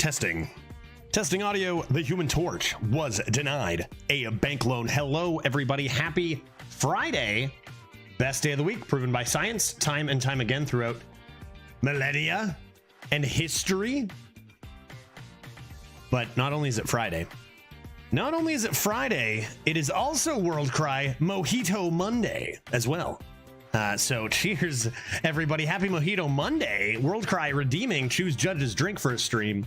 Testing. Testing audio. The Human Torch was denied a bank loan. Hello, everybody. Happy Friday. Best day of the week, proven by science, time and time again throughout millennia and history. But not only is it Friday, it is also World Cry Mojito Monday as well. So cheers, everybody. Happy Mojito Monday. World Cry redeeming Choose Judge's drink for a stream.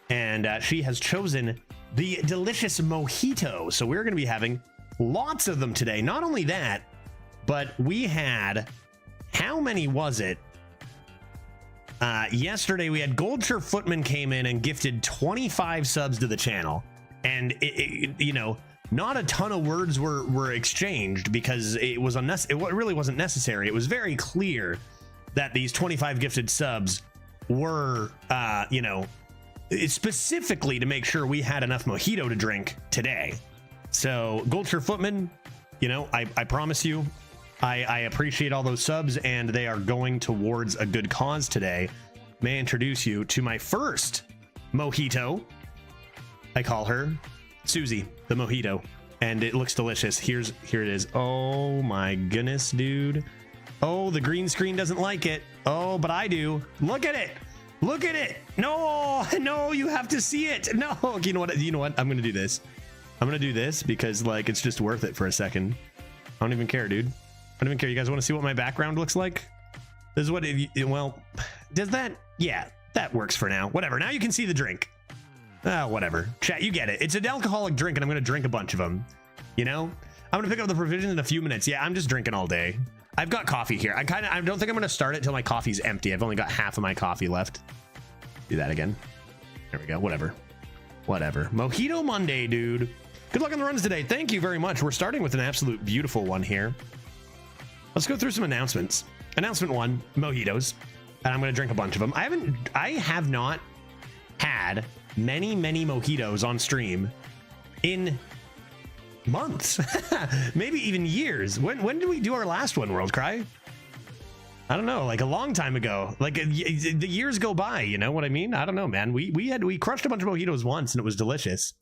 And she has chosen the delicious mojito. So we're going to be having lots of them today. Not only that, but we had, how many was it? Yesterday we had Goldshire Footman came in and gifted 25 subs to the channel. And you know, not a ton of words were exchanged because it was unnecessary. It really wasn't necessary. It was very clear that these 25 gifted subs were, you know, specifically to make sure we had enough mojito to drink today. So Goldshire Footman, you know, I promise you, I appreciate all those subs, and they are going towards a good cause today. May I introduce you to my first mojito. I call her Susie the Mojito, and it looks delicious. Here it is. Oh my goodness, dude. Oh, the green screen doesn't like it. Oh, but I do. Look at it. Look at it. No, you have to see it. No, you know what? I'm gonna do this. I'm gonna do this because like it's just worth it for a second. I don't even care, dude. I don't even care. You guys want to see what my background looks like? This is what well, does that? Yeah, that works for now. Whatever. Now you can see the drink. Whatever. Chat, you get it. It's an alcoholic drink, and I'm gonna drink a bunch of them. You know, I'm gonna pick up the provisions in a few minutes. Yeah, I'm just drinking all day. I've got coffee here. I don't think I'm gonna start it till my coffee's empty. I've only got half of my coffee left. Do that again. There we go. Whatever. Mojito Monday, dude. Good luck on the runs today. Thank you very much. We're starting with an absolute beautiful one here. Let's go through some announcements. Announcement 1, mojitos, and I'm gonna drink a bunch of them. I have not had many mojitos on stream in months, maybe even years. When did we do our last one, World Cry? I don't know, like a long time ago. Like the years go by, you know what I mean? I don't know, man. We crushed a bunch of mojitos once and it was delicious.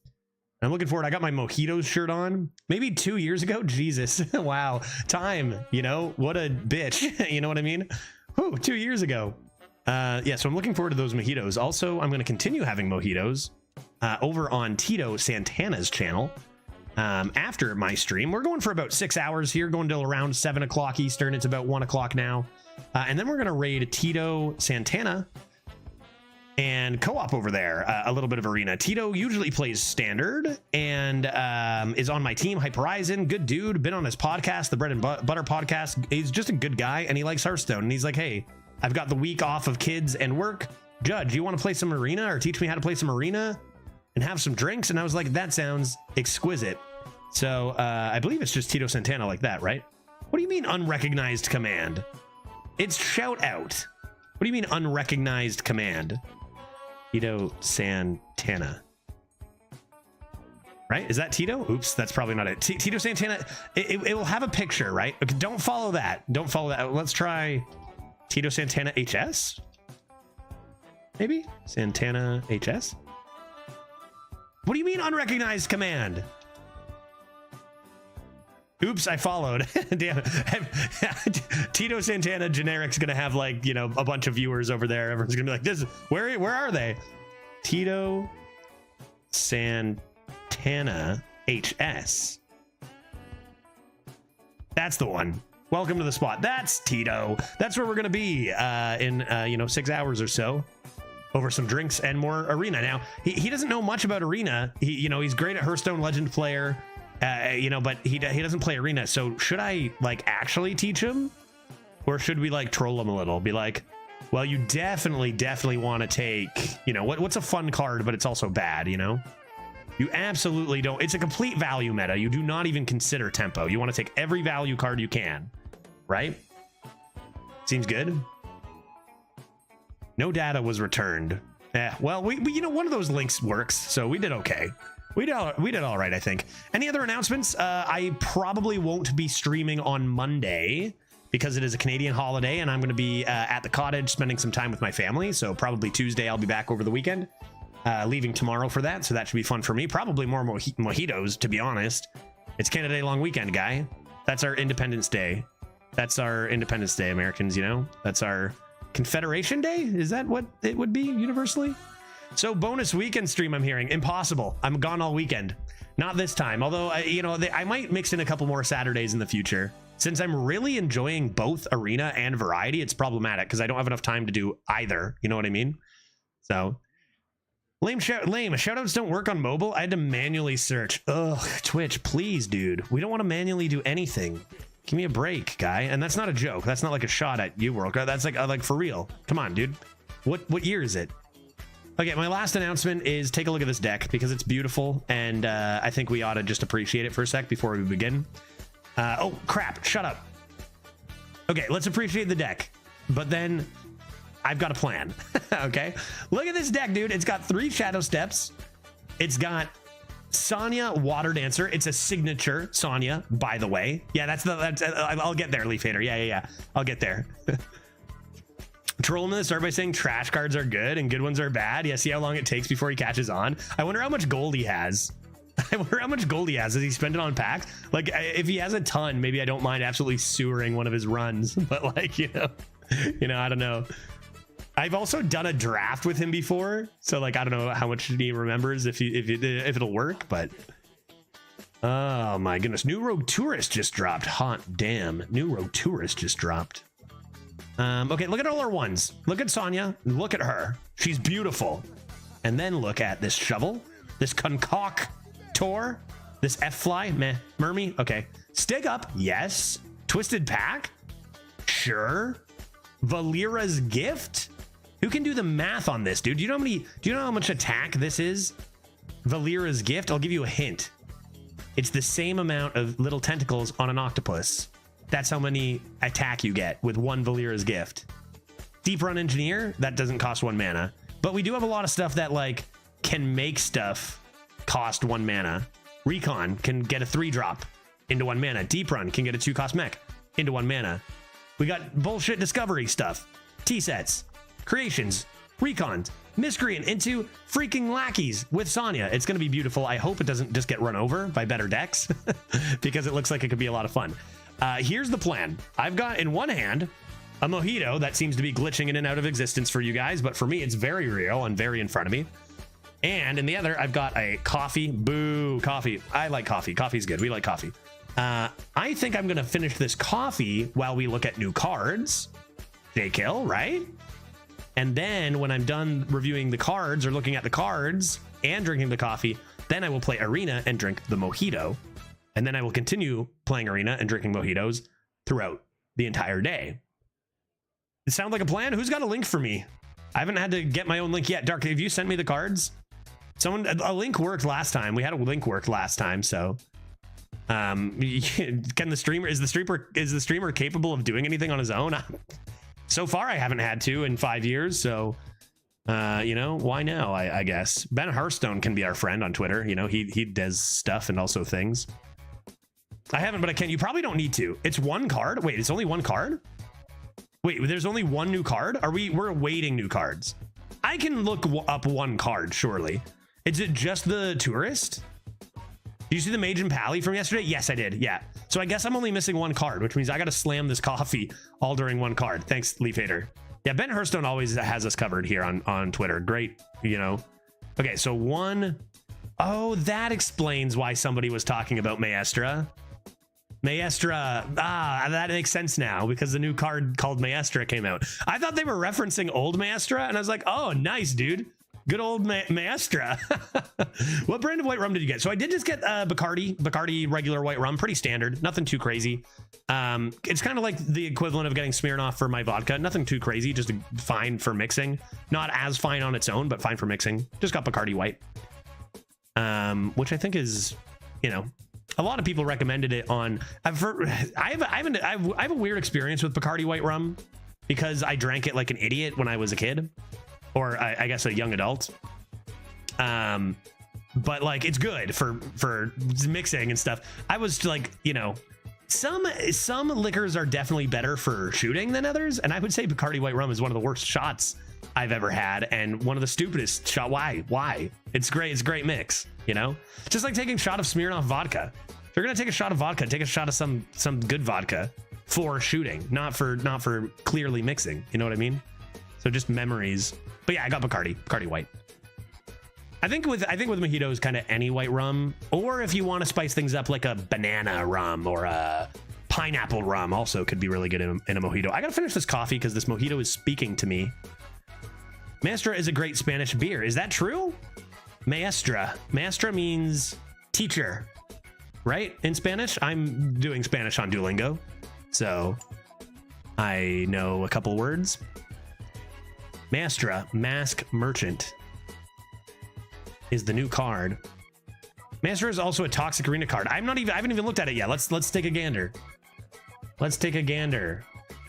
I'm looking forward. I got my mojitos shirt on maybe 2 years ago. Jesus. Wow. Time, you know, what a bitch. You know what I mean? Whew, 2 years ago. Yeah, so I'm looking forward to those mojitos. Also, I'm going to continue having mojitos over on TitoSantano's channel after my stream. We're going for about 6 hours here, going till around 7 o'clock Eastern. It's about 1 o'clock now. And then we're going to raid TitoSantano and co-op over there, a little bit of arena. Tito usually plays standard and is on my team, Hyperizon. Good dude, been on his podcast, the Bread and Butter podcast. He's just a good guy, and he likes Hearthstone. And he's like, hey, I've got the week off of kids and work. Judge, you want to play some arena or teach me how to play some arena and have some drinks? And I was like, that sounds exquisite. So I believe it's just TitoSantano like that, right? What do you mean unrecognized command? It's shout out. What do you mean unrecognized command? TitoSantano. Right? Is that Tito? Oops, that's probably not it. TitoSantano, it will have a picture, right? Okay, don't follow that. Don't follow that. Let's try TitoSantano HS? Maybe? Santana HS? What do you mean unrecognized command? Oops, I followed. Damn. TitoSantano generic's gonna have like, you know, a bunch of viewers over there. Everyone's gonna be like, this where are they? TitoSantano HS. That's the one. Welcome to the spot. That's Tito. That's where we're gonna be in you know, 6 hours or so, over some drinks and more arena. Now he doesn't know much about arena. You know, he's great at Hearthstone Legend player. You know, but he doesn't play arena. So should I like actually teach him, or should we like troll him a little? Be like, well, you definitely want to take, you know, what's a fun card, but it's also bad, you know? You absolutely don't. It's a complete value meta. You do not even consider tempo. You want to take every value card you can, right? Seems good. No data was returned. Well, we you know, one of those links works, so we did okay. We did all right, I think. Any other announcements? I probably won't be streaming on Monday because it is a Canadian holiday, and I'm going to be at the cottage spending some time with my family. So probably Tuesday I'll be back over the weekend. leaving tomorrow for that, so that should be fun for me. Probably more mojitos, to be honest. It's Canada Day long weekend, guy. That's our Independence Day. That's our Independence Day, Americans, you know? That's our Confederation Day? Is that what it would be universally? So bonus weekend stream, I'm hearing. Impossible. I'm gone all weekend. Not this time. Although, I might mix in a couple more Saturdays in the future. Since I'm really enjoying both Arena and Variety, it's problematic because I don't have enough time to do either. You know what I mean? So, lame. Shoutouts don't work on mobile. I had to manually search. Ugh, Twitch, please, dude. We don't want to manually do anything. Give me a break, guy. And that's not a joke. That's not like a shot at you, World. That's like for real. Come on, dude. What year is it? Okay, my last announcement is take a look at this deck because it's beautiful, and I think we ought to just appreciate it for a sec before we begin. Oh, crap. Shut up. Okay, let's appreciate the deck, but then I've got a plan. Okay? Look at this deck, dude. It's got 3 Shadow Steps. It's got Sonya Water Dancer. It's a signature Sonya, by the way. Yeah, that's I'll get there, Leaf Hater. Yeah. I'll get there. Troll him in the start by saying trash cards are good and good ones are bad. Yeah, see how long it takes before he catches on. I wonder how much gold he has. I wonder how much gold he has. Does he spend it on packs? Like, if he has a ton, maybe I don't mind absolutely sewering one of his runs. But like, you know, I don't know. I've also done a draft with him before, so like I don't know how much he remembers if it'll work. But oh my goodness, New Rogue Tourist just dropped. Hot damn, New Rogue Tourist just dropped. Okay, look at all our ones. Look at Sonya. Look at her. She's beautiful. And then look at this shovel, this concoctor, this F-fly, meh, Mermy. Okay, Stig Up, yes. Twisted Pack, sure. Valera's Gift. Who can do the math on this, dude? Do you know how much attack this is? Valera's Gift. I'll give you a hint. It's the same amount of little tentacles on an octopus. That's how many attack you get with 1 Valera's Gift. Deep Run Engineer, that doesn't cost 1 mana. But we do have a lot of stuff that like can make stuff cost 1 mana. Recon can get a 3-drop into 1 mana. Deep Run can get a 2-cost mech into 1 mana. We got bullshit discovery stuff. T-sets, creations, recons, miscreant into freaking lackeys with Sonya. It's going to be beautiful. I hope it doesn't just get run over by better decks because it looks like it could be a lot of fun. Here's the plan. I've got in one hand a mojito that seems to be glitching in and out of existence for you guys, but for me, it's very real and very in front of me. And in the other, I've got a coffee. Boo, coffee. I like coffee. Coffee's good. We like coffee. I think I'm going to finish this coffee while we look at new cards. J-Kill, right? And then when I'm done reviewing the cards or looking at the cards and drinking the coffee, then I will play Arena and drink the mojito. And then I will continue playing Arena and drinking mojitos throughout the entire day. It sounds like a plan. Who's got a link for me? I haven't had to get my own link yet. Dark, have you sent me the cards? A link worked last time. We had a link work last time, so can the streamer is the streamer capable of doing anything on his own? So far I haven't had to in 5 years, so you know, why now? I guess Ben Hearthstone can be our friend on Twitter. You know, he does stuff and also things. I haven't, but I can. You probably don't need to. It's 1 card. Wait, it's only 1 card? Wait, there's only 1 new card? We're awaiting new cards. I can look up 1 card, surely. Is it just the tourist? Did you see the Mage and Pally from yesterday? Yes, I did. Yeah. So I guess I'm only missing 1 card, which means I got to slam this coffee all during 1 card. Thanks, Leaf Hater. Yeah, Ben Hearthstone always has us covered here on Twitter. Great, you know. Okay, so 1. Oh, that explains why somebody was talking about Maestra. Maestra, that makes sense now because the new card called Maestra came out. I thought they were referencing old Maestra, and I was like, oh, nice, dude. Good old Maestra. What brand of white rum did you get? So I did just get Bacardi regular white rum, pretty standard, nothing too crazy. It's kind of like the equivalent of getting Smirnoff for my vodka, nothing too crazy, just fine for mixing. Not as fine on its own, but fine for mixing. Just got Bacardi white, which I think is, you know, a lot of people recommended it on. I have a weird experience with Bacardi white rum because I drank it like an idiot when I was a kid, or I guess a young adult. But like it's good for mixing and stuff. I was like, you know, some liquors are definitely better for shooting than others, and I would say Bacardi white rum is one of the worst shots I've ever had, and one of the stupidest shot. Why? It's great. It's a great mix, you know? Just like taking a shot of Smirnoff vodka. If you're gonna take a shot of vodka, take a shot of some good vodka for shooting, not for clearly mixing. You know what I mean? So just memories. But yeah, I got Bacardi white. I think with mojitos, kind of any white rum, or if you want to spice things up, like a banana rum or a pineapple rum, also could be really good in a mojito. I gotta finish this coffee because this mojito is speaking to me. Maestra is a great Spanish beer. Is that true? Maestra means teacher, right? In Spanish. I'm doing Spanish on Duolingo, so I know a couple words. Maestra, mask merchant, is the new card. Master is also a Toxic Arena card. I haven't even looked at it yet. Let's take a gander. Let's take a gander.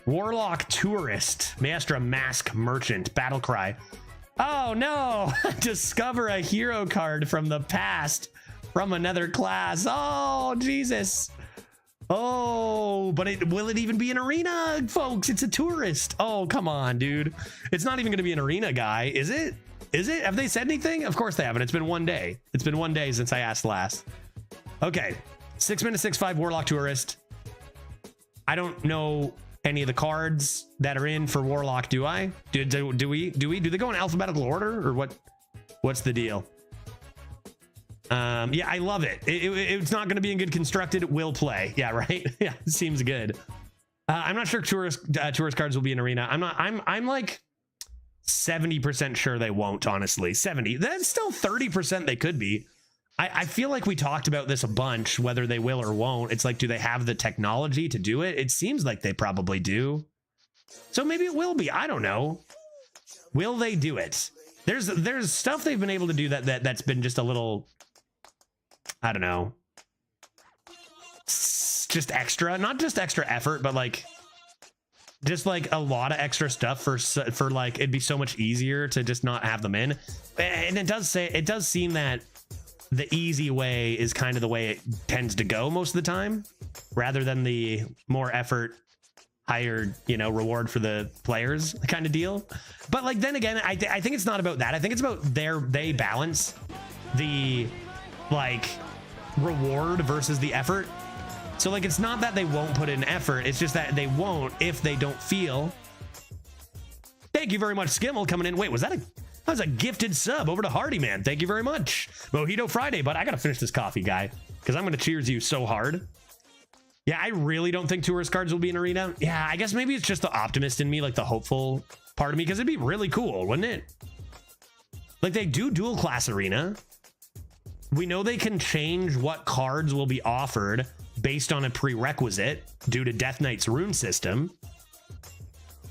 Warlock Tourist, Maestra Mask Merchant, Battle Cry. Oh no! Discover a hero card from the past from another class. Oh Jesus! Oh, but will it even be an arena, folks? It's a tourist. Oh, come on, dude. It's not even going to be an arena guy, is it? Is it? Have they said anything? Of course they haven't. It's been 1 day. It's been 1 day since I asked last. Okay. 6-mana 6/5 Warlock Tourist. I don't know any of the cards that are in for Warlock, do I? Do they go in alphabetical order, or what's the deal? Yeah, I love it. It's not going to be in good constructed. Will play. Yeah, right. Yeah, seems good. I'm not sure tourist cards will be in arena. I'm like 70% sure they won't, honestly. 70. That's still 30% they could be. I feel like we talked about this a bunch, whether they will or won't. It's like, do they have the technology to do it? It seems like they probably do. So maybe it will be. I don't know. Will they do it? There's stuff they've been able to do that's been just a little, I don't know, just extra, not just extra effort, but like just like a lot of extra stuff for like, it'd be so much easier to just not have them in. And it does seem that the easy way is kind of the way it tends to go most of the time, rather than the more effort, higher, reward for the players kind of deal. But like, then again, I think it's not about that. I think it's about they balance the like reward versus the effort. So like, it's not that they won't put in effort, it's just that they won't if they don't feel. Thank you very much, Skimmel, coming in. Wait, that was a gifted sub over to Hardy, man. Thank you very much. Mojito Friday, but I gotta finish this coffee, guy, because I'm gonna cheers you so hard. Yeah, I really don't think tourist cards will be in arena. Yeah, I guess maybe it's just the optimist in me, like the hopeful part of me, because it'd be really cool, wouldn't it? Like, they do dual class arena. We know they can change what cards will be offered based on a prerequisite due to Death Knight's rune system.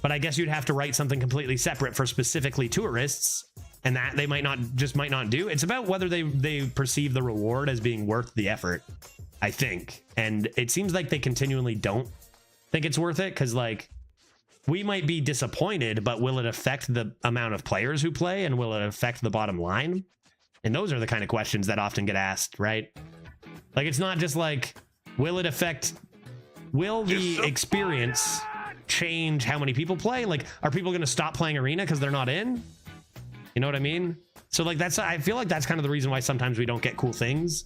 But I guess you'd have to write something completely separate for specifically tourists, and that they might not do. It's about whether they perceive the reward as being worth the effort, I think. And it seems like they continually don't think it's worth it, because like, we might be disappointed, but will it affect the amount of players who play, and will it affect the bottom line? And those are the kind of questions that often get asked, right? Like, it's not just like, will the experience change how many people play? Like, are people going to stop playing arena because they're not in? You know what I mean? So like, I feel like that's kind of the reason why sometimes we don't get cool things.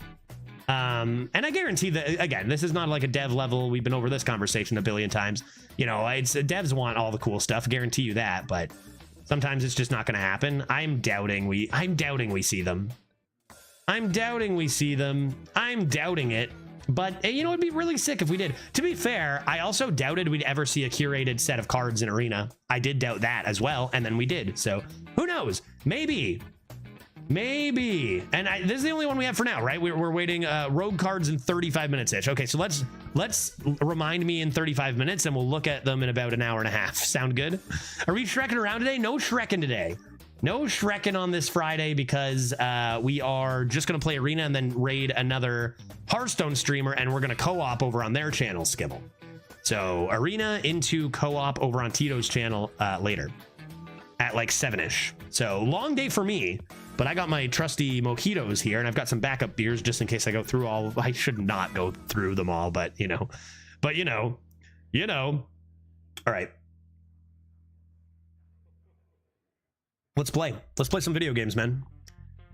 And I guarantee that, again, this is not like a dev level. We've been over this conversation a billion times. Devs want all the cool stuff, guarantee you that, but sometimes it's just not going to happen. I'm doubting we see them. I'm doubting it. But it'd be really sick if we did. To be fair, I also doubted we'd ever see a curated set of cards in arena. I did doubt that as well, and then we did. So who knows? Maybe. And this is the only one we have for now, right? We're waiting rogue cards in 35 minutes ish. Okay, so let's remind me in 35 minutes, and we'll look at them in about an hour and a half. Sound good? Are we shrekking around today? No shrekking today. No shrekking on this Friday, because we are just going to play arena and then raid another Hearthstone streamer, and we're going to co-op over on their channel, Skibble. So arena into co-op over on Tito's channel later at like 7-ish. So long day for me, but I got my trusty mojitos here, and I've got some backup beers just in case I go through all. I should not go through them all, but you know. All right. Let's play. Let's play some video games, man.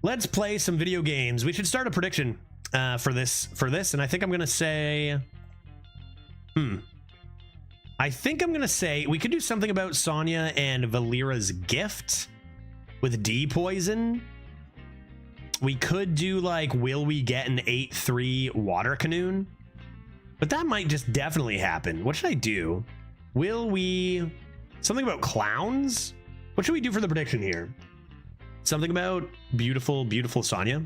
Let's play some video games. We should start a prediction for this, and I think I'm gonna say, I think I'm gonna say we could do something about Sonya and Valera's gift with D poison. We could do like, will we get an 8-3 water canoe? But that might just definitely happen. What should I do? Will we, something about clowns? What should we do for the prediction here? Something about beautiful, beautiful Sonya.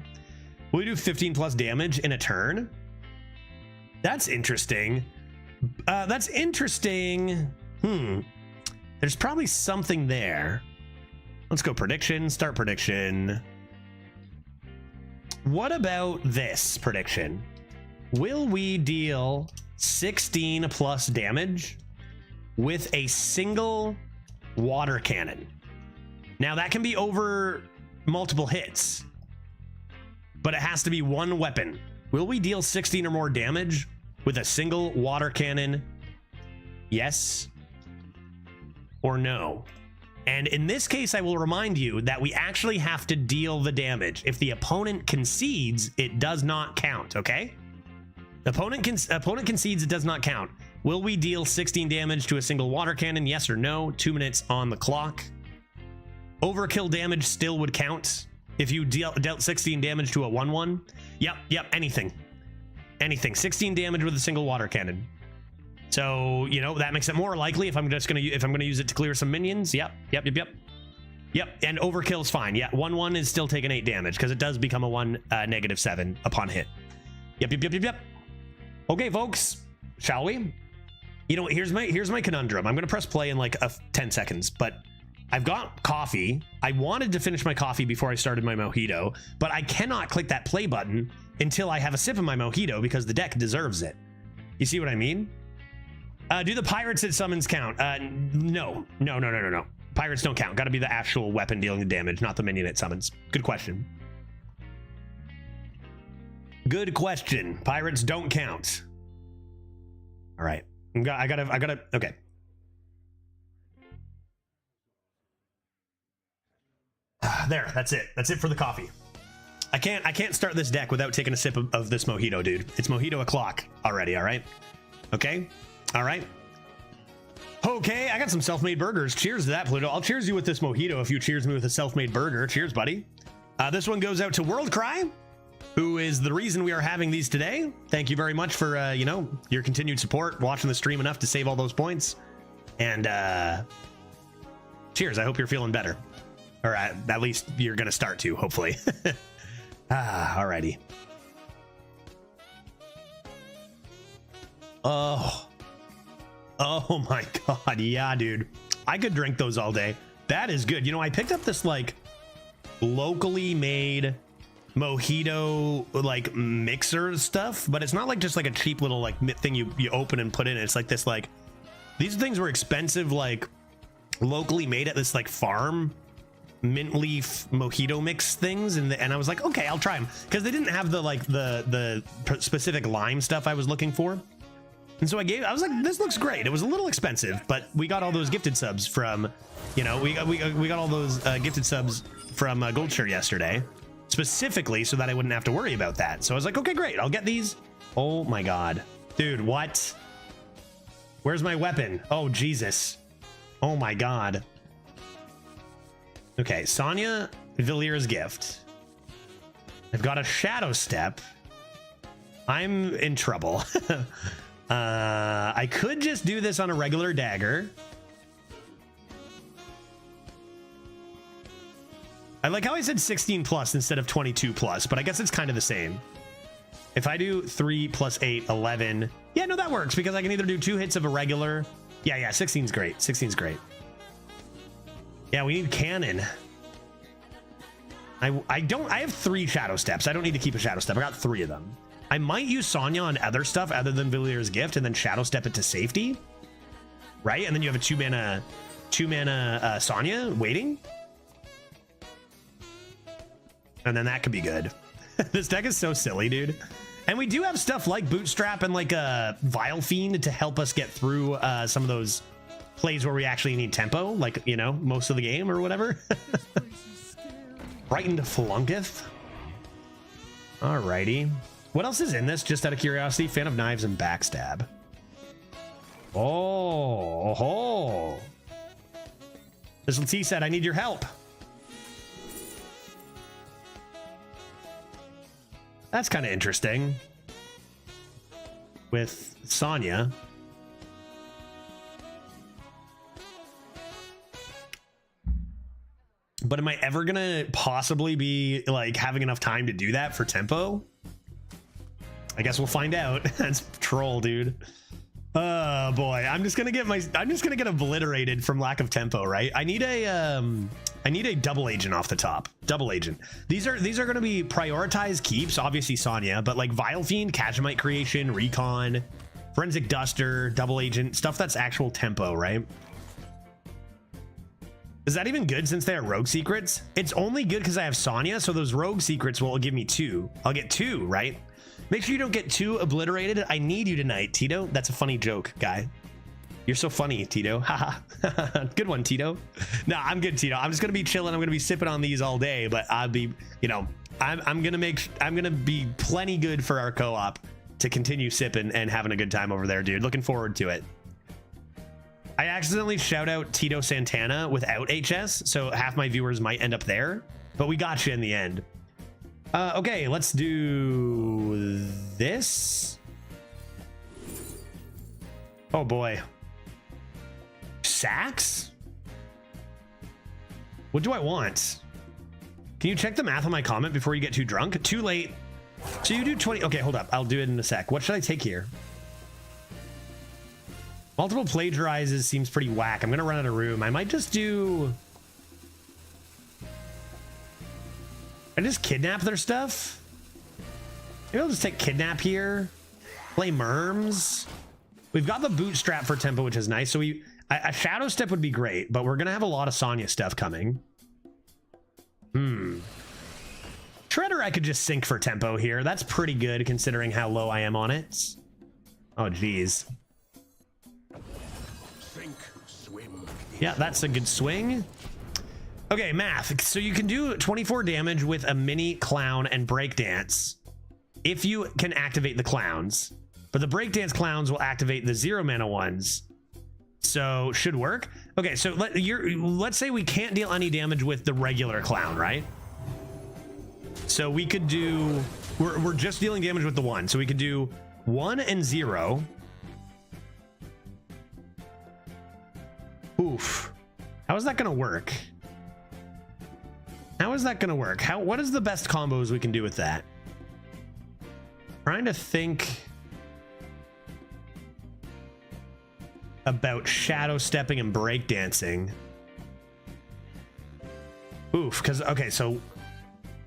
Will we do 15 plus damage in a turn? That's interesting. That's interesting. There's probably something there. Let's go prediction, start prediction. What about this prediction? Will we deal 16 plus damage with a single water cannon? Now that can be over multiple hits, but it has to be one weapon. Will we deal 16 or more damage with a single water cannon? Yes or no? And in this case, I will remind you that we actually have to deal the damage. If the opponent concedes, it does not count, okay? Opponent concedes, it does not count. Will we deal 16 damage to a single water cannon? Yes or no? 2 minutes on the clock. Overkill damage still would count if you dealt 16 damage to a 1-1. Yep, anything. 16 damage with a single water cannon. So, you know, that makes it more likely if I'm gonna use it to clear some minions. Yep. And overkill is fine. Yeah, 1-1 is still taking 8 damage because it does become a -7 upon hit. Yep. Okay, folks, shall we? You know, here's my conundrum. I'm gonna press play in like 10 seconds, but I've got coffee. I wanted to finish my coffee before I started my mojito, but I cannot click that play button until I have a sip of my mojito because the deck deserves it. You see what I mean? Do the pirates at summons count? No. Pirates don't count. Got to be the actual weapon dealing the damage, not the minion at summons. Good question. Pirates don't count. All right. I gotta. Okay. There. That's it. That's it for the coffee. I can't start this deck without taking a sip of this mojito, dude. It's mojito o'clock already. All right. Okay. All right. Okay, I got some self-made burgers. Cheers to that, Pluto. I'll cheers you with this mojito if you cheers me with a self-made burger. Cheers, buddy. This one goes out to World Cry, who is the reason we are having these today. Thank you very much for, you know, your continued support, watching the stream enough to save all those points. And cheers. I hope you're feeling better. Or at least you're going to start to, hopefully. Alrighty. Oh my god, yeah, dude. I could drink those all day. That is good. You know, I picked up this like locally made mojito like mixer stuff, but it's not like just like a cheap little like thing you open and put in. It's like this like, these things were expensive, like locally made at this like farm mint leaf mojito mix things, and I was like, okay, I'll try them because they didn't have the like the specific lime stuff I was looking for. And so I was like, this looks great. It was a little expensive, but we got all those gifted subs from, you know, we got all those gifted subs from Goldshire yesterday, specifically so that I wouldn't have to worry about that. So I was like, okay, great. I'll get these. Oh my god, dude, what? Where's my weapon? Oh Jesus. Oh my god. Okay, Sonya, Valera's gift. I've got a shadow step. I'm in trouble. I could just do this on a regular dagger. I like how I said 16 plus instead of 22 plus, but I guess it's kind of the same. If I do 3 plus 8, 11. Yeah, no, that works because I can either do 2 hits of a regular. Yeah, 16's great. 16's great. Yeah, we need cannon. I have 3 shadow steps. I don't need to keep a shadow step. I got 3 of them. I might use Sonya on other stuff other than Valera's gift and then shadow step it to safety. Right? And then you have a 2-mana Sonya waiting. And then that could be good. This deck is so silly, dude. And we do have stuff like Bootstrap and like a Vile Fiend to help us get through some of those plays where we actually need tempo, like, you know, most of the game or whatever. Frightened Flunketh. Alrighty. What else is in this? Just out of curiosity, Fan of Knives and Backstab. Oh. This T said, I need your help. That's kind of interesting. With Sonya. But am I ever gonna possibly be like having enough time to do that for tempo? I guess we'll find out. That's troll, dude. Oh boy, I'm just gonna get obliterated from lack of tempo, right? I need a double agent off the top. Double agent. These are gonna be prioritized keeps, obviously Sonya, but like Vile Fiend, Kajamite Creation, Recon, Forensic Duster, double agent, stuff that's actual tempo, right? Is that even good since they are rogue secrets? It's only good because I have Sonya, so those rogue secrets will give me 2. I'll get 2, right? Make sure you don't get too obliterated. I need you tonight, Tito. That's a funny joke, guy. You're so funny, Tito. Haha. Good one, Tito. No, I'm good, Tito. I'm just gonna be chilling. I'm gonna be sipping on these all day, but I'll be, you know, I'm gonna be plenty good for our co-op to continue sipping and having a good time over there, dude. Looking forward to it. I accidentally shout out TitoSantano without HS, so half my viewers might end up there, but we got you in the end. Okay, let's do this. Oh boy. Sax? What do I want? Can you check the math on my comment before you get too drunk? Too late. So you do 20. Okay, hold up. I'll do it in a sec. What should I take here? Multiple plagiarizes seems pretty whack. I'm gonna run out of room. I might just do... I just kidnap their stuff. Maybe I'll just take kidnap here. Play Merms. We've got the bootstrap for tempo, which is nice. So a shadow step would be great, but we're gonna have a lot of Sonya stuff coming. Shredder I could just sink for tempo here. That's pretty good considering how low I am on it. Oh geez. Yeah, that's a good swing. Okay, math. So you can do 24 damage with a mini clown and breakdance if you can activate the clowns, but the breakdance clowns will activate the 0 mana ones. So should work. Okay, so let's say we can't deal any damage with the regular clown, right? So we could do, we're just dealing damage with the 1. So we could do 1 and 0. Oof. How is that gonna work? How is that gonna work? What is the best combos we can do with that? Trying to think about shadow stepping and breakdancing. Oof, because okay, so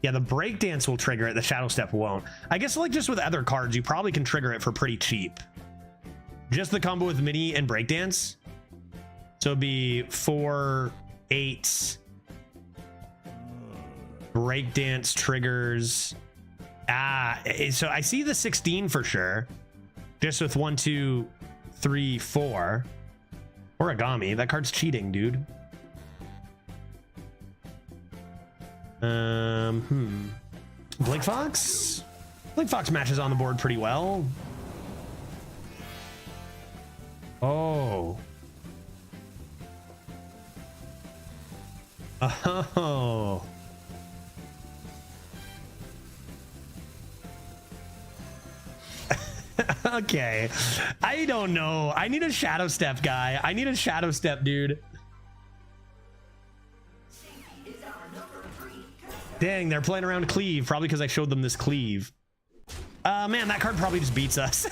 yeah, the breakdance will trigger it, the shadow step won't. I guess like just with other cards, you probably can trigger it for pretty cheap. Just the combo with mini and breakdance. So it'd be 4, 8 breakdance triggers. So I see the 16 for sure. Just with 1, 2, 3, 4. Origami. That card's cheating, dude. Blake Fox? Blake Fox matches on the board pretty well. Oh. Oh. Okay. I don't know. I need a shadow step, guy. I need a shadow step, dude. Dang, they're playing around Cleave. Probably because I showed them this Cleave. Man, that card probably just beats us.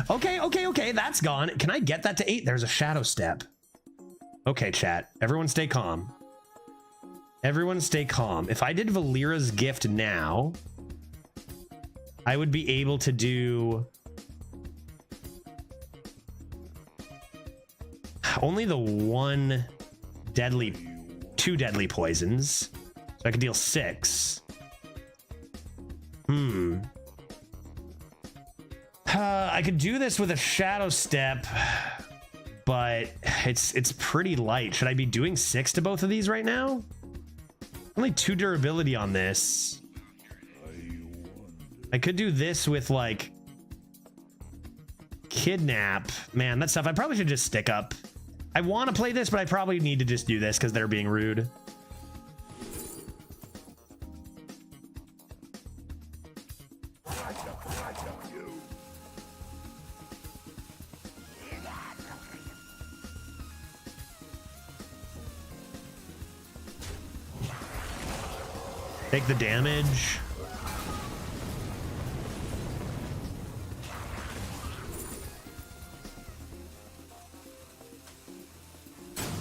Okay. That's gone. Can I get that to 8? There's a shadow step. Okay, chat. Everyone stay calm. Everyone stay calm. If I did Valera's Gift now, I would be able to do only the 2 deadly poisons. So I could deal 6. I could do this with a shadow step, but it's pretty light. Should I be doing 6 to both of these right now? Only 2 durability on this. I could do this with like kidnap. Man, that stuff I probably should just stick up. I want to play this, but I probably need to just do this because they're being rude. Take the damage.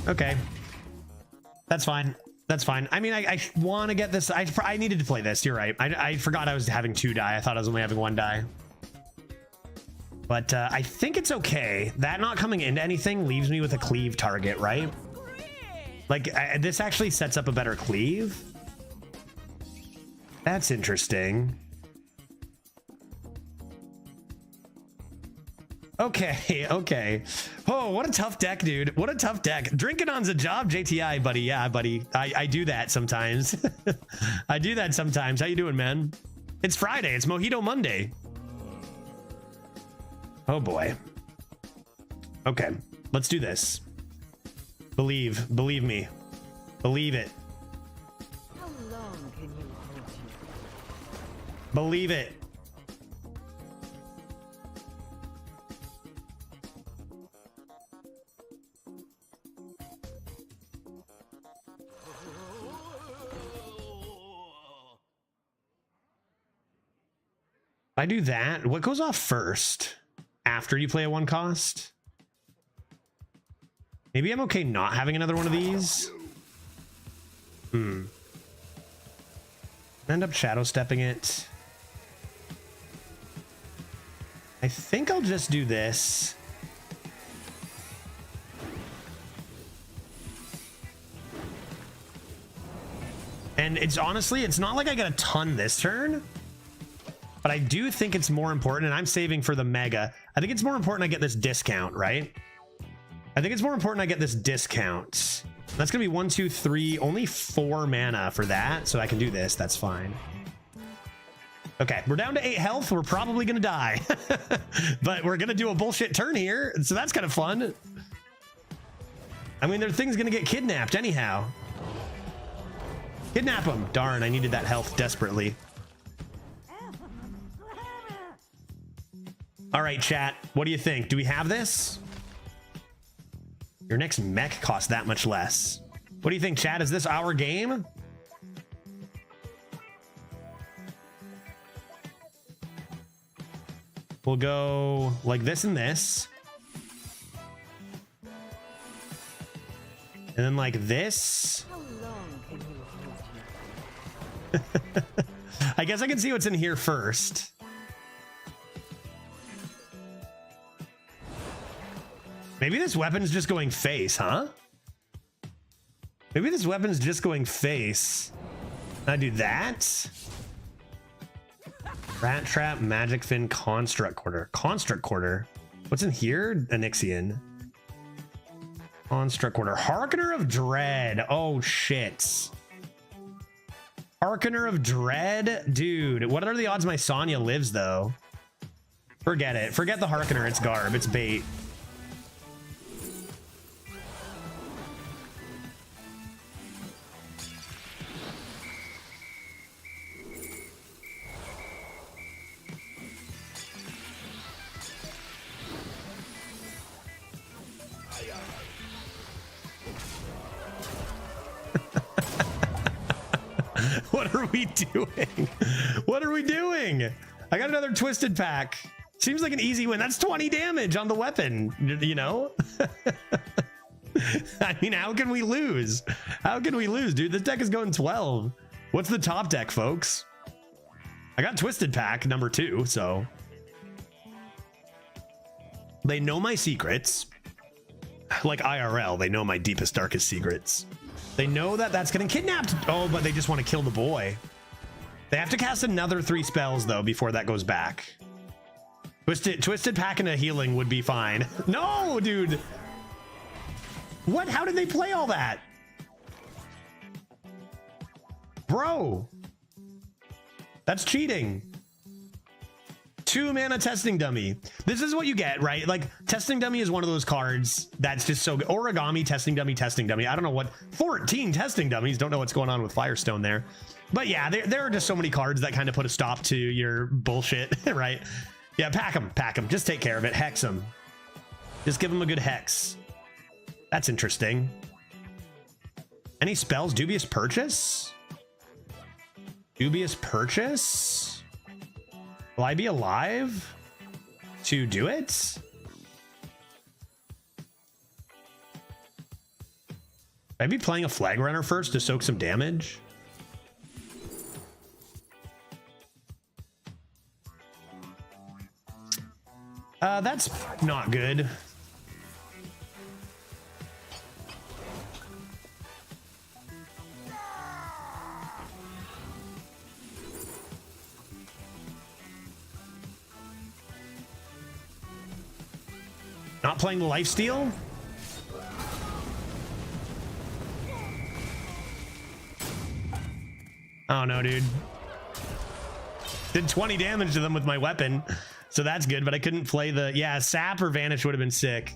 Okay. That's fine. That's fine. I mean, I want to get this. I needed to play this. You're right. I forgot I was having 2 die. I thought I was only having 1 die. But I think it's okay. That not coming into anything leaves me with a cleave target, right? Like, this actually sets up a better cleave. That's interesting. Okay, okay. Oh, what a tough deck, dude. What a tough deck. Drinking on's a job, JTI, buddy. Yeah, buddy. I do that sometimes. I do that sometimes. How you doing, man? It's Friday. It's Mojito Monday. Oh, boy. Okay, let's do this. Believe me. Believe it. Believe it. If I do that, what goes off first? After you play a 1 cost? Maybe I'm okay not having another one of these. End up shadow stepping it. I think I'll just do this. And it's honestly, it's not like I got a ton this turn, but I do think it's more important, and I'm saving for the mega. I think it's more important I get this discount, right? I think it's more important I get this discount. That's gonna be 1, 2, 3, only 4 mana for that, so I can do this. That's fine. Okay, we're down to 8 health. We're probably gonna die, but we're gonna do a bullshit turn here, so that's kind of fun. I mean, their thing's gonna get kidnapped anyhow. Kidnap him. Darn, I needed that health desperately. All right, chat, what do you think? Do we have this? Your next mech costs that much less. What do you think, chat? Is this our game? We'll go like this and this. And then like this. How long can you hold you? I guess I can see what's in here first. Maybe this weapon's just going face, huh? Maybe this weapon's just going face. Can I do that? Rat Trap, Magic Fin, Construct Quarter. Construct Quarter? What's in here? Onyxian. Construct Quarter. Harkener of Dread. Oh, shit. Harkener of Dread? Dude, what are the odds my Sonya lives, though? Forget it. Forget the Harkener. It's garb. It's bait. What are we doing? What are we doing? I got another twisted pack. Seems like an easy win. That's 20 damage on the weapon, you know? I mean, how can we lose? How can we lose, dude? This deck is going 12. What's the top deck, folks? I got twisted pack number 2, so. They know my secrets. Like IRL, they know my deepest, darkest secrets. They know that that's getting kidnapped. Oh, but they just want to kill the boy. They have to cast another 3 spells, though, before that goes back. Twisted pack and a healing would be fine. No, dude. What? How did they play all that? Bro. That's cheating. 2 mana testing dummy. This is what you get, right? Like, testing dummy is one of those cards that's just so good. Origami, testing dummy, testing dummy. I don't know what. 14 testing dummies. Don't know what's going on with Firestone there. But yeah, there are just so many cards that kind of put a stop to your bullshit, right? Yeah, pack them, pack them. Just take care of it. Hex them. Just give them a good hex. That's interesting. Any spells? Dubious Purchase? Dubious Purchase? Will I be alive to do it? I'd be playing a Flag Runner first to soak some damage. That's not good. Not playing the lifesteal? Oh no, dude. Did 20 damage to them with my weapon. So that's good, but I couldn't play the... Yeah, Sap or Vanish would have been sick.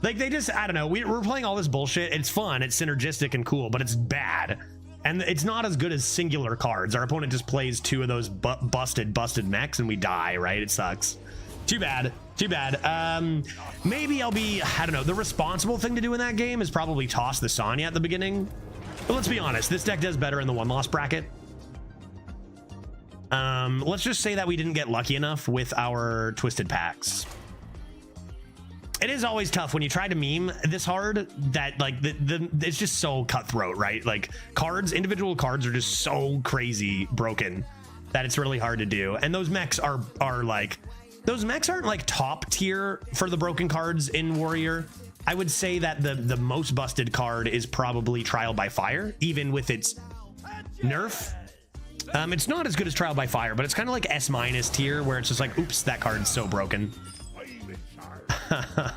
Like, they just... I don't know. We're playing all this bullshit. It's fun. It's synergistic and cool, but it's bad. And it's not as good as singular cards. Our opponent just plays 2 of those busted mechs and we die, right? It sucks. Too bad. Too bad. Maybe I'll be... I don't know. The responsible thing to do in that game is probably toss the Sonya at the beginning. But let's be honest. This deck does better in the 1-loss bracket. Let's just say that we didn't get lucky enough with our twisted packs. It is always tough when you try to meme this hard that like it's just so cutthroat, right? Like individual cards are just so crazy broken that it's really hard to do. And those mechs are like, those mechs aren't like top tier for the broken cards in Warrior. I would say that the most busted card is probably Trial by Fire, even with its nerf. It's not as good as Trial by Fire, but it's kind of like S- tier, where it's just like, oops, that card's so broken.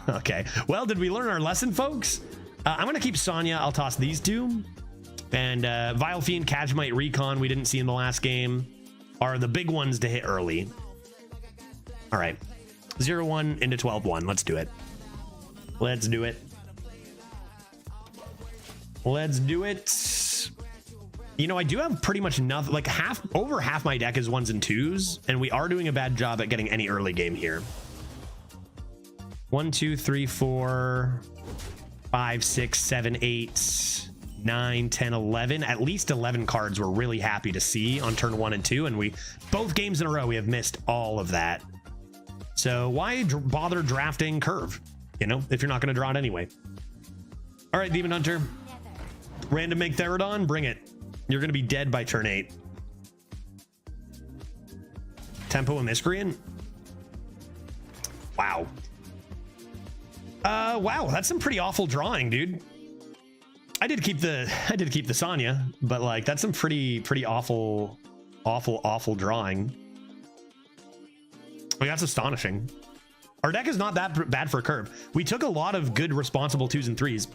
Okay, well, did we learn our lesson, folks? I'm gonna keep Sonya. I'll toss these 2. And Vile Fiend, Kajmite, Recon, we didn't see in the last game, are the big ones to hit early. All right, 0-1 into 12-1. Let's do it. Let's do it. Let's do it. You know, I do have pretty much nothing, like over half my deck is 1s and 2s, and we are doing a bad job at getting any early game here. 1, 2, 3, 4, 5, 6, 7, 8, 9, 10, 11. At least 11 cards we're really happy to see on turn 1 and 2, and both games in a row we have missed all of that. So why bother drafting Curve, you know, if you're not going to draw it anyway? All right, Demon Hunter. Random make Therodon, bring it. You're going to be dead by turn 8. Tempo a Miscreant. Wow. Wow, that's some pretty awful drawing, dude. I did keep the Sonya, but like that's some pretty awful drawing. Like, that's astonishing. Our deck is not that bad for a curve. We took a lot of good responsible 2s and 3s.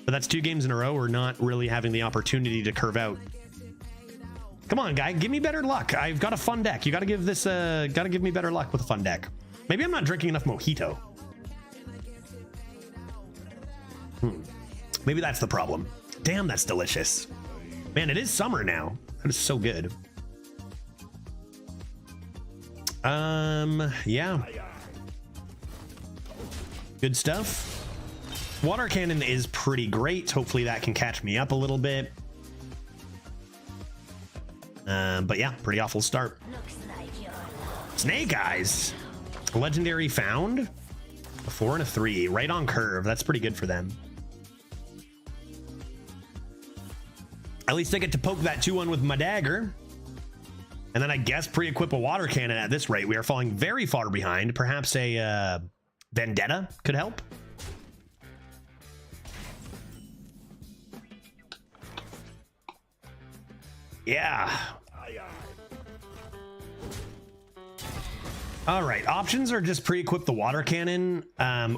But that's 2 games in a row we're not really having the opportunity to curve out. Come on, guy, give me better luck. I've got a fun deck. You gotta give me better luck with a fun deck. Maybe I'm not drinking enough MOJITO. Maybe that's the problem. Damn, that's delicious. Man, it is summer now. That is so good. Yeah. Good stuff. Water Cannon is pretty great. Hopefully that can catch me up a little bit. But yeah, pretty awful start. Snake Eyes. Legendary found. A 4 and a 3. Right on curve. That's pretty good for them. At least I get to poke that 2-1 with my dagger. And then I guess pre-equip a Water Cannon at this rate. We are falling very far behind. Perhaps a Vendetta could help. Yeah. All right, options are just pre-equip the water cannon,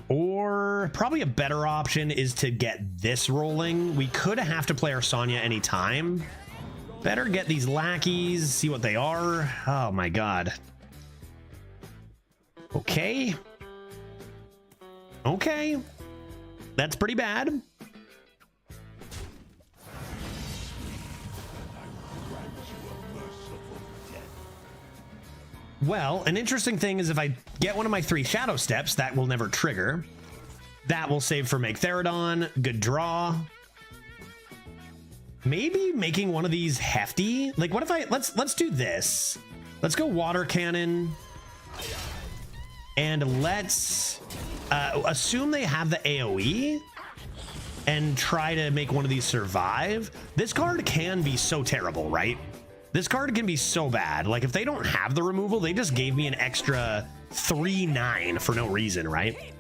or probably a better option is to get this rolling. We could have to play our Sonya anytime. Better get these lackeys, see what they are. Oh my god. Okay. Okay. That's pretty bad. Well, an interesting thing is if I get one of my 3 shadow steps, that will never trigger. That will save for Make Therodon. Good draw. Maybe making one of these hefty. Like, what if I let's do this. Let's go water cannon. And let's assume they have the AoE and try to make one of these survive. This card can be so terrible, right? This card can be so bad. Like, if they don't have the removal, they just gave me an extra 3/9 for no reason, right?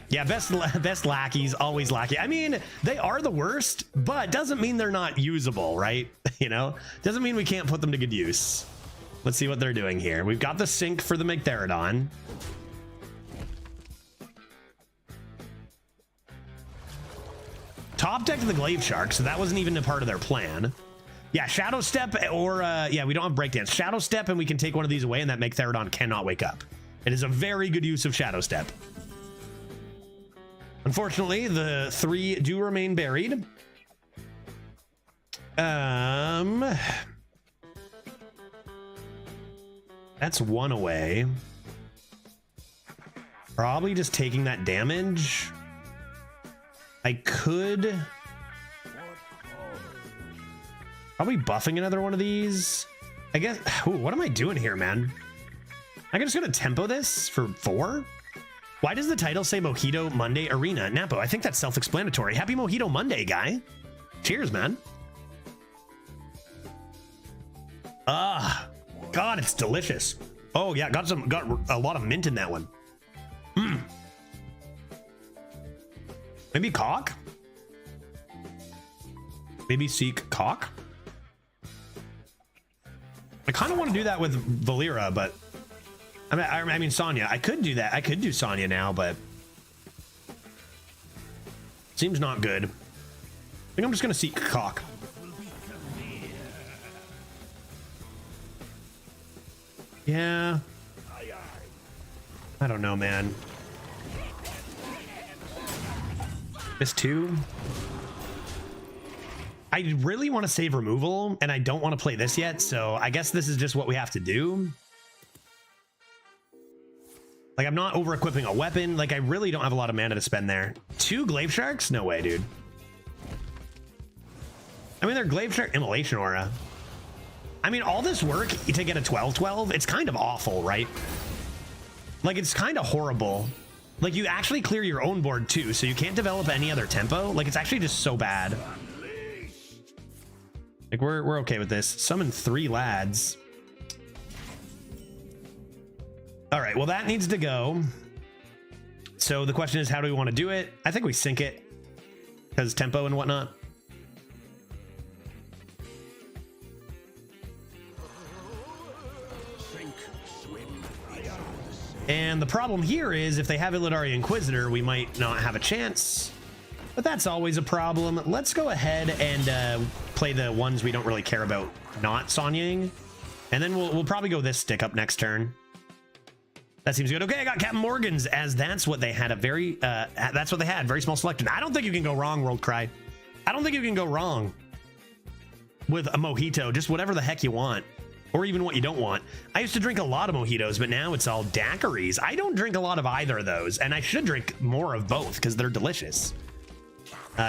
Yeah, best lackeys, always lackey. I mean, they are the worst, but doesn't mean they're not usable, right? You know, doesn't mean we can't put them to good use. Let's see what they're doing here. We've got the sync for the Megtherodon. Top deck the Glaive Shark, so that wasn't even a part of their plan. Yeah, Shadow Step or, yeah, we don't have Breakdance. Shadow Step, and we can take one of these away, and that Megtherodon cannot wake up. It is a very good use of Shadow Step. Unfortunately, the 3 do remain buried. That's 1 away. Probably just taking that damage. I could probably buffing another one of these. I guess. Ooh, what am I doing here, man? I'm just gonna tempo this for 4. Why does the title say Mojito Monday Arena? Napo, I think that's self-explanatory. Happy Mojito Monday, guy. Cheers, man. Ah, God, it's delicious. Oh yeah, got a lot of mint in that one. Maybe cock? Maybe seek cock? I kind of want to do that with Valera, but I mean Sonya. I could do that. I could do Sonya now, but seems not good. I think I'm just gonna seek cock. Yeah. I don't know, man. This 2. I really want to save removal, and I don't want to play this yet, so I guess this is just what we have to do. Like, I'm not over-equipping a weapon. Like, I really don't have a lot of mana to spend there. 2 Glaive Sharks? No way, dude. I mean, they're Glaive Shark Immolation Aura. I mean, all this work to get a 12/12, it's kind of awful, right? Like, it's kind of horrible. Like, you actually clear your own board, too, so you can't develop any other tempo. Like, it's actually just so bad. Like, we're okay with this. Summon 3 lads. All right, well, that needs to go. So the question is, how do we want to do it? I think we sync it because tempo and whatnot. And the problem here is if they have Illidari Inquisitor, we might not have a chance, but that's always a problem. Let's go ahead and play the ones we don't really care about not Sonyaing, and then we'll probably go this stick up next turn. That seems good. Okay, I got Captain Morgan's, as that's what they had. That's what they had. Very small selection. I don't think you can go wrong, World Cry. I don't think you can go wrong with a mojito. Just whatever the heck you want. Or even what you don't want. I used to drink a lot of mojitos, but now it's all daiquiris. I don't drink a lot of either of those, and I should drink more of both because they're delicious.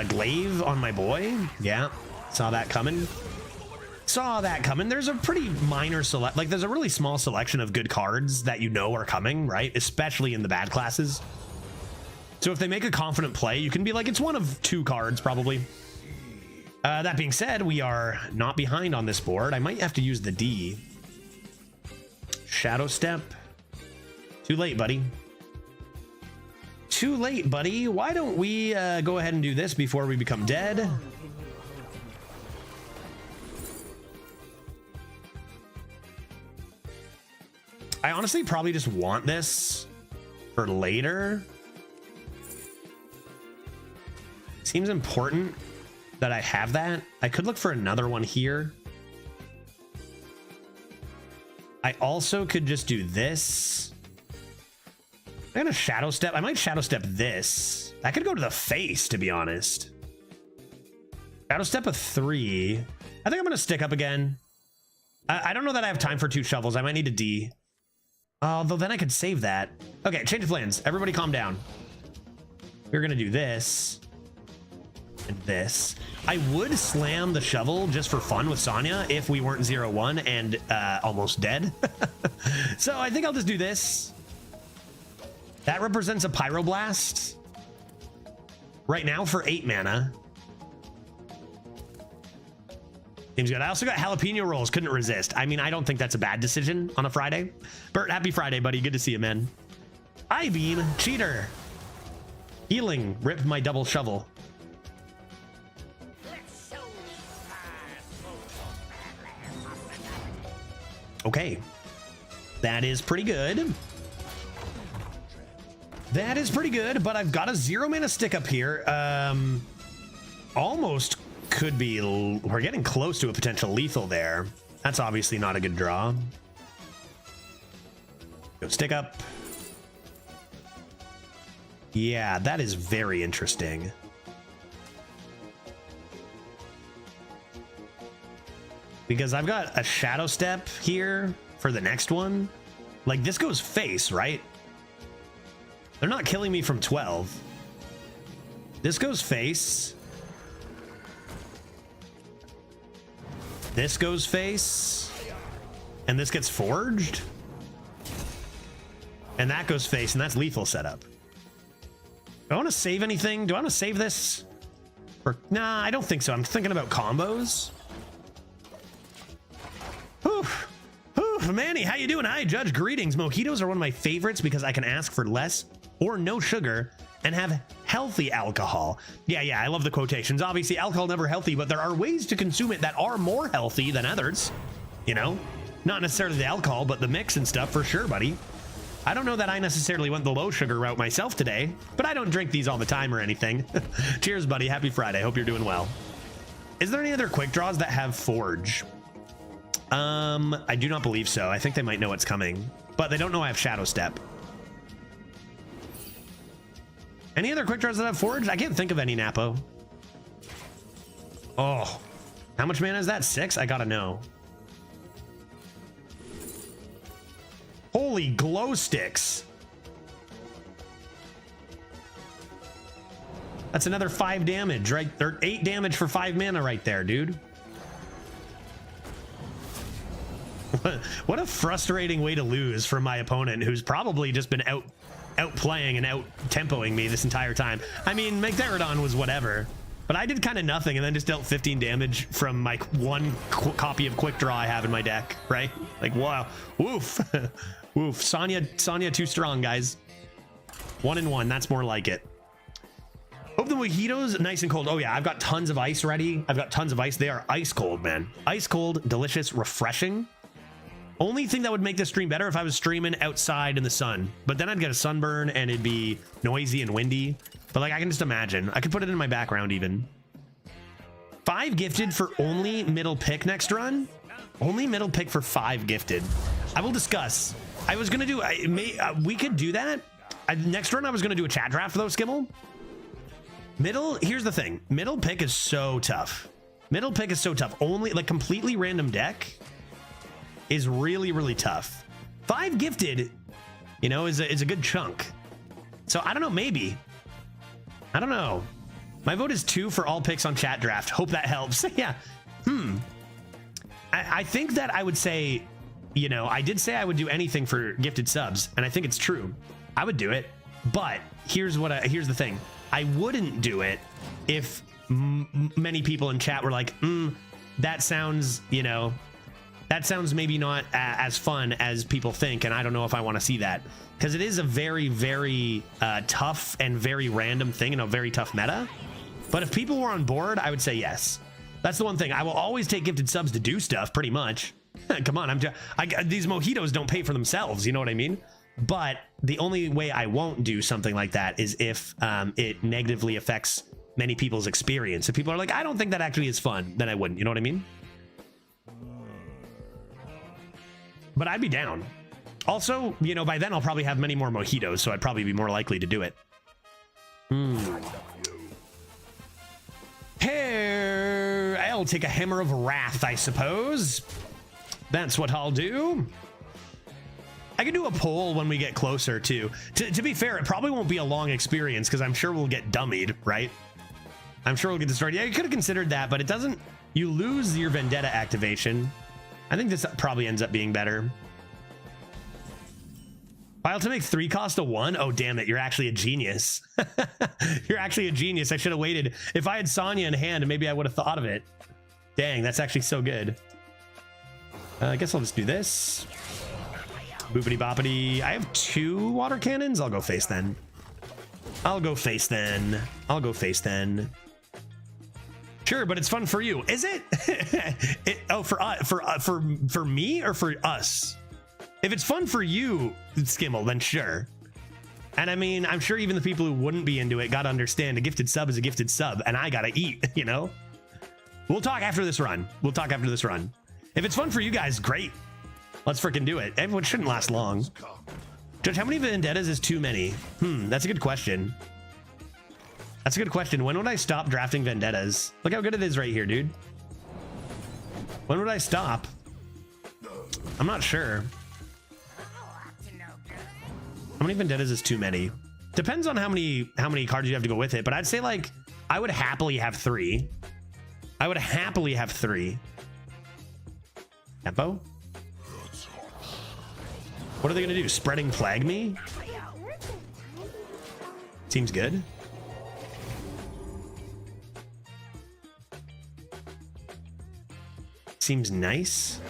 Glaive on my boy. Yeah, saw that coming. Saw that coming. There's a pretty minor select, like there's a really small selection of good cards that you know are coming, right? Especially in the bad classes. So if they make a confident play, you can be like, it's one of 2 cards probably. That being said, we are not behind on this board. I might have to use the D. Shadow Step. Too late, buddy. Too late, buddy. Why don't we go ahead and do this before we become dead? I honestly probably just want this for later. Seems important that I have that. I could look for another one here. I also could just do this. I'm gonna shadow step. I might shadow step this. That could go to the face, to be honest. Shadow step a 3. I think I'm gonna stick up again. I don't know that I have time for 2 shovels. I might need a D. Although then I could save that. Okay, change of plans. Everybody calm down. We're gonna do this. And this. I would slam the shovel just for fun with Sonya if we weren't 0-1 and almost dead. So I think I'll just do this. That represents a Pyroblast. Right now for 8 mana. Seems good. I also got jalapeno rolls. Couldn't resist. I mean, I don't think that's a bad decision on a Friday. Bert, happy Friday, buddy. Good to see you, man. I-beam. Cheater. Healing. Rip my double shovel. Okay. That is pretty good. That is pretty good, but I've got a 0 mana stick up here. Almost could be, we're getting close to a potential lethal there. That's obviously not a good draw. Go stick up. Yeah, that is very interesting. Because I've got a shadow step here for the next one. Like, this goes face, right? They're not killing me from 12. This goes face. This goes face. And this gets forged. And that goes face, and that's lethal setup. Do I want to save anything? Do I want to save this? Or, nah, I don't think so. I'm thinking about combos. Whew. Whew. Manny, how you doing? Hi, Judge. Greetings. Mojitos are one of my favorites because I can ask for less or no sugar and have healthy alcohol. Yeah, I love the quotations. Obviously, alcohol never healthy, but there are ways to consume it that are more healthy than others. You know, not necessarily the alcohol, but the mix and stuff for sure, buddy. I don't know that I necessarily went the low sugar route myself today, but I don't drink these all the time or anything. Cheers, buddy. Happy Friday. Hope you're doing well. Is there any other quick draws that have Forge? I do not believe so. I think they might know what's coming, but they don't know I have Shadow Step. Any other quick draws that have Forge? I can't think of any, Napo. Oh, how much mana is that? 6? I gotta know. Holy glow sticks. That's another 5 damage, right? Or 8 damage for 5 mana right there, dude. What a frustrating way to lose from my opponent, who's probably just been outplaying and out-tempoing me this entire time. I mean, Magtheridon was whatever, but I did kind of nothing and then just dealt 15 damage from my one copy of Quick Draw I have in my deck, right? Like, wow. Woof. Woof. Sonya too strong, guys. 1-1. That's more like it. Hope the mojitos nice and cold. Oh yeah, I've got tons of ice ready. I've got tons of ice. They are ice cold, man. Ice cold, delicious, refreshing. Only thing that would make this stream better if I was streaming outside in the sun, but then I'd get a sunburn and it'd be noisy and windy. But like, I can just imagine. I could put it in my background even. 5 gifted for only middle pick next run. Only middle pick for 5 gifted. I will discuss. I was gonna do. We could do that. Next run, I was gonna do a chat draft though, Skimmel. Middle. Here's the thing. Middle pick is so tough. Middle pick is so tough. Only like completely random deck is really, really tough. 5 gifted, you know, is a good chunk. So I don't know, maybe. I don't know. My vote is 2 for all picks on chat draft. Hope that helps. Yeah. I think that I would say, you know, I did say I would do anything for gifted subs, and I think it's true. I would do it, but here's the thing. I wouldn't do it if many people in chat were like, that sounds, you know, that sounds maybe not as fun as people think, and I don't know if I want to see that, because it is a very, very tough and very random thing in a very tough meta. But if people were on board, I would say yes. That's the one thing. I will always take gifted subs to do stuff, pretty much. Come on, these mojitos don't pay for themselves. You know what I mean? But the only way I won't do something like that is if it negatively affects many people's experience. If people are like, I don't think that actually is fun, then I wouldn't. You know what I mean? But I'd be down. Also, you know, by then I'll probably have many more mojitos, so I'd probably be more likely to do it. Here, I'll take a Hammer of Wrath, I suppose. That's what I'll do. I can do a poll when we get closer, too. To be fair, it probably won't be a long experience, because I'm sure we'll get dummied, right? I'm sure we'll get destroyed. Yeah, you could have considered that, but it doesn't... You lose your Vendetta activation. I think this probably ends up being better. File to make 3 cost a 1? Oh, damn it. You're actually a genius. You're actually a genius. I should have waited. If I had Sonya in hand, maybe I would have thought of it. Dang, that's actually so good. I guess I'll just do this. Boopity boppity. I have 2 water cannons. I'll go face then. I'll go face then. I'll go face then. Sure, but it's fun for you. Is it? For me or for us? If it's fun for you, Skimmel, then sure. And I mean, I'm sure even the people who wouldn't be into it gotta understand a gifted sub is a gifted sub, and I gotta eat, you know? We'll talk after this run. We'll talk after this run. If it's fun for you guys, great. Let's freaking do it. Everyone shouldn't last long. Judge, how many vendettas is too many? That's a good question. That's a good question. When would I stop drafting vendettas? Look how good it is right here, dude. When would I stop? I'm not sure. How many vendettas is too many? Depends on how many cards you have to go with it, but I'd say like I would happily have 3. I would happily have 3. Tempo? What are they gonna do? Spreading Plague me? Seems good. Seems nice.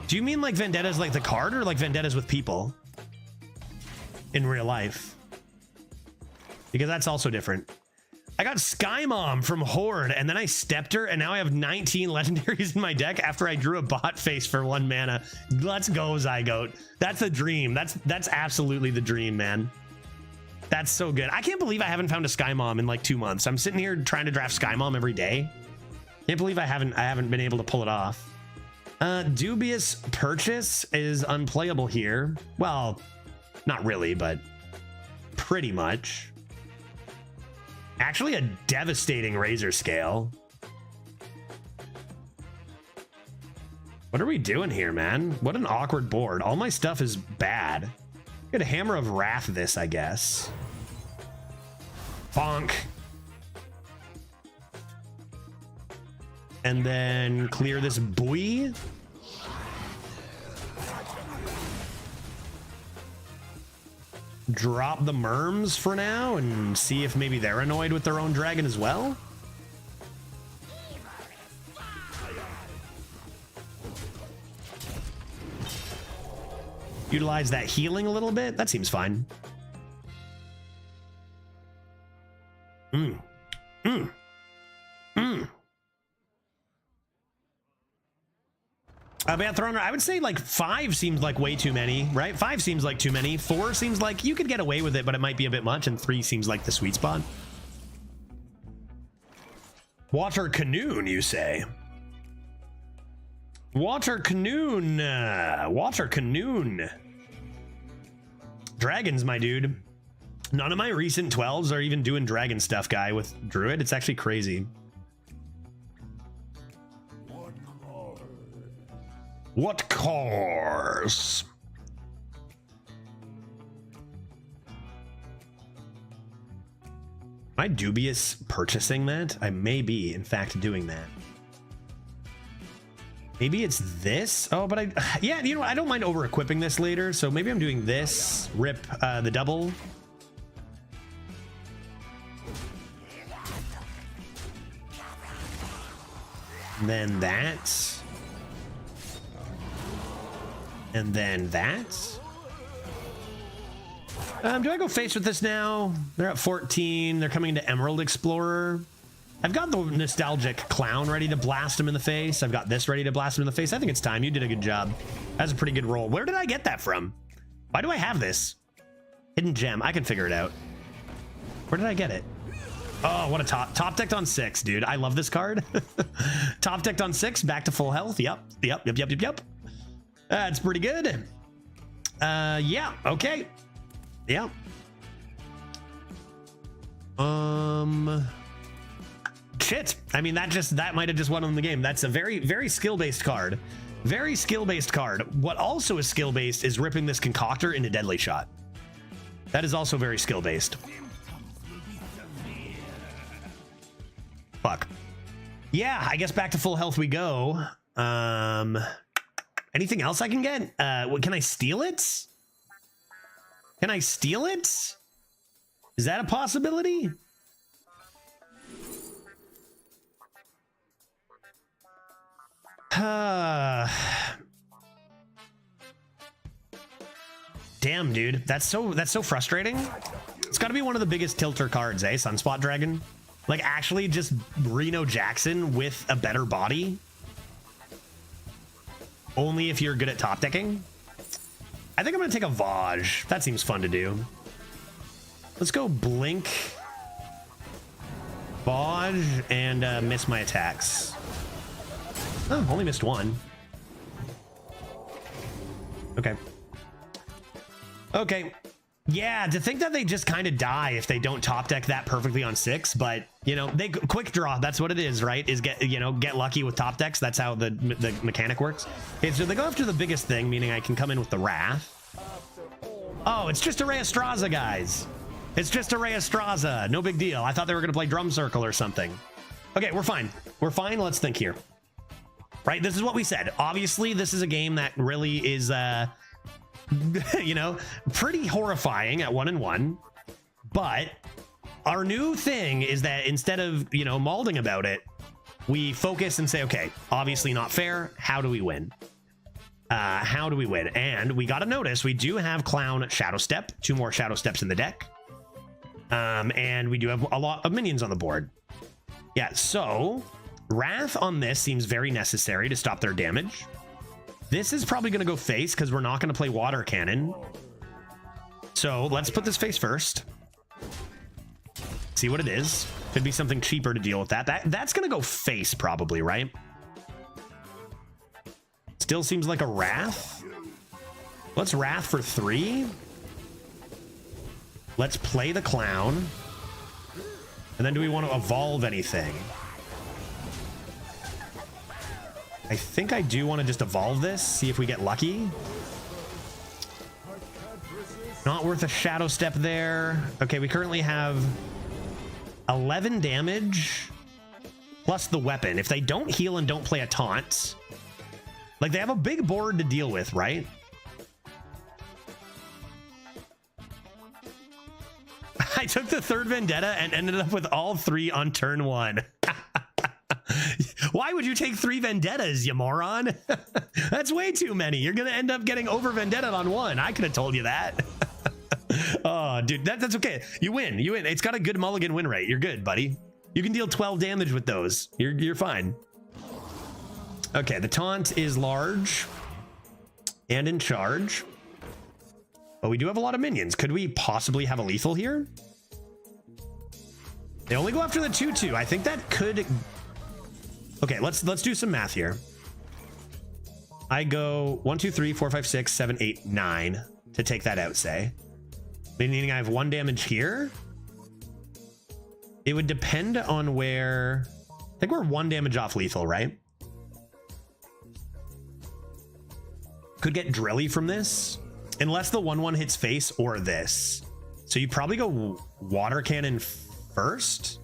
Do you mean like vendettas like the card, or like vendettas with people in real life? Because that's also different. I got Sky Mom from Horde, and then I stepped her, and now I have 19 legendaries in my deck after I drew a bot face for 1 mana. Let's go, Zygote. That's a dream. That's absolutely the dream, man. That's so good. I can't believe I haven't found a Sky Mom in like 2 months. I'm sitting here trying to draft Sky Mom every day. Can't believe I haven't been able to pull it off. Dubious Purchase is unplayable here. Well, not really, but pretty much. Actually, a devastating Razor Scale. What are we doing here, man? What an awkward board. All my stuff is bad. Get a Hammer of Wrath this, I guess. Bonk. And then clear this buoy. Drop the Merms for now and see if maybe they're annoyed with their own dragon as well. Utilize that healing a little bit. That seems fine. Banthroner, I would say like 5 seems like way too many, right? 5 seems like too many. 4 seems like you could get away with it, but it might be a bit much. And 3 seems like the sweet spot. Water Canoon, you say? Water Canoon. Water Canoon. Dragons, my dude. None of my recent 12s are even doing dragon stuff, guy, with Druid. It's actually crazy. What cars? Am I dubious purchasing that? I may be, in fact, doing that. Maybe it's this? Oh, but yeah, you know what? I don't mind over-equipping this later, so maybe I'm doing this. Rip the double. And then that. And then that. Do I go face with this now? They're at 14. They're coming into Emerald Explorer. I've got the nostalgic clown ready to blast him in the face. I've got this ready to blast him in the face. I think it's time. You did a good job. That's a pretty good roll. Where did I get that from? Why do I have this? Hidden gem. I can figure it out. Where did I get it? Oh, what a top decked on 6, dude. I love this card. Top decked on 6, back to full health. Yep. That's pretty good. Yeah, okay. Yeah. Shit. I mean, that might have just won on the game. That's a very skill-based card. Very skill-based card. What also is skill-based is ripping this concoctor into deadly shot. That is also very skill-based. Fuck. Yeah, I guess back to full health we go. Anything else I can get? Can I steal it? Can I steal it? Is that a possibility? Damn, dude. That's so frustrating. It's got to be one of the biggest tilter cards, eh? Sunspot Dragon. Like, actually just Reno Jackson with a better body. Only if you're good at top decking. I think I'm going to take a Vaj. That seems fun to do. Let's go Blink, Vaj, and miss my attacks. Oh, only missed one. Okay. Okay. Yeah, to think that they just kind of die if they don't top deck that perfectly on 6, but you know, they quick draw. That's what it is, right? Is get lucky with top decks. That's how the mechanic works. Okay, so they go after the biggest thing, meaning I can come in with the Wrath. Oh, it's just a Ray Estraza, guys. It's just a Ray Estraza. No big deal. I thought they were going to play Drum Circle or something. Okay, we're fine. We're fine. Let's think here. Right? This is what we said. Obviously, this is a game that really is, you know, pretty horrifying at 1-1. But our new thing is that instead of, you know, malding about it, we focus and say, okay, obviously not fair. How do we win? How do we win? And we got to notice we do have Clown Shadow Step, 2 more Shadow Steps in the deck. And we do have a lot of minions on the board. Yeah, so Wrath on this seems very necessary to stop their damage. This is probably going to go face because we're not going to play Water Cannon. So let's put this face first. See what it is. Could be something cheaper to deal with that. That's going to go face probably, right? Still seems like a Wrath. Let's Wrath for 3. Let's play the Clown. And then do we want to evolve anything? I think I do want to just evolve this, see if we get lucky. Not worth a Shadow Step there. Okay, we currently have 11 damage plus the weapon. If they don't heal and don't play a taunt, like they have a big board to deal with, right? I took the 3rd Vendetta and ended up with all 3 on turn 1. Why would you take 3 Vendettas, you moron? That's way too many. You're going to end up getting over Vendetta on 1. I could have told you that. Oh, dude, that's okay. You win. You win. It's got a good mulligan win rate. You're good, buddy. You can deal 12 damage with those. You're fine. Okay, the taunt is large and in charge. But we do have a lot of minions. Could we possibly have a lethal here? They only go after the 2/2. I think that could... Okay, let's do some math here. I go 1, 2, 3, 4, 5, 6, 7, 8, 9 to take that out, say. Meaning I have 1 damage here. It would depend on where... I think we're 1 damage off lethal, right? Could get Drilly from this. Unless the 1/1 hits face or this. So you probably go Water Cannon first.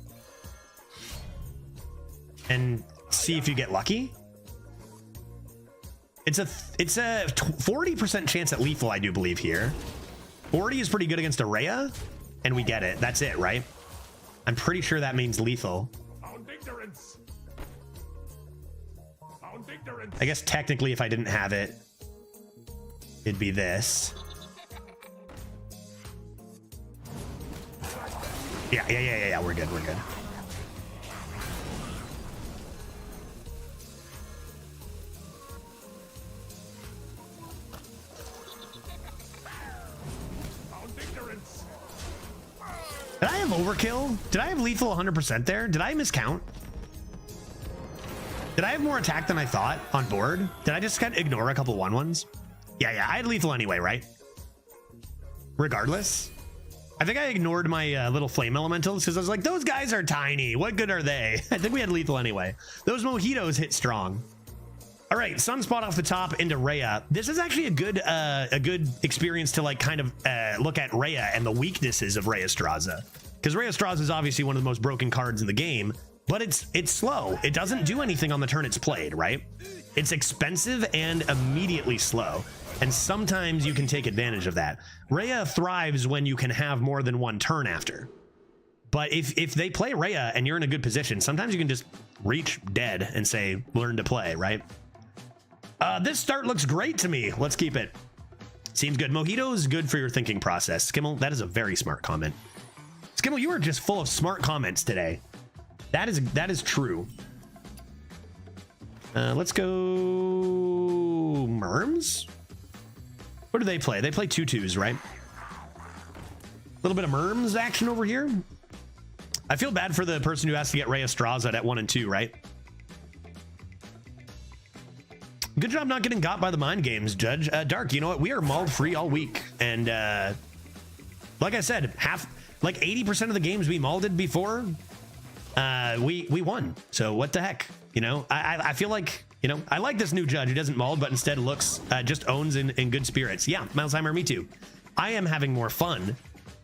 And see if you get lucky. It's a 40% chance at lethal, I do believe here. 40 is pretty good against Araya, and we get it. That's it, right? I'm pretty sure that means lethal. Found ignorance. Found ignorance. I guess technically if I didn't have it, it'd be this. Yeah, we're good. overkill? Did I have lethal 100% there? Did I miscount? Did I have more attack than I thought on board? Did I just kind of ignore a couple 1/1s? Yeah, I had lethal anyway, right? Regardless. I think I ignored my little flame elementals because I was like, those guys are tiny. What good are they? I think we had lethal anyway. Those mojitos hit strong. All right, Sunspot off the top into Rhea. This is actually a good experience to like kind of look at Rhea and the weaknesses of Rhea Straza. Because Rhea Straza is obviously one of the most broken cards in the game, but it's slow. It doesn't do anything on the turn it's played, right? It's expensive and immediately slow. And sometimes you can take advantage of that. Rhea thrives when you can have more than one turn after. But if they play Rhea and you're in a good position, sometimes you can just reach dead and say, learn to play, right? This start looks great to me. Let's keep it. Seems good. Mojito is good for your thinking process. Skimmel, that is a very smart comment. Skimmel, you are just full of smart comments today. That is true. Let's go Merms. What do they play? They play 2/2s, right? A little bit of Merms action over here. I feel bad for the person who has to get Rhea Straza at 1 and 2, right? Good job not getting got by the mind games, Judge. Dark, you know what? We are mauled free all week. And like I said, like 80% of the games we maulded before, we won. So what the heck? You know, I feel like, you know, I like this new judge who doesn't maul, but instead looks, just owns in good spirits. Yeah, Milesheimer, me too. I am having more fun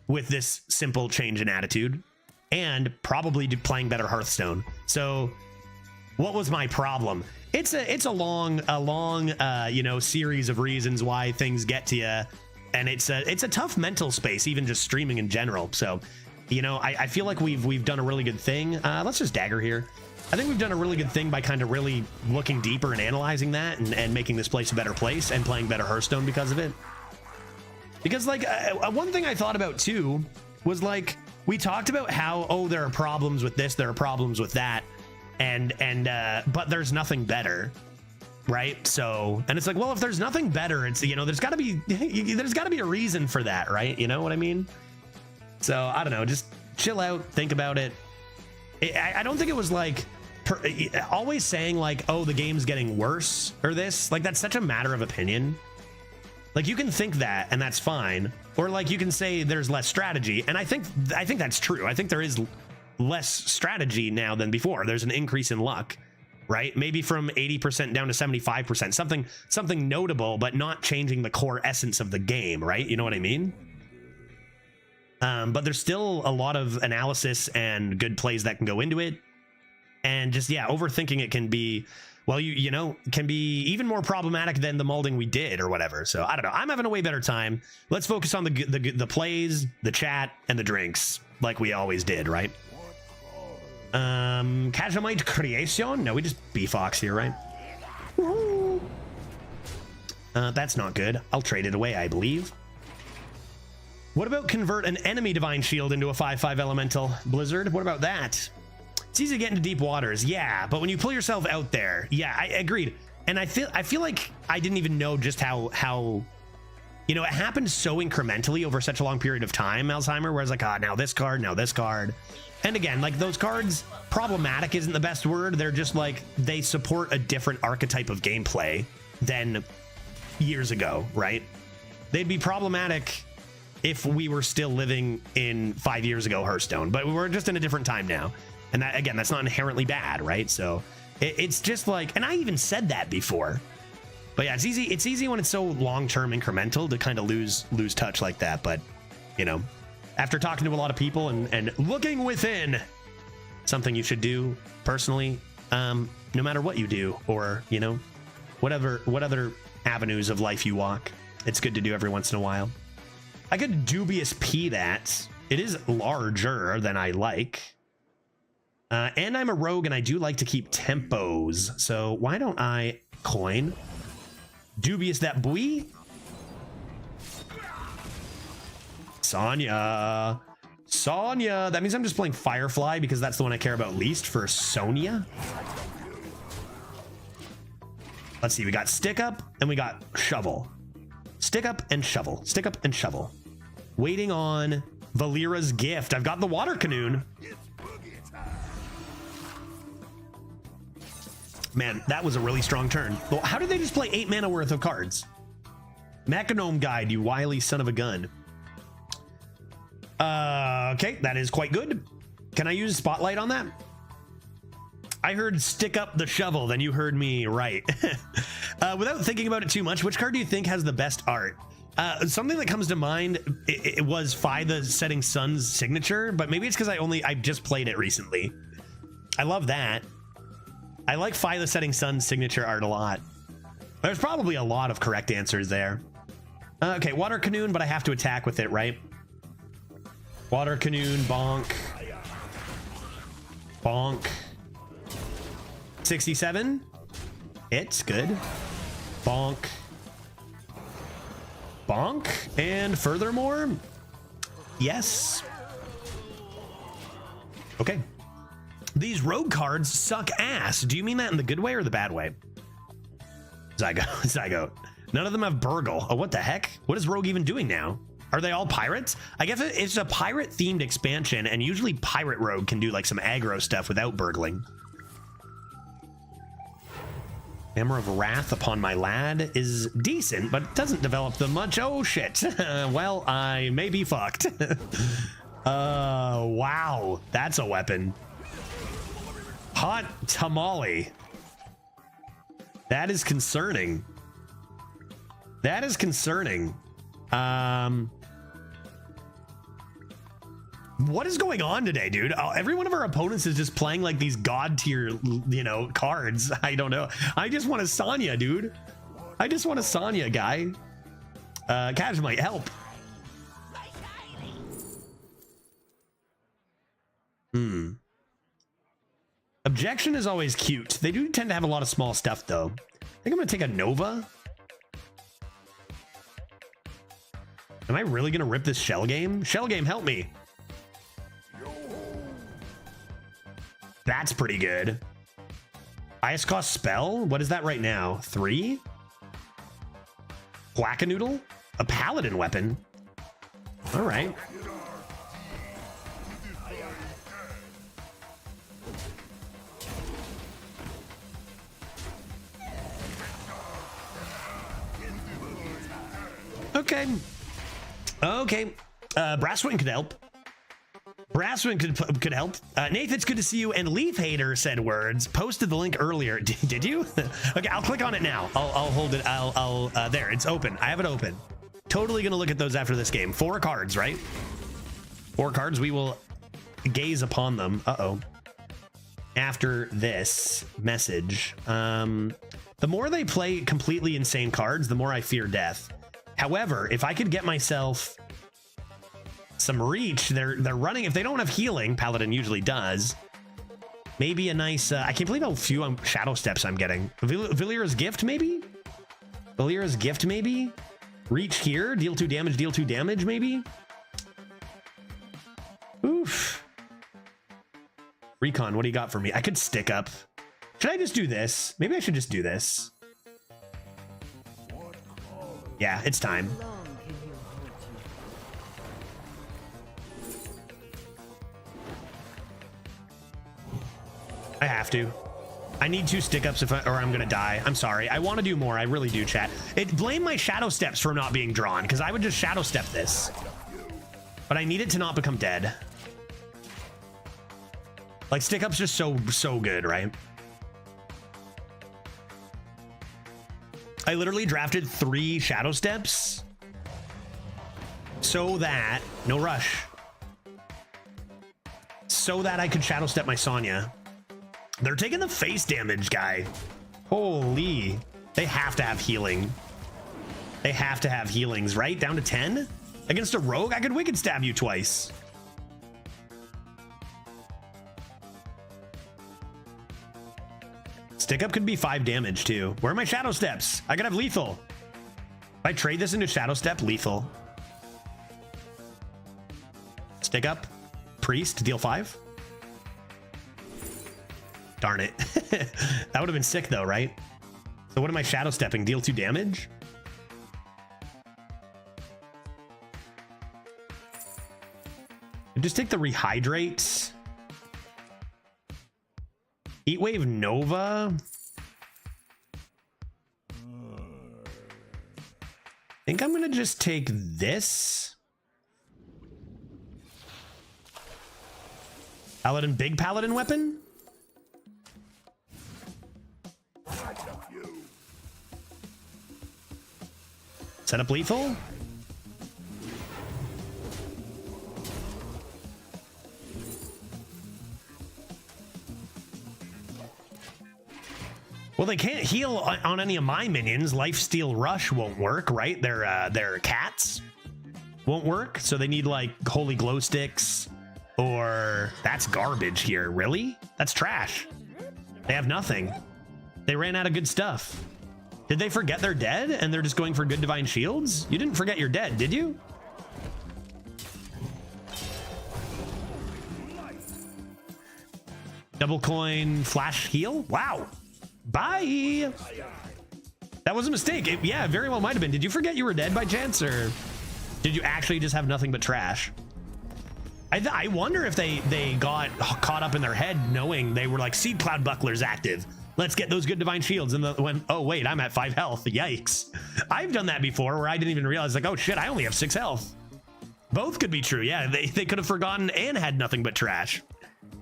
with this simple change in attitude and probably playing better Hearthstone. So what was my problem? It's a long you know, series of reasons why things get to you, and it's a tough mental space, even just streaming in general. So, you know, I feel like we've done a really good thing. Let's just dagger here. I think we've done a really good thing by kind of really looking deeper and analyzing that and making this place a better place and playing better Hearthstone because of it. Because like one thing I thought about too was like, we talked about how, oh, there are problems with this, there are problems with that, but there's nothing better, right? So, and it's like, well, if there's nothing better, it's, you know, there's got to be a reason for that, right? You know what I mean? So I don't know, just chill out, think about it. I don't think it was like always saying like, oh, the game's getting worse or this, like, that's such a matter of opinion. Like, you can think that and that's fine, or like you can say there's less strategy, and I think that's true. I think there is less strategy now than before. There's an increase in luck, right? Maybe from 80% down to 75%, something notable, but not changing the core essence of the game, right? You know what I mean? But there's still a lot of analysis and good plays that can go into it, and just, yeah, overthinking it can be, well, you know, can be even more problematic than the molding we did or whatever. So I don't know. I'm having a way better time. Let's focus on the plays, the chat, and the drinks, like we always did, right? Casualite creation? No, we just B-Fox here, right? That's not good. I'll trade it away, I believe. What about convert an enemy divine shield into a 5/5 elemental? Blizzard, what about that? It's easy to get into deep waters, yeah, but when you pull yourself out there, yeah, I agreed. And I feel like I didn't even know just how you know, it happened so incrementally over such a long period of time, Alzheimer, where I was like, now this card, now this card. And again, like, those cards, problematic isn't the best word. They're just like, they support a different archetype of gameplay than years ago, right? They'd be problematic if we were still living in 5 years ago Hearthstone, but we're just in a different time now. And that, again, that's not inherently bad, right? So it's just like, and I even said that before, but yeah, it's easy when it's so long-term incremental to kind of lose touch like that. But, you know, after talking to a lot of people and looking within, something you should do personally, no matter what you do, or, you know, what other avenues of life you walk, it's good to do every once in a while. I could dubious P that. It is larger than I like. And I'm a rogue and I do like to keep tempos. So why don't I coin? Dubious that boy. Sonya. Sonya. That means I'm just playing Firefly because that's the one I care about least for Sonya. Let's see. We got stick up and we got shovel. Stick up and shovel. Stick up and shovel. Waiting on Valera's Gift. I've got the Water Canoe. Man, that was a really strong turn. Well, how did they just play 8 mana worth of cards? Machinome Guide, you wily son of a gun. Okay, that is quite good. Can I use Spotlight on that? I heard stick up the shovel, then you heard me right. Without thinking about it too much, which card do you think has the best art? Something that comes to mind, it was Fi the Setting Sun's signature, but maybe it's because I just played it recently. I love that. I like Fi the Setting Sun's signature art a lot. There's probably a lot of correct answers there. Okay, Water Canoe, but I have to attack with it, right? Water Canoe, bonk. Bonk. 67. It's good. Bonk. Bonk. And furthermore, yes. Okay. These rogue cards suck ass. Do you mean that in the good way or the bad way? Zygote. None of them have Burgle. Oh, what the heck? What is Rogue even doing now? Are they all pirates? I guess it's a pirate themed expansion, and usually Pirate Rogue can do like some aggro stuff without burgling. Hammer of Wrath upon my lad is decent, but doesn't develop them much. Oh shit. Well, I may be fucked. Wow. That's a weapon. Hot tamale. That is concerning. That is concerning. What is going on today, dude? Oh, every one of our opponents is just playing like these god tier, you know, cards. I don't know. I just want a Sonya, dude. I just want a Sonya, guy. Cash might help. Objection is always cute. They do tend to have a lot of small stuff, though. I think I'm gonna take a Nova. Am I really gonna rip this Shell Game? Shell Game, help me. That's pretty good. Highest cost spell? What is that right now? 3? Whack-a-noodle? A paladin weapon? All right. Okay. Okay. Brasswing could help. Brasswing could help. Nathan, it's good to see you. And Leaf Hater said words. Posted the link earlier. Did you? Okay, I'll click on it now. I'll hold it. There, it's open. I have it open. Totally gonna look at those after this game. 4 cards, right? 4 cards. We will gaze upon them. Uh-oh. After this message. The more they play completely insane cards, the more I fear death. However, if I could get myself some reach, they're running. If they don't have healing, Paladin usually does. Maybe a nice. I can't believe how few Shadow Steps I'm getting. Valera's Gift, maybe. Valera's Gift, maybe. Reach here, deal 2 damage, deal 2 damage, maybe. Oof. Recon, what do you got for me? I could stick up. Should I just do this? Maybe I should just do this. Yeah, it's time. I have to. I need 2 stick-ups or I'm gonna die. I'm sorry. I want to do more. I really do, chat. Blame my Shadow Steps for not being drawn, because I would just Shadow Step this. But I need it to not become dead. Like, stick-up's just so good, right? I literally drafted 3 Shadow Steps so that... No rush. So that I could Shadow Step my Sonya. They're taking the face damage, guy. Holy. They have to have healing. They have to have healings, right? Down to 10? Against a rogue? I could Wicked Stab you twice. Stick up could be 5 damage, too. Where are my Shadow Steps? I could have lethal. If I trade this into Shadow Step, lethal. Stick up. Priest, deal 5. Darn it. That would have been sick though, right? So what am I Shadow Stepping? Deal 2 damage? Just take the Rehydrate. Heatwave Nova. I think I'm gonna just take this. Paladin, big Paladin weapon. Set up lethal. Well, they can't heal on any of my minions. Lifesteal Rush won't work, right? Their cats won't work, so they need like Holy Glow Sticks, or that's garbage here. Really? That's trash. They have nothing. They ran out of good stuff. Did they forget they're dead and they're just going for good divine shields? You didn't forget you're dead, did you? Double coin flash heal? Wow. Bye. That was a mistake. Yeah, very well might have been. Did you forget you were dead by chance, or did you actually just have nothing but trash? I wonder if they got caught up in their head knowing they were like, Seed Cloud Buckler's active. Let's get those good divine shields. And when, oh wait, I'm at 5 health. Yikes. I've done that before where I didn't even realize, like, oh shit, I only have 6 health. Both could be true. Yeah, they could have forgotten and had nothing but trash.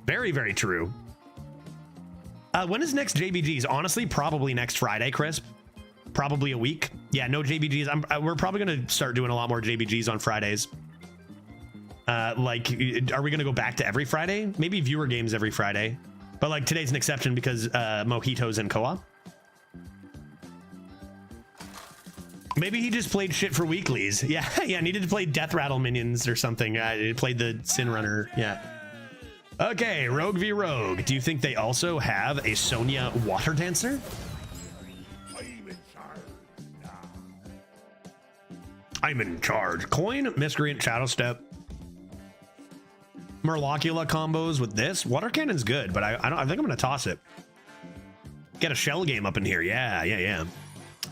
Very, very true. When is next JBGs? Honestly, probably next Friday, Crisp. Probably a week. Yeah, no JBGs. We're probably going to start doing a lot more JBGs on Fridays. Like, are we going to go back to every Friday? Maybe viewer games every Friday. But like today's an exception because Mojito's in co-op. Maybe he just played shit for weeklies. Yeah, yeah, needed to play Death Rattle minions or something. He played the Sin Runner. Yeah. Okay, Rogue v Rogue. Do you think they also have a Sonya Water Dancer? I'm in charge. Coin, Miscreant, Shadow Step. Murlocula combos with this. Water Cannon's good, but I think I'm gonna toss it. Get a shell game up in here. Yeah.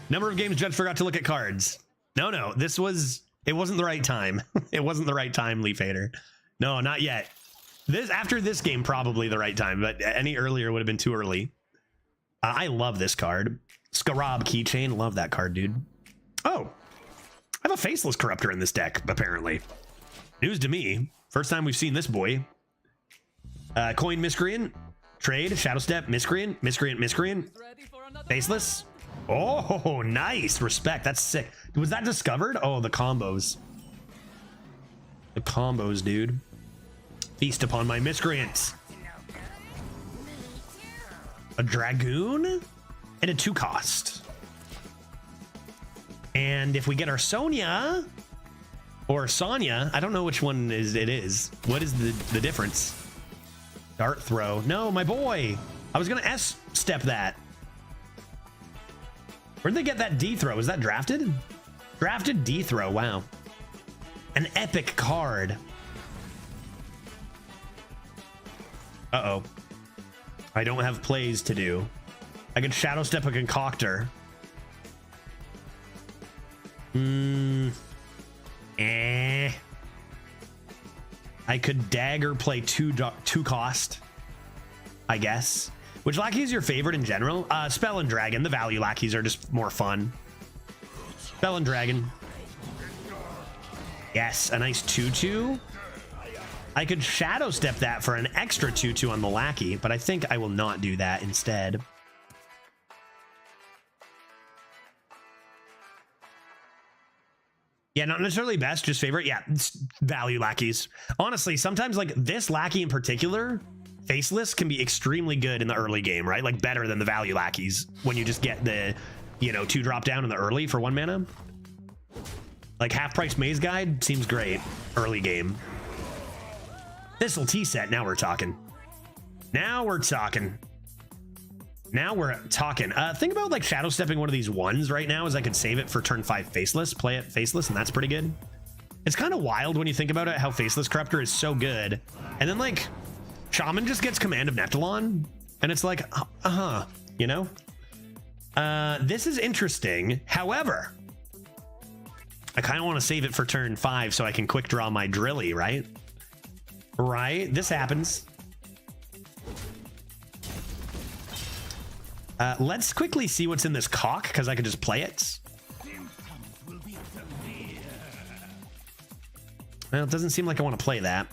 Number of games Judge forgot to look at cards. No, it wasn't the right time. It wasn't the right time, Leaf Hater. No, not yet. After this game, probably the right time, but any earlier would have been too early. I love this card. Scarab Keychain. Love that card, dude. Oh, I have a Faceless Corruptor in this deck, apparently. News to me. First time we've seen this boy. Coin Miscreant. Trade. Shadow Step. Miscreant. Faceless. Oh, nice. Respect. That's sick. Was that discovered? Oh, the combos. The combos, dude. Feast upon my miscreants. A Dragoon and a 2-cost. And if we get our Sonya or Sonya, I don't know which one it is. What is the difference? Dart throw. No, my boy. I was gonna S-step that. Where'd they get that D throw? Is that drafted? Drafted D throw. Wow. An epic card. Uh-oh. I don't have plays to do. I can Shadow Step a Concoctor. I could Dagger play 2-cost, I guess. Which lackey is your favorite in general? Spell and Dragon. The value lackeys are just more fun. Spell and Dragon. Yes, a nice 2/2. I could Shadow Step that for an extra 2/2 on the lackey, but I think I will not do that instead. Yeah, not necessarily best, just favorite. Yeah, value lackeys. Honestly, sometimes like this lackey in particular, Faceless, can be extremely good in the early game, right? Like better than the value lackeys when you just get the, 2 drop down in the early for 1 mana. Like Half Price Maze Guide seems great early game. Thistle Tea set, now we're talking. Think about like Shadow Stepping one of these ones right now, as I could save it for turn 5 Faceless, play it Faceless, and that's pretty good. It's kind of wild when you think about it, how Faceless Corruptor is so good. And then like Shaman just gets Command of Neptulon, and it's like, this is interesting. However, I kind of want to save it for turn 5 so I can quick draw my Drilly, right? Right, this happens. Let's quickly see what's in this cock, because I could just play it. Well, it doesn't seem like I want to play that.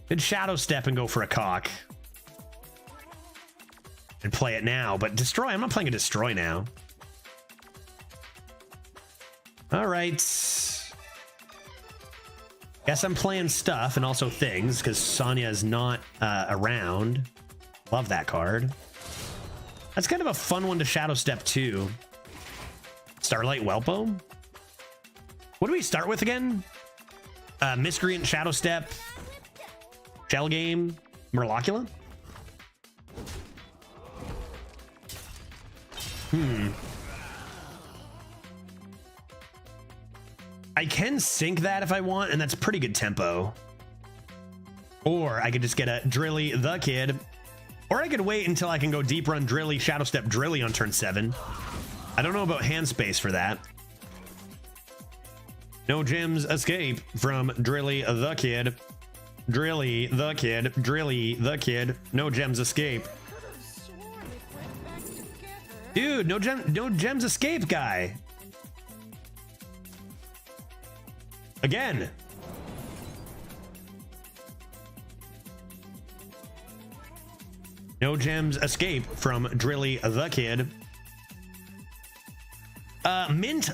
Could shadow step and go for a cock. And play it now, but destroy, I'm not playing a destroy now. All right. Guess I'm playing stuff and also things because Sonya is not around. Love that card. That's kind of a fun one to shadow step too. Starlight Whelpo. What do we start with again? Miscreant, shadow step, shell game, Murlocula. I can sync that if I want, and that's pretty good tempo. Or I could just get a Drilly the Kid. Or I could wait until I can go deep run Drilly, Shadow Step Drilly on turn 7. I don't know about hand space for that. No gems escape from Drilly the Kid. Drilly the Kid. Drilly the Kid. No gems escape. Dude, no gems escape, guy. Again. No gems escape from Drilly the Kid. Mint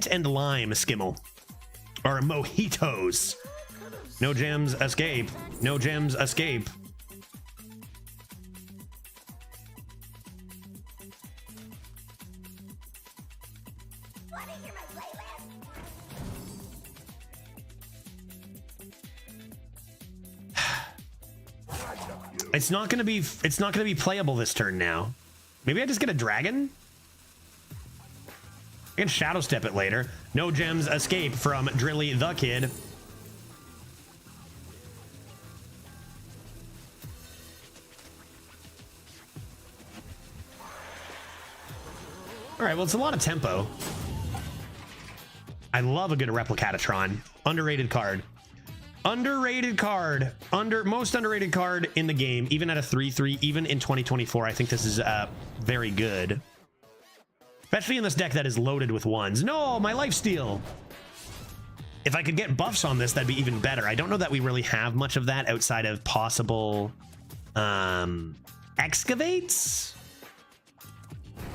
and lime skimmel. Or mojitos. No gems escape. No gems escape. It's not gonna be playable this turn now. Maybe I just get a dragon? I can shadow step it later. No gems escape from Drilly the Kid. All right, well, it's a lot of tempo. I love a good Replicatatron. Underrated card. Underrated card. Most underrated card in the game, even at a 3/3, even in 2024. I think this is very good. Especially in this deck that is loaded with ones. No, my lifesteal. If I could get buffs on this, that'd be even better. I don't know that we really have much of that outside of possible excavates.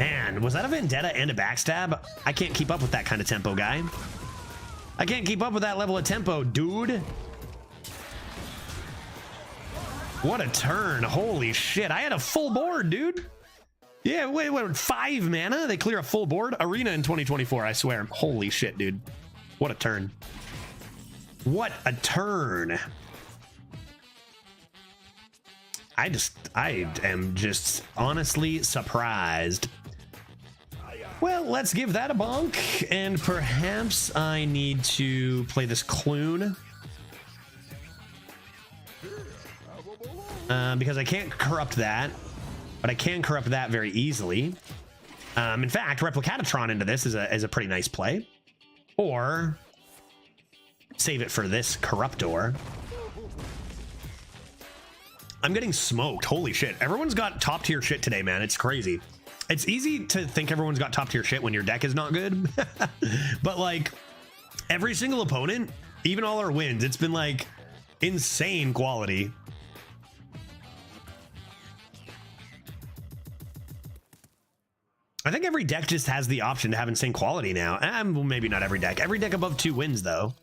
Man, was that a vendetta and a backstab? I can't keep up with that kind of tempo, guy. I can't keep up with that level of tempo, dude. What a turn. Holy shit. I had a full board, dude. Yeah, wait, 5 mana? They clear a full board? Arena in 2024, I swear. Holy shit, dude. What a turn. What a turn. I am just honestly surprised. Well, let's give that a bonk, and perhaps I need to play this Clune. Because I can't corrupt that, but I can corrupt that very easily. In fact, Replicatatron into this is a pretty nice play. Or save it for this Corruptor. I'm getting smoked. Holy shit. Everyone's got top tier shit today, man. It's crazy. It's easy to think everyone's got top tier shit when your deck is not good. But like every single opponent, even all our wins, it's been like insane quality. I think every deck just has the option to have insane quality now. Well, maybe not every deck. Every deck above 2 wins though.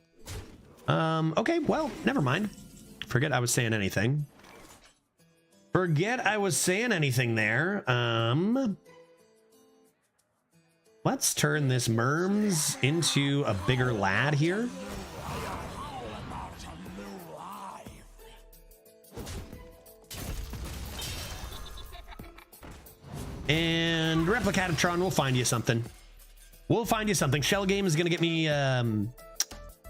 Okay, well, never mind. Forget I was saying anything. Forget I was saying anything there. Let's turn this Merms into a bigger lad here. And Replicatatron, we'll find you something. We'll find you something. Shell Game is going to get me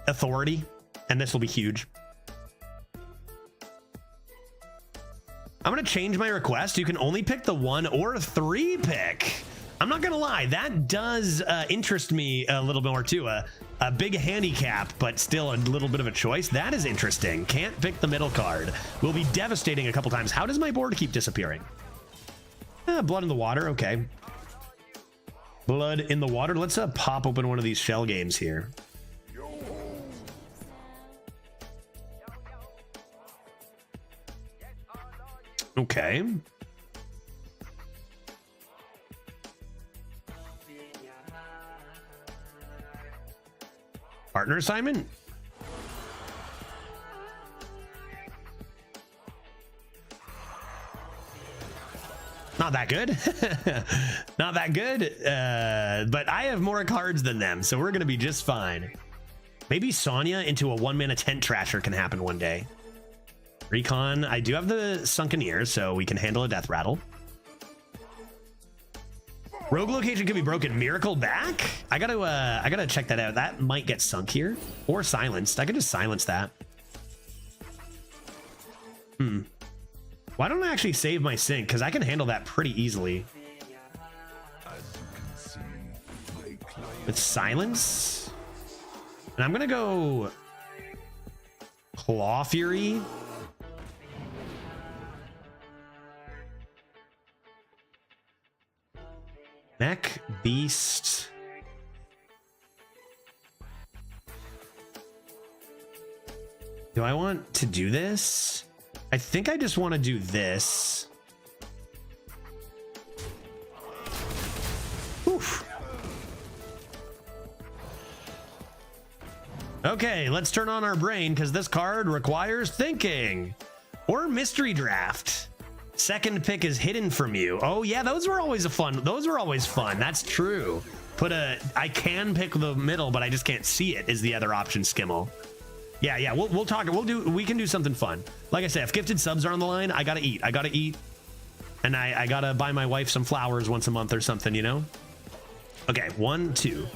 authority, and this will be huge. I'm going to change my request. You can only pick the 1 or 3 pick. I'm not gonna lie, that does interest me a little bit more too. A big handicap, but still a little bit of a choice. That is interesting. Can't pick the middle card. Will be devastating a couple times. How does my board keep disappearing? Blood in the water. Okay. Blood in the water. Let's pop open one of these shell games here. Okay. Partner assignment? Not that good. Not that good. But I have more cards than them, so we're going to be just fine. Maybe Sonya into a 1-mana tent trasher can happen one day. Recon. I do have the sunken ear, so we can handle a death rattle. Rogue location could be broken. Miracle back? I gotta check that out. That might get sunk here or silenced. I could just silence that. Why don't I actually save my sync? Because I can handle that pretty easily. With silence. And I'm gonna go Claw Fury. Mech Beast. Do I want to do this? I think I just want to do this. Oof. Okay, let's turn on our brain because this card requires thinking. Or mystery draft. Second pick is hidden from you. Oh yeah, those were always fun. That's true. I can pick the middle, but I just can't see it is the other option, Skimmel. Yeah, we'll talk. We can do something fun. Like I said, if gifted subs are on the line, I gotta eat. And I gotta buy my wife some flowers once a month or something, you know? Okay, 1, 2.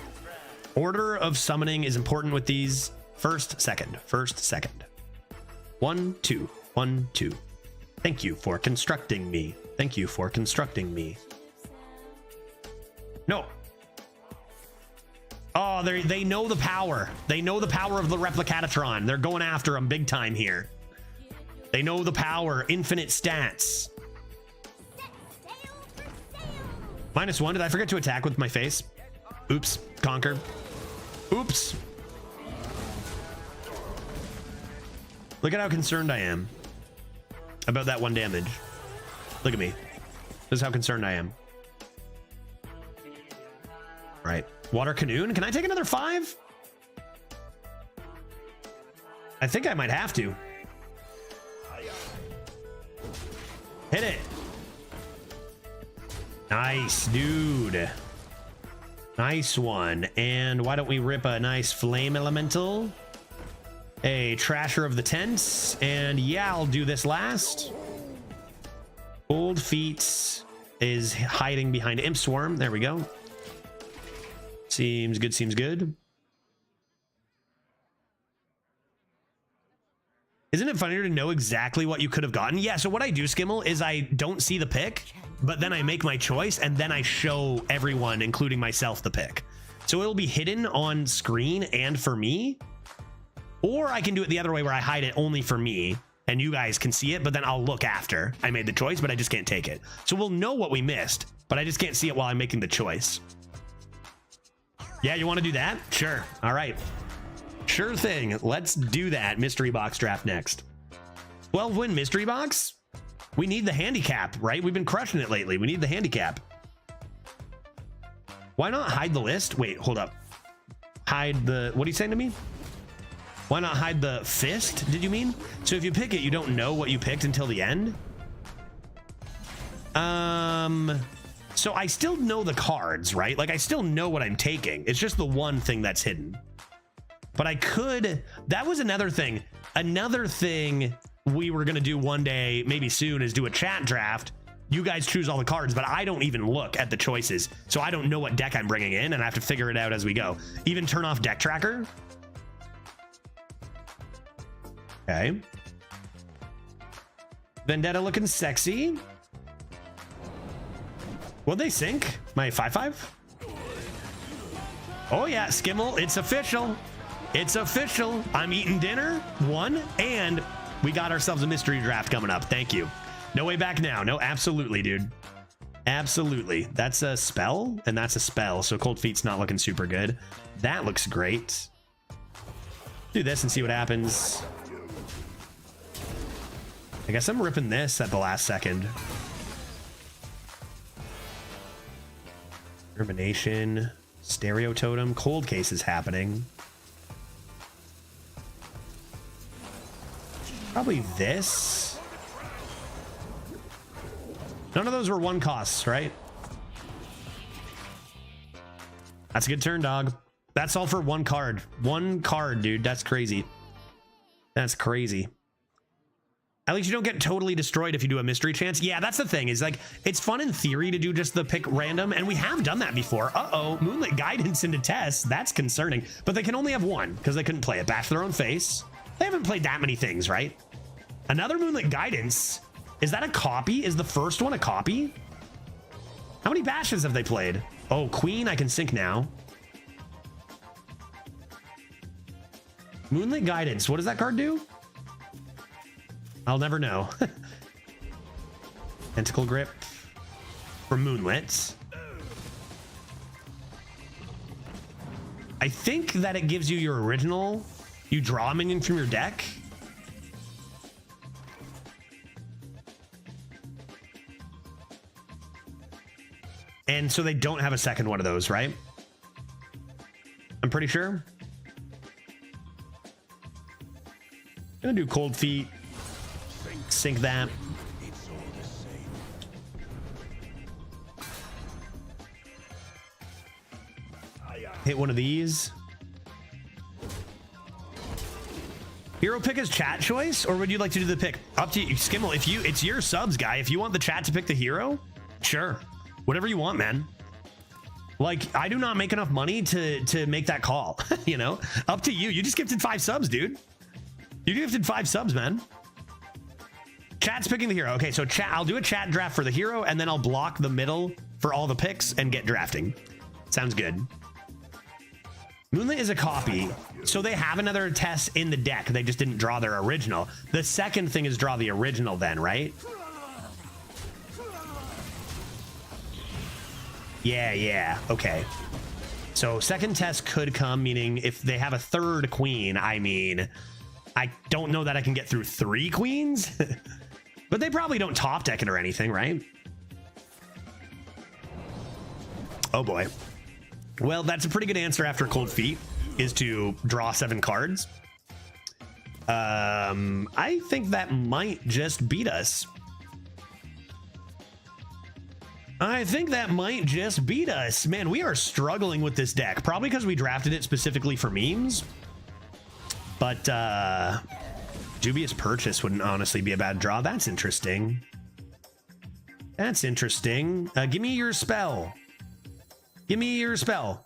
Order of summoning is important with these. First, second. 1, 2. 1, 2. Thank you for constructing me. No. Oh, they know the power. They know the power of the Replicatatron. They're going after him big time here. They know the power. Infinite stats. -1. Did I forget to attack with my face? Oops. Conquer. Oops. Look at how concerned I am about that 1 damage. Look at me. This is how concerned I am. Right. Water Canoe. Can I take another 5? I think I might have to. Hit it. Nice, dude. Nice one. And why don't we rip a nice Flame Elemental? A Trasher of the Tents. And yeah, I'll do this last. Cold Feet is hiding behind Imp Swarm. There we go. Seems good. Isn't it funnier to know exactly what you could have gotten? Yeah, so what I do, Skimmel, is I don't see the pick, but then I make my choice, and then I show everyone, including myself, the pick. So it'll be hidden on screen and for me, or I can do it the other way where I hide it only for me, and you guys can see it, but then I'll look after I made the choice, but I just can't take it. So we'll know what we missed, but I just can't see it while I'm making the choice. Yeah, you want to do that? Sure. All right. Sure thing. Let's do that. Mystery box draft next. 12-win mystery box? We need the handicap, right? We've been crushing it lately. We need the handicap. Why not hide the list? Wait, hold up. Hide the... What are you saying to me? Why not hide the fist, did you mean? So if you pick it, you don't know what you picked until the end? So I still know the cards, right? Like I still know what I'm taking. It's just the one thing that's hidden. But I could... That was another thing. Another thing we were going to do one day, maybe soon, is do a chat draft. You guys choose all the cards, but I don't even look at the choices. So I don't know what deck I'm bringing in, and I have to figure it out as we go. Even turn off deck tracker. Okay. Vendetta looking sexy. Will they sync my 5/5? Oh yeah, Skimmel, it's official. It's official. I'm eating dinner, one, and we got ourselves a mystery draft coming up. Thank you. No way back now. No, absolutely, dude. Absolutely. That's a spell, and that's a spell. So Cold Feet's not looking super good. That looks great. Do this and see what happens. I guess I'm ripping this at the last second. Termination, Stereo Totem, Cold Case is happening. Probably this. None of those were one costs, right? That's a good turn, dog. That's all for one card. One card, dude. That's crazy. That's crazy. At least you don't get totally destroyed if you do a mystery chance. Yeah, that's the thing. Is like, it's fun in theory to do just the pick random, and we have done that before. Uh-oh, Moonlit Guidance into test. That's concerning. But they can only have one because they couldn't play it. Bash their own face. They haven't played that many things, right? Another Moonlit Guidance. Is that a copy? Is the first one a copy? How many bashes have they played? Oh, Queen, I can sync now. Moonlit Guidance. What does that card do? I'll never know. Tentacle Grip for Moonlit. I think that it gives you your original. You draw a minion from your deck. And so they don't have a second one of those, right? I'm pretty sure. I'm gonna do Cold Feet. Sync that. Hit one of these. Hero pick is chat choice, or would you like to do the pick? Up to you, Skimmel. If you, it's your subs, guy. If you want the chat to pick the hero, sure. Whatever you want, man. Like, I do not make enough money to make that call. You know, up to you. You just gifted 5 subs, dude. You gifted 5 subs, man. Chat's picking the hero. Okay, so chat. I'll do a chat draft for the hero, and then I'll block the middle for all the picks and get drafting. Sounds good. Moonlit is a copy, so they have another test in the deck. They just didn't draw their original. The second thing is draw the original then, right? Yeah, okay. So second test could come, meaning if they have a third queen, I mean, I don't know that I can get through 3 queens, but they probably don't top deck it or anything, right? Oh boy. Well, that's a pretty good answer after Cold Feet, is to draw 7 cards. I think that might just beat us. I think that might just beat us. Man, we are struggling with this deck. Probably because we drafted it specifically for memes. But Dubious Purchase wouldn't honestly be a bad draw. That's interesting. That's interesting. Give me your spell. Give me your spell.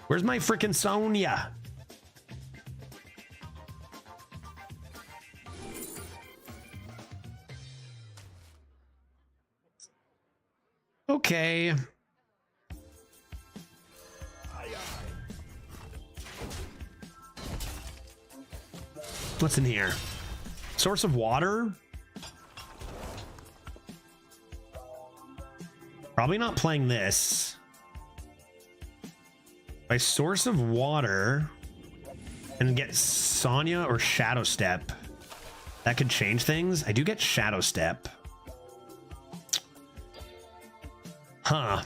Where's my freaking Sonya? Okay. What's in here? Source of water? Probably not playing this. By source of water and get Sonya or Shadow Step. That could change things. I do get Shadow Step. Huh.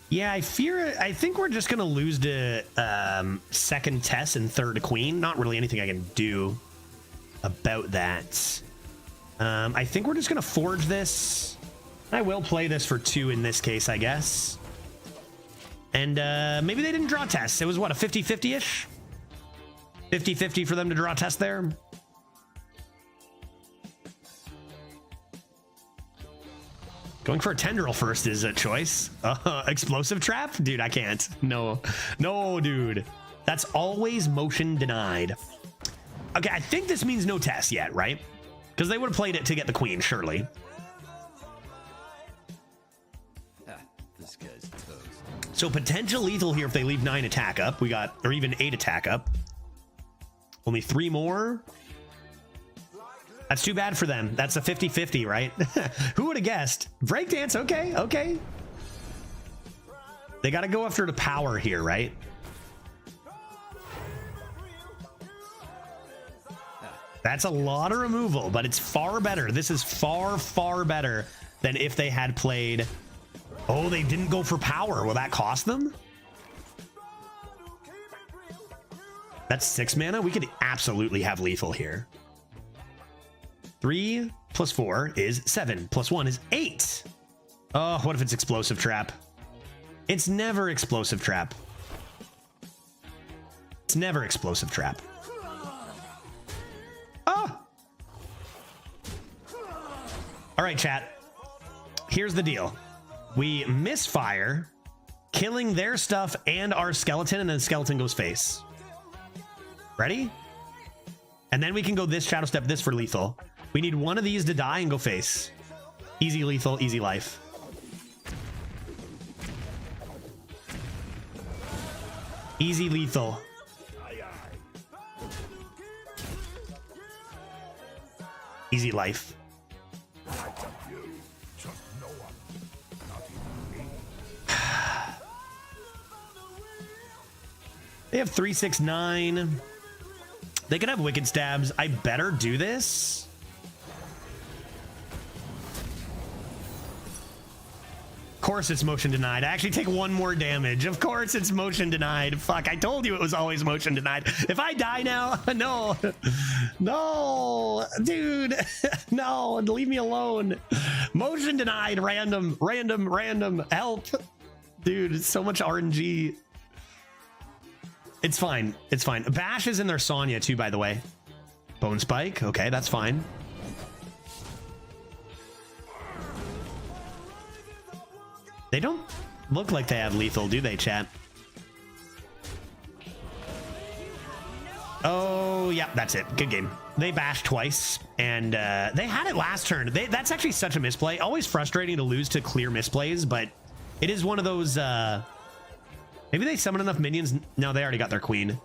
Yeah, I think we're just gonna lose to second Tess and third Queen. Not really anything I can do about that. I think we're just gonna forge this. I will play this for 2 in this case, I guess. And maybe they didn't draw Tess. It was what, a 50-50-ish? 50-50 for them to draw Tess there. Going for a Tendril first is a choice. Explosive Trap? Dude, I can't. No, dude. That's always motion denied. Okay, I think this means no test yet, right? Because they would have played it to get the queen, surely. This guy's toast. So potential lethal here if they leave 9 attack up. We got, or even 8 attack up. Only 3 more. That's too bad for them. That's a 50-50, right? Who would have guessed? Breakdance, okay, okay. They got to go after the power here, right? That's a lot of removal, but it's far better. This is far, far better than if they had played... Oh, they didn't go for power. Will that cost them? That's 6 mana. We could absolutely have lethal here. 3 plus 4 is 7. Plus 1 is 8. Oh, what if it's explosive trap? It's never explosive trap. It's never explosive trap. Oh! All right, chat. Here's the deal. We misfire, killing their stuff and our skeleton, and then the skeleton goes face. Ready? And then we can go this shadow step, this for lethal. We need one of these to die and go face. Easy lethal, easy life. Easy lethal. Easy life. They have 3, 6, 9. They can have wicked stabs. I better do this. Of course it's motion denied. I actually take 1 more damage. Of course it's motion denied. Fuck, I told you it was always motion denied. If I die now, no. No, dude. No, leave me alone. Motion denied, random, random, random. Help. Dude, it's so much RNG. It's fine. It's fine. Bash is in their Sonya too, by the way. Bone Spike. Okay, that's fine. They don't look like they have lethal, do they, chat? Oh, yeah, that's it. Good game. They bashed twice, and they had it last turn. That's actually such a misplay. Always frustrating to lose to clear misplays, but it is one of those... maybe they summon enough minions. No, they already got their queen.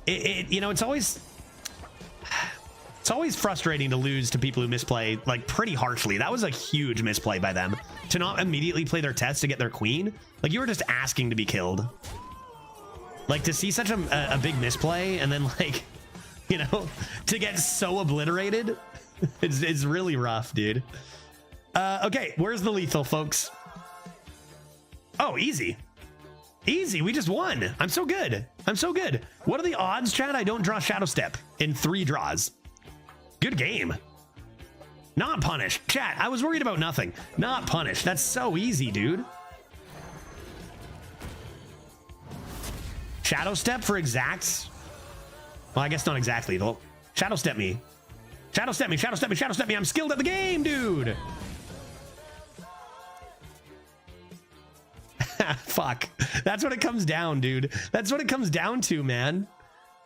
You know, it's always frustrating to lose to people who misplay like pretty harshly. That was a huge misplay by them to not immediately play their test to get their queen. Like you were just asking to be killed. Like to see such a big misplay and then like, you know, to get so obliterated. It's really rough, dude. Okay, where's the lethal, folks? Oh, easy. Easy, we just won. I'm so good. I'm so good. What are the odds, chat? I don't draw Shadow Step in 3 draws. Good game. Not punished. Chat, I was worried about nothing. Not punished. That's so easy, dude. Shadow Step for exacts? Well, I guess not exactly, though. Shadow Step me. Shadow Step me, Shadow Step me, Shadow Step me. I'm skilled at the game, dude. Fuck. That's what it comes down, dude. That's what it comes down to, man.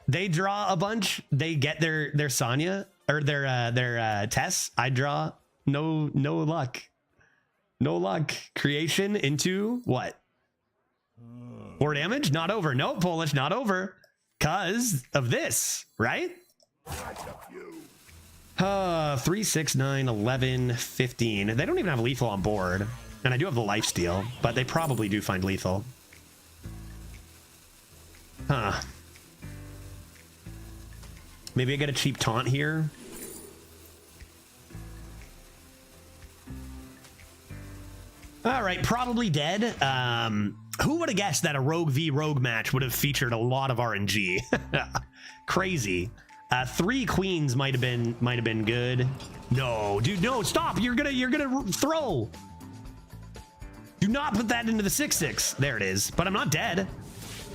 They draw a bunch. They get their Sonya or their Tess. I draw no luck. No luck. Creation into what? 4 damage? Not over. No, Polish, not over. Cause of this, right? 3, 6, 9, 11, 15. They don't even have lethal on board. And I do have the lifesteal, but they probably do find lethal. Huh. Maybe I get a cheap taunt here. All right, probably dead. Who would have guessed that a rogue v rogue match would have featured a lot of RNG? Crazy. 3 queens might have been good. No, dude, no, stop! You're gonna throw. Do not put that into the 6/6. There it is. But I'm not dead.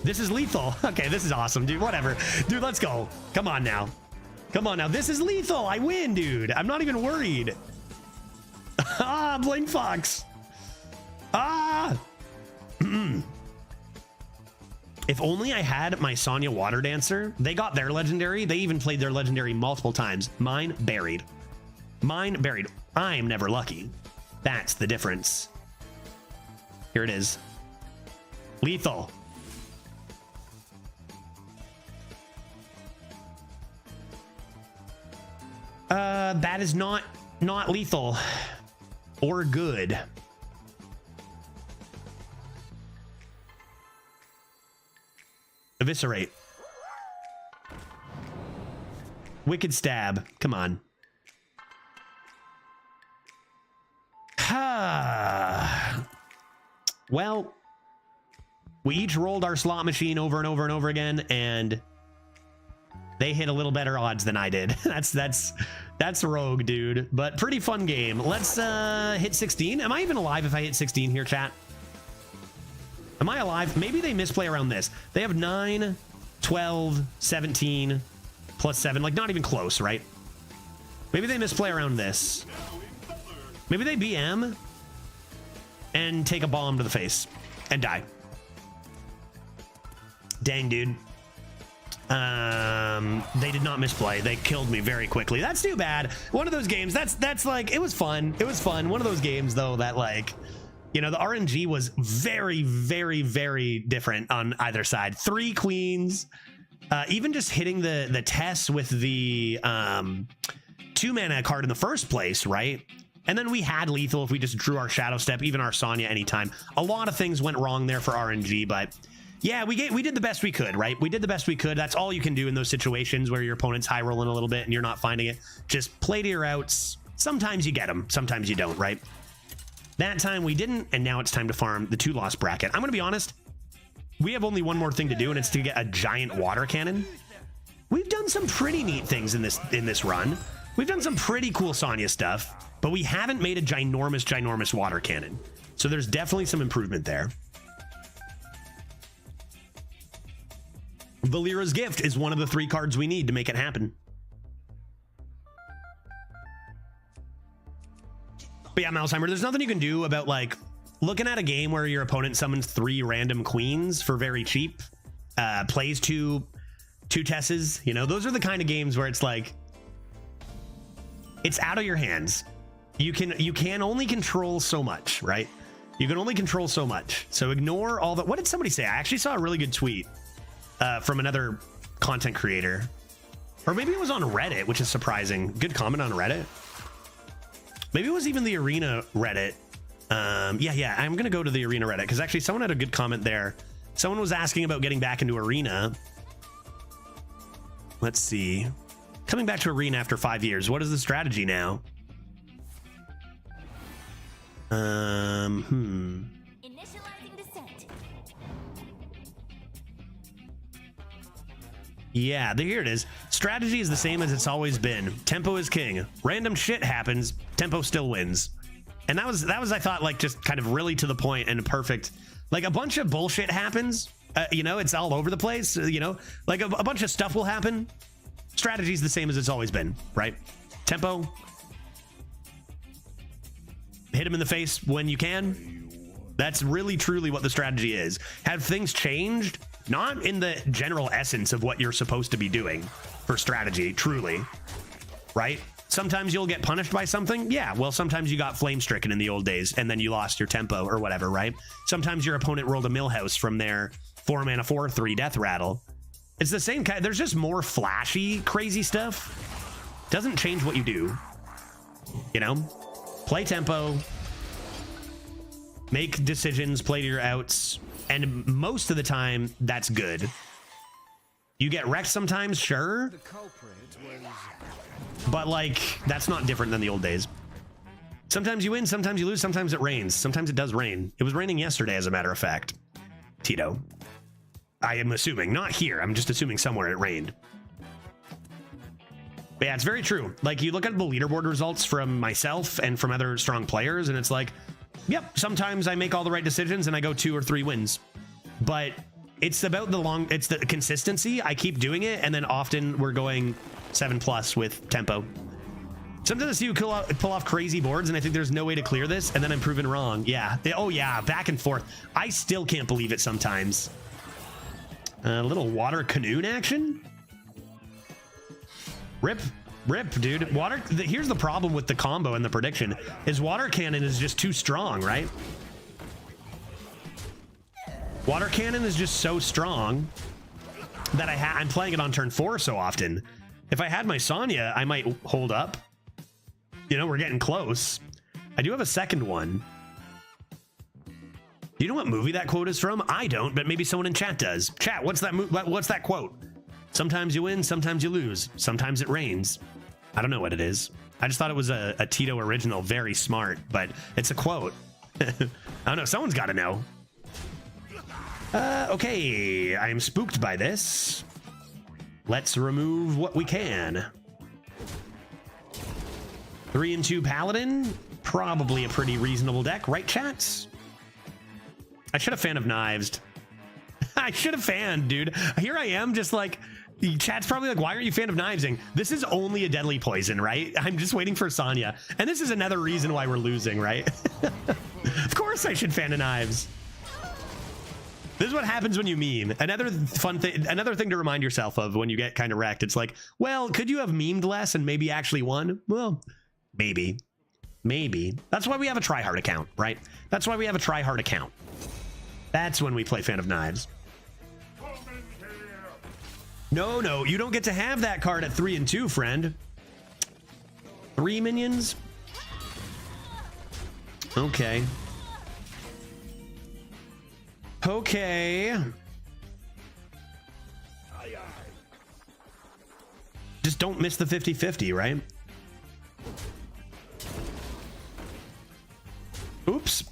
This is lethal. Okay, this is awesome, dude. Whatever. Dude, let's go. Come on now. Come on now. This is lethal. I win, dude. I'm not even worried. Ah, Blink Fox. Ah. If only I had my Sonya Water Dancer. They got their legendary. They even played their legendary multiple times. Mine buried. Mine buried. I'm never lucky. That's the difference. Here it is. Lethal. That is not lethal or good. Eviscerate. Wicked stab. Come on. Well, we each rolled our slot machine over and over and over again, and they hit a little better odds than I did. That's rogue, dude. But pretty fun game. Let's hit 16. Am I even alive if I hit 16 here, chat? Am I alive? Maybe they misplay around this. They have 9, 12, 17, plus 7. Like, not even close, right? Maybe they misplay around this. Maybe they BM and take a bomb to the face and die. Dang, dude. They did not misplay. They killed me very quickly. That's too bad. One of those games, that's like, it was fun. It was fun. One of those games, though, that, like, you know, the RNG was very, very, very different on either side. 3 queens, even just hitting the Tess with the 2 mana card in the first place, right? And then we had lethal if we just drew our Shadow Step, even our Sonya anytime. A lot of things went wrong there for RNG, but yeah, we did the best we could, right? We did the best we could. That's all you can do in those situations where your opponent's high rolling a little bit and you're not finding it. Just play to your outs. Sometimes you get them, sometimes you don't, right? That time we didn't, and now it's time to farm the 2-loss bracket. I'm gonna be honest, we have only one more thing to do, and it's to get a giant water cannon. We've done some pretty neat things in this run. We've done some pretty cool Sonya stuff, but we haven't made a ginormous water cannon. So there's definitely some improvement there. Valera's Gift is one of the 3 cards we need to make it happen. But yeah, Malsheimer, there's nothing you can do about, like, looking at a game where your opponent summons 3 random queens for very cheap, plays two Tesses. You know, those are the kind of games where it's like, it's out of your hands. You can only control so much, right? You can only control so much. So ignore all the, what did somebody say? I actually saw a really good tweet from another content creator, or maybe it was on Reddit, which is surprising. Good comment on Reddit. Maybe it was even the Arena Reddit. Yeah, I'm gonna go to the Arena Reddit because actually someone had a good comment there. Someone was asking about getting back into Arena. Let's see. Coming back to Arena after 5 years. What is the strategy now? Initializing descent. Yeah, here it is. Strategy is the same as it's always been. Tempo is king. Random shit happens. Tempo still wins. And that was I thought, like, just kind of really to the point and perfect. Like, a bunch of bullshit happens. You know, it's all over the place. You know, like a bunch of stuff will happen. Strategy is the same as it's always been, right? Tempo. Hit him in the face when you can. That's really, truly what the strategy is. Have things changed? Not in the general essence of what you're supposed to be doing for strategy, truly, right? Sometimes you'll get punished by something. Yeah, well, sometimes you got flame stricken in the old days and then you lost your tempo or whatever, right? Sometimes your opponent rolled a millhouse from their 4-mana 4/3 death rattle. It's the same kind. There's just more flashy, crazy stuff. Doesn't change what you do. You know, play tempo, make decisions, play to your outs. And most of the time, that's good. You get wrecked sometimes, sure. But, like, that's not different than the old days. Sometimes you win, sometimes you lose, sometimes it rains. Sometimes it does rain. It was raining yesterday, as a matter of fact. Tito. I am assuming. Not here. I'm just assuming somewhere it rained. But yeah, it's very true. Like, you look at the leaderboard results from myself and from other strong players, and it's like, yep, sometimes I make all the right decisions and I go 2 or 3 wins. But it's about it's the consistency. I keep doing it, and then often we're going 7+ with tempo. Sometimes I see you pull off crazy boards, and I think there's no way to clear this, and then I'm proven wrong. Yeah. Oh, yeah, back and forth. I still can't believe it sometimes. A little water canoe action. Rip, dude. Here's the problem with the combo and the prediction is water cannon is just too strong, right? Water cannon is just so strong that I'm playing it on turn 4 so often. If I had my Sonya, I might hold up. You know, we're getting close. I do have a second one. Do you know what movie that quote is from? I don't, but maybe someone in chat does. Chat, what's that quote? Sometimes you win, sometimes you lose. Sometimes it rains. I don't know what it is. I just thought it was a Tito original. Very smart, but it's a quote. I don't know. Someone's got to know. Okay, I am spooked by this. Let's remove what we can. 3 and 2 Paladin. Probably a pretty reasonable deck, right, chats? I should have Fan of Knives. I should have fanned, dude. Here I am, just like, chat's probably like, why are you Fan of Knivesing? This is only a deadly poison, right? I'm just waiting for Sonya. And this is another reason why we're losing, right? Of course I should Fan of Knives. This is what happens when you meme. Another fun thing, another thing to remind yourself of when you get kind of wrecked. It's like, well, could you have memed less and maybe actually won? Well, maybe. That's why we have a tryhard account, right? That's why we have a tryhard account. That's when we play Fan of Knives. No, you don't get to have that card at 3 and 2, friend. 3 minions? Okay. Just don't miss the 50-50, right? Oops.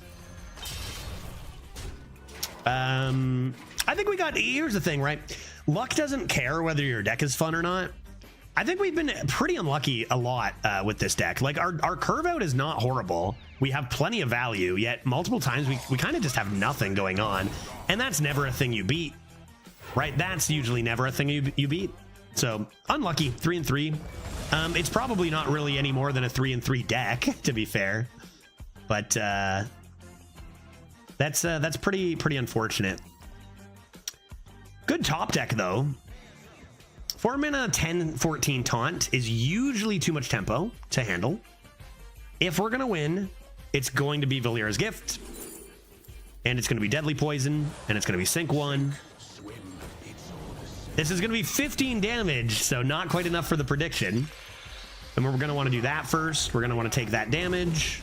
I think we got, here's the thing, right? Luck doesn't care whether your deck is fun or not. I think we've been pretty unlucky a lot with this deck. Like our curve out is not horrible. We have plenty of value, yet multiple times we kind of just have nothing going on. And that's never a thing you beat, right? That's usually never a thing you beat. So unlucky, 3 and 3. It's probably not really any more than a 3 and 3 deck, to be fair. But that's pretty unfortunate. Good top deck though. 4 mana 10-14 taunt is usually too much tempo to handle. If we're gonna win, it's going to be Valera's Gift, and it's gonna be Deadly Poison, and it's gonna be Sync 1. This is gonna be 15 damage, so not quite enough for the prediction. And we're gonna want to do that first. We're gonna want to take that damage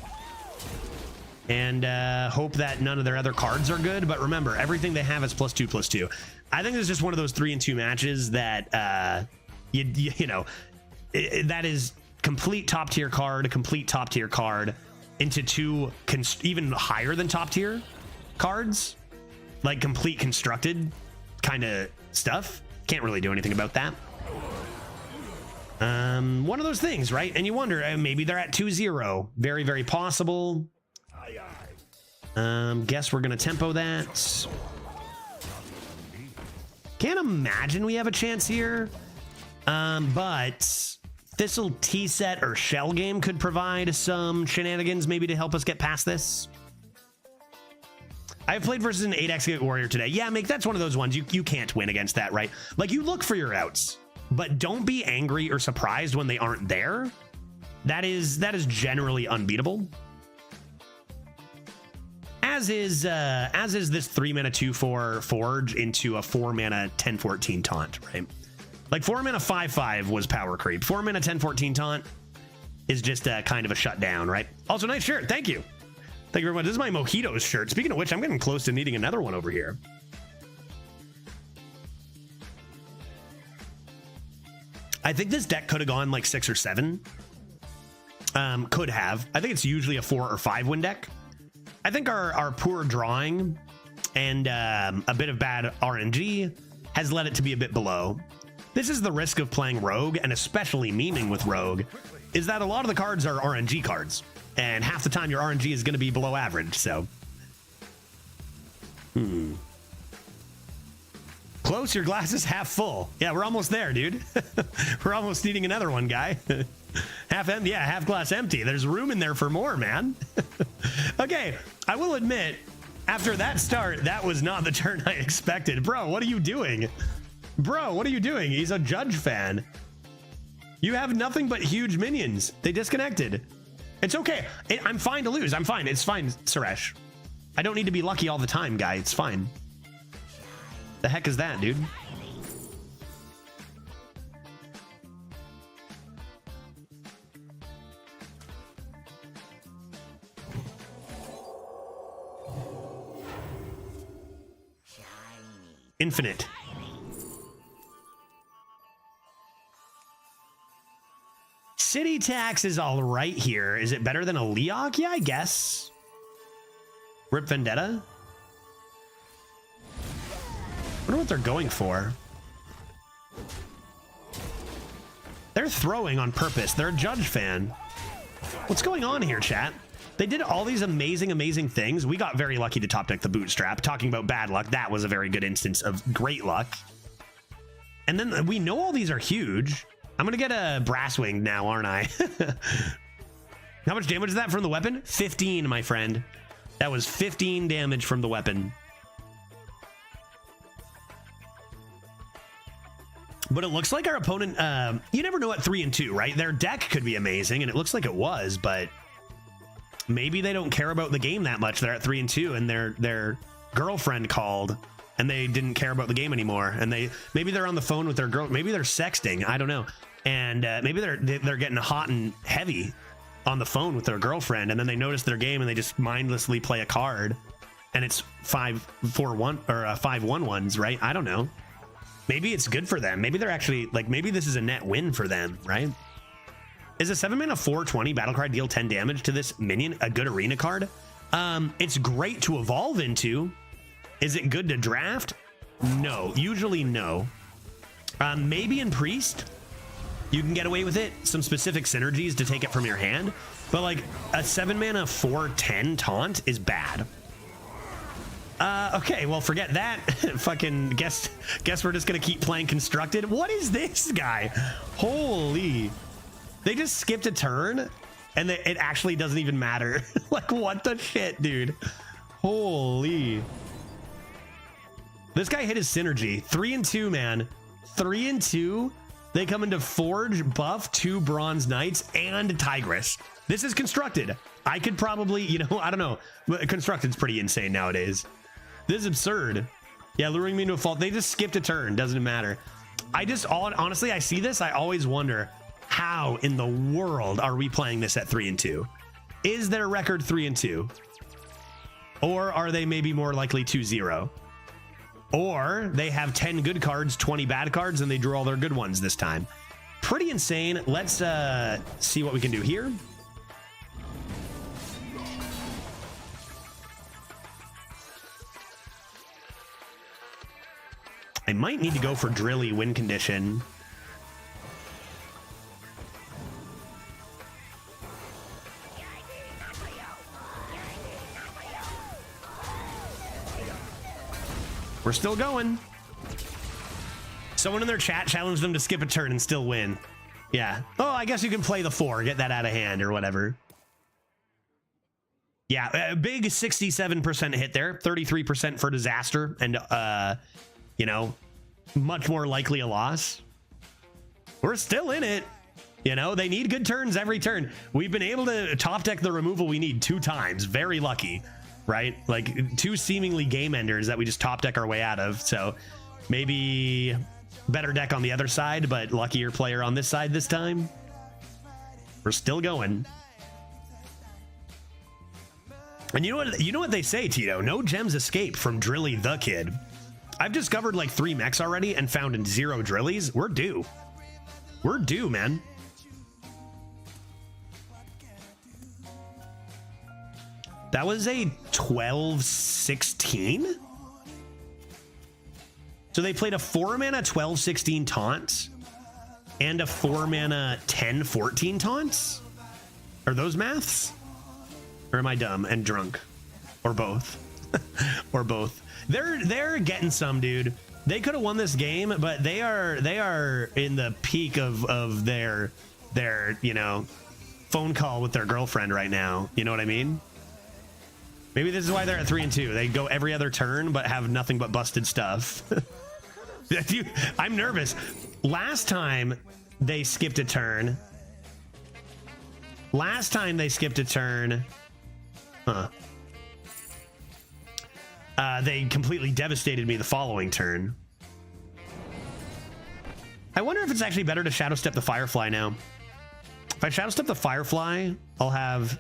and hope that none of their other cards are good. But remember, everything they have is +2/+2. I think it's just one of those 3 and 2 matches that you know, that is complete top tier card, complete top tier card into 2 even higher than top tier cards, like complete constructed kind of stuff. Can't really do anything about that. One of those things, right? And you wonder, maybe they're at 2-0. Very, very possible. Guess we're gonna tempo that. Can't imagine we have a chance here. But Thistle T-Set or Shell Game could provide some shenanigans maybe to help us get past this. I played versus an 8x Warrior today. Yeah, Mick, that's one of those ones you can't win against that, right? Like, you look for your outs, but don't be angry or surprised when they aren't there. That is generally unbeatable. As is this 3 mana 2/4 Forge into a 4 mana 10/14 taunt, right? Like 4 mana 5/5 was power creep. 4 mana 10/14 taunt is just kind of a shutdown, right? Also, nice shirt. Thank you. Thank you very much. This is my MOJITO shirt. Speaking of which, I'm getting close to needing another one over here. I think this deck could have gone like 6 or 7. Could have. I think it's usually a 4 or 5 win deck. I think our poor drawing and a bit of bad RNG has led it to be a bit below. This is the risk of playing Rogue, and especially memeing with Rogue, is that a lot of the cards are RNG cards, and half the time your RNG is going to be below average, so. Close, your glass is half full. Yeah, we're almost there, dude. We're almost needing another one, guy. Half empty, yeah, half glass empty. There's room in there for more, man. Okay, I will admit, After that start, that was not the turn I expected. Bro, what are you doing? Bro, what are you doing? He's a Judge fan. You have nothing but huge minions. They disconnected. It's okay. I'm fine to lose. I'm fine. It's fine, Suresh. I don't need to be lucky all the time, guy. It's fine. The heck is that, dude? Infinite. City tax is all right here. Is it better than a Leok? Yeah, I guess. Rip Vendetta. I wonder what they're going for. They're throwing on purpose. They're a Judge fan. What's going on here, chat? They did all these amazing, amazing things. We got very lucky to top deck the Bootstrap. Talking about bad luck, that was a very good instance of great luck. And then we know all these are huge. I'm gonna get a Brasswing now, aren't I? How much damage is that from the weapon? 15, my friend. That was 15 damage from the weapon. But it looks like our opponent, you never know at 3 and 2, right? Their deck could be amazing, and it looks like it was, but maybe they don't care about the game that much. They're at 3 and 2, and their girlfriend called, and they didn't care about the game anymore. And maybe they're on the phone with their girl. Maybe they're sexting. I don't know. And maybe they're getting hot and heavy on the phone with their girlfriend, and then they notice their game and they just mindlessly play a card, and it's 5-4-1 or 5-1-1s, right? I don't know. Maybe it's good for them. Maybe they're actually like, maybe this is a net win for them, right? Is a 7-mana 4/20 battle card deal 10 damage to this minion a good arena card? It's great to evolve into. Is it good to draft? No, usually no. Maybe in Priest you can get away with it. Some specific synergies to take it from your hand, but like a 7-mana 4/10 taunt is bad. Okay, well, forget that. Fucking guess we're just gonna keep playing constructed. What is this guy? Holy, they just skipped a turn and it actually doesn't even matter. Like, what the shit, dude? Holy, this guy hit his synergy. 3 and 2, man. 3 and 2. They come into Forge, buff, 2 Bronze Knights, and Tigress. This is constructed. I could probably, you know, I don't know. Constructed's pretty insane nowadays. This is absurd. Yeah, luring me into a fault. They just skipped a turn. Doesn't matter. Honestly, I see this. I always wonder, how in the world are we playing this at 3 and 2? Is their record 3 and 2? Or are they maybe more likely 2-0? Or they have 10 good cards, 20 bad cards, and they drew all their good ones this time. Pretty insane. Let's see what we can do here. I might need to go for Drilly win condition. We're still going. Someone in their chat challenged them to skip a turn and still win. Yeah. Oh, I guess you can play the 4, get that out of hand or whatever. Yeah, a big 67% hit there, 33% for disaster, and you know, much more likely a loss. We're still in it. You know, they need good turns every turn. We've been able to top deck the removal we need 2 times. Very lucky, right? Like 2 seemingly game enders that we just top deck our way out of. So maybe better deck on the other side, but luckier player on this side this time. We're still going. And you know what they say, Tito? No gems escape from Drilly the Kid. I've discovered like 3 mechs already and found 0 Drillies. We're due. We're due, man. That was a 12-16. So they played a 4-mana 12-16 taunt and a 4-mana 10-14 taunts. Are those maths? Or am I dumb and drunk? Or both? Or both. They're getting some, dude. They could have won this game, but they are in the peak of their you know, phone call with their girlfriend right now. You know what I mean? Maybe this is why they're at 3 and 2. They go every other turn, but have nothing but busted stuff. I'm nervous. Last time they skipped a turn. They completely devastated me the following turn. I wonder if it's actually better to Shadow Step the Firefly now. If I Shadow Step the Firefly, I'll have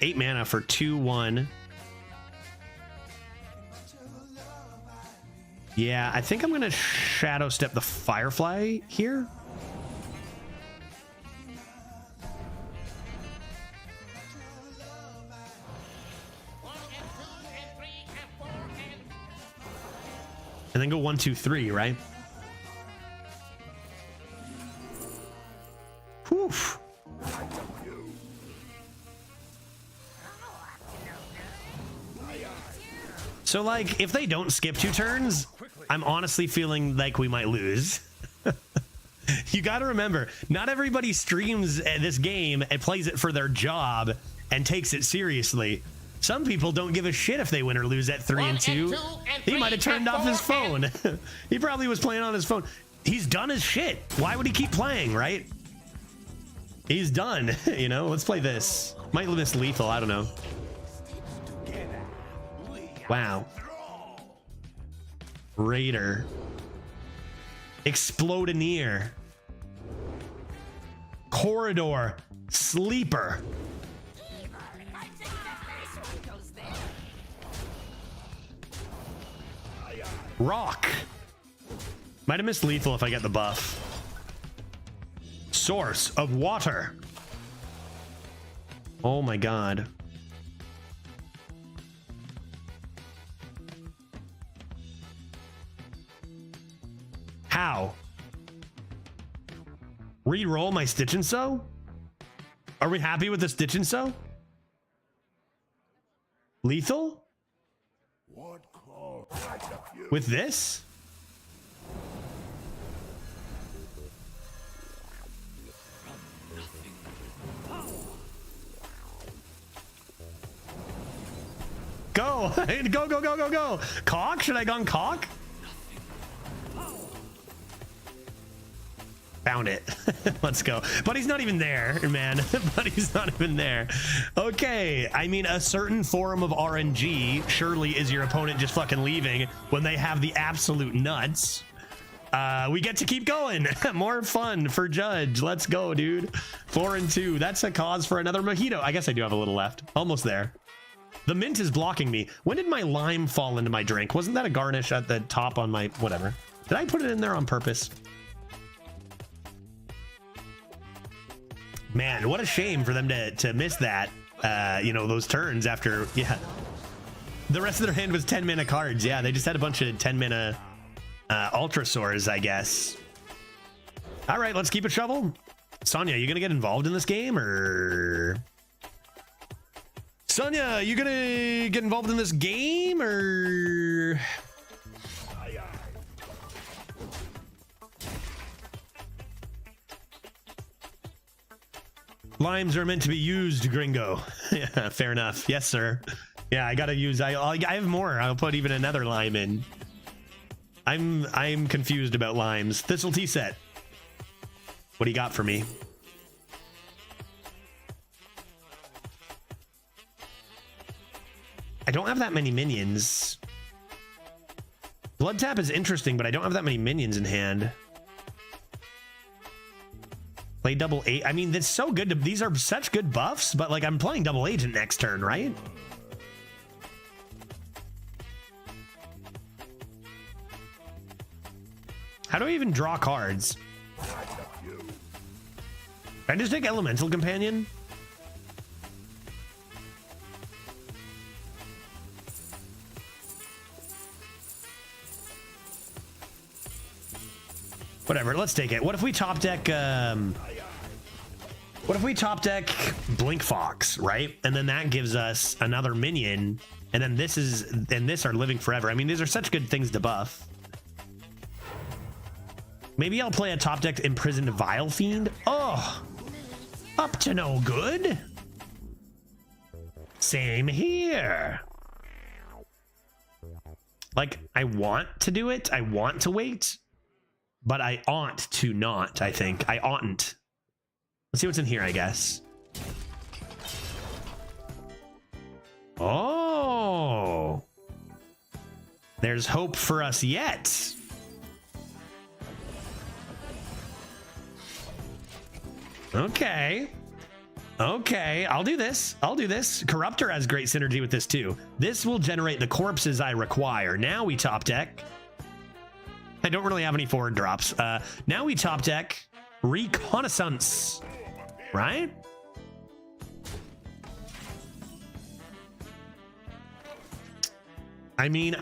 8 mana for 2/1. Yeah, I think I'm gonna Shadow Step the Firefly here. And then go 1, 2, 3, right? Whew. So, like, if they don't skip 2 turns, I'm honestly feeling like we might lose. You got to remember, not everybody streams this game and plays it for their job and takes it seriously. Some people don't give a shit if they win or lose at 3 and 2. He might have turned off his phone. He probably was playing on his phone. He's done his shit. Why would he keep playing, right? He's done. You know, let's play this. Might miss lethal. I don't know. Wow. Raider. Explodoneer. Corridor. Sleeper. Rock. Might have missed lethal if I get the buff. Source of water. Oh my god. How? Re-roll my Stitch and Sew? Are we happy with the Stitch and Sew? Lethal? With this? Go! Go, go, go, go, go! Cock? Should I go on cock? Found it. Let's go. But he's not even there, man. But he's not even there. Okay. I mean, a certain form of RNG surely is your opponent just fucking leaving when they have the absolute nuts. We get to keep going. More fun for Judge. Let's go, dude. 4 and 2. That's a cause for another mojito. I guess I do have a little left. Almost there. The mint is blocking me. When did my lime fall into my drink? Wasn't that a garnish at the top on my whatever? Did I put it in there on purpose? Man, what a shame for them to miss that, you know, those turns after, yeah. The rest of their hand was 10 mana cards. Yeah, they just had a bunch of 10 mana Ultrasaurs, I guess. All right, let's keep it shovel. Sonya, you gonna get involved in this game, or? Sonya, you gonna get involved in this game, or? Limes are meant to be used, gringo. Yeah, fair enough. Yes, sir. Yeah, I gotta use. I have more. I'll put even another lime in. I'm confused about limes. Thistle tea set. What do you got for me? I don't have that many minions. Blood tap is interesting, but I don't have that many minions in hand. Play double 8. I mean, that's so good. These are such good buffs, but like I'm playing double agent next turn, right? How do I even draw cards? Can I just take Elemental Companion? Whatever, let's take it. What if we top deck Blink Fox, right? And then that gives us another minion, and then this are living forever. I mean, these are such good things to buff. Maybe I'll play a top deck Imprisoned Vile Fiend. Oh, up to no good. Same here. Like, I want to do it. I want to wait. But I ought to not, I think. I oughtn't. Let's see what's in here, I guess. Oh. There's hope for us yet. Okay. Okay, I'll do this. I'll do this. Corruptor has great synergy with this too. This will generate the corpses I require. Now we top deck. I don't really have any forward drops. Now we top deck Reconnaissance, right? I mean,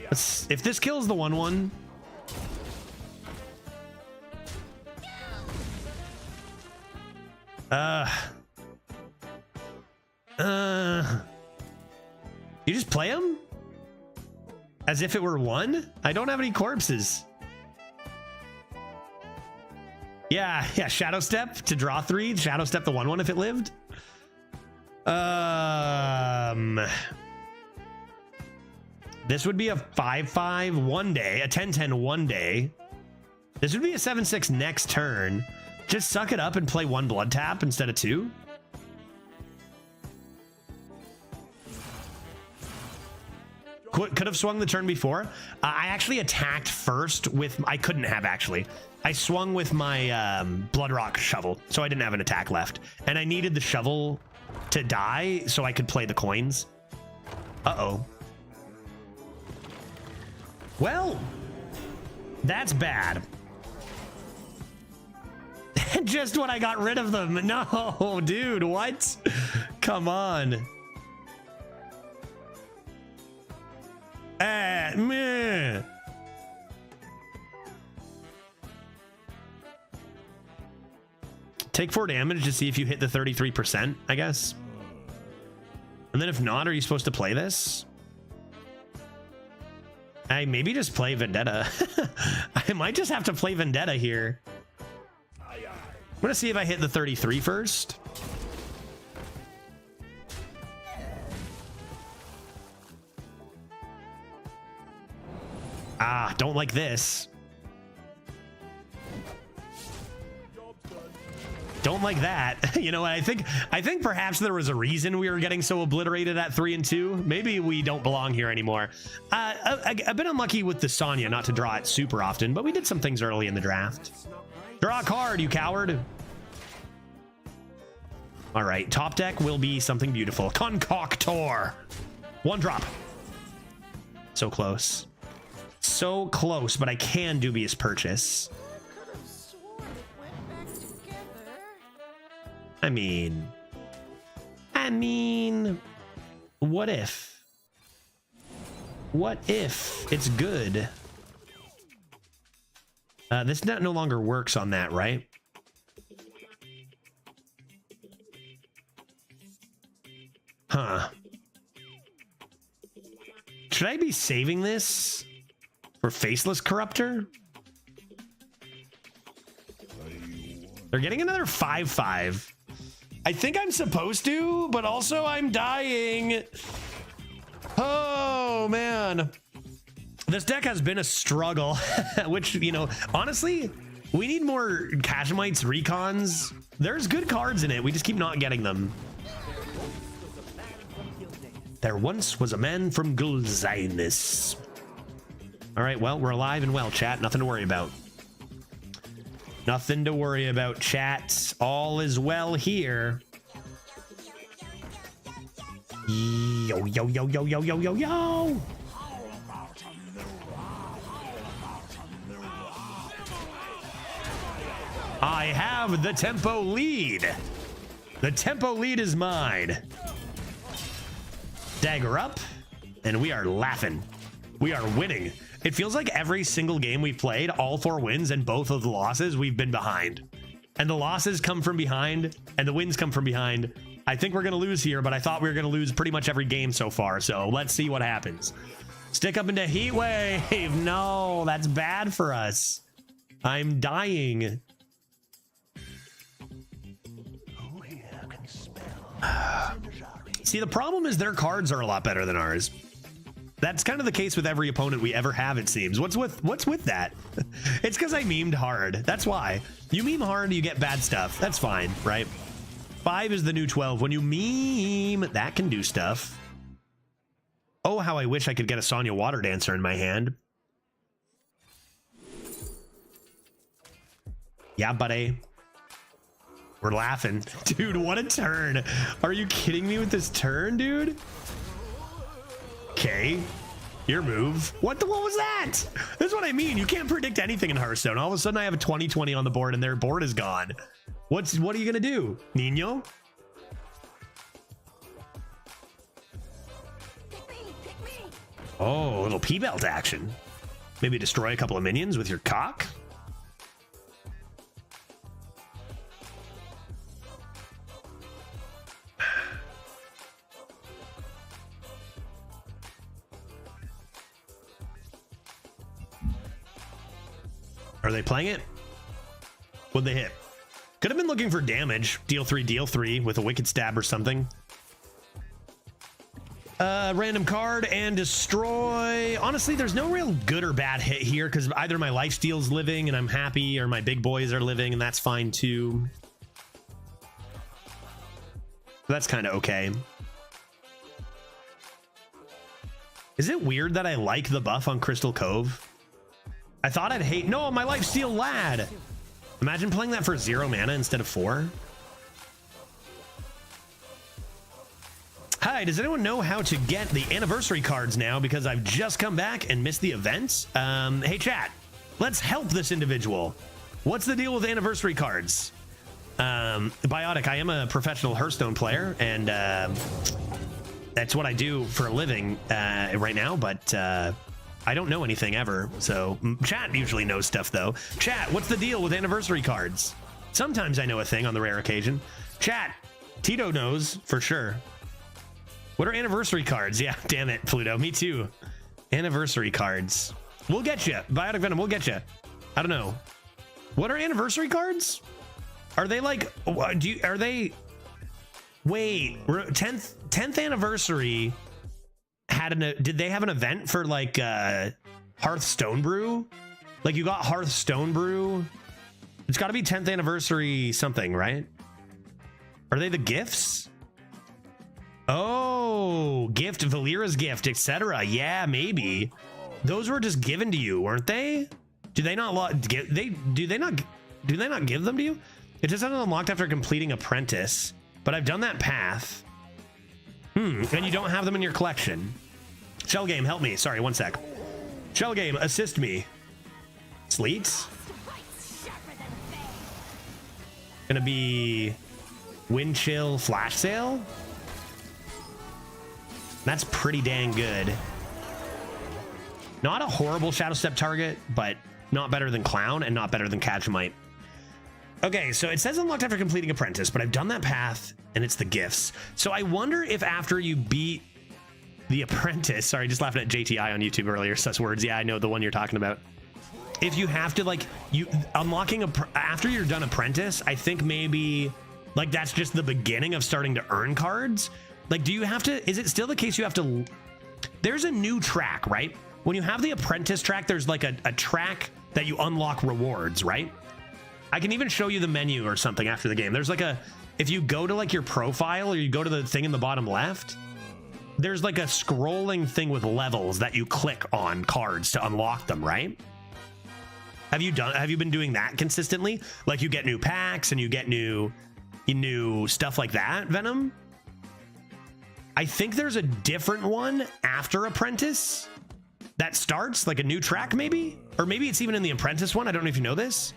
if this kills the 1/1, you just play him as if it were 1? I don't have any corpses. Yeah, Shadow Step to draw 3. Shadow Step the 1/1 if it lived. This would be a 5/5 one day, a 10/10 one day. This would be a 7/6 next turn. Just suck it up and play 1 blood tap instead of 2. Could have swung the turn before. I actually attacked first with, I couldn't have actually. I swung with my Bloodrock shovel, so I didn't have an attack left. And I needed the shovel to die so I could play the coins. Uh-oh. Well, that's bad. Just when I got rid of them. No, dude, what? Come on. Meh. Take 4 damage to see if you hit the 33%, I guess. And then if not, are you supposed to play this? I maybe just play Vendetta. I might just have to play Vendetta here. I'm gonna see if I hit the 33 first. Ah, don't like this. Don't like that. You know what? I think perhaps there was a reason we were getting so obliterated at 3 and 2. Maybe we don't belong here anymore. I've been unlucky with the Sonya not to draw it super often, but we did some things early in the draft. Draw a card, you coward. All right, top deck will be something beautiful. Concoctor. 1 drop. So close. So close, but I can dubious purchase. I mean, what if? What if it's good? This no longer works on that, right? Huh. Should I be saving this for Faceless Corruptor? They're getting another 5/5. I think I'm supposed to, but also I'm dying. Oh, man. This deck has been a struggle, which, you know, honestly, we need more Kashmites, Recons. There's good cards in it. We just keep not getting them. There once was a man from Gulzinus. All right, well, we're alive and well, chat. Nothing to worry about. Nothing to worry about, chat. All is well here. Yo, yo, yo, yo, yo, yo, yo, yo. I have the tempo lead. The tempo lead is mine. Dagger up, and we are laughing. We are winning. It feels like every single game we've played, all 4 wins and both of the losses, we've been behind. And the losses come from behind, and the wins come from behind. I think we're going to lose here, but I thought we were going to lose pretty much every game so far, so let's see what happens. Stick up into Heat Wave. No, that's bad for us. I'm dying. See, the problem is their cards are a lot better than ours. That's kind of the case with every opponent we ever have, it seems. What's with that? It's because I memed hard. That's why. You meme hard, you get bad stuff. That's fine, right? 5 is the new 12. When you meme, that can do stuff. Oh, how I wish I could get a Sonya Water Dancer in my hand. Yeah, buddy. We're laughing. Dude, what a turn. Are you kidding me with this turn, dude? Okay. Your move. What was that? This is what I mean. You can't predict anything in Hearthstone. All of a sudden I have a 20-20 on the board and their board is gone. What are you gonna do? Nino? Oh, a little P-belt action. Maybe destroy a couple of minions with your cock? Are they playing it? What'd they hit? Could have been looking for damage. Deal 3 with a Wicked Stab or something. Random card and destroy. Honestly, there's no real good or bad hit here because either my lifesteal's living and I'm happy or my big boys are living and that's fine too. That's kind of okay. Is it weird that I like the buff on Crystal Cove? I thought I'd hate... No, my lifesteal lad. Imagine playing that for 0 mana instead of 4. Hi, does anyone know how to get the anniversary cards now? Because I've just come back and missed the events. Hey, chat. Let's help this individual. What's the deal with anniversary cards? Biotic, I am a professional Hearthstone player, and that's what I do for a living right now, but... I don't know anything ever, so chat usually knows stuff though. Chat, what's the deal with anniversary cards? Sometimes I know a thing on the rare occasion. Chat, Tito knows for sure. What are anniversary cards? Yeah, damn it, Pluto, me too. Anniversary cards. We'll get you, Biotic Venom, we'll get you. I don't know. What are anniversary cards? Are they like, are they, wait, 10th anniversary did they have an event for like Hearthstone Brew? Like you got Hearthstone Brew? It's got to be 10th anniversary something, right? Are they the gifts? Oh, gift, Valera's gift, etc. Yeah, maybe. Those were just given to you, weren't they? Do they not give them to you? It just hasn't unlocked after completing Apprentice, but I've done that path. And you don't have them in your collection. Shell Game, help me. Sorry, one sec. Shell Game, assist me. Sleets? Gonna be Wind Chill Flash Sale? That's pretty dang good. Not a horrible Shadow Step target, but not better than Clown and not better than Catchmite. Okay, so it says unlocked after completing Apprentice, but I've done that path and it's the gifts. So I wonder if after you beat the Apprentice, sorry, just laughing at JTI on YouTube earlier, sus words. Yeah, I know the one you're talking about. If you have to like, after you're done Apprentice, I think maybe like that's just the beginning of starting to earn cards. Like, do you have to, is it still the case you have to, there's a new track, right? When you have the Apprentice track, there's like a track that you unlock rewards, right? I can even show you the menu or something after the game. There's like if you go to like your profile or you go to the thing in the bottom left, there's like a scrolling thing with levels that you click on cards to unlock them, right? Have you been doing that consistently? Like you get new packs and you get new stuff like that, Venom? I think there's a different one after Apprentice that starts like a new track maybe? Or maybe it's even in the Apprentice one. I don't know if you know this.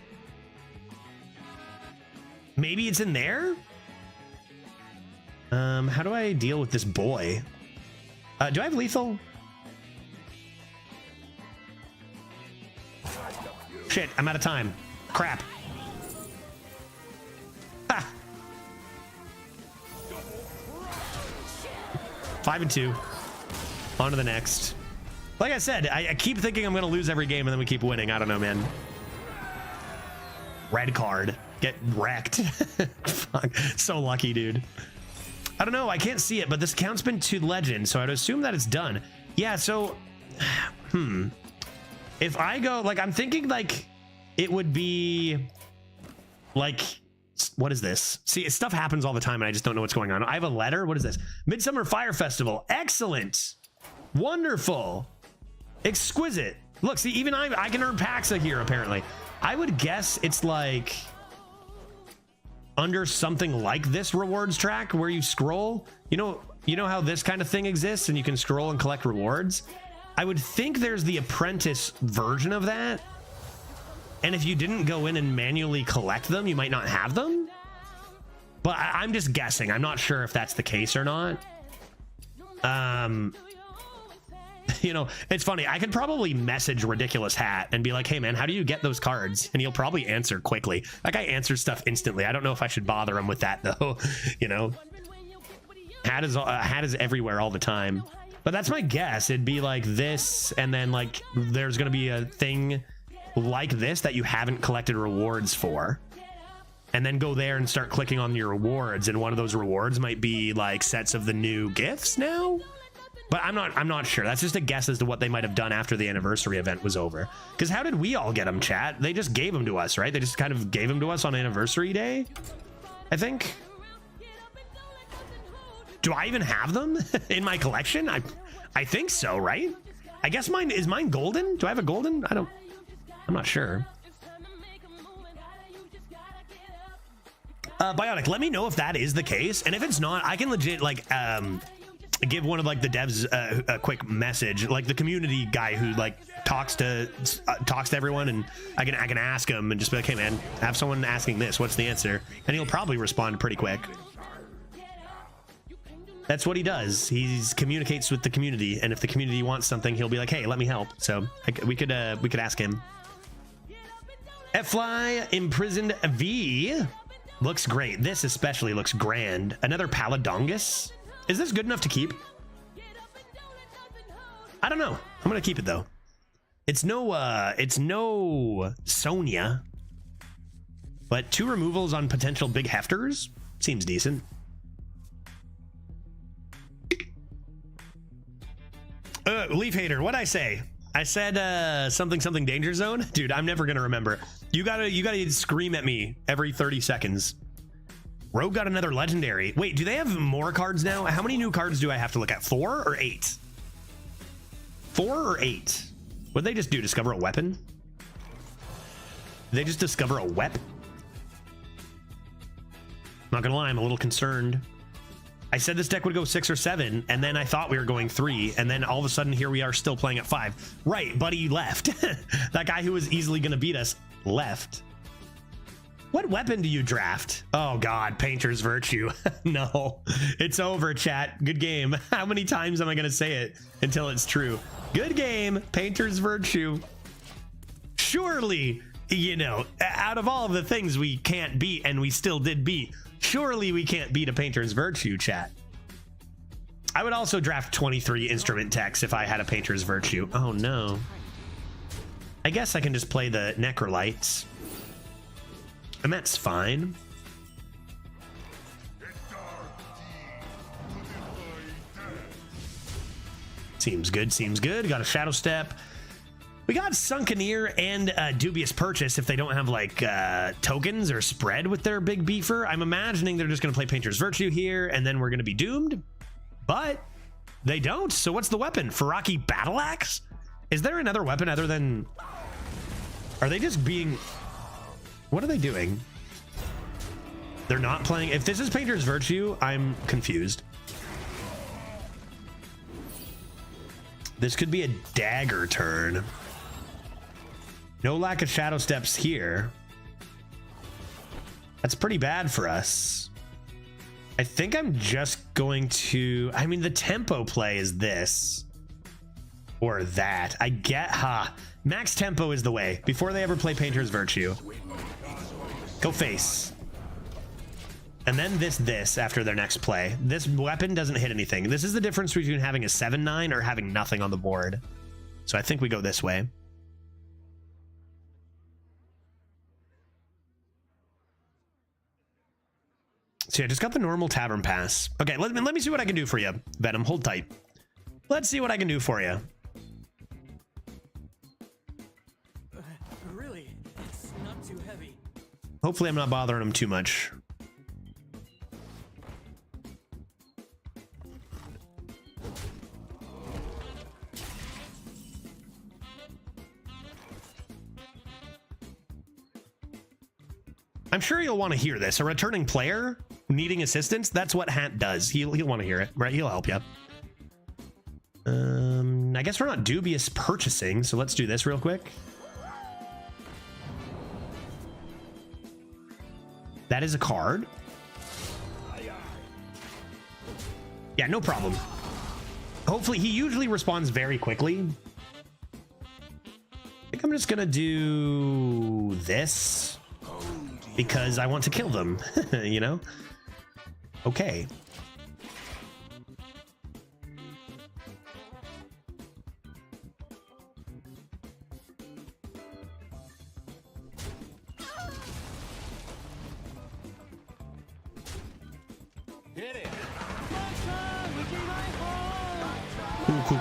Maybe it's in there? How do I deal with this boy? Do I have lethal? Shit, I'm out of time. Crap. Ah. 5 and 2. On to the next. Like I said, I keep thinking I'm gonna lose every game and then we keep winning. I don't know, man. Red card. Get wrecked. Fuck. So lucky, dude. I don't know. I can't see it, but this account's been to legend, so I'd assume that it's done. Yeah, so, if I go, like, I'm thinking, like, it would be, like, what is this? See, stuff happens all the time, and I just don't know what's going on. I have a letter. What is this? Midsummer Fire Festival. Excellent. Wonderful. Exquisite. Look, see, even I can earn Paxa here, apparently. I would guess it's, like, under something like this rewards track where you scroll. You know how this kind of thing exists and you can scroll and collect rewards? I would think there's the apprentice version of that. And if you didn't go in and manually collect them, you might not have them. But I'm just guessing. I'm not sure if that's the case or not. You know, it's funny. I could probably message Ridiculous Hat and be like, hey, man, how do you get those cards? And he'll probably answer quickly. That guy answers stuff instantly. I don't know if I should bother him with that, though. You know, Hat is everywhere all the time. But that's my guess. It'd be like this, and then like there's going to be a thing like this that you haven't collected rewards for. And then go there and start clicking on your rewards. And one of those rewards might be like sets of the new gifts now. But I'm not sure. That's just a guess as to what they might have done after the anniversary event was over. Because how did we all get them, chat? They just gave them to us, right? They just kind of gave them to us on anniversary day, I think. Do I even have them in my collection? I think so, right? I guess is mine golden? Do I have a golden? I'm not sure. Bionic, let me know if that is the case. And if it's not, I can legit like give one of like the devs a quick message, like the community guy who like talks to everyone, and I can ask him and just be like, hey man, have someone asking this, what's the answer? And he'll probably respond pretty quick. That's what he does. He communicates with the community, and if the community wants something, he'll be like, hey, let me help. So we could ask him. F-Fly Imprisoned V looks great. This especially looks grand. Another Palindongus. Is this good enough to keep? I don't know. I'm gonna keep it though. It's no Sonya, but 2 removals on potential big hefters seems decent. Leaf Hater, what'd I say? I said something danger zone. Dude, I'm never gonna remember. You gotta scream at me every 30 seconds. Rogue got another legendary. Wait, do they have more cards now? How many new cards do I have to look at? 4 or 8? 4 or 8? What'd they just do? Discover a weapon? Did they just discover a weapon? Not gonna lie, I'm a little concerned. I said this deck would go 6 or 7, and then I thought we were going 3, and then all of a sudden here we are still playing at 5. Right, buddy left. That guy who was easily gonna beat us left. What weapon do you draft? Oh God, Painter's Virtue. No, it's over, chat. Good game. How many times am I gonna say it until it's true? Good game, Painter's Virtue. Surely, you know, out of all of the things we can't beat and we still did beat, surely we can't beat a Painter's Virtue, chat. I would also draft 23 instrument techs if I had a Painter's Virtue. Oh no. I guess I can just play the Necrolytes. And that's fine. Seems good, seems good. Got a Shadow Step. We got Sunkeneer and Dubious Purchase if they don't have like tokens or spread with their big beefer. I'm imagining they're just going to play Painter's Virtue here and then we're going to be doomed. But they don't. So what's the weapon? Ferraki Battle Axe? Is there another weapon other than... Are they just being... What are they doing? They're not playing... If this is Painter's Virtue, I'm confused. This could be a dagger turn. No lack of Shadow Steps here. That's pretty bad for us. I think I'm just going to... I mean, the tempo play is this. Or that. I get... Max tempo is the way. Before they ever play Painter's Virtue. Go face. And then this after their next play. This weapon doesn't hit anything. This is the difference between having a 7-9 or having nothing on the board. So I think we go this way. So I just got the normal tavern pass. Okay, let me see what I can do for you, Venom. Hold tight. Let's see what I can do for you. Really, it's not too heavy. Hopefully I'm not bothering him too much. I'm sure you'll want to hear this. A returning player needing assistance, that's what Hat does. He'll want to hear it, right? He'll help you. I guess we're not dubious purchasing, so let's do this real quick. That is a card. Yeah, no problem. Hopefully, he usually responds very quickly. I think I'm just gonna do this because I want to kill them, you know? Okay.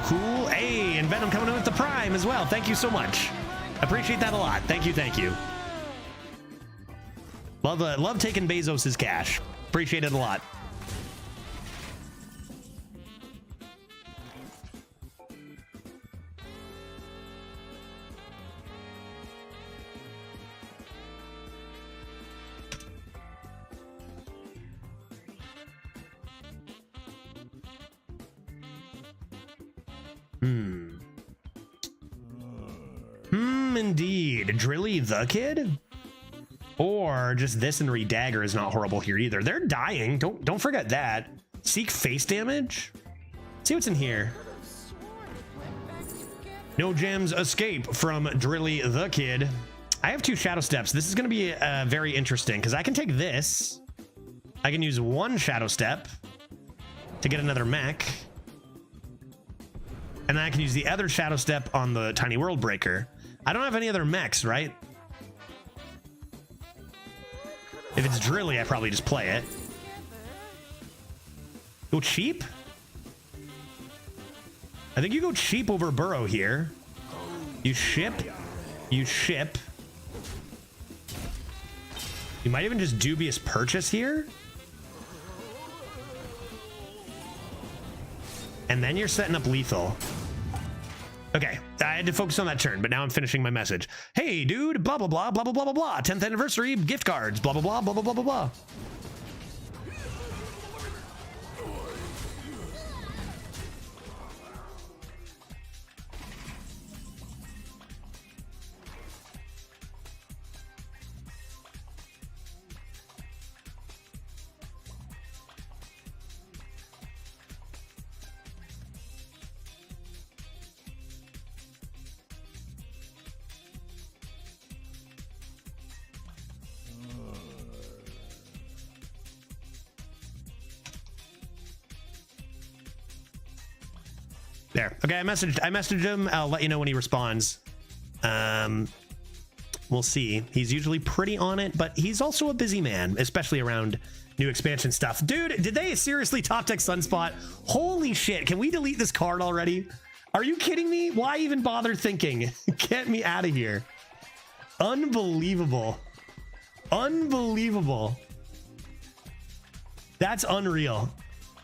Cool. Hey, and Venom coming in with the Prime as well. Thank you so much. Appreciate that a lot. Thank you. Love taking Bezos's cash. Appreciate it a lot. Indeed. Drilly the Kid? Or just this and Redagger is not horrible here either. They're dying. Don't forget that. Seek face damage? See what's in here. No gems escape from Drilly the Kid. I have 2 Shadow Steps. This is going to be very interesting because I can take this. I can use 1 Shadow Step to get another mech. And then I can use the other Shadow Step on the Tiny World Breaker. I don't have any other mechs, right? If it's Drilly, I probably just play it. Go cheap? I think you go cheap over Burrow here. You ship. You might even just dubious purchase here. And then you're setting up lethal. Okay, I had to focus on that turn, but now I'm finishing my message. Hey, dude, blah, blah, blah, blah, blah, blah, blah, blah. 10th anniversary gift cards, blah, blah, blah, blah, blah, blah, blah, blah. There. Okay, I messaged him. I'll let you know when he responds. We'll see. He's usually pretty on it, but he's also a busy man, especially around new expansion stuff. Dude, did they seriously top deck Sunspot? Holy shit, can we delete this card already? Are you kidding me? Why even bother thinking? Get me out of here. Unbelievable. Unbelievable. That's unreal.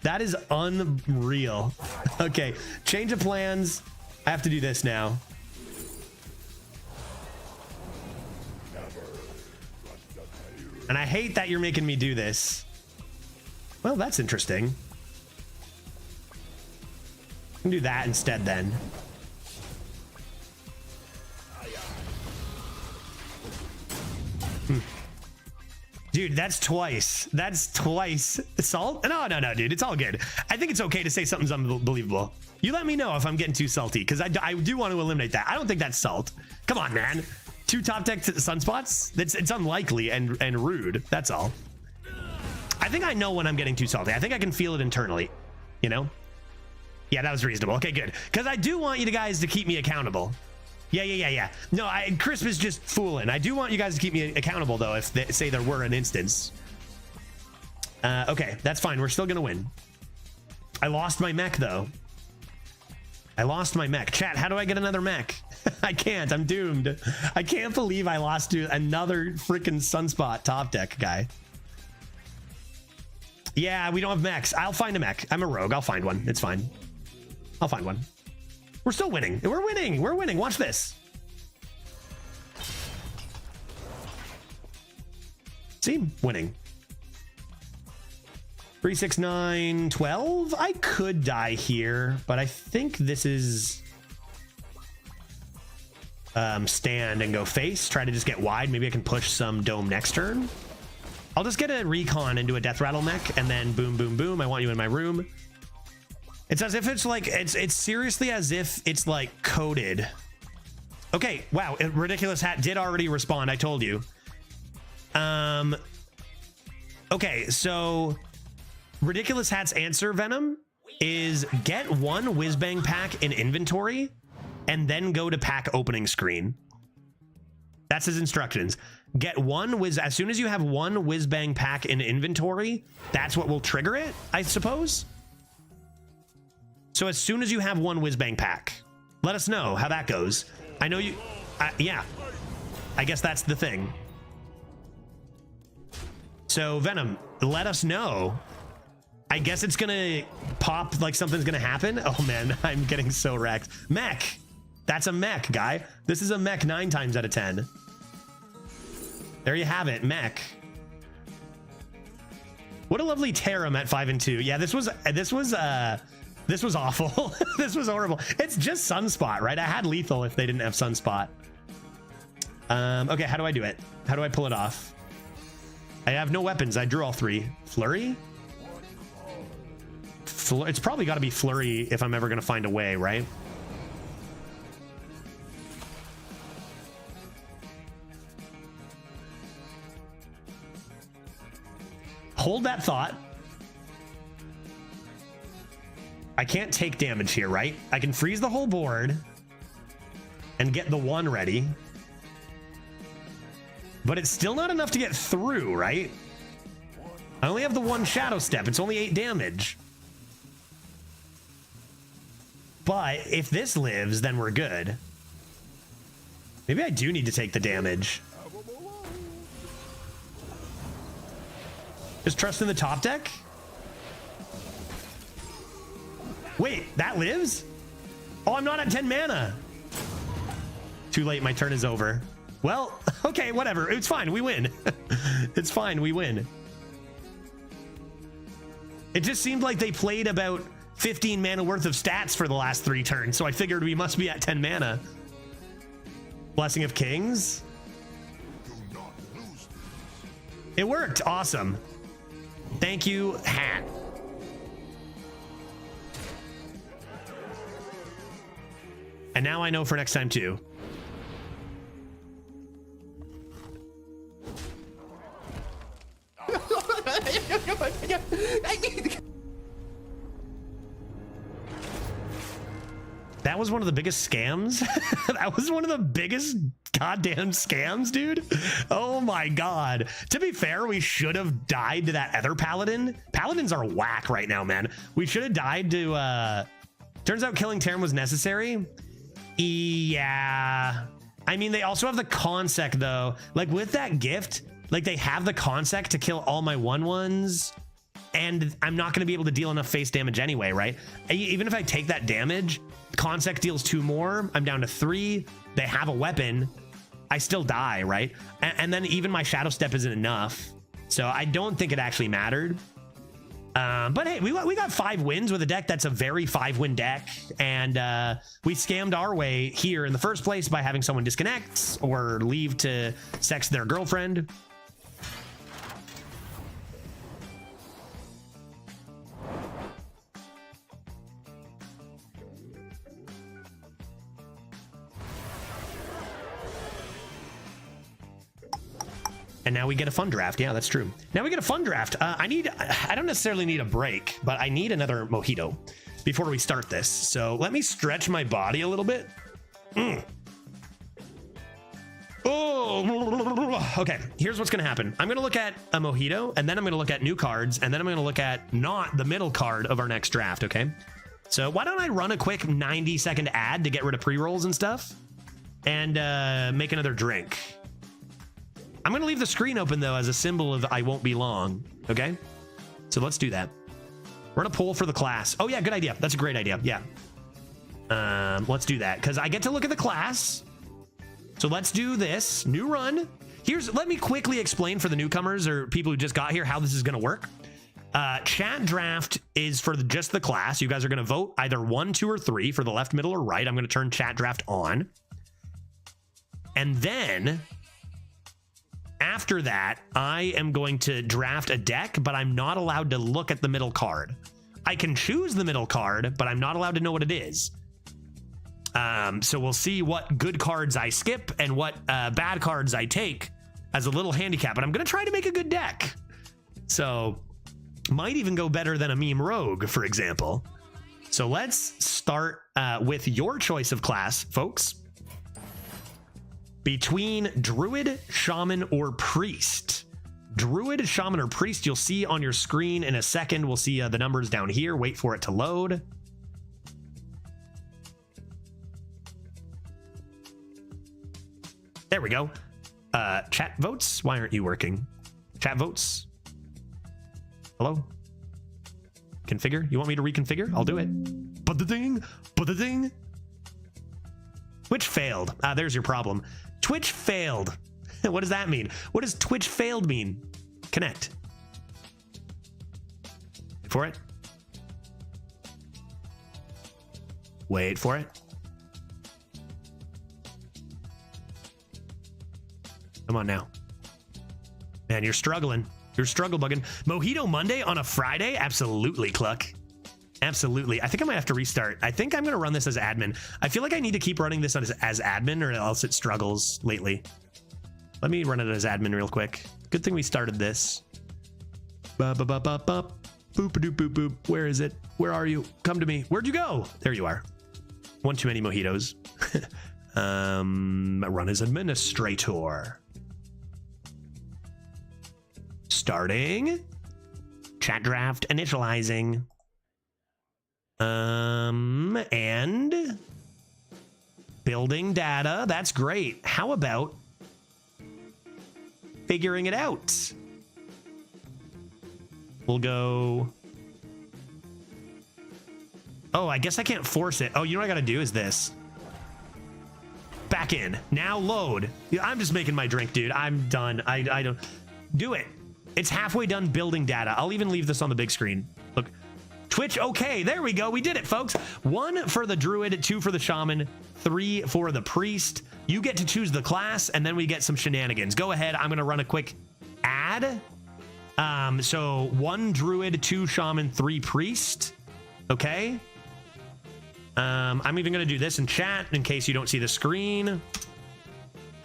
That is unreal. Okay, change of plans. I have to do this now. And I hate that you're making me do this. Well, that's interesting. I can do that instead then. Dude, that's twice. That's twice. Salt? No, dude. It's all good. I think it's okay to say something's unbelievable. You let me know if I'm getting too salty, because I do want to eliminate that. I don't think that's salt. Come on, man. 2 top deck Sunspots? It's unlikely and rude. That's all. I think I know when I'm getting too salty. I think I can feel it internally. You know? Yeah, that was reasonable. Okay, good. Because I do want you guys to keep me accountable. Yeah. No, Crisp is just fooling. I do want you guys to keep me accountable, though, if they say there were an instance. Okay, that's fine. We're still gonna win. I lost my mech though. I lost my mech. Chat, how do I get another mech? I can't. I'm doomed. I can't believe I lost to another freaking Sunspot top deck guy. Yeah, we don't have mechs. I'll find a mech. I'm a rogue. I'll find one. It's fine. I'll find one. We're still winning. We're winning. We're winning. Watch this. See? Winning. 3, 6, 9, 12. I could die here, but I think this is stand and go face. Try to just get wide. Maybe I can push some dome next turn. I'll just get a recon into a death rattle mech and then boom, boom, boom. I want you in my room. It's as if it's like, it's seriously as if it's like coded. Okay, wow, Ridiculous Hat did already respond. I told you. Okay, so Ridiculous Hat's answer, Venom, is get one Whizbang pack in inventory and then go to pack opening screen. That's his instructions. Get one as soon as you have one Whizbang pack in inventory, that's what will trigger it, I suppose. So as soon as you have one Whizbang pack, let us know how that goes. I know you, yeah, I guess that's the thing. So Venom, let us know. I guess it's gonna pop like something's gonna happen. Oh man, I'm getting so wrecked. Mech, that's a mech, guy. This is a mech 9 times out of 10. There you have it, mech. What a lovely Tarum at 5 and 2. Yeah, this was awful. This was horrible. It's just Sunspot, right? I had lethal if they didn't have Sunspot. Okay, how do I do it? How do I pull it off? I have no weapons. I drew all 3. Flurry? It's probably got to be Flurry if I'm ever going to find a way, right? Hold that thought. I can't take damage here, right? I can freeze the whole board and get the 1 ready. But it's still not enough to get through, right? I only have the 1 Shadow Step. It's only 8 damage. But if this lives, then we're good. Maybe I do need to take the damage. Just trust in the top deck? Wait, that lives? Oh, I'm not at 10 mana. Too late, my turn is over. Well, okay, whatever. It's fine, we win. It's fine, we win. It just seemed like they played about 15 mana worth of stats for the last 3 turns, so I figured we must be at 10 mana. Blessing of Kings. It worked, awesome. Thank you, Hat. And now I know for next time too. That was one of the biggest scams. That was one of the biggest goddamn scams, dude. Oh my god. To be fair, we should have died to that other paladin. Paladins are whack right now, man. We should have died to turns out killing Tarum was necessary. Yeah. I mean, they also have the consec though. Like with that gift, like they have the consec to kill all my 1/1s, and I'm not going to be able to deal enough face damage anyway, right? Even if I take that damage, consec deals 2 more. I'm down to 3. They have a weapon. I still die, right? And then even my Shadow Step isn't enough. So I don't think it actually mattered. But hey, we got 5 wins with a deck that's a very 5-win deck, and we scammed our way here in the first place by having someone disconnect or leave to sex their girlfriend. And now we get a fun draft. Yeah, that's true. Now we get a fun draft. I don't necessarily need a break, but I need another mojito before we start this. So let me stretch my body a little bit. Oh, okay. Here's what's going to happen. I'm going to look at a Mojito, and then I'm going to look at new cards, and then I'm going to look at not the middle card of our next draft, okay? So why don't I run a quick 90-second ad to get rid of pre-rolls and stuff, and make another drink. I'm going to leave the screen open, though, as a symbol of I won't be long, okay? So let's do that. Run a poll for the class. Oh, yeah, good idea. That's a great idea. Yeah. Let's do that, because I get to look at the class. So let's do this. New run. Let me quickly explain for the newcomers or people who just got here how this is going to work. Chat draft is for just the class. You guys are going to vote either 1, 2, or 3 for the left, middle, or right. I'm going to turn chat draft on. And then after that, I am going to draft a deck, but I'm not allowed to look at the middle card. I can choose the middle card, but I'm not allowed to know what it is. So we'll see what good cards I skip and what bad cards I take as a little handicap. But I'm going to try to make a good deck. So might even go better than a meme rogue, for example. So let's start with your choice of class, folks. Between Druid, Shaman, or Priest. Druid, Shaman, or Priest, you'll see on your screen in a second. We'll see the numbers down here. Wait for it to load. There we go. Chat votes. Why aren't you working? Chat votes. Hello? Configure? You want me to reconfigure? I'll do it. But the thing. Twitch failed. There's your problem. Twitch failed. What does that mean? What does Twitch failed mean? Connect. Wait for it. Wait for it. Come on now. Man, you're struggling. You're struggle bugging. Mojito Monday on a Friday? Absolutely, Cluck. Absolutely. I think I might have to restart. I think I'm going to run this as admin. I feel like I need to keep running this as admin or else it struggles lately. Let me run it as admin real quick. Good thing we started this. Boop-a-doop boop boop. Where is it? Where are you? Come to me. Where'd you go? There you are. One too many mojitos. Run as administrator. Starting. Chat draft initializing. And building data. That's great. How about figuring it out? We'll go. Oh, I guess I can't force it. Oh, you know what I gotta do is this. Back in. Now load. I'm just making my drink, dude. I'm done. I don't do it. It's halfway done building data. I'll even leave this on the big screen. Look. Twitch, okay, there we go. We did it, folks. 1 for the Druid, 2 for the Shaman, 3 for the Priest. You get to choose the class, and then we get some shenanigans. Go ahead. I'm going to run a quick ad. So 1 Druid, 2 Shaman, 3 Priest. Okay. I'm even going to do this in chat in case you don't see the screen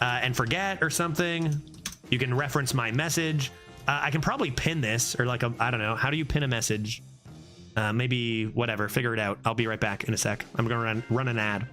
and forget or something. You can reference my message. I can probably pin this or like, I don't know. How do you pin a message? Maybe whatever, figure it out. I'll be right back in a sec. I'm gonna run an ad.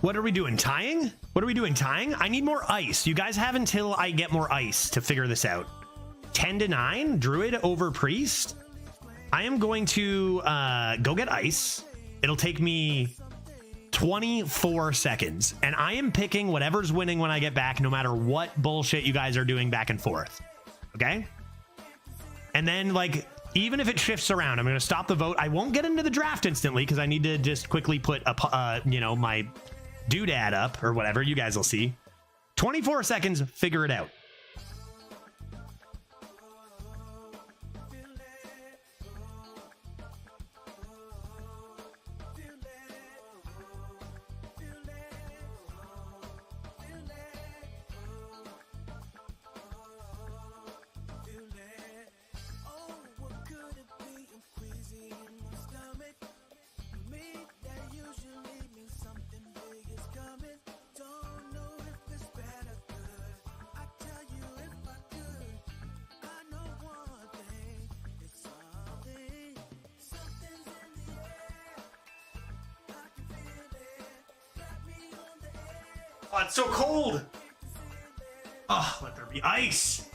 What are we doing? Tying? What are we doing? Tying? I need more ice. You guys have until I get more ice to figure this out. 10 to 9, Druid over Priest. I am going to go get ice. It'll take me 24 seconds. And I am picking whatever's winning when I get back, no matter what bullshit you guys are doing back and forth. Okay? And then, like, even if it shifts around, I'm going to stop the vote. I won't get into the draft instantly because I need to just quickly put, you know, my doodad up or whatever. You guys will see. 24 seconds, figure it out. Oh, it's so cold. Oh, let there be ice.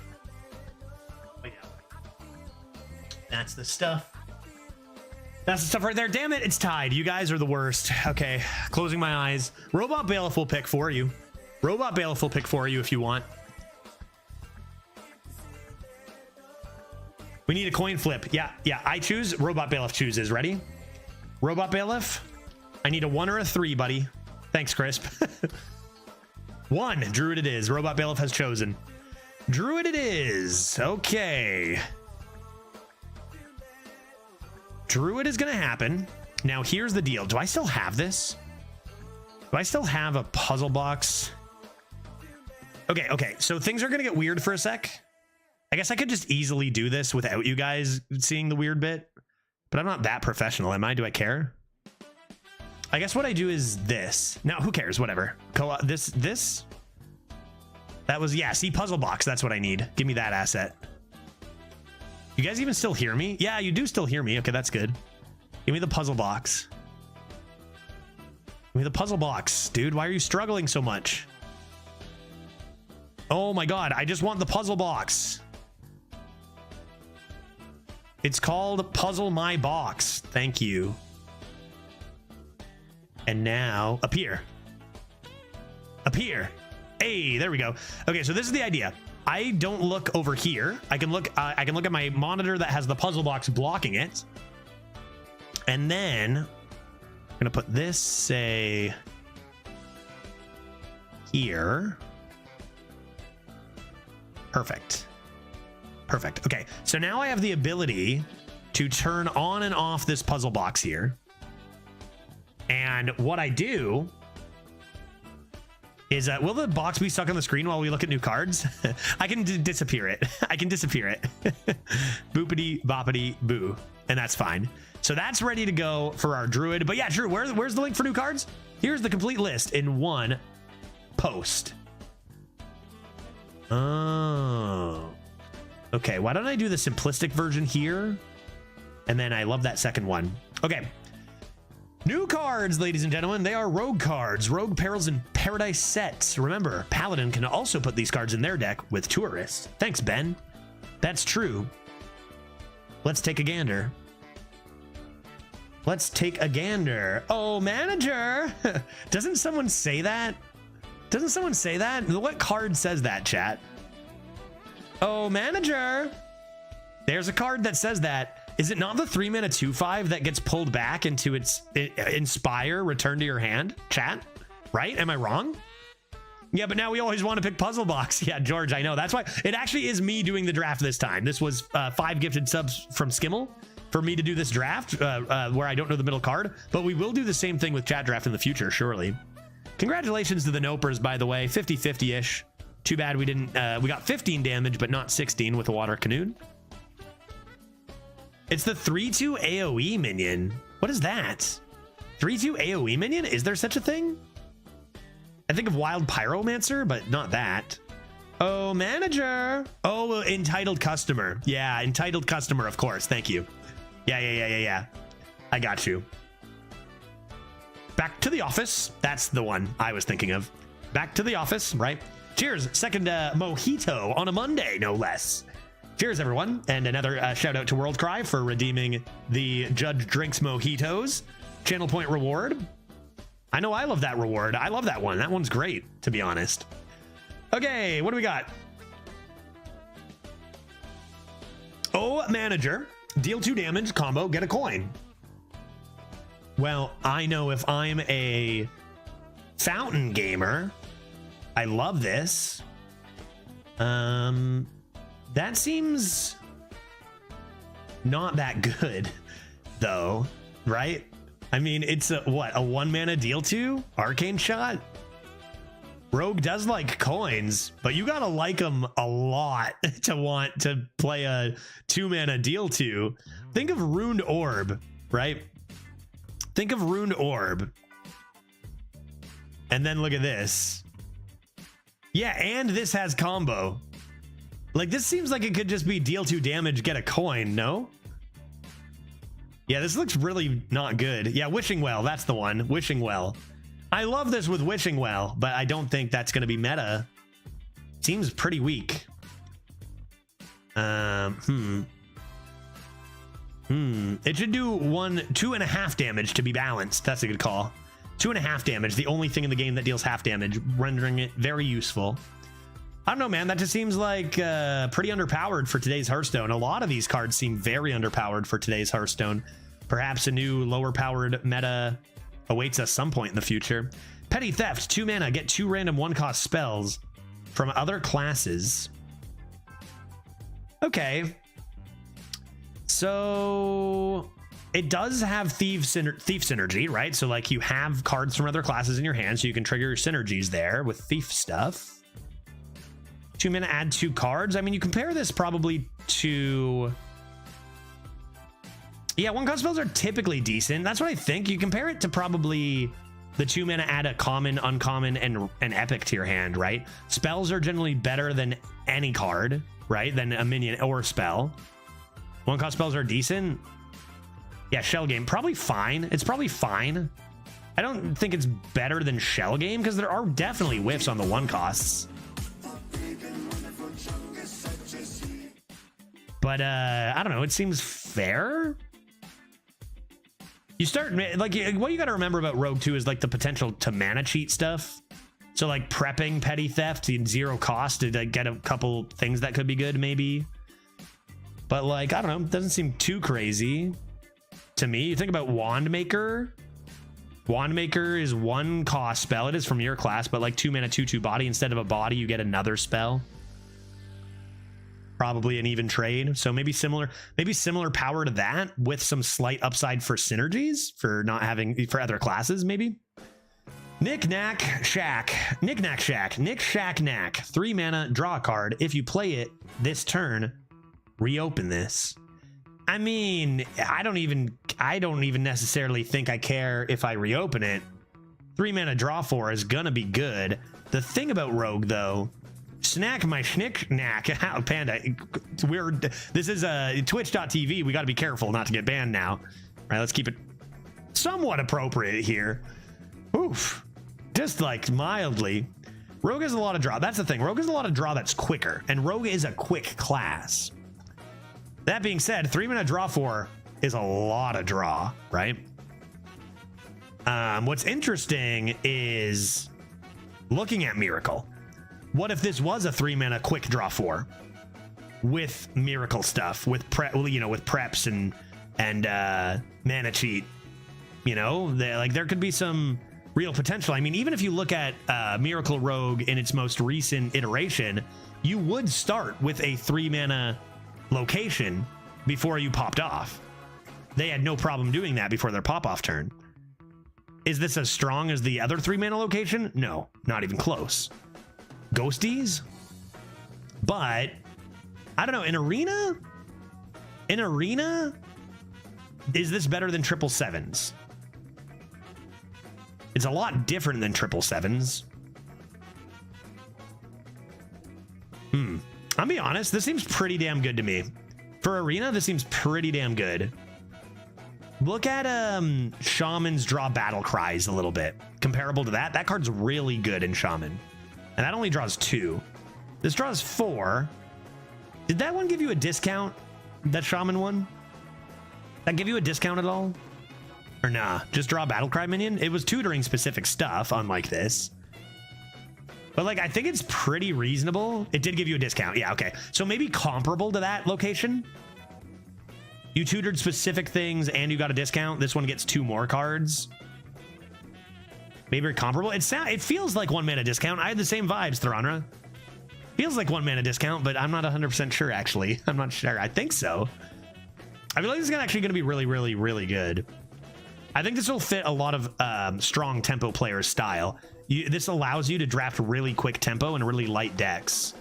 Oh, yeah. That's the stuff. That's the stuff right there. Damn it, it's tied. You guys are the worst. Okay, closing my eyes. Robot Bailiff will pick for you. Robot Bailiff will pick for you if you want. We need a coin flip. Yeah, I choose. Robot Bailiff chooses. Ready? Robot Bailiff. I need a 1 or a 3, buddy. Thanks, Crisp. 1. Druid it is. Robot Bailiff has chosen. Druid it is. Okay. Druid is going to happen. Now, here's the deal. Do I still have this? Do I still have a puzzle box? Okay. So things are going to get weird for a sec. I guess I could just easily do this without you guys seeing the weird bit. But I'm not that professional, am I? Do I care? I guess what I do is this. Now, who cares? Whatever. This. That was, yeah, see, puzzle box. That's what I need. Give me that asset. You guys even still hear me? Yeah, you do still hear me. Okay, that's good. Give me the puzzle box. Give me the puzzle box. Dude, why are you struggling so much? Oh my God, I just want the puzzle box. It's called Puzzle My Box. Thank you. And now appear. Hey, there we go. Okay, so this is the idea. I don't look over here. I can look at my monitor that has the puzzle box blocking it. And then I'm gonna put this, say, here. Perfect. Okay, so now I have the ability to turn on and off this puzzle box here. And what I do is, will the box be stuck on the screen while we look at new cards? I can disappear it. Boopity boppity boo. And that's fine. So that's ready to go for our Druid. But yeah, Drew, where's the link for new cards? Here's the complete list in one post. Oh. Okay, why don't I do the simplistic version here? And then I love that second one. Okay. New cards, ladies and gentlemen. They are rogue cards. Rogue Perils in Paradise sets. Remember, Paladin can also put these cards in their deck with Tourist. Thanks, Ben. That's true. Let's take a gander. Oh, manager. Doesn't someone say that? What card says that, chat? Oh, manager. There's a card that says that. Is it not the 3-mana 2/5 that gets pulled back into its Inspire, return to your hand? Chat? Right? Am I wrong? Yeah, but now we always want to pick Puzzle Box. Yeah, George, I know. That's why it actually is me doing the draft this time. This was 5 gifted subs from Skimmel for me to do this draft where I don't know the middle card. But we will do the same thing with chat draft in the future, surely. Congratulations to the Nopers, by the way. 50-50-ish. Too bad we didn't. We got 15 damage, but not 16 with a Water Canoe. It's the 3/2 AoE minion. What is that? 3/2 AoE minion? Is there such a thing? I think of Wild Pyromancer, but not that. Oh, manager. Oh, entitled customer. Yeah, entitled customer, of course. Thank you. Yeah. I got you. Back to the office. That's the one I was thinking of. Back to the office, right? Cheers. Second mojito on a Monday, no less. Cheers, everyone. And another shout out to World Cry for redeeming the Judge Drinks Mojitos channel point reward. I know I love that reward. I love that one. That one's great, to be honest. Okay, what do we got? Oh, manager. Deal 2 damage, combo, get a coin. Well, I know if I'm a fountain gamer, I love this. That seems not that good, though, right? I mean, it's a 1 mana deal 2 arcane shot. Rogue does like coins, but you gotta like them a lot to want to play a 2 mana deal 2. Think of Ruined Orb, right? Think of Ruined Orb. And then look at this. Yeah, and this has combo. Like, this seems like it could just be deal 2 damage, get a coin, no? Yeah, this looks really not good. Yeah, Wishing Well, that's the one. Wishing Well. I love this with Wishing Well, but I don't think that's going to be meta. Seems pretty weak. It should do 2.5 damage to be balanced. That's a good call. 2.5 damage, the only thing in the game that deals half damage, rendering it very useful. I don't know, man. That just seems like pretty underpowered for today's Hearthstone. A lot of these cards seem very underpowered for today's Hearthstone. Perhaps a new lower powered meta awaits us some point in the future. Petty Theft, 2 mana, get 2 random 1-cost spells from other classes. Okay. So it does have thief synergy, right? So like you have cards from other classes in your hand, so you can trigger your synergies there with thief stuff. 2 mana, add 2 cards. I mean, you compare this probably to... Yeah, 1-cost spells are typically decent. That's what I think. You compare it to probably the 2 mana, add a common, uncommon, and an epic to your hand, right? Spells are generally better than any card, right? Than a minion or spell. 1-cost spells are decent. Yeah, Shell Game, probably fine. It's probably fine. I don't think it's better than Shell Game because there are definitely whiffs on the 1-costs. But I don't know, it seems fair. You start, like, what you got to remember about Rogue 2 is like the potential to mana cheat stuff. So like prepping Petty Theft in 0 cost to like, get a couple things that could be good maybe. But like, I don't know, it doesn't seem too crazy to me. You think about Wandmaker. Wandmaker is 1-cost spell. It is from your class, but like 2 mana, 2/2 body. Instead of a body, you get another spell. Probably an even trade. So maybe similar power to that with some slight upside for synergies for not having for other classes, maybe. Nick Knack Shack. 3 mana, draw a card. If you play it this turn, reopen this. I mean, I don't even necessarily think I care if I reopen it. 3 mana, draw 4 is gonna be good. The thing about Rogue though, snack my schnick knack. Panda, this is twitch.tv. We got to be careful not to get banned now. All right, let's keep it somewhat appropriate here. Oof, just like mildly. Rogue has a lot of draw. That's the thing. Rogue has a lot of draw that's quicker, and Rogue is a quick class. That being said, 3 mana, draw 4 is a lot of draw, right? What's interesting is looking at Miracle. What if this was a 3 mana quick draw 4 with miracle stuff, with with preps and mana cheat? You know, there could be some real potential. I mean, even if you look at Miracle Rogue in its most recent iteration, you would start with a 3 mana location before you popped off. They had no problem doing that before their pop off turn. Is this as strong as the other 3 mana location? No, not even close. Ghosties, but I don't know. In arena, is this better than 777s? It's a lot different than 777s. I'll be honest, this seems pretty damn good to me. For arena, this seems pretty damn good. Look at Shaman's draw battle cries a little bit. Comparable to that. That card's really good in Shaman. And that only draws 2. This draws 4. Did that one give you a discount? That Shaman one? That give you a discount at all? Or nah, just draw a battle cry minion? It was tutoring specific stuff, unlike this. But like, I think it's pretty reasonable. It did give you a discount. Yeah, okay. So maybe comparable to that location. You tutored specific things and you got a discount. This one gets 2 more cards. Maybe comparable. It feels like 1 mana discount. I had the same vibes, Thranra. Feels like 1 mana discount, but I'm not 100% sure, actually. I'm not sure. I think so. I feel like this is actually going to be really, really, really good. I think this will fit a lot of strong tempo players' style. This allows you to draft really quick tempo and really light decks.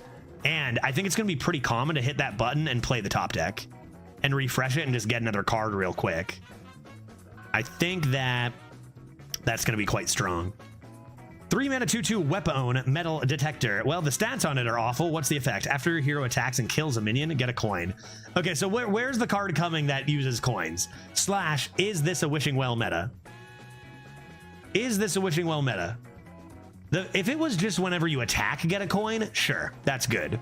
And I think it's going to be pretty common to hit that button and play the top deck and refresh it and just get another card real quick. I think that's going to be quite strong. 3 mana 2/2 Weapon Metal Detector. Well, the stats on it are awful. What's the effect? After your hero attacks and kills a minion, get a coin. Okay, so where's the card coming that uses coins? / is this a Wishing Well meta? Is this a Wishing Well meta? If it was just whenever you attack, get a coin, sure, that's good.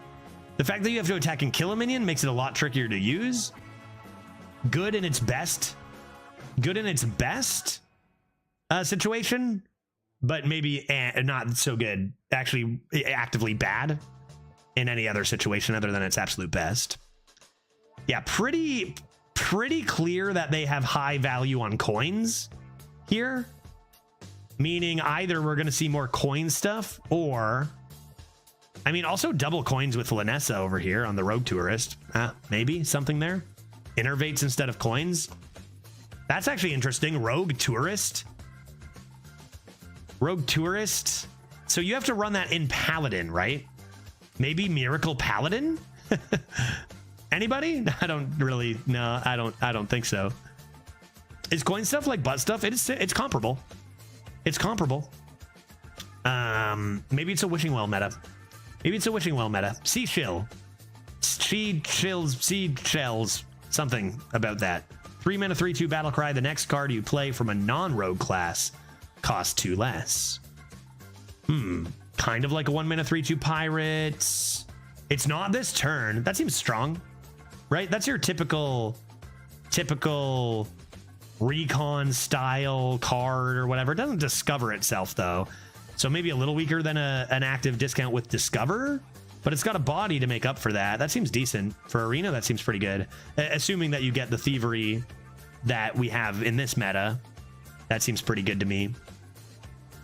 The fact that you have to attack and kill a minion makes it a lot trickier to use. Good in its best. Good in its best situation, but maybe not so good. Actually, actively bad in any other situation other than its absolute best. Yeah, pretty clear that they have high value on coins here. Meaning either we're going to see more coin stuff or... I mean, also double coins with Lanessa over here on the Rogue Tourist. Maybe something there. Innervates instead of coins. That's actually interesting. Rogue Tourist. Rogue Tourist. So you have to run that in Paladin, right? Maybe Miracle Paladin? Anybody? I don't really... No, I don't think so. Is coin stuff like butt stuff? It's comparable. It's comparable. Maybe it's a Wishing Well meta. Maybe it's a Wishing Well meta. Sea Chill. Sea Shells. Something about that. 3 mana 3/2 Battle Cry. The next card you play from a non-rogue class costs 2 less. Kind of like a 1 mana 3/2 Pirates. It's not this turn. That seems strong, right? That's your typical recon style card or whatever. It doesn't discover itself though, so maybe a little weaker than an active discount with discover, but it's got a body to make up for that. That seems decent for arena. That seems pretty good, assuming that you get the thievery that we have in this meta. That seems pretty good to me.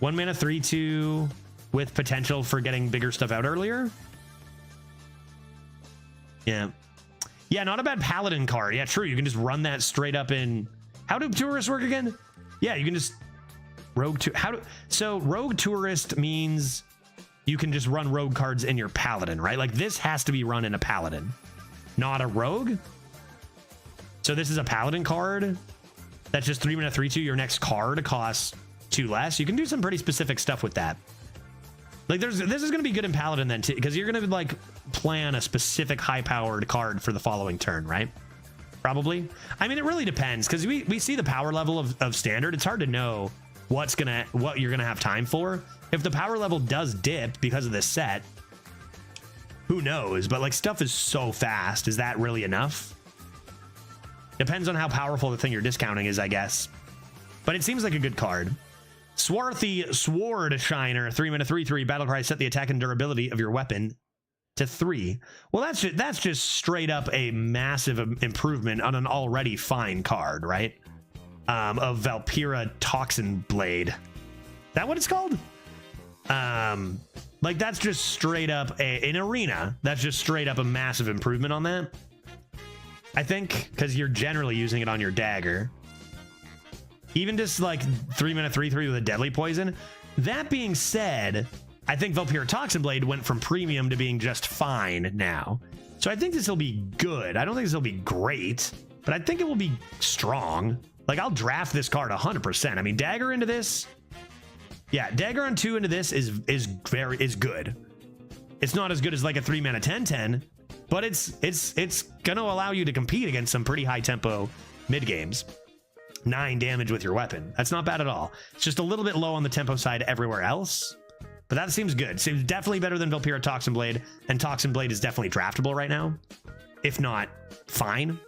1 mana 3/2 with potential for getting bigger stuff out earlier. Yeah, not a bad Paladin card. Yeah, true. You can just run that straight up in... How do tourists work again? Yeah, you can just so Rogue Tourist means you can just run rogue cards in your Paladin, right? Like this has to be run in a Paladin, not a rogue. So this is a Paladin card that's just 3 mana 3/2. Your next card costs 2 less. You can do some pretty specific stuff with that. Like this is going to be good in Paladin then too, because you're going to like plan a specific high powered card for the following turn, right? Probably. I mean, it really depends because we see the power level of standard. It's hard to know what you're gonna have time for. If the power level does dip because of this set, who knows? But like stuff is so fast. Is that really enough? Depends on how powerful the thing you're discounting is, I guess. But it seems like a good card. Swarthy Sword Shiner, 3 mana 3/3 battle cry. Set the attack and durability of your weapon to 3. Well, that's just straight up a massive improvement on an already fine card, right? Of Valpyra Toxin Blade. That what it's called? Like that's just straight up in arena. That's just straight up a massive improvement on that. I think because you're generally using it on your dagger. Even just like 3 mana 3/3 with a deadly poison. That being said, I think Valpyra Toxin Blade went from premium to being just fine now. So I think this will be good. I don't think this will be great, but I think it will be strong. Like I'll draft this card 100%. I mean, dagger into this. Yeah, dagger on 2 into this is good. It's not as good as like a 3 mana 10/10, but it's gonna allow you to compete against some pretty high tempo mid games. 9 damage with your weapon. That's not bad at all. It's just a little bit low on the tempo side everywhere else, but that seems good. Seems definitely better than Valpyra Toxin Blade, and Toxin Blade is definitely draftable right now. If not, fine.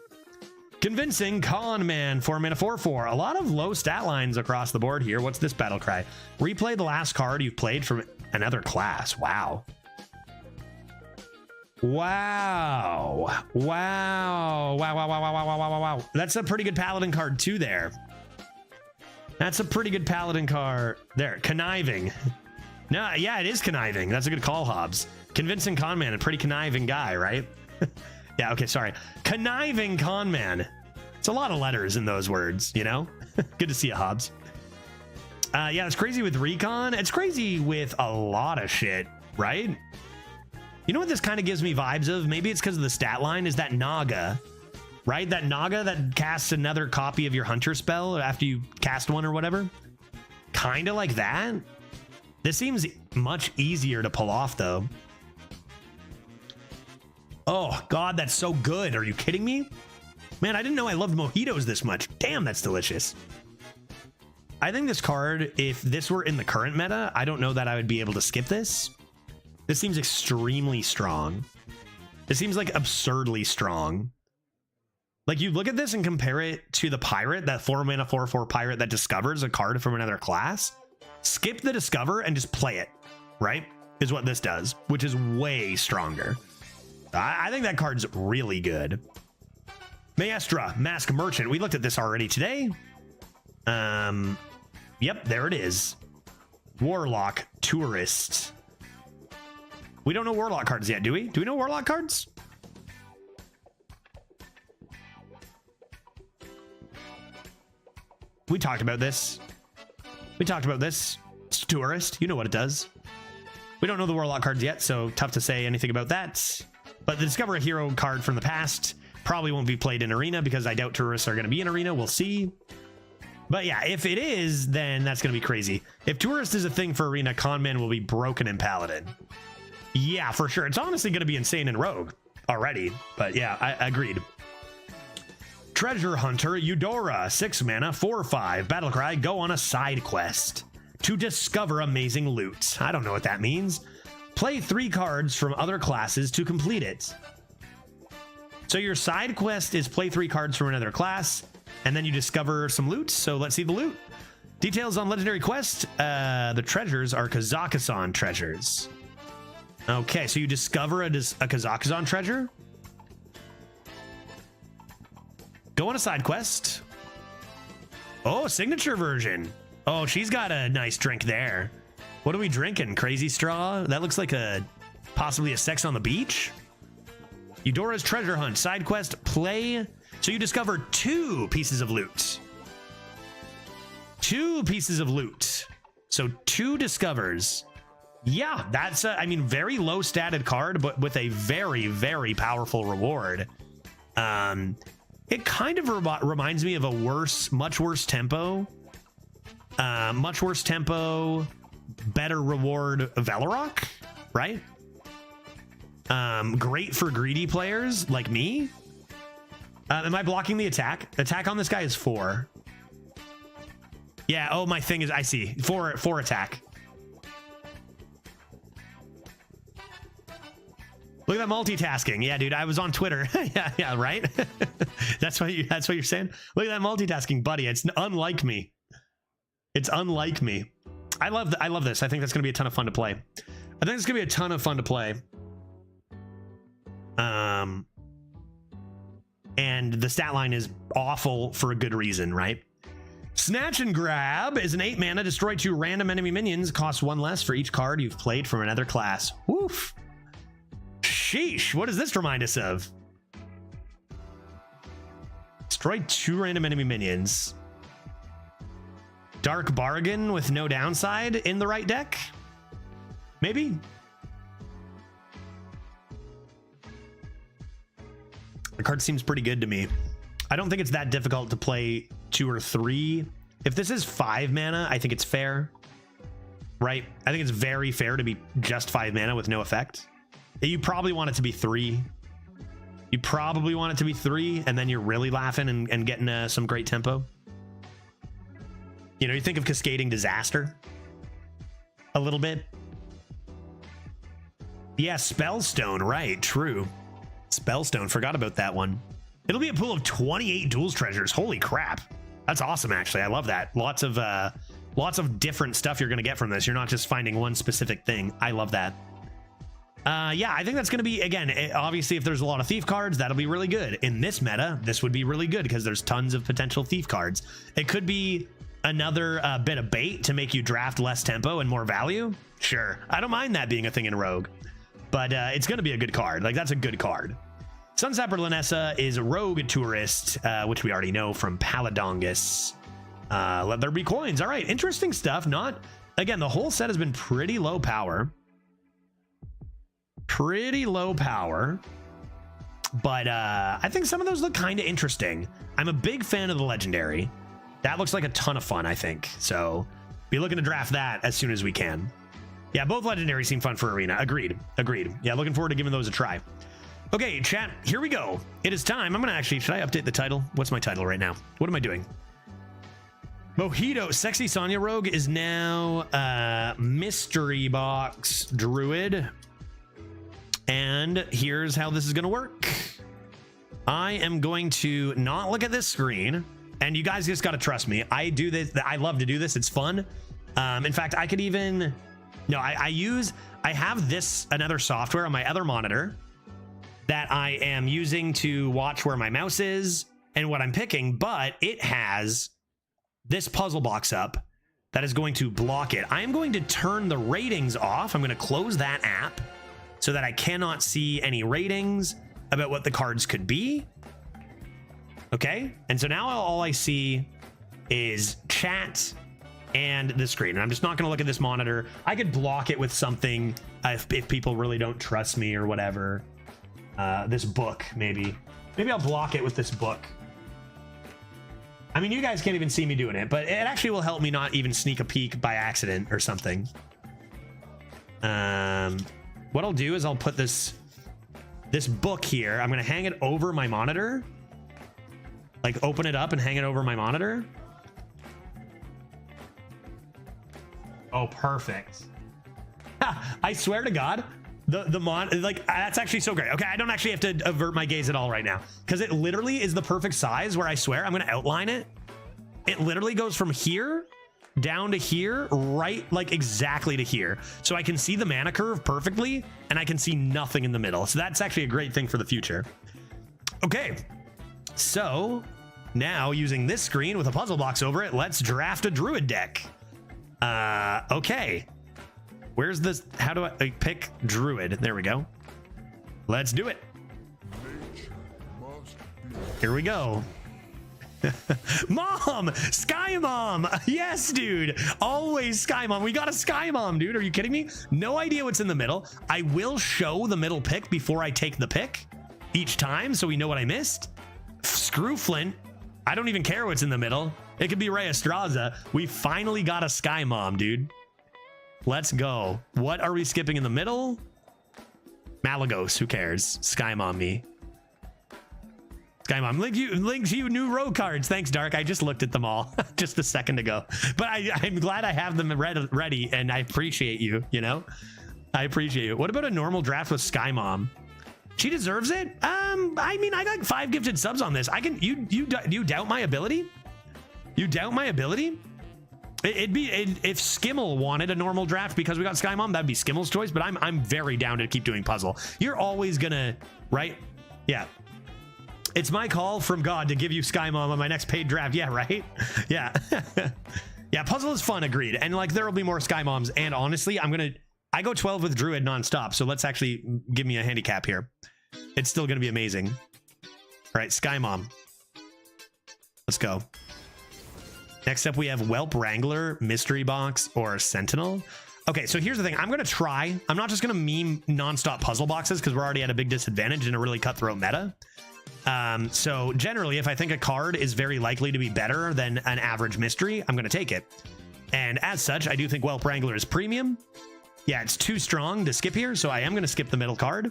Convincing Con Man, 4 mana 4/4. A lot of low stat lines across the board here. What's this battle cry? Replay the last card you've played from another class. Wow. Wow. Wow. Wow, wow, wow, wow, wow, wow, wow, wow. That's a pretty good Paladin card too there. That's a pretty good Paladin card there. Conniving. No, yeah, it is conniving. That's a good call, Hobbs. Convincing Con Man, a pretty conniving guy, right? Yeah, okay, sorry. Conniving Con Man. It's a lot of letters in those words, you know? Good to see you, Hobbs. Yeah, it's crazy with Recon. It's crazy with a lot of shit, right? You know what this kind of gives me vibes of? Maybe it's because of the stat line, is that Naga, right? That Naga that casts another copy of your Hunter spell after you cast one or whatever. Kind of like that. This seems much easier to pull off, though. Oh, God, that's so good. Are you kidding me? Man, I didn't know I loved mojitos this much. Damn, that's delicious. I think this card, if this were in the current meta, I don't know that I would be able to skip this. This seems extremely strong. It seems like absurdly strong. Like, you look at this and compare it to the pirate, that 4 mana 4/4 pirate that discovers a card from another class. Skip the discover and just play it, right? Is what this does, which is way stronger. I think that card's really good. Maestra, Mask Merchant. We looked at this already today. Yep, there it is. Warlock, Tourist. We don't know Warlock cards yet, do we? Do we know Warlock cards? We talked about this. We talked about this. It's Tourist. You know what it does. We don't know the Warlock cards yet, so tough to say anything about that. But the Discover a Hero card from the past probably won't be played in Arena because I doubt Tourists are going to be in Arena. We'll see. But yeah, if it is, then that's going to be crazy. If Tourist is a thing for Arena, Conman will be broken in Paladin. Yeah, for sure. It's honestly going to be insane in Rogue already. But yeah, I agreed. Treasure Hunter, Eudora, 6 mana, 4/5. Battlecry, go on a side quest to discover amazing loot. I don't know what that means. Play 3 cards from other classes to complete it. So your side quest is play 3 cards from another class, and then you discover some loot. So let's see the loot. Details on Legendary Quest. The treasures are Kazakhstan treasures. Okay, so you discover a Kazakhstan treasure. Go on a side quest. Oh, signature version. Oh, she's got a nice drink there. What are we drinking? Crazy Straw? That looks like possibly a sex on the beach. Eudora's Treasure Hunt. Side quest, play. So you discover 2 pieces of loot. 2 pieces of loot. So 2 discovers. Yeah, that's I mean, very low statted card, but with a very, very powerful reward. It kind of reminds me of a much worse tempo. Better reward Velarok, right? Great for greedy players like me. Am I blocking the attack? Attack on this guy is 4. Yeah, oh, my thing is, I see. 4 attack. Look at that multitasking. Yeah, dude, I was on Twitter. yeah, right? That's what you're saying? Look at that multitasking, buddy. It's unlike me. It's unlike me. I love this. I think that's going to be a ton of fun to play. And the stat line is awful for a good reason, right? Snatch and Grab is an 8 mana. Destroy 2 random enemy minions. Costs 1 less for each card you've played from another class. Woof. Sheesh. What does this remind us of? Destroy 2 random enemy minions. Dark Bargain with no downside in the right deck? Maybe? The card seems pretty good to me. I don't think it's that difficult to play 2 or 3. If this is 5 mana, I think it's fair. Right? I think it's very fair to be just 5 mana with no effect. You probably want it to be 3. You probably want it to be 3, and then you're really laughing and getting some great tempo. You know, you think of Cascading Disaster a little bit. Yeah, Spellstone, right, true. Spellstone, forgot about that one. It'll be a pool of 28 duels treasures. Holy crap. That's awesome, actually. I love that. Lots of different stuff you're going to get from this. You're not just finding one specific thing. I love that. Yeah, I think that's going to be, again, obviously, if there's a lot of thief cards, that'll be really good. In this meta, this would be really good because there's tons of potential thief cards. It could be another bit of bait to make you draft less tempo and more value. Sure. I don't mind that being a thing in Rogue. But it's going to be a good card. Like, that's a good card. Sunsapper Lanessa is a rogue tourist, which we already know from Paladongus. Let there be coins. All right, interesting stuff. Not, again, the whole set has been pretty low power. Pretty low power. But I think some of those look kind of interesting. I'm a big fan of the legendary. That looks like a ton of fun, I think. So be looking to draft that as soon as we can. Yeah, both legendaries seem fun for Arena. Agreed. Agreed. Yeah, looking forward to giving those a try. Okay, chat, here we go. It is time. I'm going to actually, should I update the title? What's my title right now? What am I doing? MOJITO, Sexy Sonya Rogue is now Mystery Box Druid. And here's how this is going to work. I am going to not look at this screen. And you guys just got to trust me. I do this. I love to do this. It's fun. In fact, I could even... No, I have this, another software on my other monitor that I am using to watch where my mouse is and what I'm picking, but it has this puzzle box up that is going to block it. I am going to turn the ratings off. I'm going to close that app so that I cannot see any ratings about what the cards could be. Okay, and so now all I see is chat and the screen. And I'm just not going to look at this monitor. I could block it with something if people really don't trust me or whatever. This book, maybe I'll block it with this book. I mean, you guys can't even see me doing it, but it actually will help me not even sneak a peek by accident or something. What I'll do is I'll put this book here. I'm going to hang it over my monitor. Like, open it up and hang it over my monitor. Oh, perfect. I swear to God, like, that's actually so great. Okay, I don't actually have to avert my gaze at all right now because it literally is the perfect size where I swear I'm going to outline it. It literally goes from here down to here, right, like exactly to here. So I can see the mana curve perfectly and I can see nothing in the middle. So that's actually a great thing for the future. Okay, so now using this screen with a puzzle box over it, let's draft a druid deck. Okay. Where's this? How do I pick druid? There we go. Let's do it. Here we go. Mom, Sky Mom. Yes, dude. Always Sky Mom. We got a Sky Mom, dude. Are you kidding me? No idea what's in the middle. I will show the middle pick before I take the pick each time so we know what I missed. Screw Flint. I don't even care what's in the middle. It could be Ray Estraza. We finally got a Sky Mom, dude. Let's go. What are we skipping in the middle? Malagos. Who cares? Sky Mom me. Sky Mom. Link you new row cards. Thanks, Dark. I just looked at them all just a second ago. But I'm glad I have them ready, and I appreciate you, you know? I appreciate you. What about a normal draft with Sky Mom? She deserves it. I mean, I got 5 gifted subs on this. I can. You doubt my ability? You doubt my ability? It'd be if Skimmel wanted a normal draft because we got Sky Mom, that'd be Skimmel's choice. But I'm very down to keep doing puzzle. You're always gonna, right? Yeah. It's my call from God to give you Sky Mom on my next paid draft. Yeah, right. Yeah. Yeah. Puzzle is fun. Agreed. And like there will be more Sky Moms. And honestly, I go 12 with Druid nonstop. So let's actually give me a handicap here. It's still going to be amazing. All right, Sky Mom. Let's go. Next up, we have Whelp Wrangler, Mystery Box, or Sentinel. Okay, so here's the thing. I'm going to try. I'm not just going to meme nonstop puzzle boxes because we're already at a big disadvantage in a really cutthroat meta. So generally, if I think a card is very likely to be better than an average mystery, I'm going to take it. And as such, I do think Whelp Wrangler is premium. Yeah, it's too strong to skip here, so I am going to skip the middle card.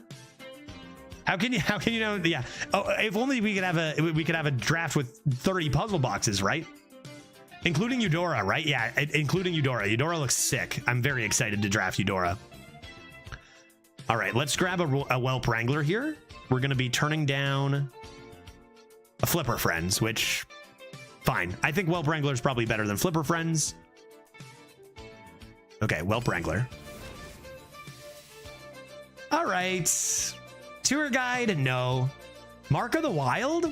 How can you know? Yeah. Oh, if only we could have a draft with 30 puzzle boxes, right? Including Eudora, right? Yeah, including Eudora. Eudora looks sick. I'm very excited to draft Eudora. All right, let's grab a Whelp Wrangler here. We're going to be turning down a Flipper Friends, which, fine. I think Whelp Wrangler is probably better than Flipper Friends. Okay, Whelp Wrangler. All right. Tour Guide, no. Mark of the Wild?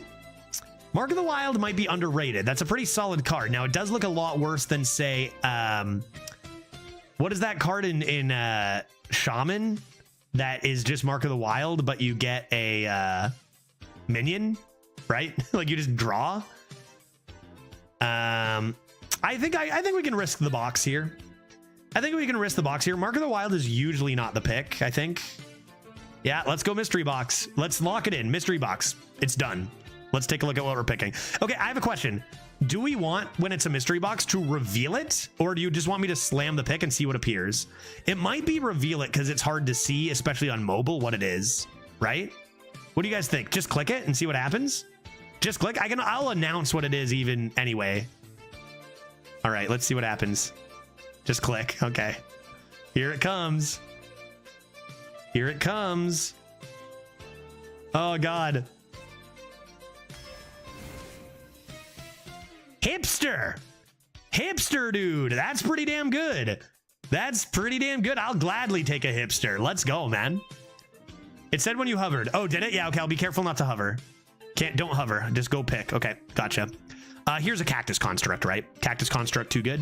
Mark of the Wild might be underrated. That's a pretty solid card. Now, it does look a lot worse than, say, what is that card in Shaman that is just Mark of the Wild, but you get a minion, right? Like you just draw. I think we can risk the box here. Mark of the Wild is usually not the pick, I think. Yeah, let's go mystery box. Let's lock it in. Mystery box. It's done. Let's take a look at what we're picking. Okay, I have a question. Do we want, when it's a mystery box, to reveal it? Or do you just want me to slam the pick and see what appears? It might be reveal it because it's hard to see, especially on mobile, what it is, right? What do you guys think? Just click it and see what happens? Just click? I'll announce what it is even anyway. All right, let's see what happens. Just click. Okay. Here it comes. Here it comes. Oh, God. Hipster. Hipster, dude. That's pretty damn good. That's pretty damn good. I'll gladly take a hipster. Let's go, man. It said when you hovered. Oh, did it? Yeah, okay. I'll be careful not to hover. Don't hover. Just go pick. Okay, gotcha. Here's a cactus construct, right? Cactus construct, too good.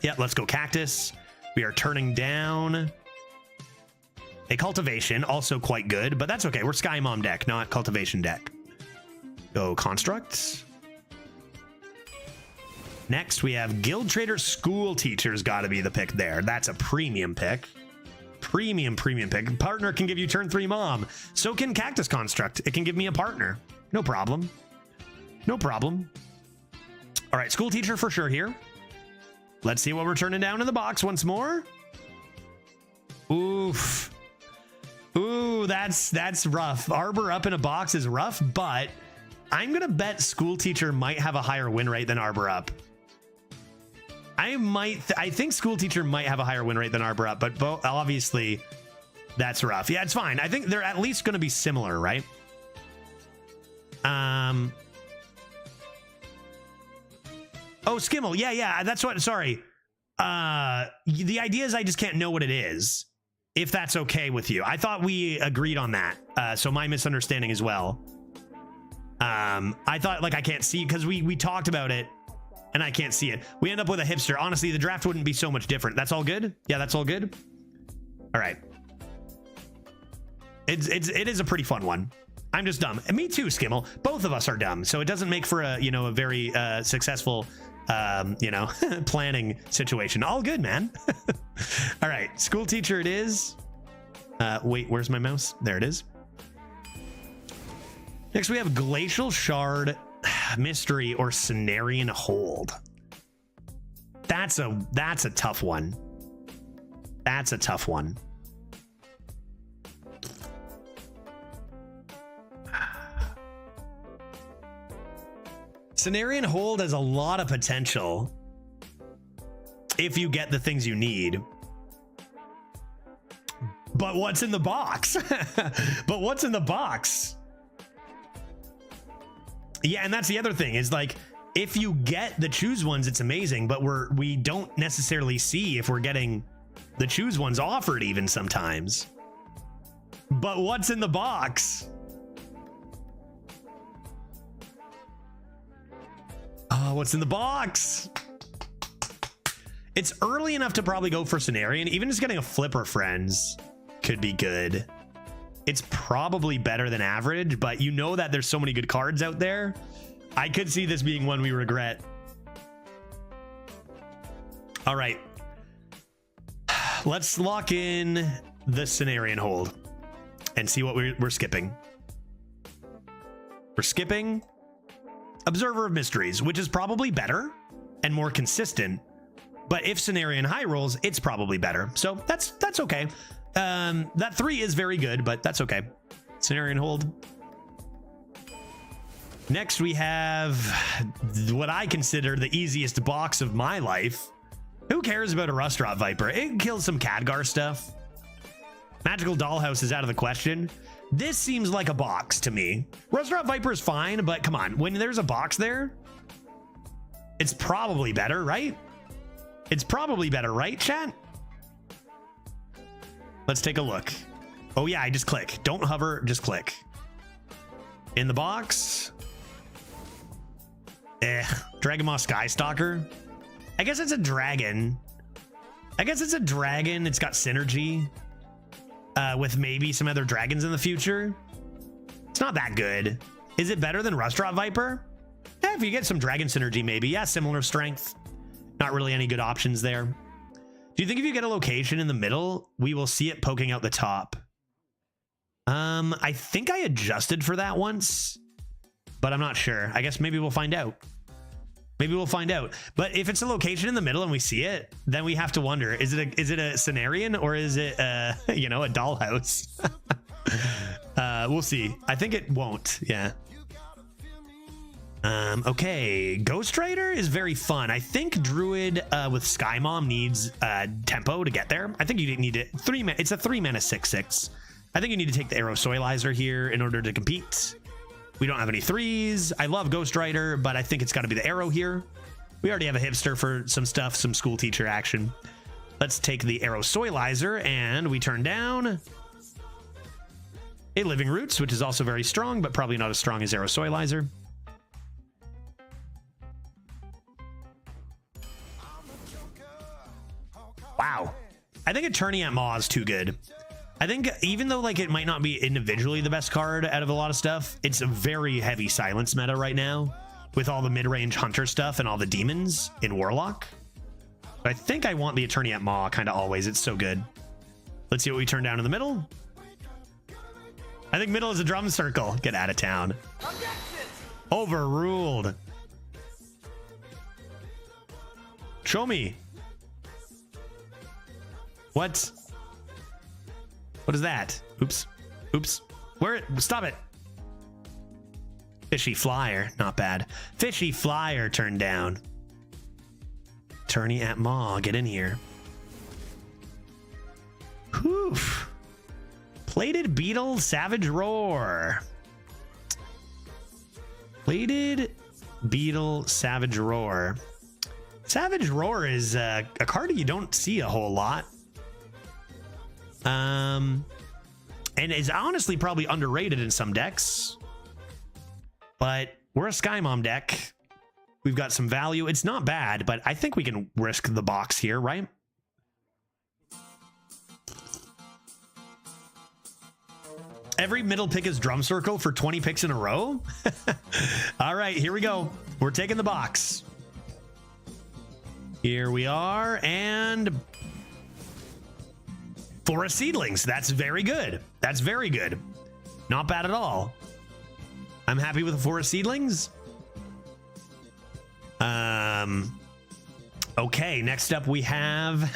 Yeah, let's go cactus. We are turning down a cultivation, also quite good, but that's okay. We're Sky Mom deck, not cultivation deck. Go constructs. Next, we have Guild Trader School Teacher's got to be the pick there. That's a premium pick. Premium pick. Partner can give you turn 3 mom. So can Cactus Construct. It can give me a partner. No problem. No problem. All right, School Teacher for sure here. Let's see what we're turning down in the box once more. Oof. Ooh, that's rough. Arbor up in a box is rough, but I'm going to bet School Teacher might have a higher win rate than Arbor up. I think School Teacher might have a higher win rate than Arbor up, but obviously that's rough. Yeah, it's fine. I think they're at least going to be similar, right? Oh, Skimmel. Yeah, that's what, sorry. The idea is I just can't know what it is, if that's okay with you. I thought we agreed on that. So my misunderstanding as well. I thought like I can't see because we talked about it and I can't see it. We end up with a hipster. Honestly, the draft wouldn't be so much different. That's all good? Yeah, that's all good. All right. It is a pretty fun one. I'm just dumb. And me too, Skimmel. Both of us are dumb. So it doesn't make for a, a very successful, planning situation. All good, man. All right. School Teacher it is. Wait, where's my mouse? There it is. Next, we have Glacial Shard, Mystery, or Cenarian Hold. That's a tough one. That's a tough one. Cenarian Hold has a lot of potential if you get the things you need. But what's in the box? But what's in the box? Yeah, and that's the other thing is like if you get the choose ones, it's amazing, but we don't necessarily see if we're getting the choose ones offered even sometimes. But what's in the box? Oh, what's in the box? It's early enough to probably go for Cenarian. Even just getting a Flipper Friends could be good. It's probably better than average, but you know that there's so many good cards out there. I could see this being one we regret. All right. Let's lock in the Cenarian Hold and see what we're skipping. We're skipping Observer of Mysteries, which is probably better and more consistent. But if Cenarian high rolls, it's probably better. So that's okay. That 3 is very good, but that's okay. Cenarian Hold. Next, we have what I consider the easiest box of my life. Who cares about a Rustrot Viper? It kills some Khadgar stuff. Magical Dollhouse is out of the question. This seems like a box to me. Rustrot Viper is fine, but come on. When there's a box there, it's probably better, right? It's probably better, right, chat? Let's take a look. Oh, yeah, I just click. Don't hover, just click. In the box. Dragonmaw Skystalker. I guess it's a dragon. It's got synergy with maybe some other dragons in the future. It's not that good. Is it better than Rustrot Viper? Yeah, if you get some dragon synergy, maybe. Yeah, similar strength. Not really any good options there. Do you think if you get a location in the middle, we will see it poking out the top? I think I adjusted for that once, but I'm not sure. I guess maybe we'll find out. Maybe we'll find out. But if it's a location in the middle and we see it, then we have to wonder, is it a Cenarian or is it you know, a dollhouse? We'll see. I think it won't. Yeah. Okay, Ghost Rider is very fun. I think Druid with Sky Mom needs tempo to get there. I think you need it. It's a 3-mana 6/6. I think you need to take the Arrow Soilizer here in order to compete. We don't have any 3s. I love Ghost Rider, but I think it's got to be the Arrow here. We already have a hipster for some stuff, some school teacher action. Let's take the Arrow Soilizer, and we turn down a Living Roots, which is also very strong, but probably not as strong as Arrow Soilizer. Wow. I think Attorney at Maw is too good. I think even though like it might not be individually the best card out of a lot of stuff, it's a very heavy silence meta right now with all the mid-range hunter stuff and all the demons in Warlock. But I think I want the Attorney at Maw kind of always. It's so good. Let's see what we turn down in the middle. I think middle is a drum circle. Get out of town. Overruled. Show me. What? What is that? Oops. Oops. Where? Stop it. Fishy Flyer. Not bad. Fishy Flyer turned down. Attorney at Maw. Get in here. Whew. Plated Beetle Savage Roar. Plated Beetle Savage Roar. Savage Roar is a card you don't see a whole lot. And is honestly probably underrated in some decks, but we're a Sky Mom deck. We've got some value. It's not bad, but I think we can risk the box here, right? Every middle pick is Drum Circle for 20 picks in a row. All right, here we go. We're taking the box. Here we are, and Forest Seedlings. That's very good. That's very good. Not bad at all. I'm happy with the Forest Seedlings. Okay, next up we have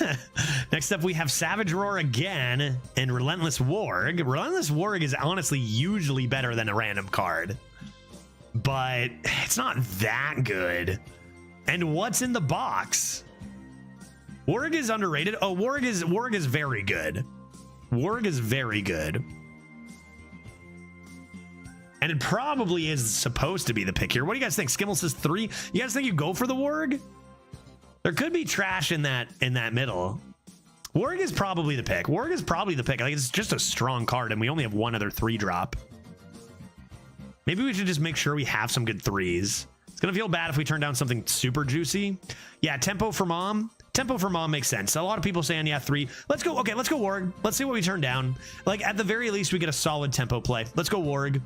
Savage Roar again and Relentless Warg. Relentless Warg is honestly usually better than a random card, but it's not that good. And what's in the box? Warg is underrated. Oh, Warg is very good. Warg is very good. And it probably is supposed to be the pick here. What do you guys think? Skimmel says 3. You guys think you go for the Warg? There could be trash in that middle. Warg is probably the pick. Warg is probably the pick. Like, it's just a strong card, and we only have one other 3-drop. Maybe we should just make sure we have some good 3s. It's gonna feel bad if we turn down something super juicy. Yeah, Tempo for Mom. Tempo for Mom makes sense. A lot of people saying, yeah, 3. Let's go. Okay, let's go Warg. Let's see what we turn down. Like, at the very least, we get a solid tempo play. Let's go Warg.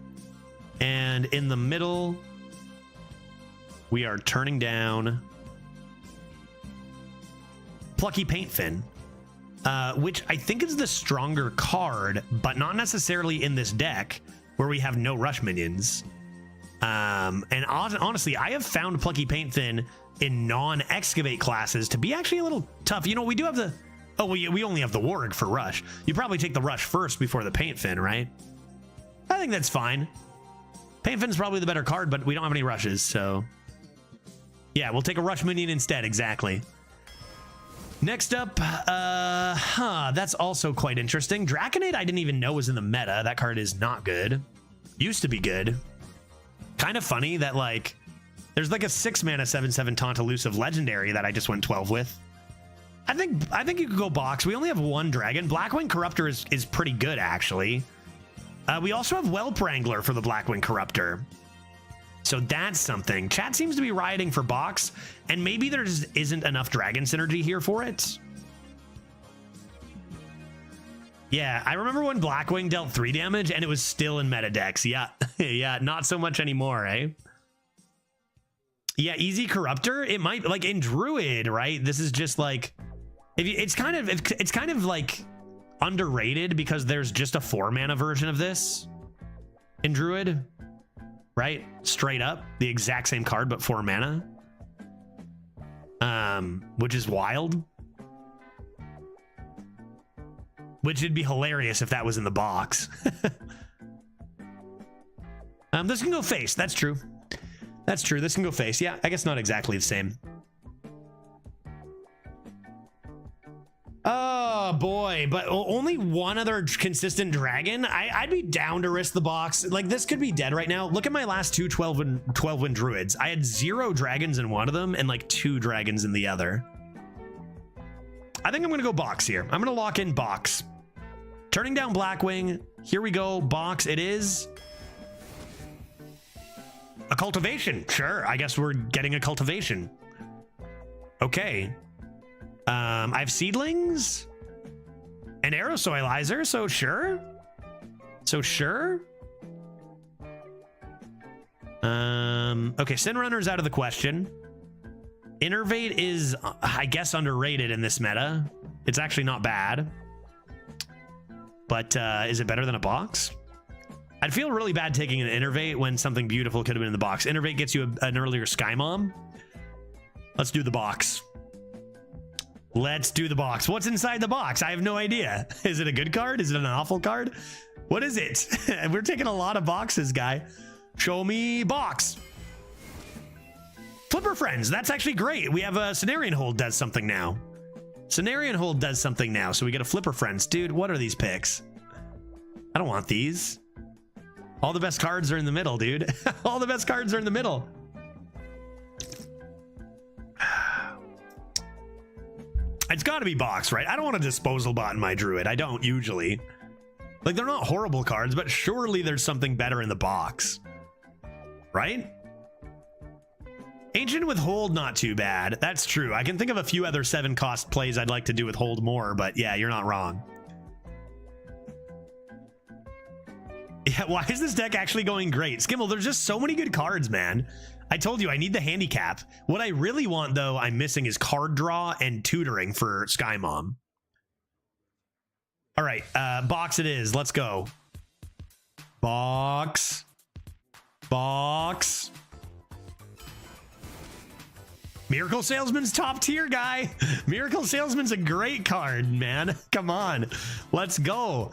And in the middle, we are turning down Plucky Paintfin, which I think is the stronger card, but not necessarily in this deck where we have no rush minions. And honestly, I have found Plucky Paintfin in non-excavate classes to be actually a little tough. You know, we do have the... Oh, we only have the Warg for rush. You probably take the rush first before the Paintfin, right? I think that's fine. Painfin's probably the better card, but we don't have any rushes, so... Yeah, we'll take a rush minion instead, exactly. Next up, that's also quite interesting. Draconade I didn't even know was in the meta. That card is not good. Used to be good. Kind of funny that, like, there's like a 6-mana 7/7 Taunt Elusive Legendary that I just went 12 with. I think you could go box. We only have one dragon. Blackwing Corruptor is pretty good, actually. We also have Whelp Wrangler for the Blackwing Corruptor. So that's something. Chat seems to be rioting for box, and maybe there just isn't enough dragon synergy here for it. Yeah, I remember when Blackwing dealt 3 damage and it was still in meta decks. Yeah, yeah, not so much anymore, eh? Yeah, easy Corruptor. It might, like in Druid, right? This is just like, it's kind of like underrated because there's just a 4-mana version of this in Druid. Right? Straight up. The exact same card, but 4 mana. Which is wild. Which would be hilarious if that was in the box. This can go face. That's true. That's true. This can go face. Yeah, I guess not exactly the same. Oh boy, but only one other consistent dragon. I'd be down to risk the box. Like, this could be dead right now. Look at my last two 12-win druids. I had 0 dragons in one of them and like 2 dragons in the other. I think I'm gonna go box here. I'm gonna lock in box. Turning down Blackwing. Here we go. Box it is. A cultivation. Sure, I guess we're getting a cultivation. Okay. I have seedlings, an aerosoilizer, so sure. Okay, Sin Runner's out of the question. Innervate is, I guess, underrated in this meta. It's actually not bad. But is it better than a box? I'd feel really bad taking an Innervate when something beautiful could have been in the box. Innervate gets you an earlier Sky Mom. Let's do the box. Let's do the box. What's inside the box? I have no idea. Is it a good card? Is it an awful card? What is it? We're taking a lot of boxes, guy. Show me box. Flipper Friends. That's actually great. We have a Cenarian Hold does something now. Cenarian Hold does something now, so we get a Flipper Friends. Dude, what are these picks? I don't want these. All the best cards are in the middle, dude. All the best cards are in the middle. It's got to be box, right? I don't want a disposal bot in my druid. I don't usually. Like, they're not horrible cards, but surely there's something better in the box. Right? Ancient with Hold, not too bad. That's true. I can think of a few other 7-cost plays I'd like to do with Hold more, but yeah, you're not wrong. Yeah, why is this deck actually going great? Skimmel, there's just so many good cards, man. I told you I need the handicap. What I really want, though, I'm missing is card draw and tutoring for Sky Mom. All right, box it is. Let's go. Box. Box. Miracle Salesman's top tier, guy. Miracle Salesman's a great card, man. Come on. Let's go.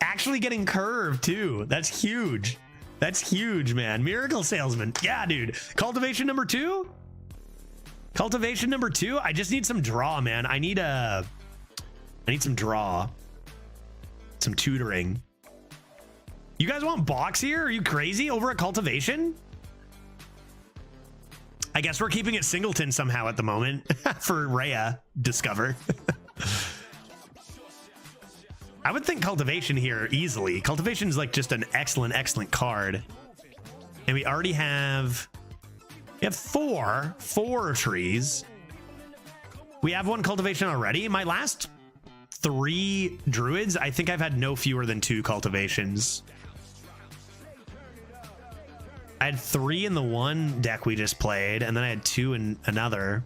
Actually getting curved, too. That's huge. That's huge, man. Miracle Salesman. Yeah, dude. Cultivation number 2? Cultivation number 2? I just need some draw, man. I need some draw. Some tutoring. You guys want box here? Are you crazy? Over a cultivation? I guess we're keeping it singleton somehow at the moment. For Rhea. Discover. I would think cultivation here easily. Cultivation is like just an excellent card. And we already have, four trees. We have 1 cultivation already. My last 3 druids, I think I've had no fewer than 2 cultivations. I had 3 in the one deck we just played, and then I had 2 in another.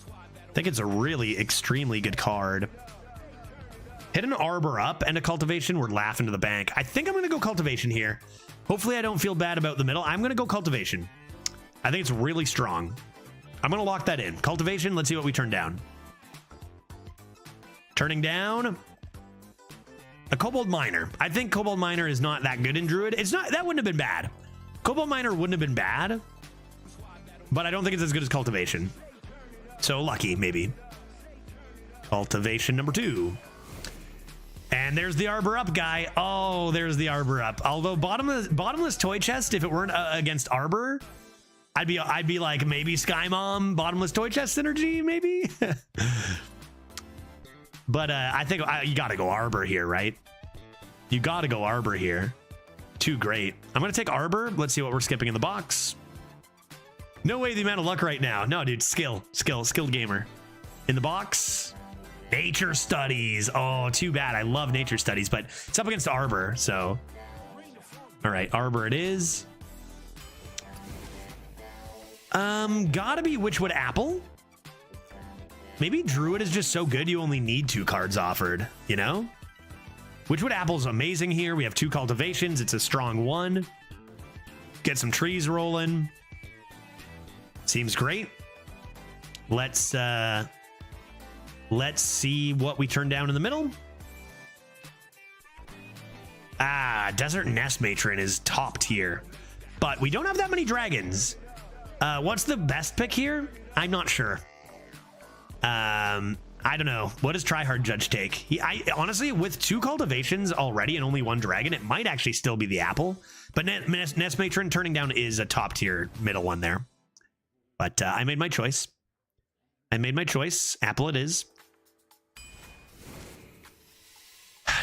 I think it's a really extremely good card. Hit an Arbor up and a cultivation. We're laughing to the bank. I think I'm going to go cultivation here. Hopefully I don't feel bad about the middle. I'm going to go cultivation. I think it's really strong. I'm going to lock that in. Cultivation. Let's see what we turn down. Turning down a Kobold Miner. I think Kobold Miner is not that good in Druid. It's not, that wouldn't have been bad. Cobalt Miner wouldn't have been bad, but I don't think it's as good as Cultivation. So lucky, maybe. Cultivation number 2. And there's the Arbor Up guy. Oh, there's the Arbor Up. Although bottomless toy chest, if it weren't against Arbor, I'd be like maybe Sky Mom bottomless toy chest synergy, maybe. But I think you got to go Arbor here, right? You got to go Arbor here. Too great. I'm gonna take Arbor. Let's see what we're skipping in the box. No way the amount of luck right now. No, dude, skilled gamer. In the box. Nature Studies. Oh, too bad. I love Nature Studies, but it's up against Arbor, so. All right, Arbor it is. Gotta be Witchwood Apple. Maybe Druid is just so good you only need 2 cards offered, you know? Witchwood Apple's amazing here. We have 2 cultivations. It's a strong 1. Get some trees rolling. Seems great. Let's see what we turn down in the middle. Desert Nest Matron is top tier, but we don't have that many dragons. What's the best pick here? I'm not sure. I don't know. What does Tryhard Judge take? I honestly, with 2 cultivations already and only 1 dragon, it might actually still be the apple. But Nest Matron turning down is a top tier middle one there. But I made my choice. Apple it is.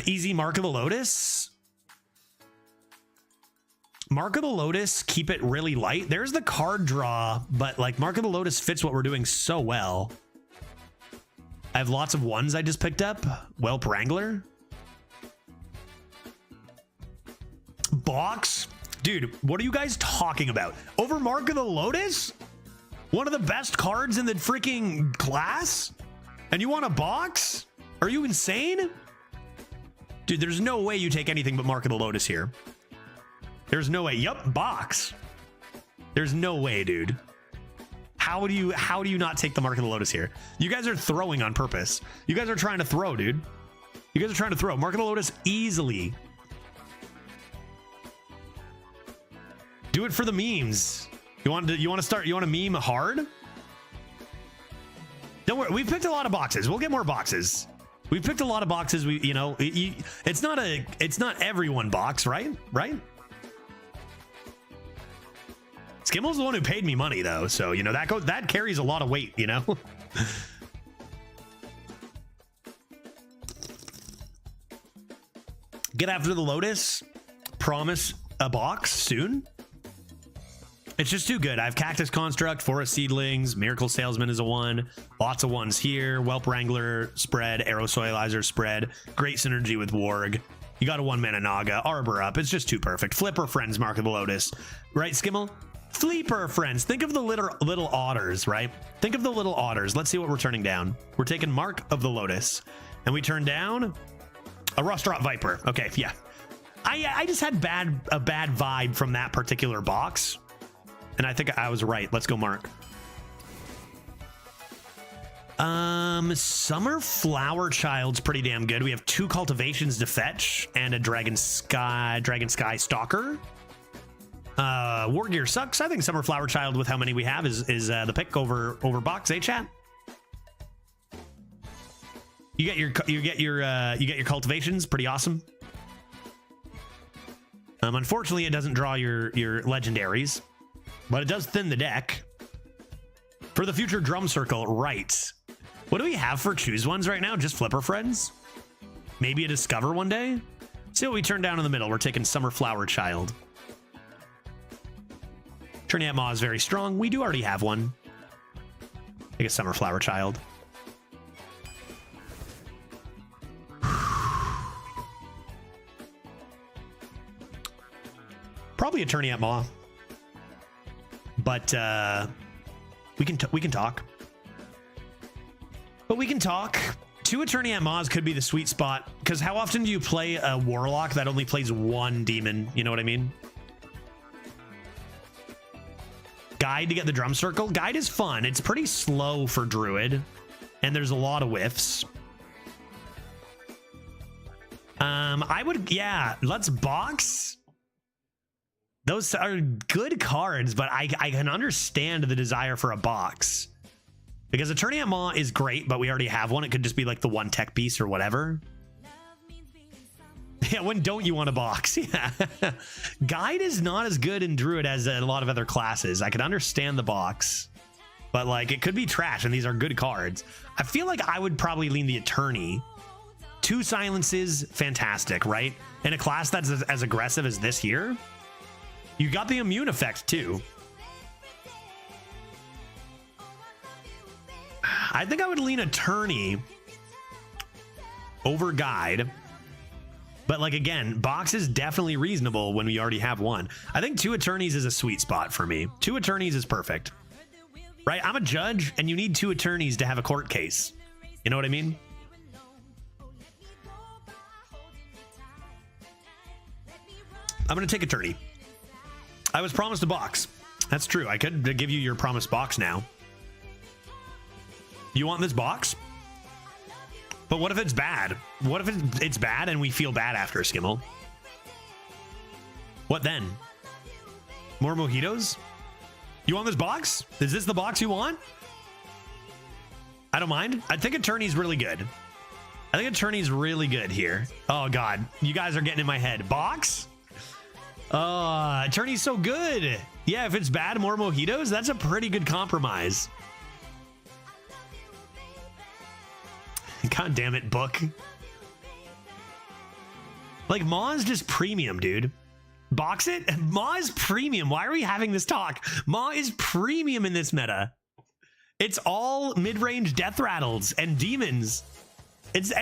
Easy Mark of the Lotus. Mark of the Lotus, keep it really light. There's the card draw, but like Mark of the Lotus fits what we're doing so well. I have lots of 1s I just picked up. Whelp Wrangler. Box? Dude, what are you guys talking about? Over Mark of the Lotus? One of the best cards in the freaking class? And you want a box? Are you insane? Dude, there's no way you take anything but Mark of the Lotus here. There's no way. Yup, box. There's no way, dude. How do you not take the Mark of the Lotus here? You guys are throwing on purpose. You guys are trying to throw, dude. You guys are trying to throw. Mark of the Lotus easily. Do it for the memes. You want to meme hard? Don't worry. We've picked a lot of boxes. We'll get more boxes. We've picked a lot of boxes. It's not every one box, right? Right? Skimmel's the one who paid me money, though, so that carries a lot of weight, Get after the Lotus. Promise a box soon. It's just too good. I have Cactus Construct, Forest Seedlings, Miracle Salesman is a 1. Lots of 1s here. Whelp Wrangler spread, Arrow Soilizer spread. Great synergy with Warg. You got a 1-mana Naga, Arbor Up. It's just too perfect. Flipper Friends, Mark of the Lotus. Right, Skimmel? Flipper Friends. Think of the little otters, right? Think of the little otters. Let's see what we're turning down. We're taking Mark of the Lotus. And we turn down a Rustdrop Viper. Okay, yeah. I just had a bad vibe from that particular box. And I think I was right. Let's go Mark. Summer Flower Child's pretty damn good. We have 2 cultivations to fetch and a Dragon Sky Stalker. War Gear sucks. I think Summer Flower Child with how many we have is the pick over box, chat? You get your cultivations, pretty awesome. Unfortunately, it doesn't draw your legendaries, but it does thin the deck. For the future drum circle, right? What do we have for choose ones right now? Just Flipper Friends? Maybe a Discover one day? See what we turn down in the middle. We're taking Summer Flower Child. Turniat Maw is very strong. We do already have one. Take a Summer Flower Child. Probably a Turniat Maw. But we can talk. But we can talk. 2 Eterniat Maws could be the sweet spot, because how often do you play a Warlock that only plays 1 demon? You know what I mean? Guide to get the drum circle. Guide is fun. It's pretty slow for Druid, and there's a lot of whiffs. Yeah, let's box. Those are good cards, but I can understand the desire for a box. Because Attorney at Maw is great, but we already have one. It could just be like the one tech piece or whatever. Yeah, when don't you want a box? Yeah. Guide is not as good in Druid as a lot of other classes. I can understand the box, but like it could be trash, and these are good cards. I feel like I would probably lean the Attorney. 2 silences, fantastic, right? In a class that's as aggressive as this here, you got the immune effect too. I think I would lean Attorney over Guide. But like, again, box is definitely reasonable when we already have one. I think 2 Attorneys is a sweet spot for me. 2 Attorneys is perfect, right? I'm a judge and you need 2 attorneys to have a court case. You know what I mean? I'm going to take Attorney. I was promised a box. That's true. I could give you your promised box now. You want this box? But what if it's bad? What if it's bad and we feel bad after, Skimmel? What then? More mojitos? You want this box? Is this the box you want? I don't mind. I think Attorney's really good. I think Attorney's really good here. Oh, God. You guys are getting in my head. Box? Attorney's so good. Yeah, if it's bad, more mojitos? That's a pretty good compromise. God damn it, book. Like, Maw is just premium, dude. Box it? Maw is premium. Why are we having this talk? Maw is premium in this meta. It's all mid-range death rattles and demons. It's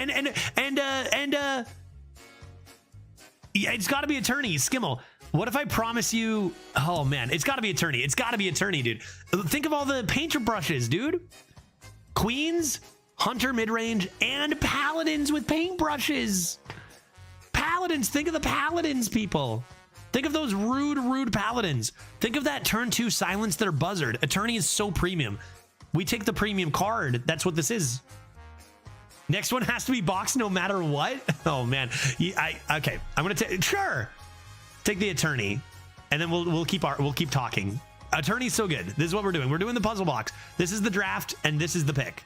yeah, it's got to be Attorney. Skimmel, what if I promise you? Oh man, it's got to be Attorney. It's got to be Attorney, dude. Think of all the paintbrushes, dude. Queens, Hunter mid-range, and Paladins with paintbrushes. Paladins, think of the Paladins, people. Think of those rude Paladins. Think of that turn 2 silence their buzzard. Attorney is so premium. We take the premium card. That's what this is. Next one has to be box no matter what. Oh man, okay. I'm gonna take take the Attorney, and then we'll keep talking. Attorney's so good. This is what we're doing. We're doing the puzzle box. This is the draft, and this is the pick.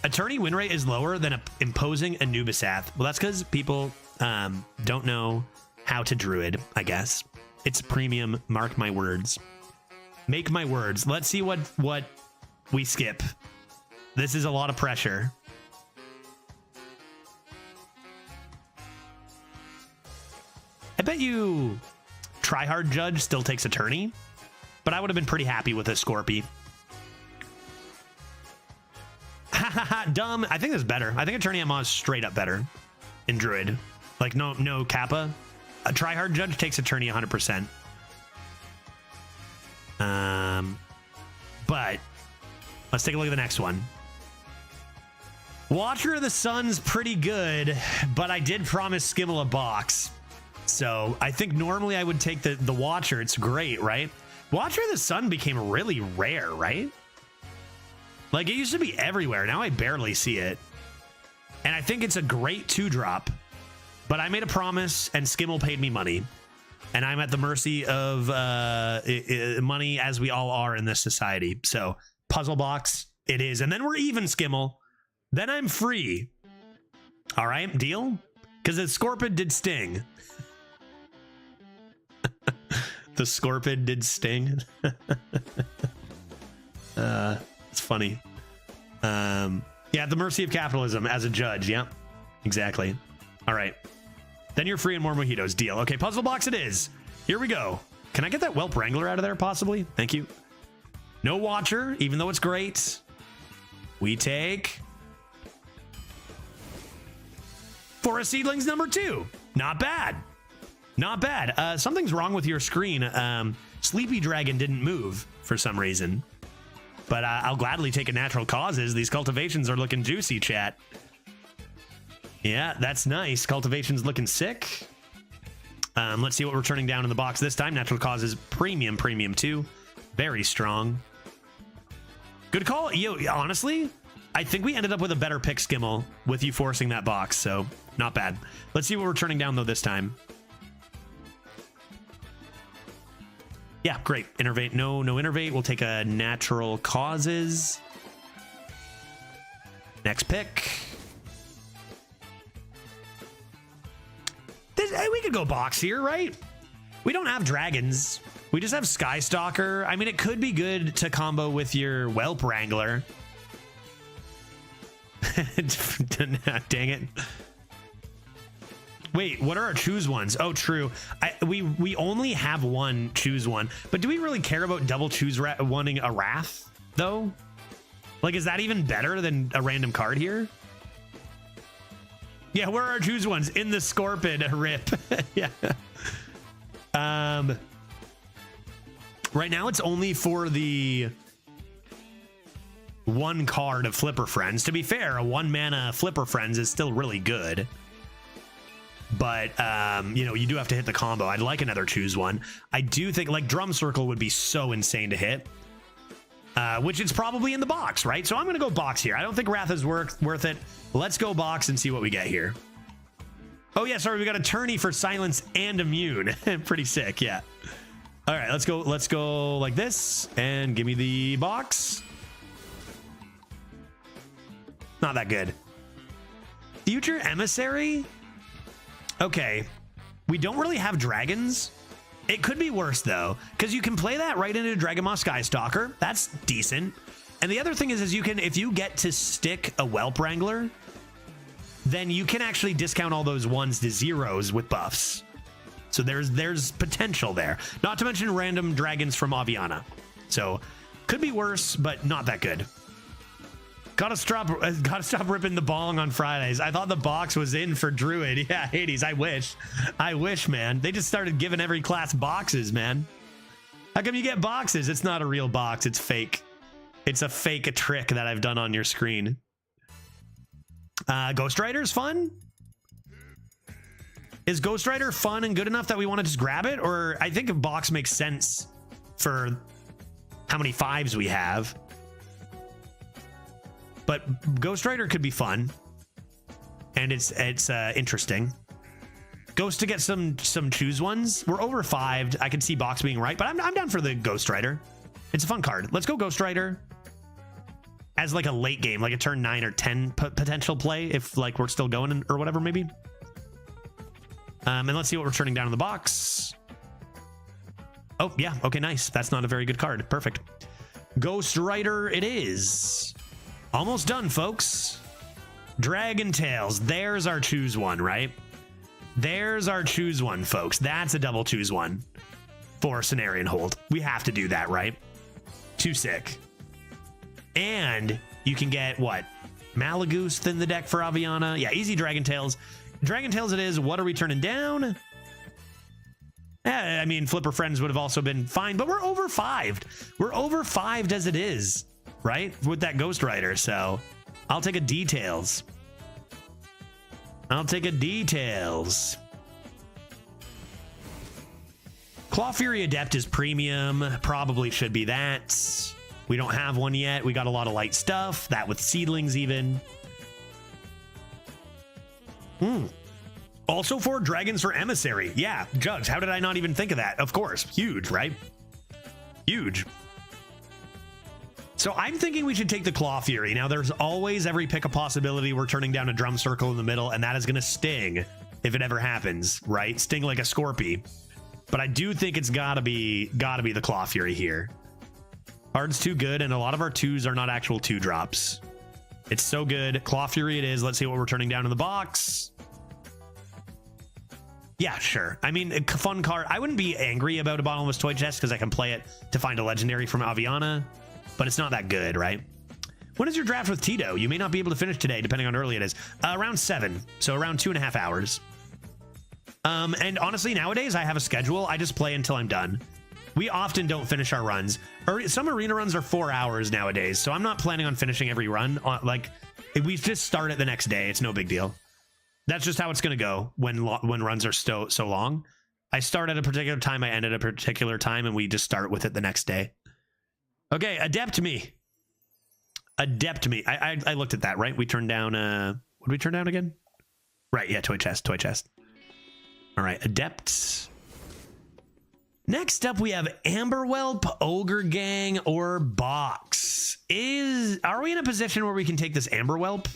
Attorney win rate is lower than imposing Anubisath. Well, that's because people don't know how to Druid, I guess. It's premium. Mark my words. Make my words. Let's see what we skip. This is a lot of pressure. I bet you Tryhard Judge still takes Attorney, but I would have been pretty happy with a Scorpy. Dumb. I think that's better. I think Attorney at Maw is straight up better in Druid. Like no Kappa. A Tryhard Judge takes Attorney 100%. But let's take a look at the next one. Watcher of the Sun's pretty good, but I did promise Skimmel a box. So I think normally I would take the Watcher. It's great, right? Watcher of the Sun became really rare, right? Like, it used to be everywhere. Now I barely see it. And I think it's a great 2-drop. But I made a promise, and Skimmel paid me money. And I'm at the mercy of money, as we all are in this society. So, puzzle box, it is. And then we're even, Skimmel. Then I'm free. All right, deal? Because the Scorpid did sting. The Scorpid did sting. It's funny. Yeah, at the mercy of capitalism as a judge. Yep, exactly. All right. Then you're free and more mojitos. Deal. Okay, puzzle box it is. Here we go. Can I get that Whelp Wrangler out of there, possibly? Thank you. No Watcher, even though it's great. We take Forest Seedlings number 2. Not bad. Not bad. Something's wrong with your screen. Sleepy Dragon didn't move for some reason. But I'll gladly take a Natural Causes. These cultivations are looking juicy, chat. Yeah, that's nice. Cultivation's looking sick. Let's see what we're turning down in the box this time. Natural Causes premium 2. Very strong. Good call. Yo, honestly, I think we ended up with a better pick, Skimmel, with you forcing that box. So not bad. Let's see what we're turning down though this time. Yeah, great. Innervate. No innervate. We'll take a natural causes. Next pick. We could go box here, right? We don't have dragons. We just have Skystalker. I mean, it could be good to combo with your Whelp Wrangler. Dang it. Wait, what are our choose ones? Oh, true. We only have one choose one. But do we really care about double choose wanting a Wrath, though? Like, is that even better than a random card here? Yeah, where are our choose ones? In the Scorpion, rip. Yeah. Right now, it's only for the one card of Flipper Friends. To be fair, a 1-mana Flipper Friends is still really good. But, you know, you do have to hit the combo. I'd like another choose one. I do think, like, Drum Circle would be so insane to hit. Which is probably in the box, right? So I'm going to go box here. I don't think Wrath is worth it. Let's go box and see what we get here. Oh, yeah, sorry. We got a tourney for Silence and Immune. Pretty sick, yeah. All right, let's go like this. And give me the box. Not that good. Future Emissary? Okay. We don't really have dragons. It could be worse, though, because you can play that right into Dragonmaw Skystalker. That's decent. And the other thing is you can, if you get to stick a Whelp Wrangler, then you can actually discount all those ones to zeros with buffs. So there's potential there. Not to mention random dragons from Aviana. So could be worse, but not that good. Gotta stop ripping the bong on Fridays. I thought the box was in for Druid. Yeah, Hades, I wish, man. They just started giving every class boxes, man. How come you get boxes? It's not a real box. It's fake. It's a fake trick that I've done on your screen. Ghost Rider's fun? Is Ghost Rider fun and good enough that we want to just grab it? Or I think a box makes sense for how many 5s we have. But Ghost Rider could be fun, and it's interesting. Ghost to get some choose ones. We're over 5'd. I can see box being right, but I'm down for the Ghost Rider. It's a fun card. Let's go Ghost Rider as like a late game, like a turn 9 or 10 potential play if like we're still going or whatever maybe. And let's see what we're turning down in the box. Oh yeah, okay, nice. That's not a very good card. Perfect. Ghost Rider it is. Almost done, folks. Dragon Tails. There's our choose one, right? There's our choose one, folks. That's a double choose one for Cenarian Hold. We have to do that, right? Too sick. And you can get, what? Malagoost in the deck for Aviana. Yeah, easy Dragon Tails. Dragon Tails it is. What are we turning down? I mean, Flipper Friends would have also been fine, but we're over 5'd. We're over 5'd as it is. Right? With that Ghost Rider, so I'll take a Details. I'll take a Details. Claw Fury Adept is premium. Probably should be that. We don't have one yet. We got a lot of light stuff. That with Seedlings even. Also for Dragons for Emissary. Yeah, Jugs, how did I not even think of that? Of course. Huge, right? Huge. So I'm thinking we should take the Claw Fury. Now, there's always every pick a possibility we're turning down a Drum Circle in the middle, and that is going to sting if it ever happens, right? Sting like a Scorpy. But I do think it's gotta be the Claw Fury here. Card's too good, and a lot of our 2s are not actual 2-drops. It's so good. Claw Fury it is. Let's see what we're turning down in the box. Yeah, sure. I mean, a fun card. I wouldn't be angry about a bottomless toy chest because I can play it to find a legendary from Aviana. But it's not that good, right? When is your draft with Tito? You may not be able to finish today, depending on how early it is. Around 7, so around 2.5 hours. And honestly, nowadays, I have a schedule. I just play until I'm done. We often don't finish our runs. Some arena runs are 4 hours nowadays, so I'm not planning on finishing every run. Like, we just start it the next day. It's no big deal. That's just how it's going to go when runs are so long. I start at a particular time, I end at a particular time, and we just start with it the next day. Okay, Adept Me. Adept Me. I looked at that, right? We turned down, what did we turn down again? Right, yeah, Toy Chest. All right, Adept. Next up, we have Amberwhelp, Ogre Gang, or Box. Are we in a position where we can take this Amberwhelp?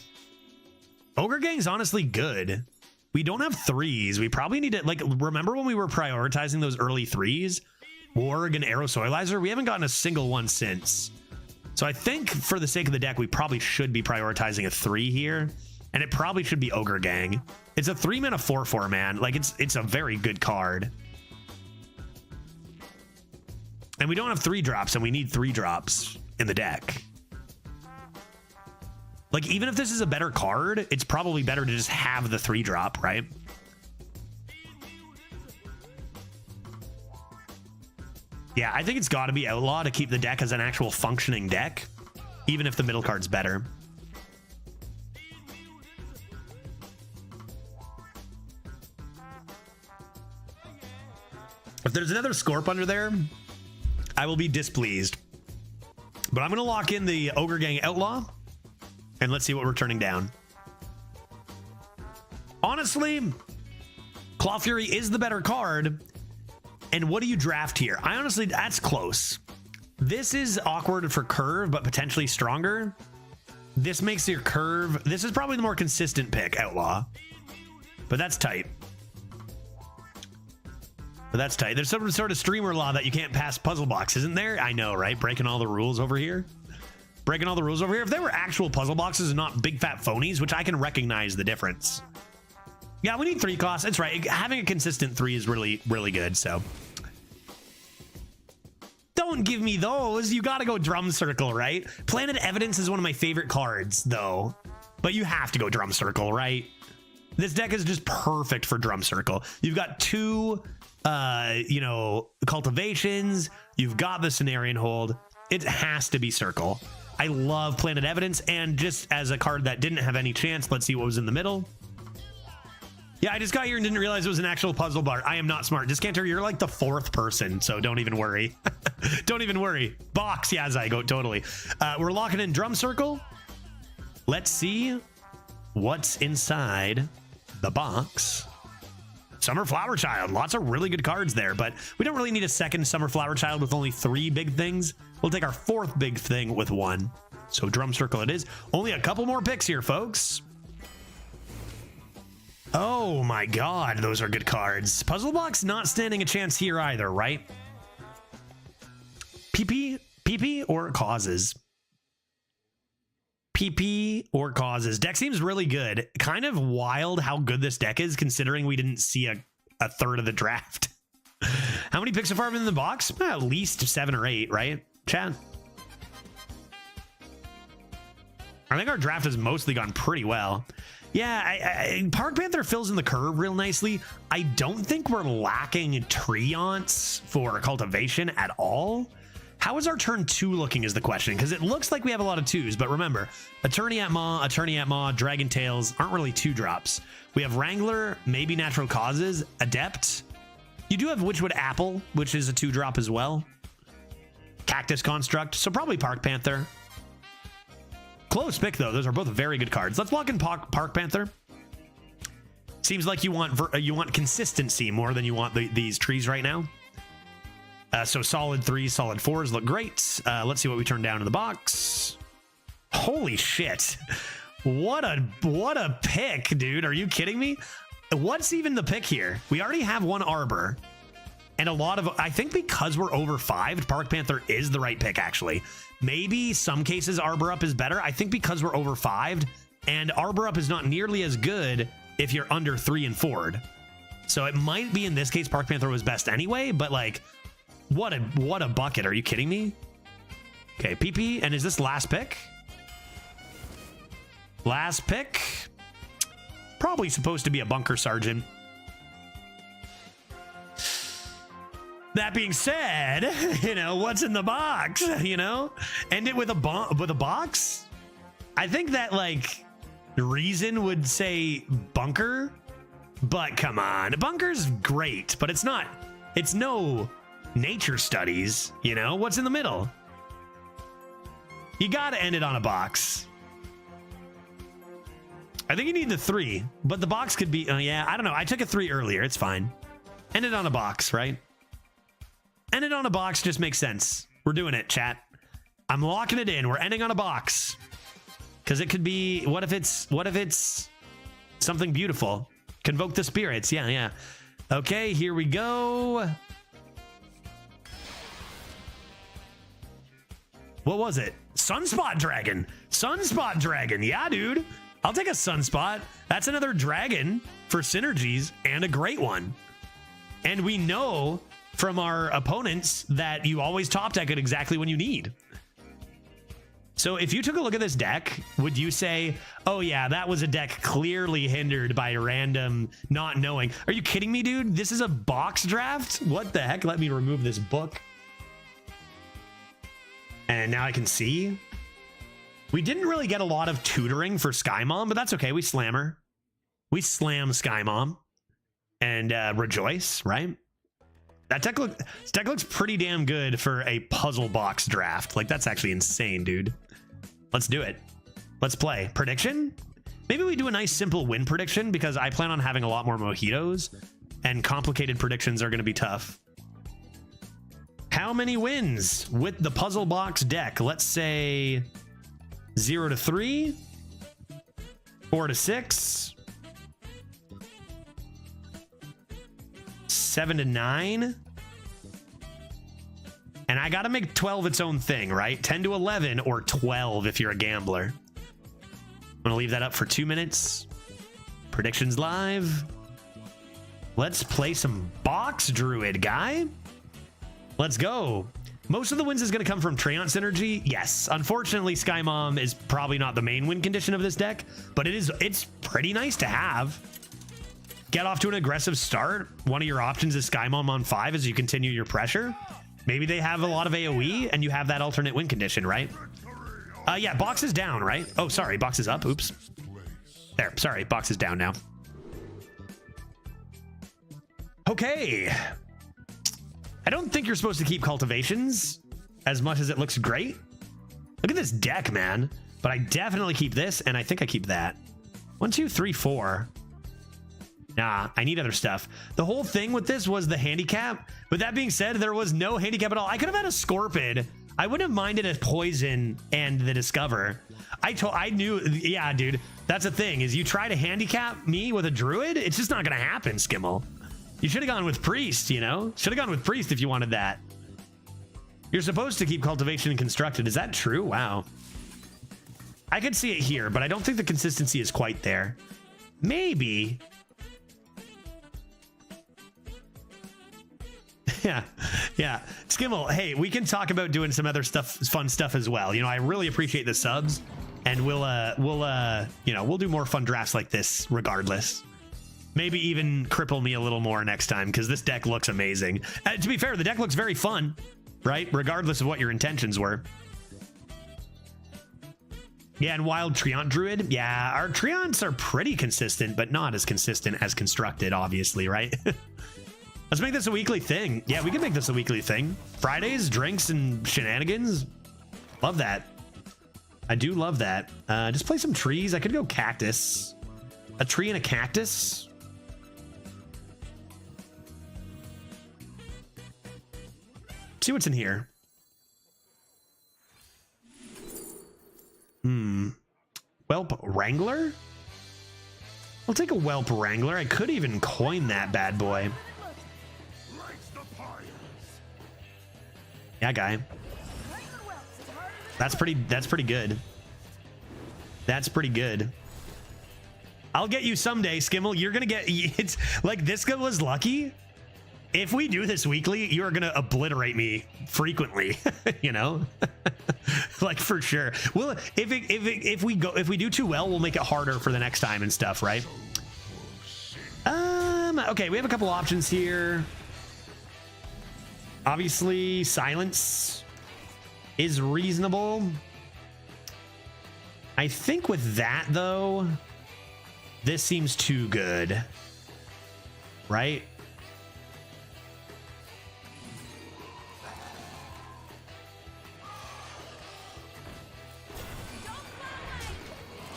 Ogre Gang's honestly good. We don't have threes. We probably need to, like, remember when we were prioritizing those early threes? Warg and Arrow Soilizer? We haven't gotten a single one since. So I think for the sake of the deck, we probably should be prioritizing a 3 here. And it probably should be Ogre Gang. It's a 3-mana 4/4, man. Like, it's a very good card. And we don't have 3-drops, and we need 3-drops in the deck. Like, even if this is a better card, it's probably better to just have the 3-drop, right? Yeah, I think it's got to be Outlaw to keep the deck as an actual functioning deck, even if the middle card's better. If there's another Scorp under there, I will be displeased. But I'm going to lock in the Ogre Gang Outlaw, and let's see what we're turning down. Honestly, Claw Fury is the better card. And what do you draft here? I honestly, that's close. This is awkward for curve, but potentially stronger. This makes your curve. This is probably the more consistent pick, Outlaw. But that's tight. There's some sort of streamer law that you can't pass puzzle box, isn't there? I know, right? Breaking all the rules over here. If they were actual puzzle boxes and not big fat phonies, which I can recognize the difference. Yeah, we need 3 costs. That's right. Having a consistent 3 is really, really good. So don't give me those. You got to go Drum Circle, right? Planet Evidence is one of my favorite cards, though. But you have to go Drum Circle, right? This deck is just perfect for Drum Circle. You've got 2, cultivations. You've got the Cenarian Hold. It has to be Circle. I love Planet Evidence. And just as a card that didn't have any chance, let's see what was in the middle. Yeah, I just got here and didn't realize it was an actual puzzle bar. I am not smart. Discanter, you're like the 4th person, so don't even worry. Don't even worry. Box, yeah, Zygote, totally. We're locking in Drum Circle. Let's see what's inside the box. Summer Flower Child. Lots of really good cards there, but we don't really need a second Summer Flower Child with only 3 big things. We'll take our 4th big thing with 1. So Drum Circle it is. Only a couple more picks here, folks. Oh my god, those are good cards. Puzzle Box not standing a chance here either, right? PP or Causes? PP or Causes. Deck seems really good. Kind of wild how good this deck is, considering we didn't see a third of the draft. How many picks so far have been in the box? At least 7 or 8, right? Chat. I think our draft has mostly gone pretty well. Yeah, Park Panther fills in the curve real nicely. I don't think we're lacking Treants for cultivation at all. How is our turn 2 looking is the question, because it looks like we have a lot of 2s, but remember, Attorney at Maw, Dragon Tails aren't really 2-drops. We have Wrangler, maybe Natural Causes, Adept. You do have Witchwood Apple, which is a 2-drop as well. Cactus Construct, so probably Park Panther. Close pick, though. Those are both very good cards. Let's lock in Park Panther. Seems like you want consistency more than you want these trees right now. So solid 3s, solid 4s look great. Let's see what we turn down in the box. Holy shit. What a pick, dude. Are you kidding me? What's even the pick here? We already have 1 Arbor. And a lot of, I think because we're over 5'd, Park Panther is the right pick, actually. Maybe some cases Arbor Up is better. I think because we're over 5'd, and Arbor Up is not nearly as good if you're under 3 and 4'd. So it might be in this case Park Panther was best anyway, but like, what a bucket. Are you kidding me? Okay, PP, and is this last pick? Last pick? Probably supposed to be a Bunker Sergeant. That being said, what's in the box, End it with a box? I think that, like, reason would say Bunker, but come on. Bunker's great, but it's no nature studies, What's in the middle? You gotta end it on a box. I think you need the 3, but the box could be, yeah, I don't know. I took a 3 earlier. It's fine. End it on a box, right? End it on a box just makes sense. We're doing it, chat. I'm locking it in. We're ending on a box. Because it could be, what if it's something beautiful? Convoke the spirits. Yeah, yeah. Okay, here we go. What was it? Sunspot Dragon. Sunspot Dragon. Yeah, dude. I'll take a Sunspot. That's another dragon for synergies and a great one. And we know from our opponents that you always top deck it exactly when you need. So if you took a look at this deck, would you say, oh yeah, that was a deck clearly hindered by random not knowing? Are you kidding me, dude? This is a box draft? What the heck? Let me remove this book. And now I can see. We didn't really get a lot of tutoring for Sky Mom, but that's okay. We slam her. We slam Sky Mom and rejoice, right? This deck looks pretty damn good for a puzzle box draft. Like, that's actually insane, dude. Let's do it. Let's play. Prediction? Maybe we do a nice simple win prediction because I plan on having a lot more mojitos and complicated predictions are going to be tough. How many wins with the puzzle box deck? Let's say 0 to 3, 4 to 6, 7 to 9. And I got to make 12 its own thing, right? 10 to 11 or 12 if you're a gambler. I'm going to leave that up for 2 minutes. Predictions live. Let's play some box druid, guy. Let's go. Most of the wins is going to come from Treant synergy. Yes. Unfortunately, Sky Mom is probably not the main win condition of this deck, but it's pretty nice to have. Get off to an aggressive start. One of your options is Sky Mom on 5 as you continue your pressure. Maybe they have a lot of AoE and you have that alternate win condition, right? Yeah, box is down, right? Oh, sorry, box is up. Oops. There, sorry, box is down now. Okay. I don't think you're supposed to keep cultivations as much as it looks great. Look at this deck, man. But I definitely keep this, and I think I keep that. 1, 2, 3, 4. Nah, I need other stuff. The whole thing with this was the handicap. With that being said, there was no handicap at all. I could have had a Scorpid. I wouldn't have minded a Poison and the Discover. I knew, yeah, dude. That's the thing, is you try to handicap me with a Druid, it's just not going to happen, Skimmel. You should have gone with Priest, you know? Should have gone with Priest if you wanted that. You're supposed to keep Cultivation and Constructed. Is that true? Wow. I could see it here, but I don't think the consistency is quite there. Maybe. Yeah. Skimmel, hey, we can talk about doing some other stuff, fun stuff as well. You know, I really appreciate the subs, and we'll do more fun drafts like this regardless. Maybe even cripple me a little more next time because this deck looks amazing. To be fair, the deck looks very fun, right? Regardless of what your intentions were. Yeah, and Wild Treant Druid. Yeah, our Treants are pretty consistent, but not as consistent as Constructed, obviously, right? Let's make this a weekly thing. Yeah, we can make this a weekly thing. Fridays, drinks, and shenanigans. Love that. I do love that. Just play some trees. I could go cactus. A tree and a cactus. See what's in here. Whelp Wrangler? I'll take a Whelp Wrangler. I could even coin that bad boy. Yeah, guy. That's pretty good. That's pretty good. I'll get you someday, Skimmel. You're gonna get, it's like this guy was lucky. If we do this weekly, you're gonna obliterate me frequently, you know? Like for sure. Well, if we do too well, we'll make it harder for the next time and stuff, right? Okay, we have a couple options here. Obviously, silence is reasonable. I think with that, though, this seems too good, right?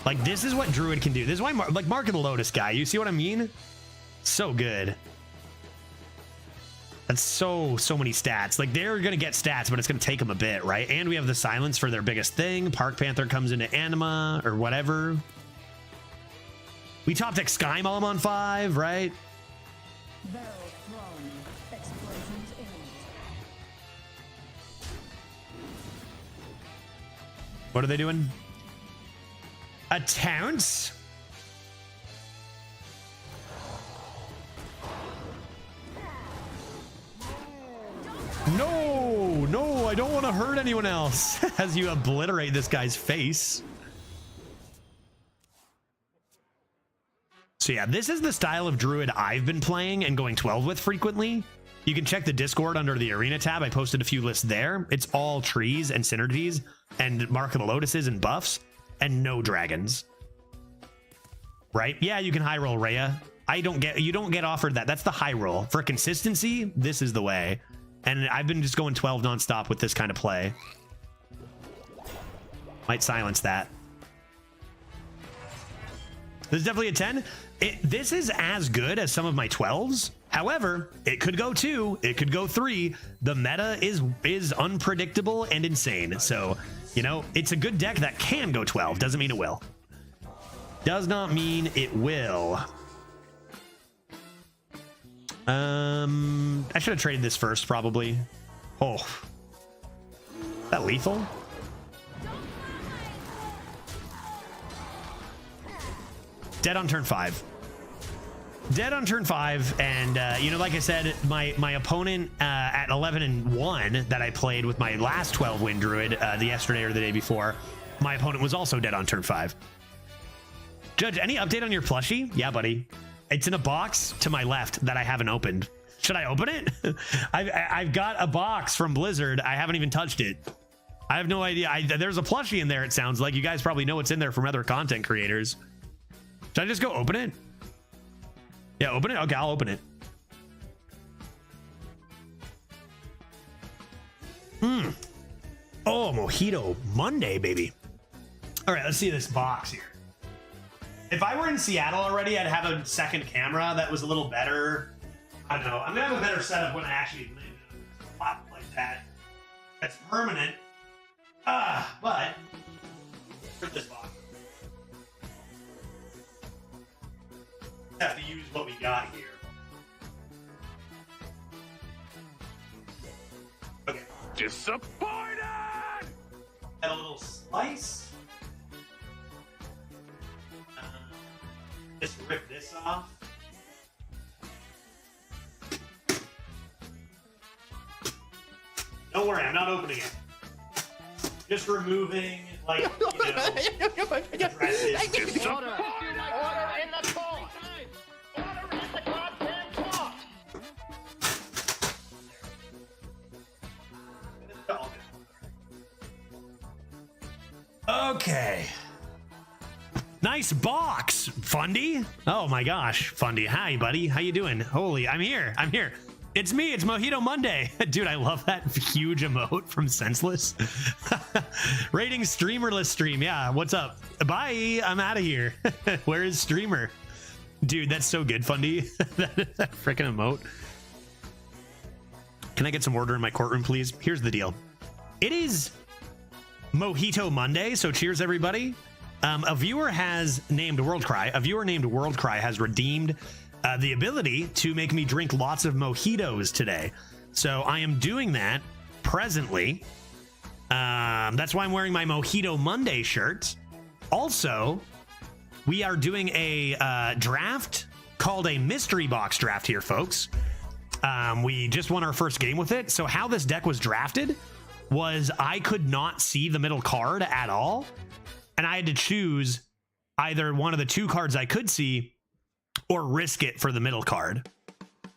Like, this is what Druid can do. This is why, like, Mark of the Lotus guy, you see what I mean? So good. That's so many stats. Like, they're gonna get stats, but it's gonna take them a bit, right? And we have the silence for their biggest thing. Park Panther comes into Anima or whatever. We top deck Sky Mom on 5, right? Barrel thrown. Explosions imminent. What are they doing? A Tounce? No, I don't want to hurt anyone else. As you obliterate this guy's face. So yeah, this is the style of druid I've been playing and going 12 with frequently. You can check the Discord under the arena tab. I posted a few lists there. It's all trees and synergies and Mark of the Lotuses and buffs and no dragons. Right? Yeah, you can high roll Rhea. You don't get offered that. That's the high roll. For consistency, this is the way. And I've been just going 12 nonstop with this kind of play. Might silence that. This is definitely a 10. This is as good as some of my 12s. However, it could go 2, it could go 3. The meta is unpredictable and insane. So, you know, it's a good deck that can go 12. Doesn't mean it will. Does not mean it will. I should have traded this first, probably. Oh. Is that lethal? Dead on turn 5. Dead on turn 5, and you know, like I said, my opponent at 11-1 that I played with my last 12-win druid the yesterday or the day before, my opponent was also dead on turn 5. Judge, any update on your plushie? Yeah, buddy. It's in a box to my left that I haven't opened. Should I open it? I've got a box from Blizzard. I haven't even touched it. I have no idea. There's a plushie in there, it sounds like. You guys probably know what's in there from other content creators. Should I just go open it? Yeah, open it? Okay, I'll open it. Oh, Mojito Monday, baby. All right, let's see this box here. If I were in Seattle already, I'd have a second camera that was a little better. I don't know. I'm gonna have a better setup when I actually live in a spot like that. That's permanent. But for this box, have to use what we got here. Okay. Disappointed! Got a little slice. Just rip this off. Don't worry, I'm not opening it. Just removing, like, you know, the dresses. Order in the court! Order in the goddamn court! Okay. Nice box, Fundy. Oh my gosh, Fundy. Hi, buddy. How you doing? Holy, I'm here. It's me. It's Mojito Monday. Dude, I love that huge emote from Senseless. Rating streamerless stream. Yeah, what's up? Bye. I'm out of here. Where is streamer? Dude, that's so good, Fundy. that freaking emote. Can I get some order in my courtroom, please? Here's the deal. It is Mojito Monday, so cheers, everybody. A viewer has named WorldCry. A viewer named WorldCry has redeemed the ability to make me drink lots of mojitos today. So I am doing that presently. That's why I'm wearing my Mojito Monday shirt. Also, we are doing a draft called a mystery box draft here, folks. We just won our first game with it. So how this deck was drafted was I could not see the middle card at all. And I had to choose either one of the 2 cards I could see or risk it for the middle card.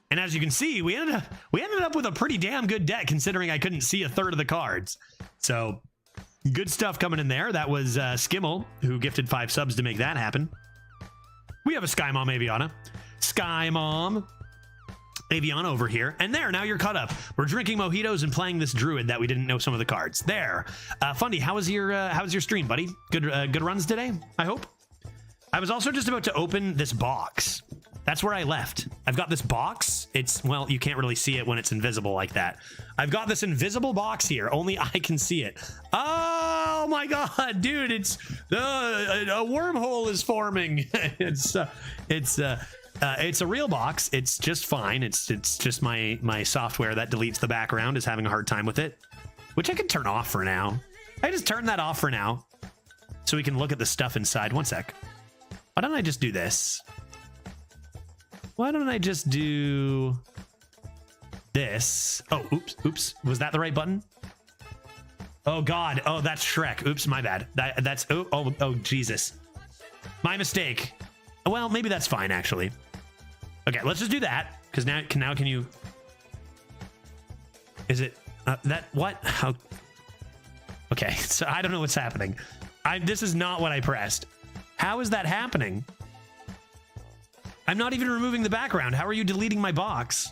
And as you can see, we ended up with a pretty damn good deck considering I couldn't see a third of the cards. So good stuff coming in there. That was Skimmel, who gifted 5 subs to make that happen. We have a Sky Mom Aviana. Sky Mom Aviana over here. And there, now you're caught up. We're drinking mojitos and playing this druid that we didn't know some of the cards. There. Fundy, how was your stream, buddy? Good runs today, I hope? I was also just about to open this box. That's where I left. I've got this box. it's, well, you can't really see it when it's invisible like that. I've got this invisible box here. Only I can see it. Oh my God, dude, it's a wormhole is forming. It's a real box. It's just fine. It's just my software that deletes the background is having a hard time with it, which I can turn off for now. I just turn that off for now so we can look at the stuff inside. One sec. Why don't I just do this? Why don't I just do this? Oh, oops. Was that the right button? Oh God. Oh, that's Shrek. Oops, my bad. That's oh Jesus. My mistake. Well, maybe that's fine actually. Okay, let's just do that because now can you? Is it that what? How? Okay, so I don't know what's happening. This is not what I pressed. How is that happening? I'm not even removing the background. How are you deleting my box?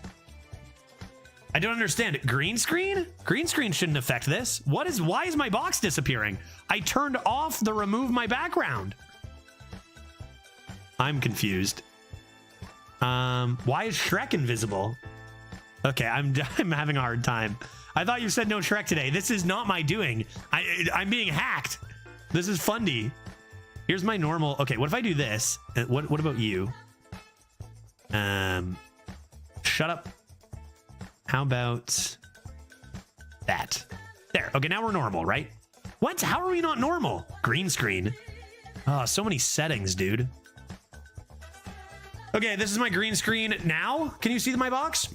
I don't understand. Green screen? Green screen shouldn't affect this. Why is my box disappearing? I turned off the remove my background. I'm confused. Why is Shrek invisible? Okay, I'm having a hard time. I thought you said no Shrek today. This is not my doing. I'm being hacked. This is fundy. Here's my normal. Okay, what if I do this? What about you? Shut up. How about that? There. Okay, now we're normal, right? What? How are we not normal? Green screen. Oh, so many settings, dude. Okay, this is my green screen now. Can you see my box?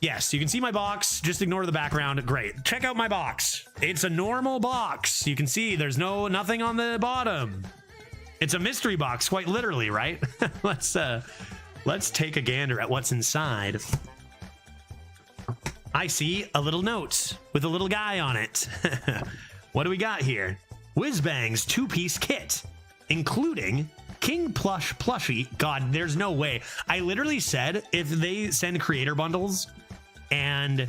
Yes, you can see my box. Just ignore the background. Great. Check out my box. It's a normal box. You can see there's nothing on the bottom. It's a mystery box, quite literally, right? Let's take a gander at what's inside. I see a little note with a little guy on it. What do we got here? Whizbang's 2-piece kit, including King Plush plushie. God, there's no way. I literally said if they send creator bundles and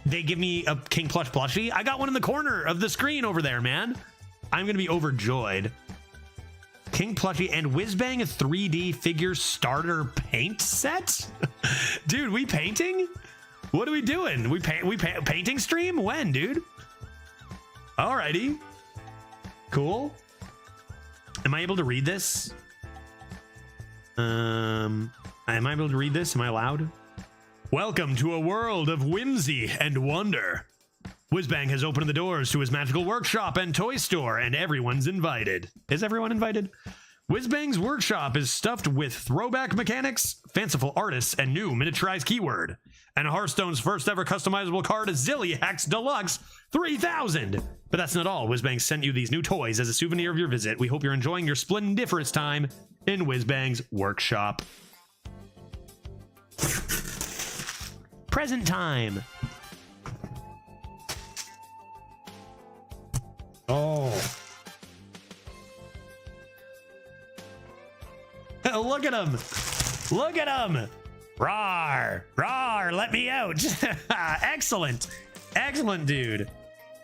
they give me a King Plush plushie, I got one in the corner of the screen over there, man. I'm going to be overjoyed. King plushie and Whizbang 3D figure starter paint set. Dude, we painting? What are we doing? Painting stream? When, dude? Alrighty. Cool. Am I able to read this? Am I able to read this? Am I allowed? Welcome to a world of whimsy and wonder. Whizbang has opened the doors to his magical workshop and toy store, and everyone's invited. Is everyone invited? Whizbang's workshop is stuffed with throwback mechanics, fanciful artists, and new miniaturized keyword. And Hearthstone's first ever customizable card is Zilliax Deluxe 3000. But that's not all. Whizbang sent you these new toys as a souvenir of your visit. We hope you're enjoying your splendiferous time in Whizbang's workshop. Present time. Oh. Look at him. Look at him. Rawr. Rawr. Let me out. Excellent. Excellent, dude.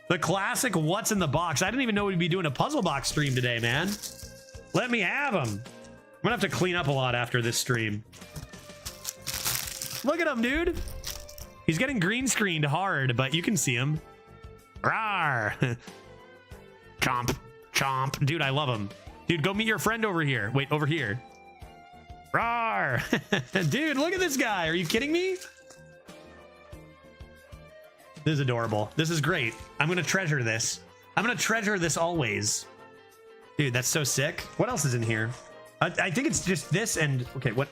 The classic what's in the box. I didn't even know we'd be doing a puzzle box stream today, man. Let me have him. I'm gonna have to clean up a lot after this stream. Look at him, dude. He's getting green screened hard, but you can see him. Rawr. Chomp. Chomp. Dude, I love him. Dude, go meet your friend over here. Wait, over here. Rawr. Dude, look at this guy. Are you kidding me? This is adorable. This is great. I'm going to treasure this. I'm going to treasure this always. Dude, that's so sick. What else is in here? I think it's just this and... Okay, what?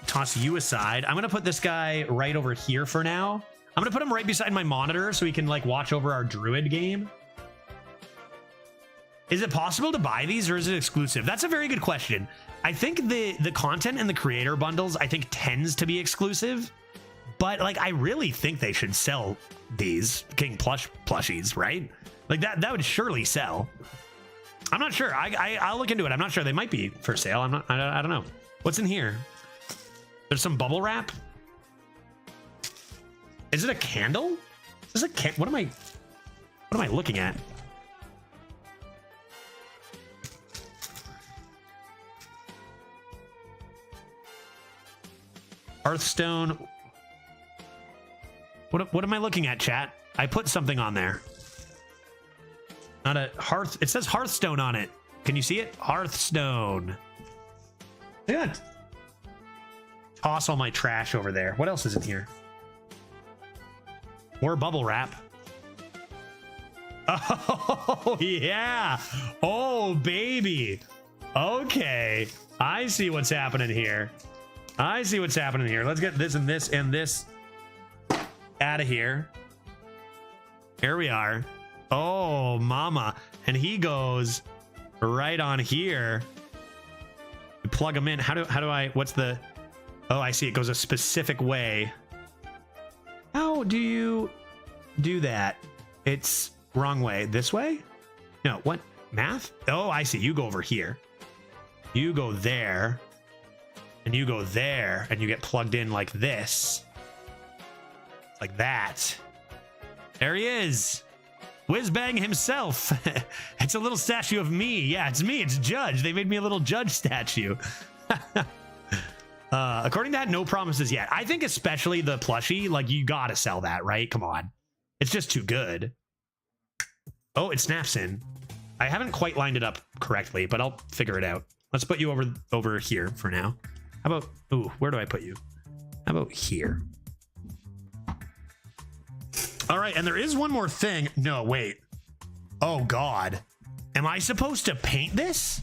Toss you aside. I'm going to put this guy right over here for now. I'm going to put him right beside my monitor so he can, like, watch over our Druid game. Is it possible to buy these or is it exclusive? That's a very good question. I think the content in the creator bundles, I think, tends to be exclusive. But, like, I really think they should sell these King Plush plushies, right? Like, that would surely sell. I'm not sure. I'll look into it. I'm not sure. They might be for sale. I don't know. What's in here? There's some bubble wrap. Is it a candle? Is it a what am I looking at? Hearthstone. What am I looking at, chat? I put something on there. Not a hearth. It says Hearthstone on it. Can you see it? Hearthstone. Look at that. Toss all my trash over there. What else is in here? More bubble wrap. Oh, yeah. Oh, baby. Okay. I see what's happening here. I see what's happening here. Let's get this and this and this out of here. Here we are. Oh, mama. And he goes right on here. You plug him in. How do I, what's the, oh, I see. It goes a specific way. How do you do that? It's wrong way. This way? No, what? Math? Oh, I see. You go over here. You go there. And you go there. And you get plugged in like this. Like that. There he is. Whizbang himself. It's a little statue of me. Yeah, it's me. It's Judge. They made me a little Judge statue. According to that, no promises yet. I think especially the plushie, like you gotta sell that, right? Come on. It's just too good. Oh, it snaps in. I haven't quite lined it up correctly, but I'll figure it out. Let's put you over here for now. How about, ooh, where do I put you? How about here? All right, and there is one more thing. No, wait. Oh, God. Am I supposed to paint this?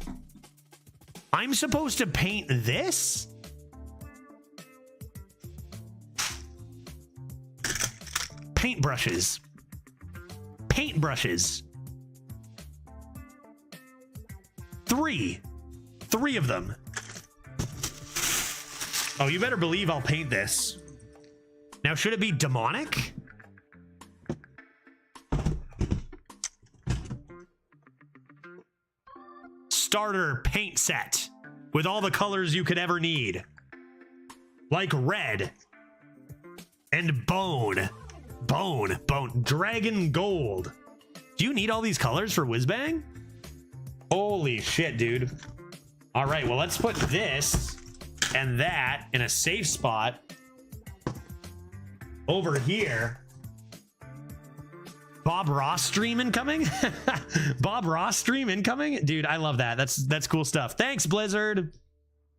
I'm supposed to paint this? Paintbrushes. Paintbrushes. Three of them. Oh, you better believe I'll paint this. Now, should it be demonic? Starter paint set with all the colors you could ever need. Like red and bone. Dragon gold. Do you need all these colors for Whizbang? Holy shit, dude. All right, well, let's put this and that in a safe spot over here. Bob Ross stream incoming. Bob Ross stream incoming. Dude, I love that. That's cool stuff. Thanks, Blizzard.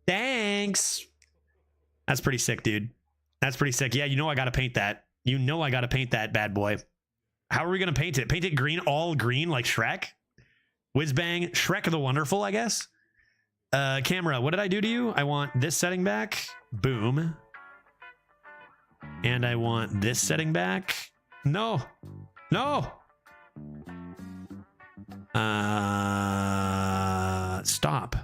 Thanks. That's pretty sick, dude. That's pretty sick. Yeah, you know I gotta paint that. You know I gotta paint that bad boy. How are we gonna paint it? Paint it green, all green like Shrek? Whizbang, Shrek the Wonderful, I guess. Camera, what did I do to you? I want this setting back. Boom. And I want this setting back. No. Stop.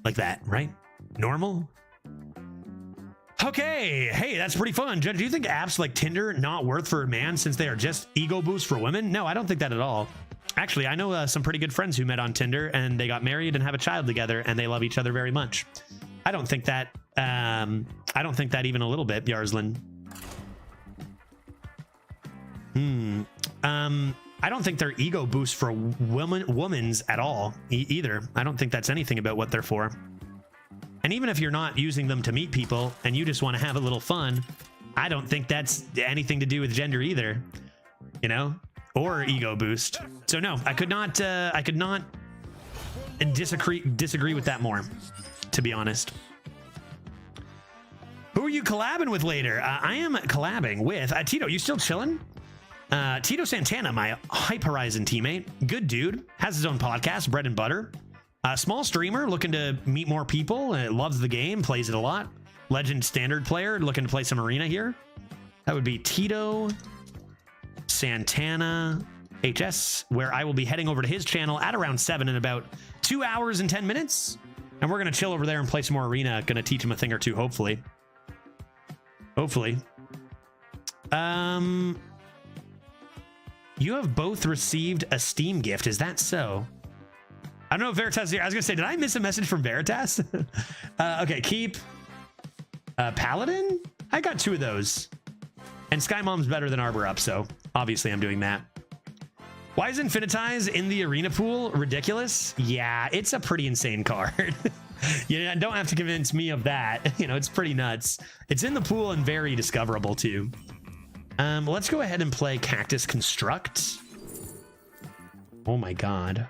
Like that, right? Normal? Okay, hey, that's pretty fun. Do you think apps like Tinder not worth for a man since they are just ego boosts for women? No, I don't think that at all. Actually, I know some pretty good friends who met on Tinder and they got married and have a child together and they love each other very much. I don't think that even a little bit, Yarslin. I don't think they're ego boosts for women's at all either. I don't think that's anything about what they're for. And even if you're not using them to meet people and you just want to have a little fun, I don't think that's anything to do with gender either, you know, or ego boost. So no, I could not disagree with that more, to be honest. Who are you collabing with later? I am collabing with Tito. You still chilling? TitoSantano, my Hype Horizon teammate, good dude, has his own podcast, Bread and Butter. Small streamer looking to meet more people, loves the game, plays it a lot. Legend standard player looking to play some arena here. That would be Tito Santana HS, where I will be heading over to his channel at around 7 in about 2 hours and 10 minutes. And we're going to chill over there and play some more arena. Going to teach him a thing or two, hopefully. You have both received a Steam gift. Is that so? I don't know if Veritas is here. I was gonna say, did I miss a message from Veritas? Okay, keep Paladin. I got 2 of those. And Sky Mom's better than Arbor Up, so obviously I'm doing that. Why is Infinitize in the arena pool ridiculous? Yeah, it's a pretty insane card. You don't have to convince me of that. You know, it's pretty nuts. It's in the pool and very discoverable too. Let's go ahead and play Cactus Construct. Oh my god.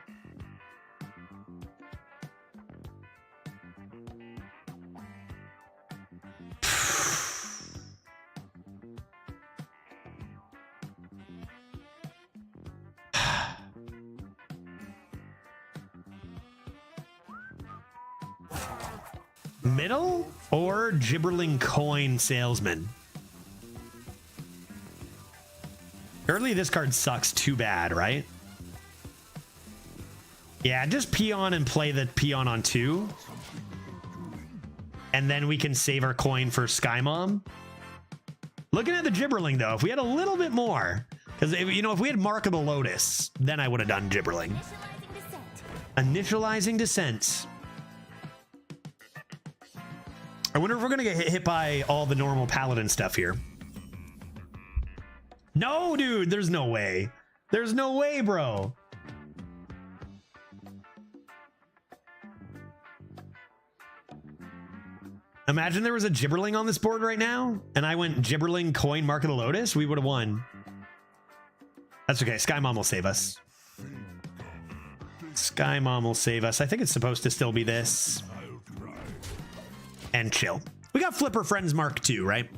Middle or Gibberling Coin Salesman? Surely this card sucks too bad, right? Yeah, just peon and play the peon on 2. And then we can save our coin for Sky Mom. Looking at the Gibberling, though, if we had a little bit more, because, you know, if we had Mark of the Lotus, then I would have done Gibberling. Initializing Descent. I wonder if we're going to get hit by all the normal Paladin stuff here. No, dude, there's no way. There's no way, bro. Imagine there was a Gibberling on this board right now, and I went Gibberling Coin Mark of the Lotus. We would have won. That's okay. Sky Mom will save us. Sky Mom will save us. I think it's supposed to still be this. And chill. We got Flipper Friends Mark II, right?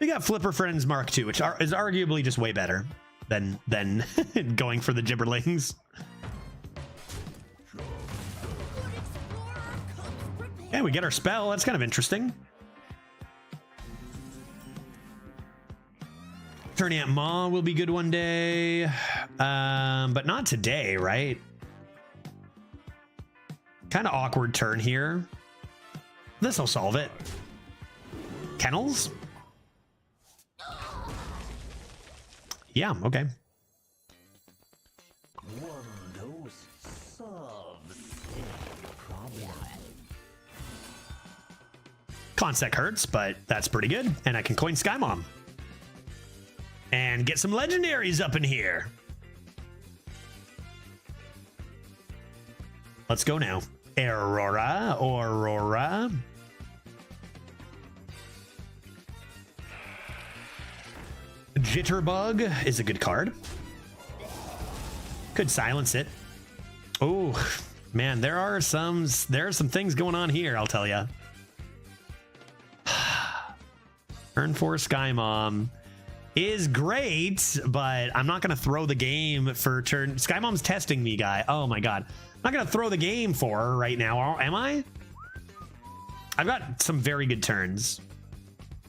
We got Flipper Friends Mark II, which is arguably just way better than going for the Gibberlings. Yeah, we get our spell. That's kind of interesting. Turning at Maw will be good one day. But not today, right? Kind of awkward turn here. This will solve it. Kennels? Yeah, okay. Consec hurts, but that's pretty good. And I can coin Sky Mom. And get some legendaries up in here. Let's go now. Aurora. Jitterbug is a good card. Could silence it. Oh, man, there are some things going on here, I'll tell you. Turn 4 Sky Mom is great, but I'm not going to throw the game for turn. Sky Mom's testing me, guy. Oh my god. I'm not going to throw the game for her right now, am I? I've got some very good turns.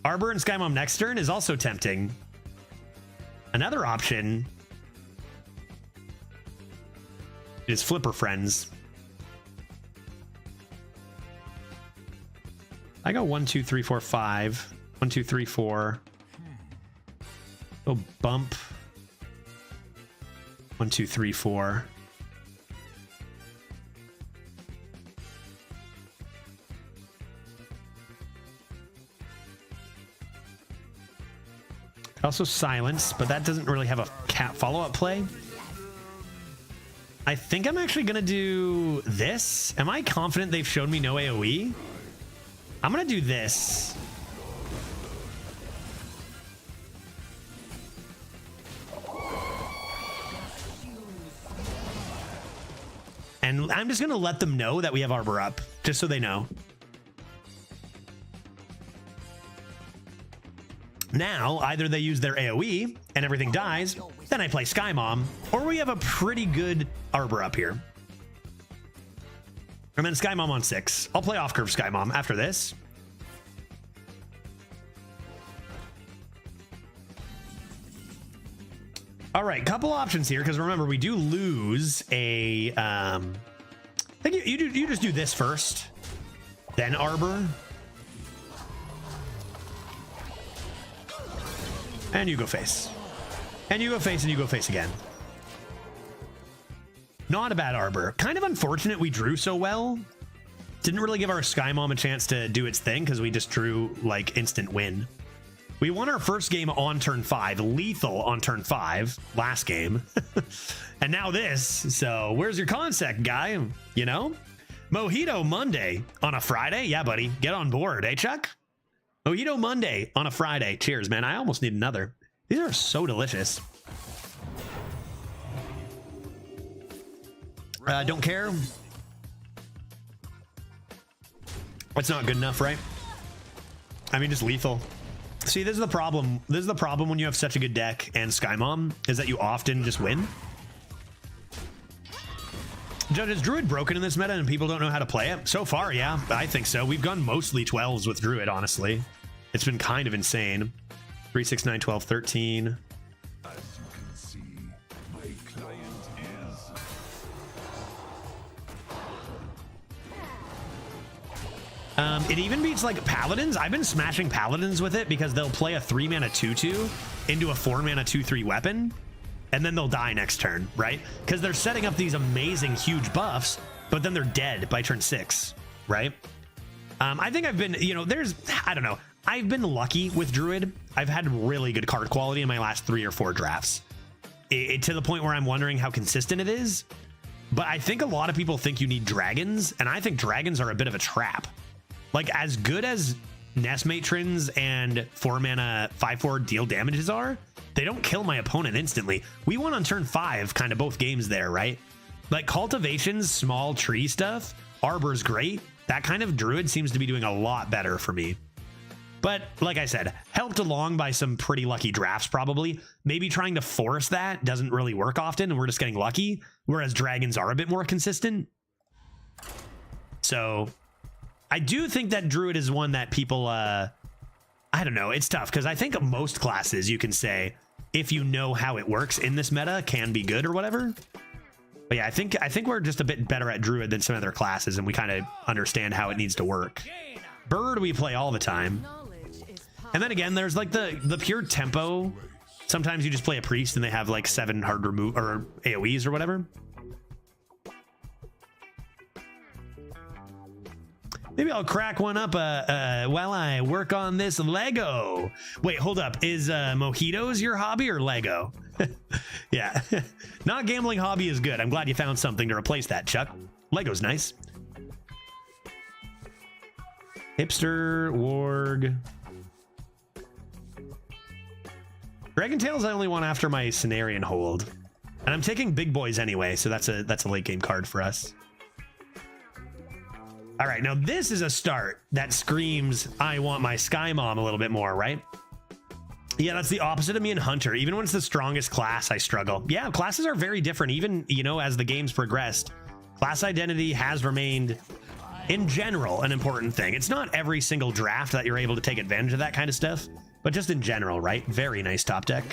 Arbor and Sky Mom next turn is also tempting. Another option is Flipper Friends. I got 1, 2, 3, 4, 5. 1, 2, 3, 4. Oh, bump. 1, 2, 3, 4. Also silence, but that doesn't really have a cat follow-up play. I think I'm actually gonna do this. Am I confident they've shown me no AoE? I'm gonna do this. And I'm just gonna let them know that we have Arbor up, just so they know. Now, either they use their AoE and everything dies, then I play Sky Mom, or we have a pretty good Arbor up here. And then Sky Mom on 6. I'll play off-curve Sky Mom after this. All right, couple options here, because remember, we do lose a... I think you just do this first, then Arbor. And you go face. And you go face, and you go face again. Not a bad Arbor. Kind of unfortunate we drew so well. Didn't really give our Sky Mom a chance to do its thing because we just drew, like, instant win. We won our first game on turn 5. Lethal on turn 5. Last game. And now this. So where's your Consec, guy? You know? Mojito Monday on a Friday? Yeah, buddy. Get on board, eh, Chuck? Mojito Monday on a Friday. Cheers, man. I almost need another. These are so delicious. Don't care. It's not good enough, right? I mean, just lethal. See, this is the problem. This is the problem when you have such a good deck and Sky Mom, is that you often just win. Judge, is Druid broken in this meta and people don't know how to play it? So far, yeah, I think so. We've gone mostly 12s with Druid, honestly. It's been kind of insane. 3, 6, 9, 12, 13. As you can see, my client is... It even beats like Paladins. I've been smashing Paladins with it because they'll play a 3-mana 2/2 into a 4-mana 2/3 weapon, and then they'll die next turn, right? Because they're setting up these amazing huge buffs, but then they're dead by turn 6, right? I think I've been, you know, I don't know. I've been lucky with Druid. I've had really good card quality in my last 3 or 4 drafts. To the point where I'm wondering how consistent it is. But I think a lot of people think you need dragons, and I think dragons are a bit of a trap. Like, as good as Nest Matrons and 4-mana 5/4 deal damages are, they don't kill my opponent instantly. We won on turn 5, kind of both games there, right? Like, Cultivation's small tree stuff, Arbor's great. That kind of Druid seems to be doing a lot better for me. But like I said, helped along by some pretty lucky drafts, probably. Maybe trying to force that doesn't really work often, and we're just getting lucky, whereas dragons are a bit more consistent. So I do think that Druid is one that people, I don't know, it's tough, because I think most classes, you can say, if you know how it works in this meta, can be good or whatever. But yeah, I think we're just a bit better at Druid than some other classes, and we kind of understand how it needs to work. Bird we play all the time. And then again, there's like the pure tempo. Sometimes you just play a priest and they have like 7 hard remove or AoEs or whatever. Maybe I'll crack one up while I work on this Lego. Wait, hold up. Is mojitos your hobby or Lego? Yeah, not gambling hobby is good. I'm glad you found something to replace that, Chuck. Lego's nice. Hipster, Warg. Dragon Tails I only want after my Cenarian hold. And I'm taking big boys anyway, so that's a late game card for us. All right, now this is a start that screams, I want my Sky Mom a little bit more, right? Yeah, that's the opposite of me and Hunter. Even when it's the strongest class, I struggle. Yeah, classes are very different, even, you know, as the game's progressed. Class identity has remained, in general, an important thing. It's not every single draft that you're able to take advantage of that kind of stuff, but just in general, right? Very nice top deck.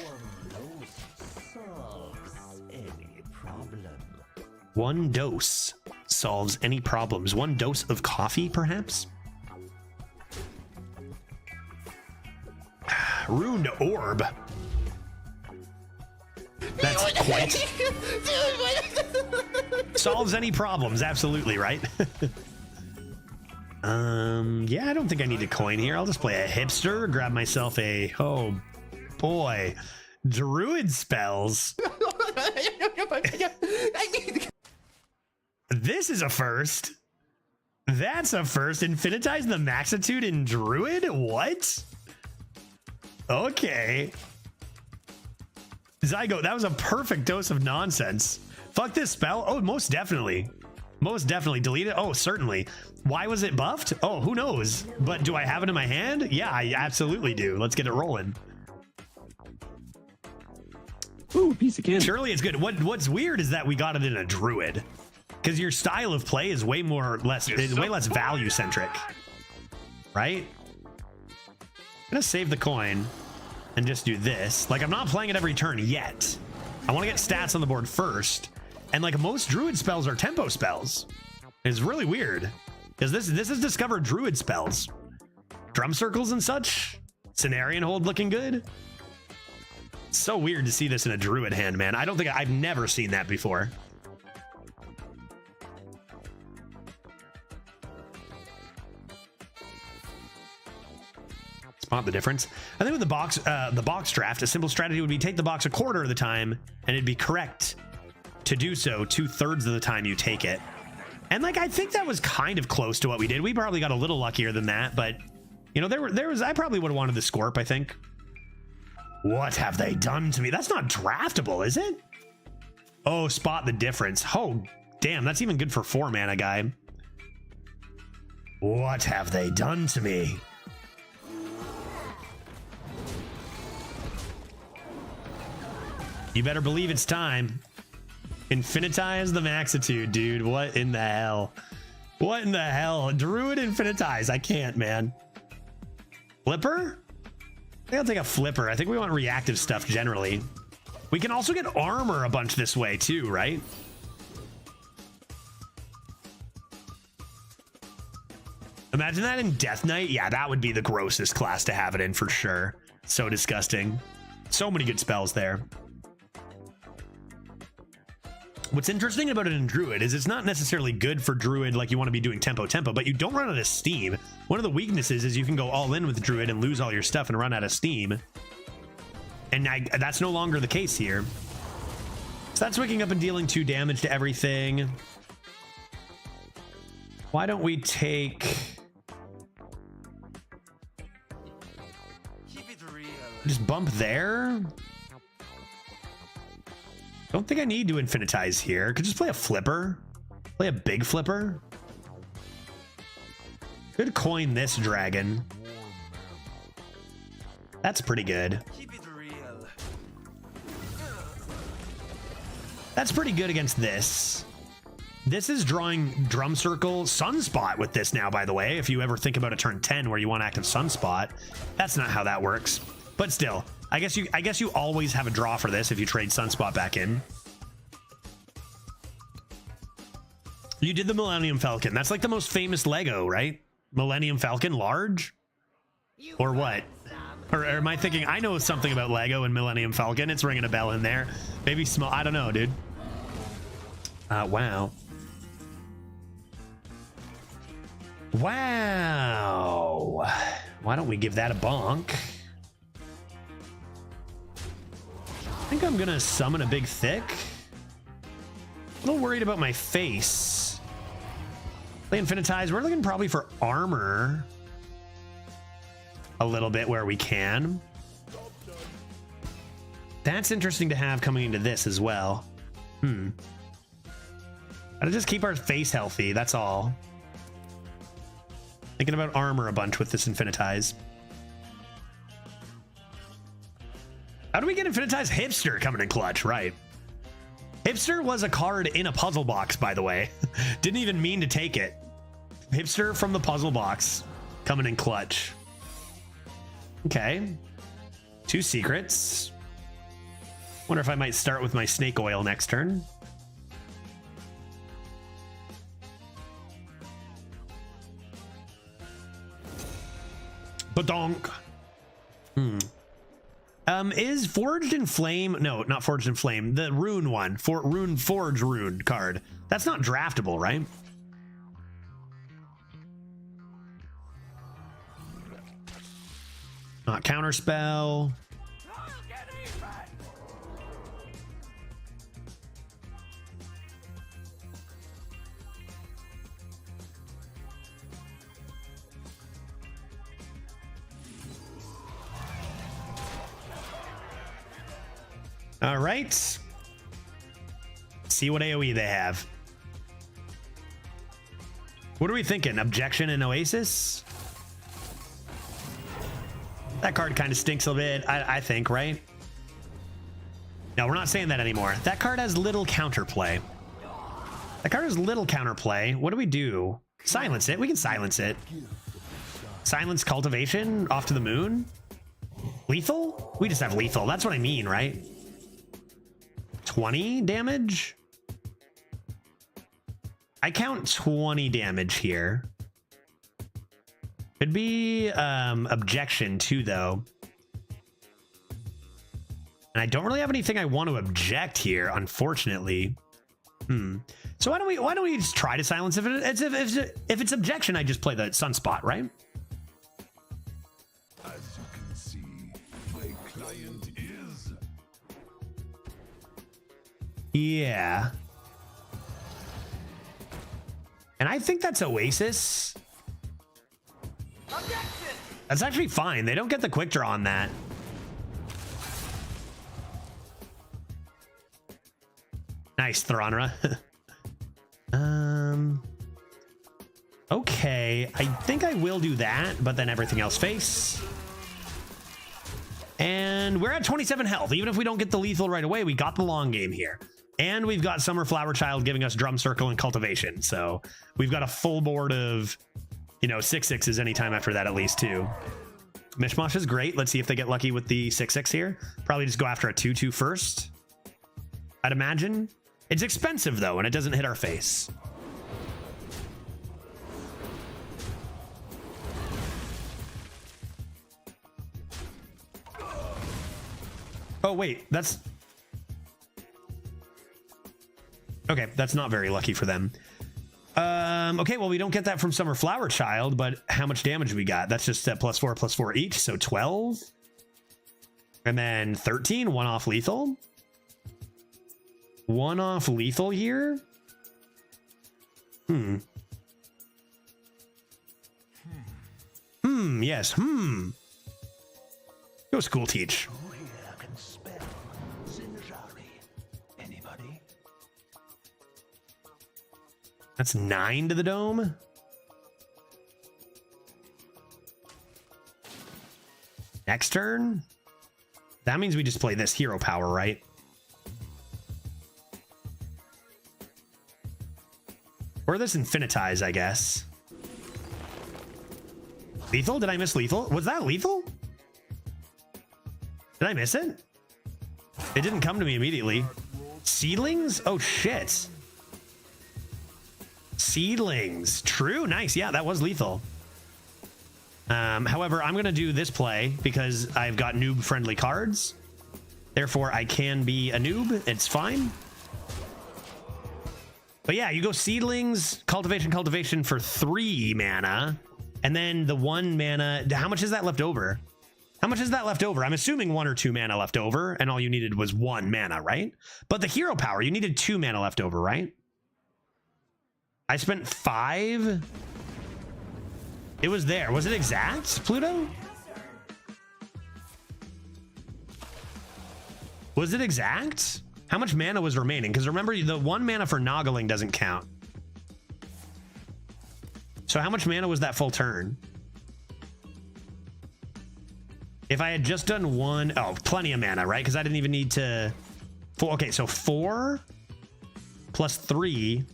One dose solves any problems. One dose of coffee, perhaps? Ruined Orb. That's quite... Solves any problems, absolutely, right? Yeah, I don't think I need a coin here. I'll just play a hipster, grab myself a, oh boy, Druid spells. This is a first. That's a first. Infinitize the Maxitude in Druid? What? Okay. Zygo, that was a perfect dose of nonsense. Fuck this spell. Oh, most definitely. Most definitely. Delete it? Oh, certainly. Why was it buffed? Oh, who knows? But do I have it in my hand? Yeah, I absolutely do. Let's get it rolling. Ooh, piece of candy. Surely it's good. What's weird is that we got it in a Druid, because your style of play is way less value centric, right? I'm gonna save the coin and just do this. Like, I'm not playing it every turn yet. I want to get stats on the board first, and like most Druid spells are tempo spells. It's really weird because this is discovered Druid spells, drum circles and such. Cenarian hold looking good. It's so weird to see this in a Druid hand, man. I've never seen that before. Spot the difference. I think with the box draft, a simple strategy would be take the box a quarter of the time, and it'd be correct to do so 2/3 of the time you take it. And like, I think that was kind of close to what we did. We probably got a little luckier than that, but you know, I probably would have wanted the Scorp, I think. What have they done to me? That's not draftable, is it? Oh, spot the difference. Oh, damn, that's even good for 4 mana guy. What have they done to me? You better believe it's time. Infinitize the Maxitude, dude. What in the hell? What in the hell? Druid Infinitize. I can't, man. Flipper? I think I'll take a Flipper. I think we want reactive stuff generally. We can also get armor a bunch this way too, right? Imagine that in Death Knight. Yeah, that would be the grossest class to have it in for sure. So disgusting. So many good spells there. What's interesting about it in Druid is it's not necessarily good for Druid like you want to be doing tempo, but you don't run out of steam. One of the weaknesses is you can go all in with Druid and lose all your stuff and run out of steam. And that's no longer the case here. So that's waking up and dealing 2 damage to everything. Why don't we take... Just bump there? Don't think I need to infinitize here. Could just play a flipper. Play a big flipper. Could coin this dragon. That's pretty good. That's pretty good against this. This is drawing Drum Circle Sunspot with this now, by the way. If you ever think about a turn 10 where you want active Sunspot, that's not how that works. But still, I guess you always have a draw for this if you trade Sunspot back in. You did the Millennium Falcon. That's like the most famous Lego, right? Millennium Falcon large? Or what? Or am I thinking I know something about Lego and Millennium Falcon? It's ringing a bell in there. Maybe small. I don't know, dude. Wow. Wow. Why don't we give that a bonk? I think I'm gonna summon a big thick. A little worried about my face. Play Infinitize. We're looking probably for armor a little bit where we can. That's interesting to have coming into this as well. Gotta just keep our face healthy, that's all. Thinking about armor a bunch with this Infinitize. How do we get Infinitize? Hipster coming in clutch, right? Hipster was a card in a puzzle box, by the way. Didn't even mean to take it. Hipster from the puzzle box coming in clutch. Okay. 2 secrets. Wonder if I might start with my snake oil next turn. Badonk. Is Forged in Flame? No, not Forged in Flame. The Rune one. Forge Rune card. That's not draftable, right? Not counterspell. All right. See what AoE they have. What are we thinking? Objection and Oasis? That card kind of stinks a bit, I think, right? No, we're not saying that anymore. That card has little counterplay. That card has little counterplay. What do we do? Silence it. We can silence it. Silence Cultivation off to the moon? Lethal? We just have lethal. That's what I mean, right? 20 damage? I count 20 damage here. Could be objection too, though. And I don't really have anything I want to object here, unfortunately. So why don't we just try to silence if it's objection? I just play the Sunspot, right? As you can see, my client is. Yeah. And I think that's Oasis. That's actually fine. They don't get the quick draw on that. Nice, Thranra. Okay, I think I will do that, but then everything else face. And we're at 27 health. Even if we don't get the lethal right away, we got the long game here. And we've got Summer Flower Child giving us Drum Circle and Cultivation. So we've got a full board of, you know, 6/6s anytime after that at least too. Mishmash is great. Let's see if they get lucky with the 6/6 here. Probably just go after a 2/2 first, I'd imagine. It's expensive though, and it doesn't hit our face. Oh wait, that's... Okay, that's not very lucky for them. Okay, well, we don't get that from Summer Flower Child, but how much damage we got? That's just at +4/+4 each, so 12. And then 13, one off lethal. One off lethal here. Yes, Go School Teach. That's 9 to the dome. Next turn. That means we just play this hero power, right? Or this infinitize, I guess. Lethal? Did I miss lethal? Was that lethal? Did I miss it? It didn't come to me immediately. Seedlings? Oh, shit. Seedlings. True. Nice. Yeah, that was lethal. However, I'm going to do this play because I've got noob-friendly cards. Therefore, I can be a noob. It's fine. But yeah, you go Seedlings, Cultivation for 3 mana. And then the 1 mana... How much is that left over? How much is that left over? I'm assuming 1 or 2 mana left over, and all you needed was 1 mana, right? But the hero power, you needed 2 mana left over, right? I spent 5. It was there. Was it exact, Pluto? Was it exact? How much mana was remaining? Because remember, the 1 mana for Noggling doesn't count. So how much mana was that full turn? If I had just done 1... Oh, plenty of mana, right? Because I didn't even need to... Okay, so 4 plus 3...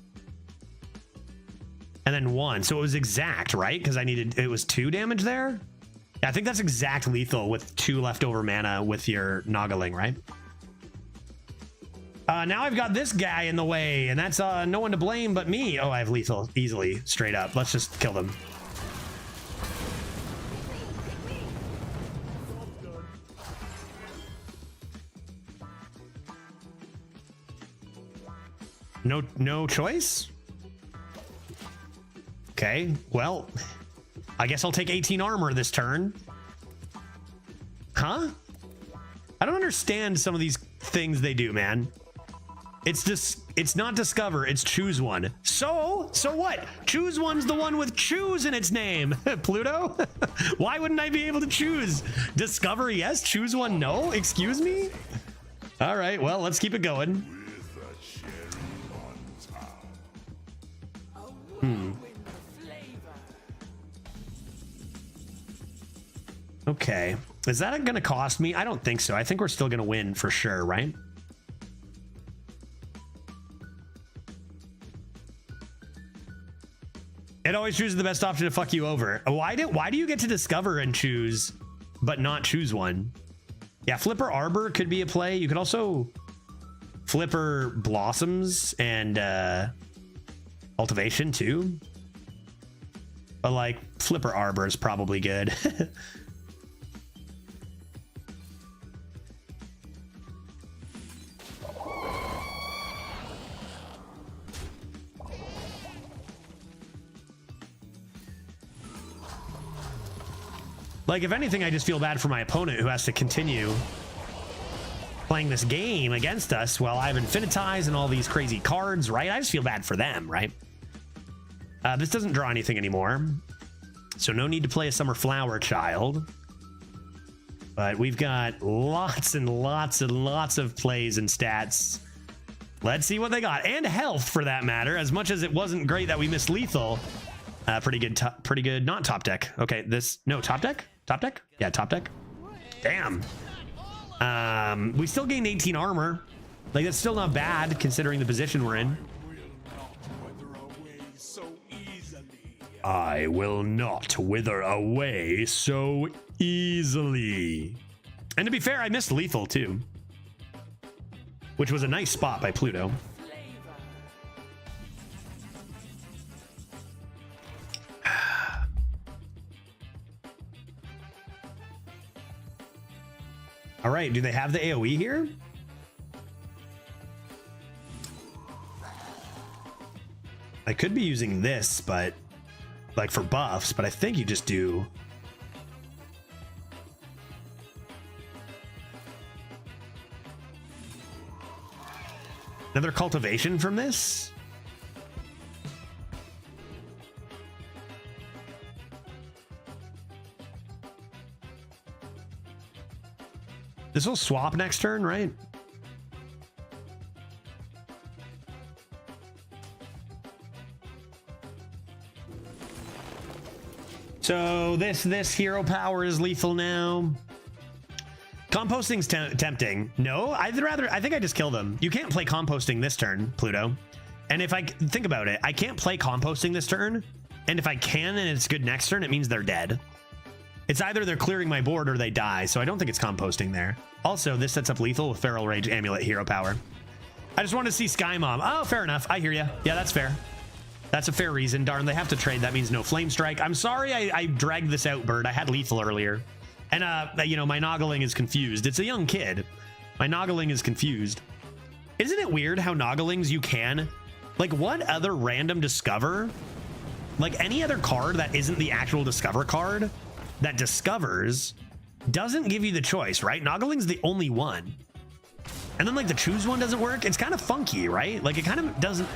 and then 1. So it was exact, right? Because I needed... It was 2 damage there? Yeah, I think that's exact lethal with 2 leftover mana with your Noggling, right? Now I've got this guy in the way, and that's no one to blame but me. Oh, I have lethal easily, straight up. Let's just kill them. No choice? Okay, well, I guess I'll take 18 armor this turn. Huh? I don't understand some of these things they do, man. It's just, it's not discover, it's choose one. So what? Choose one's the one with choose in its name. Pluto? Why wouldn't I be able to choose? Discover, yes. Choose one, no. Excuse me? All right, well, let's keep it going. Okay. Is that going to cost me? I don't think so. I think we're still going to win for sure, right? It always chooses the best option to fuck you over. Why do you get to discover and choose, but not choose one? Yeah, Flipper Arbor could be a play. You could also Flipper Blossoms and Cultivation too. But like Flipper Arbor is probably good. Like, if anything, I just feel bad for my opponent who has to continue playing this game against us while I have Infinitize and all these crazy cards, right? I just feel bad for them, right? This doesn't draw anything anymore, so no need to play a Summer Flower Child. But we've got lots and lots and lots of plays and stats. Let's see what they got, and health for that matter. As much as it wasn't great that we missed lethal, pretty good. Not top deck. Okay, no top deck. Top deck. Yeah, top deck. Damn. We still gained 18 armor. Like, that's still not bad considering the position we're in. I will not wither away so easily. And to be fair, I missed lethal too, which was a nice spot by Pluto. All right, do they have the AoE here? I could be using this, but like for buffs, but I think you just do. Another cultivation from this? This will swap next turn, right? So this hero power is lethal now. Composting's tempting. No, I think I just kill them. You can't play composting this turn, Pluto. And if I think about it, I can't play composting this turn. And if I can and it's good next turn, it means they're dead. It's either they're clearing my board or they die. So I don't think it's composting there. Also, this sets up lethal with Feral Rage Amulet hero power. I just want to see Sky Mom. Oh, fair enough. I hear you. Yeah, that's fair. That's a fair reason. Darn, they have to trade. That means no Flame Strike. I'm sorry I dragged this out, Bird. I had lethal earlier. And, you know, my Noggling is confused. It's a young kid. My Noggling is confused. Isn't it weird how Nogglings you can... Like, what other random Discover? Like, any other card that isn't the actual Discover card that discovers doesn't give you the choice, right? Noggling's the only one. And then, like, the choose one doesn't work. It's kind of funky, right? Like, it kind of doesn't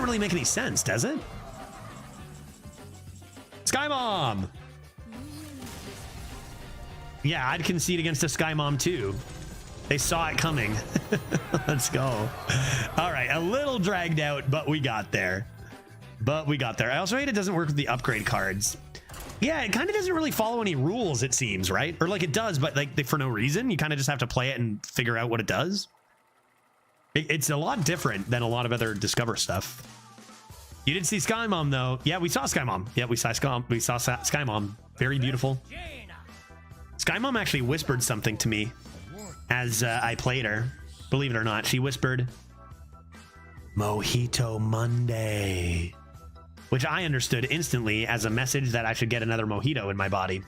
really make any sense, does it? Sky Mom! Yeah, I'd concede against a Sky Mom too. They saw it coming. Let's go. All right, a little dragged out, but we got there. I also hate it doesn't work with the upgrade cards. Yeah, it kind of doesn't really follow any rules, it seems, right? Or like it does, but like for no reason. You kind of just have to play it and figure out what it does. It's a lot different than a lot of other Discover stuff. You did see Sky Mom though. Yeah, we saw Sky Mom. Yeah, we saw Sky Mom. Very beautiful. Sky Mom actually whispered something to me as I played her. Believe it or not, she whispered, "Mojito Monday," which I understood instantly as a message that I should get another mojito in my body.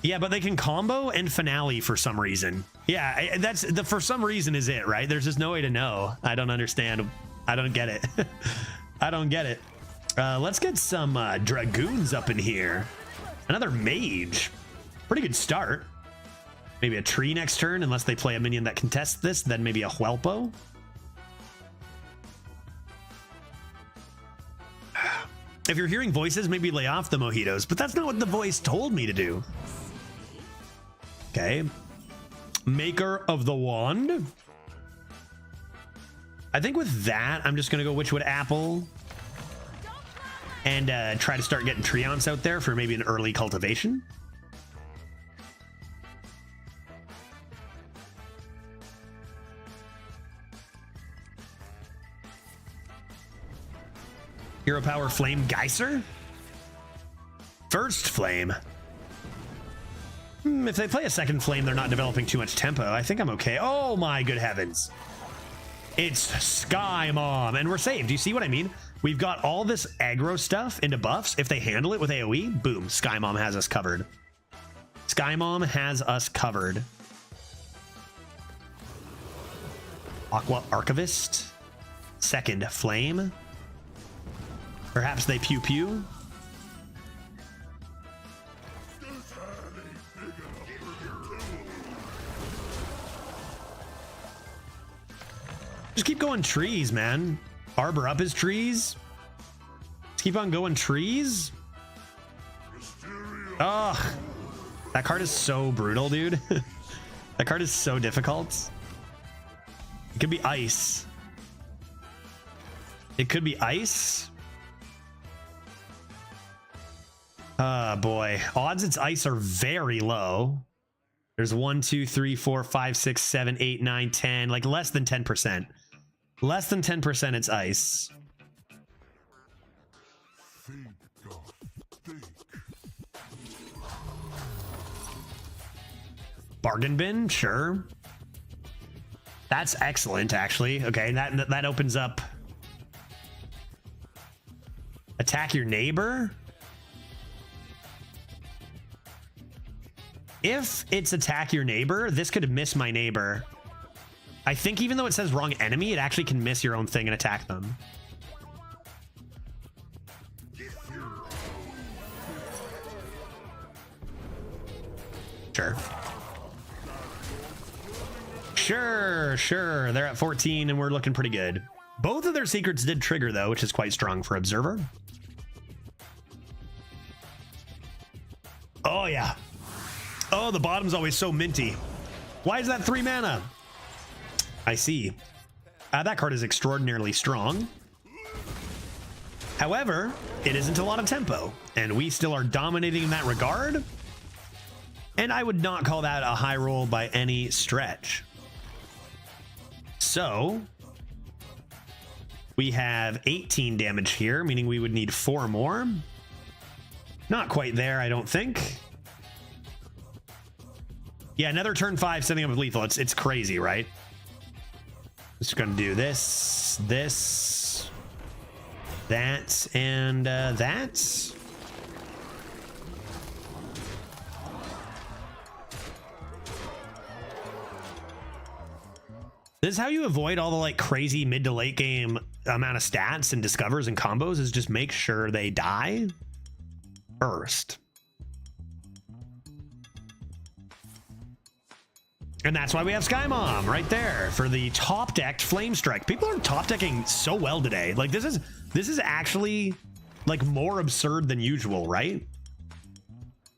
Yeah, but they can combo and finale for some reason. Yeah, that's the for some reason is it, right? There's just no way to know. I don't understand. I don't get it. I don't get it. Let's get some dragoons up in here. Another mage. Pretty good start. Maybe a tree next turn, unless they play a minion that contests this, then maybe a Whelpo. If you're hearing voices, maybe lay off the mojitos, but that's not what the voice told me to do. Okay. Maker of the Wand. I think with that, I'm just going to go Witchwood Apple. And try to start getting Treants out there for maybe an early cultivation. Hero Power Flame Geyser? First Flame. If they play a second Flame, they're not developing too much tempo. I think I'm okay. Oh my good heavens. It's Sky Mom, and we're saved. Do you see what I mean? We've got all this aggro stuff into buffs. If they handle it with AoE, boom, Sky Mom has us covered. Sky Mom has us covered. Aqua Archivist. Second Flame. Perhaps they pew pew. Just keep going trees, man. Arbor up his trees. keep on going trees. Ugh. That card is so brutal, dude. That card is so difficult. It could be ice. It could be ice. Boy. Odds it's ice are very low. There's 1, 2, 3, 4, 5, 6, 7, 8, 9, 10. Like less than 10%. Less than 10% it's ice. Bargain bin, sure. That's excellent, actually. Okay, that opens up. Attack your neighbor. If it's attack your neighbor, this could miss my neighbor. I think even though it says wrong enemy, it actually can miss your own thing and attack them. Sure. Sure. They're at 14 and we're looking pretty good. Both of their secrets did trigger though, which is quite strong for Observer. Oh yeah. Oh, the bottom's always so minty. Why is that 3 mana? I see. That card is extraordinarily strong. However, it isn't a lot of tempo, and we still are dominating in that regard. And I would not call that a high roll by any stretch. So we have 18 damage here, meaning we would need 4 more. Not quite there, I don't think. Yeah, another turn 5 setting up with lethal. It's crazy, right? Just gonna do this, that, and that. This is how you avoid all the like crazy mid to late game amount of stats and discovers and combos, is just make sure they die first. And that's why we have Sky Mom right there for the top decked Flame Strike. People are top decking so well today. Like this is actually like more absurd than usual, right?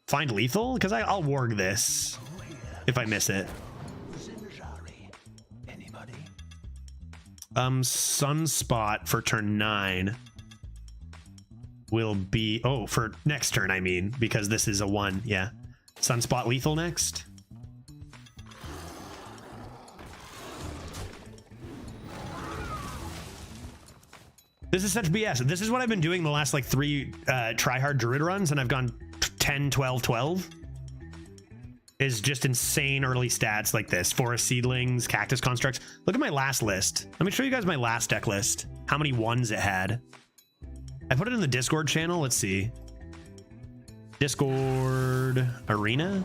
Find lethal? Because I'll warg this if I miss it. Sunspot for turn 9 will be, oh, for next turn, I mean, because this is a 1. Yeah. Sunspot lethal next. This is such BS. This is what I've been doing the last like 3 tryhard druid runs, and I've gone 10, 12, 12. Is just insane early stats like this. Forest Seedlings, Cactus Constructs. Look at my last list. Let me show you guys my last deck list. How many 1s it had. I put it in the Discord channel. Let's see. Discord Arena.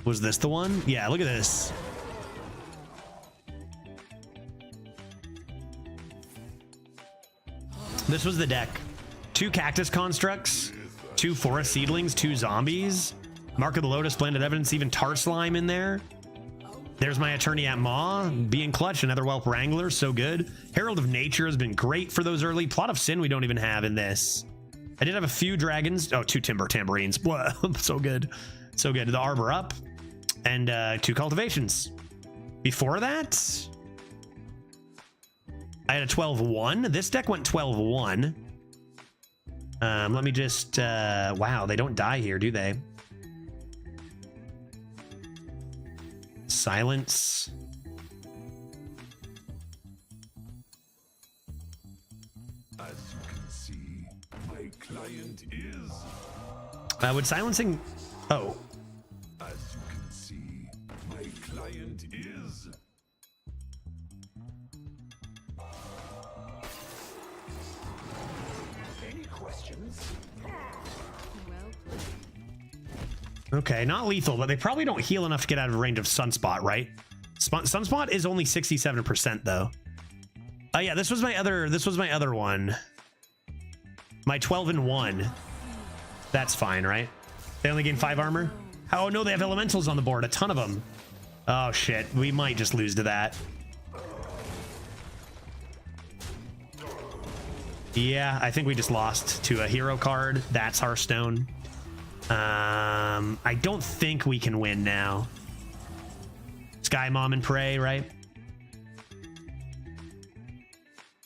Was this the one? Yeah, look at this. This was the deck. 2 Cactus Constructs, 2 Forest Seedlings, 2 Zombies, Mark of the Lotus, Splendid Evidence, even Tar Slime in there. There's my Attorney at Maw, being clutch, another Whelp Wrangler, so good. Herald of Nature has been great for those early. Plot of Sin we don't even have in this. I did have a few dragons. Oh, 2 Timber Tambourines. So good. So good. The Arbor Up, and 2 Cultivations. Before that, I had a 12-1. This deck went 12-1. Let me just, wow, they don't die here, do they? Silence. As you can see, my client is. Would silencing, oh. As you can see, my client is. Any questions? Okay, not lethal, but they probably don't heal enough to get out of range of Sunspot, right? Sunspot is only 67% though. Oh yeah, this was my other one. My 12-1. That's fine, right? They only gain 5 armor. Oh no, they have elementals on the board, a ton of them. Oh shit, we might just lose to that. Yeah, I think we just lost to a hero card. That's Hearthstone. I don't think we can win now. Sky Mom and Prey, right?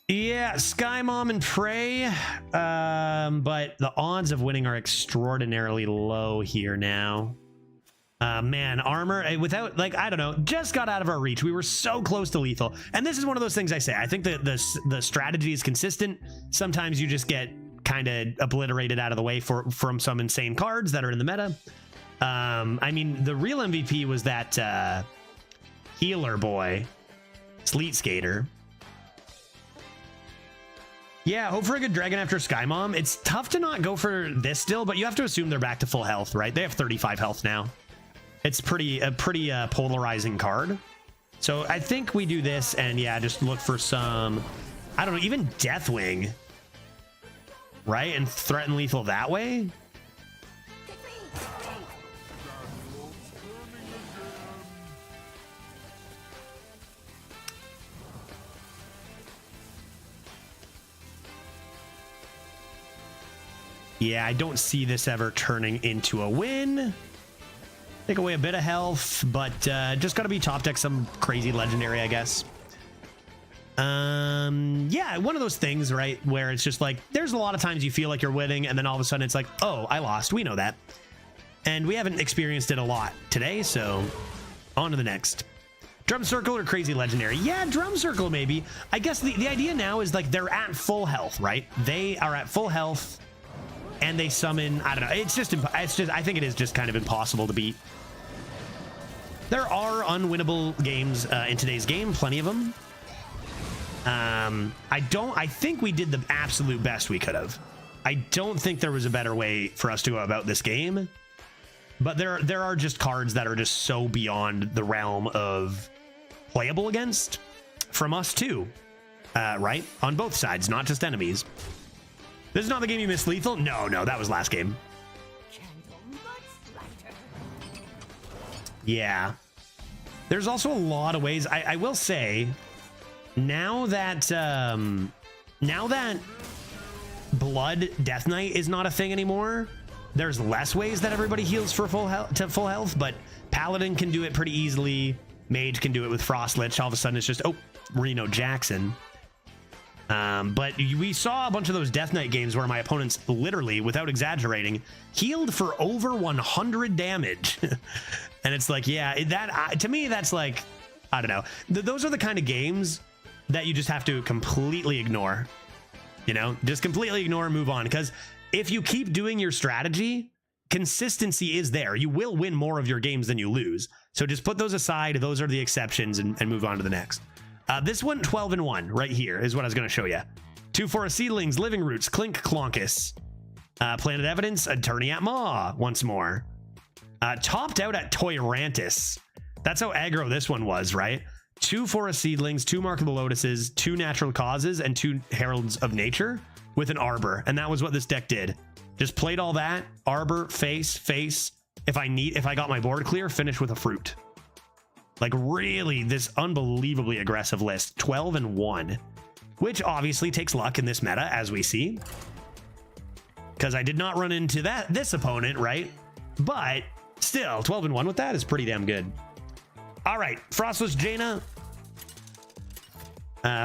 Yeah, Sky Mom and Prey. But the odds of winning are extraordinarily low here now. Man, armor without, like, I don't know, just got out of our reach. We were so close to lethal. And this is one of those things I say. I think that the strategy is consistent. Sometimes you just get kind of obliterated out of the way from some insane cards that are in the meta. I mean, the real MVP was that healer boy, Sleet Skater. Yeah, hope for a good dragon after Sky Mom. It's tough to not go for this still, but you have to assume they're back to full health, right? They have 35 health now. It's a pretty polarizing card. So I think we do this and yeah, just look for some, I don't know, even Deathwing, right? And threaten lethal that way. Yeah, I don't see this ever turning into a win. Take away a bit of health, but just got to be top deck some crazy legendary, I guess. Yeah, one of those things, right, where it's just like, there's a lot of times you feel like you're winning, and then all of a sudden it's like, oh, I lost. We know that. And we haven't experienced it a lot today, so on to the next. Drum Circle or crazy legendary? Yeah, Drum Circle maybe. I guess the idea now is like they're at full health, right? They are at full health. And they summon, I don't know, it's just, I think it is just kind of impossible to beat. There are unwinnable games in today's game, plenty of them. I think we did the absolute best we could have. I don't think there was a better way for us to go about this game. But there are just cards that are just so beyond the realm of playable against from us too, right? On both sides, not just enemies. This is not the game you missed lethal? No, that was last game. Yeah. There's also a lot of ways. I will say, now that Blood Death Knight is not a thing anymore, there's less ways that everybody heals for full health, but Paladin can do it pretty easily. Mage can do it with Frost Lich. All of a sudden it's just, oh, Reno Jackson. But we saw a bunch of those Death Knight games where my opponents literally, without exaggerating, healed for over 100 damage. And it's like, yeah, to me, that's like, I don't know. Those are the kind of games that you just have to completely ignore. You know, just completely ignore and move on. Because if you keep doing your strategy, consistency is there. You will win more of your games than you lose. So just put those aside. Those are the exceptions and move on to the next. This one, 12-1 right here is what I was going to show you. 2 Forest Seedlings, Living Roots, Clink Clonkus. Planet Evidence, Attorney at Maw once more. Topped out at Toyrantis. That's how aggro this one was, right? 2 Forest Seedlings, 2 Mark of the Lotuses, 2 Natural Causes, and 2 Heralds of Nature with an Arbor. And that was what this deck did. Just played all that. Arbor, face. If I got my board clear, finish with a fruit. Like, really, this unbelievably aggressive list. 12-1. Which obviously takes luck in this meta, as we see. Because I did not run into this opponent, right? But still, 12-1 with that is pretty damn good. All right, Frostless Jaina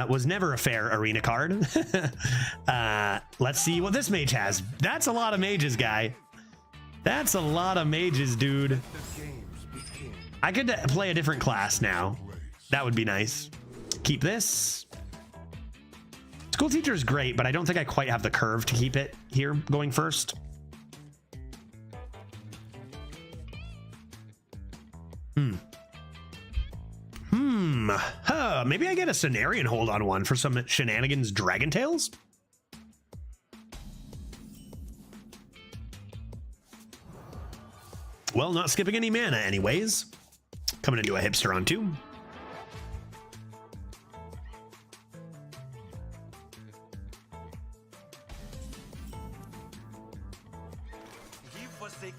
was never a fair arena card. Let's see what this mage has. That's a lot of mages, guy. That's a lot of mages, dude. I could play a different class now. That would be nice. Keep this. School Teacher is great, but I don't think I quite have the curve to keep it here going first. Maybe I get a Cenarian hold on one for some shenanigans Dragon Tales? Well, not skipping any mana anyways. Coming into a hipster on 2.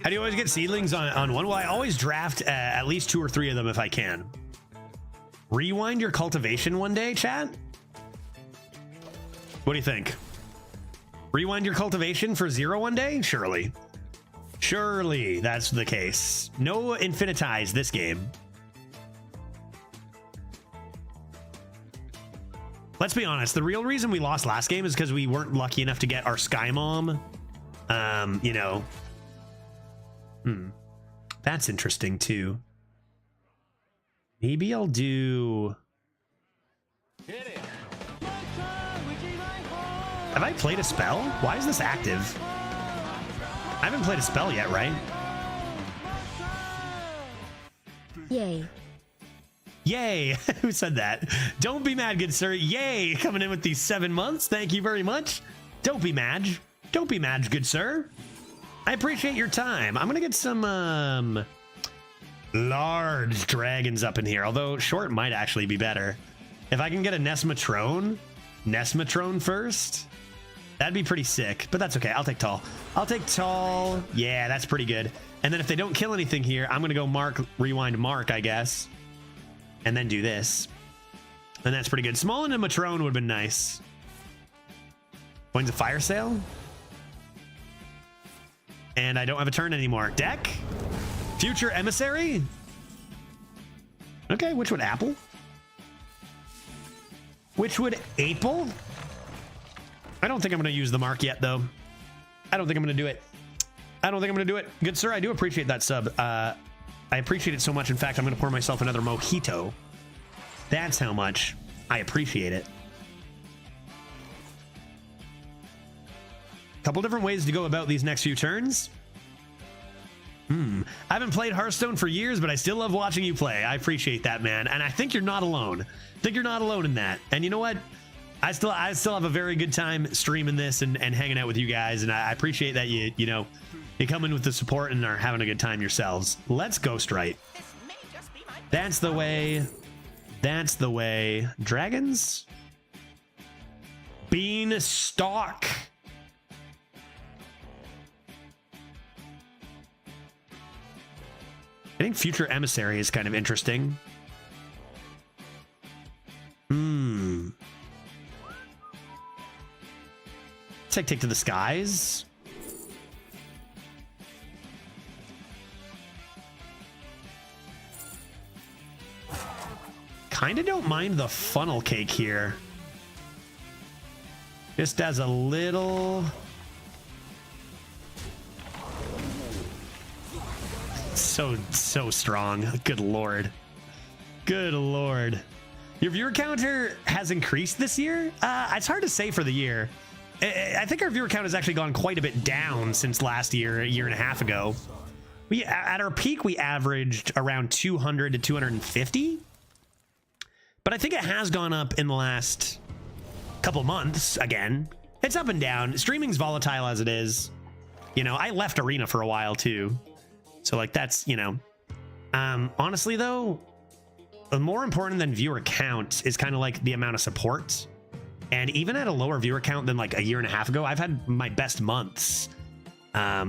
How do you always get seedlings on one? Well, I always draft at least 2 or 3 of them if I can. Rewind your cultivation one day, chat? What do you think? Rewind your cultivation for 0 one day? Surely. Surely that's the case. No infinitize this game. Let's be honest. The real reason we lost last game is because we weren't lucky enough to get our Sky Mom. You know. That's interesting too. Maybe I'll do... Have I played a spell? Why is this active? I haven't played a spell yet, right? Yay. Yay! Who said that? Don't be mad, good sir. Yay! Coming in with these 7 months. Thank you very much. Don't be mad. Don't be mad, good sir. I appreciate your time. I'm gonna get some large dragons up in here, although short might actually be better. If I can get a Nesmatrone first, that'd be pretty sick, but that's okay. I'll take tall. I'll take tall. Yeah, that's pretty good. And then if they don't kill anything here, I'm gonna go rewind mark, I guess, and then do this. And that's pretty good. Small and a Matrone would have been nice. Coins of Fire Sale. And I don't have a turn anymore. Deck? Future Emissary? Okay, which would Apple? Which would Apple? I don't think I'm going to use the mark yet, though. I don't think I'm going to do it. I don't think I'm going to do it. Good sir, I do appreciate that sub. I appreciate it so much. In fact, I'm going to pour myself another mojito. That's how much I appreciate it. Couple different ways to go about these next few turns. I haven't played Hearthstone for years, but I still love watching you play. I appreciate that, man. And I think you're not alone. I think you're not alone in that. And you know what? I still have a very good time streaming this and hanging out with you guys. And I appreciate that you come in with the support and are having a good time yourselves. Let's Ghostwrite. That's the way. That's the way. Dragons? Beanstalk. I think Future Emissary is kind of interesting. Take to the skies. Kind of don't mind the funnel cake here. Just as a little... So strong. Good lord. Good lord. Your viewer counter has increased this year? It's hard to say for the year. I think our viewer count has actually gone quite a bit down since last year, a year and a half ago. At our peak, we averaged around 200 to 250. But I think it has gone up in the last couple months again. It's up and down. Streaming's volatile as it is. You know, I left Arena for a while too. So like that's, honestly though, more important than viewer count is kind of like the amount of support. And even at a lower viewer count than like a year and a half ago, I've had my best months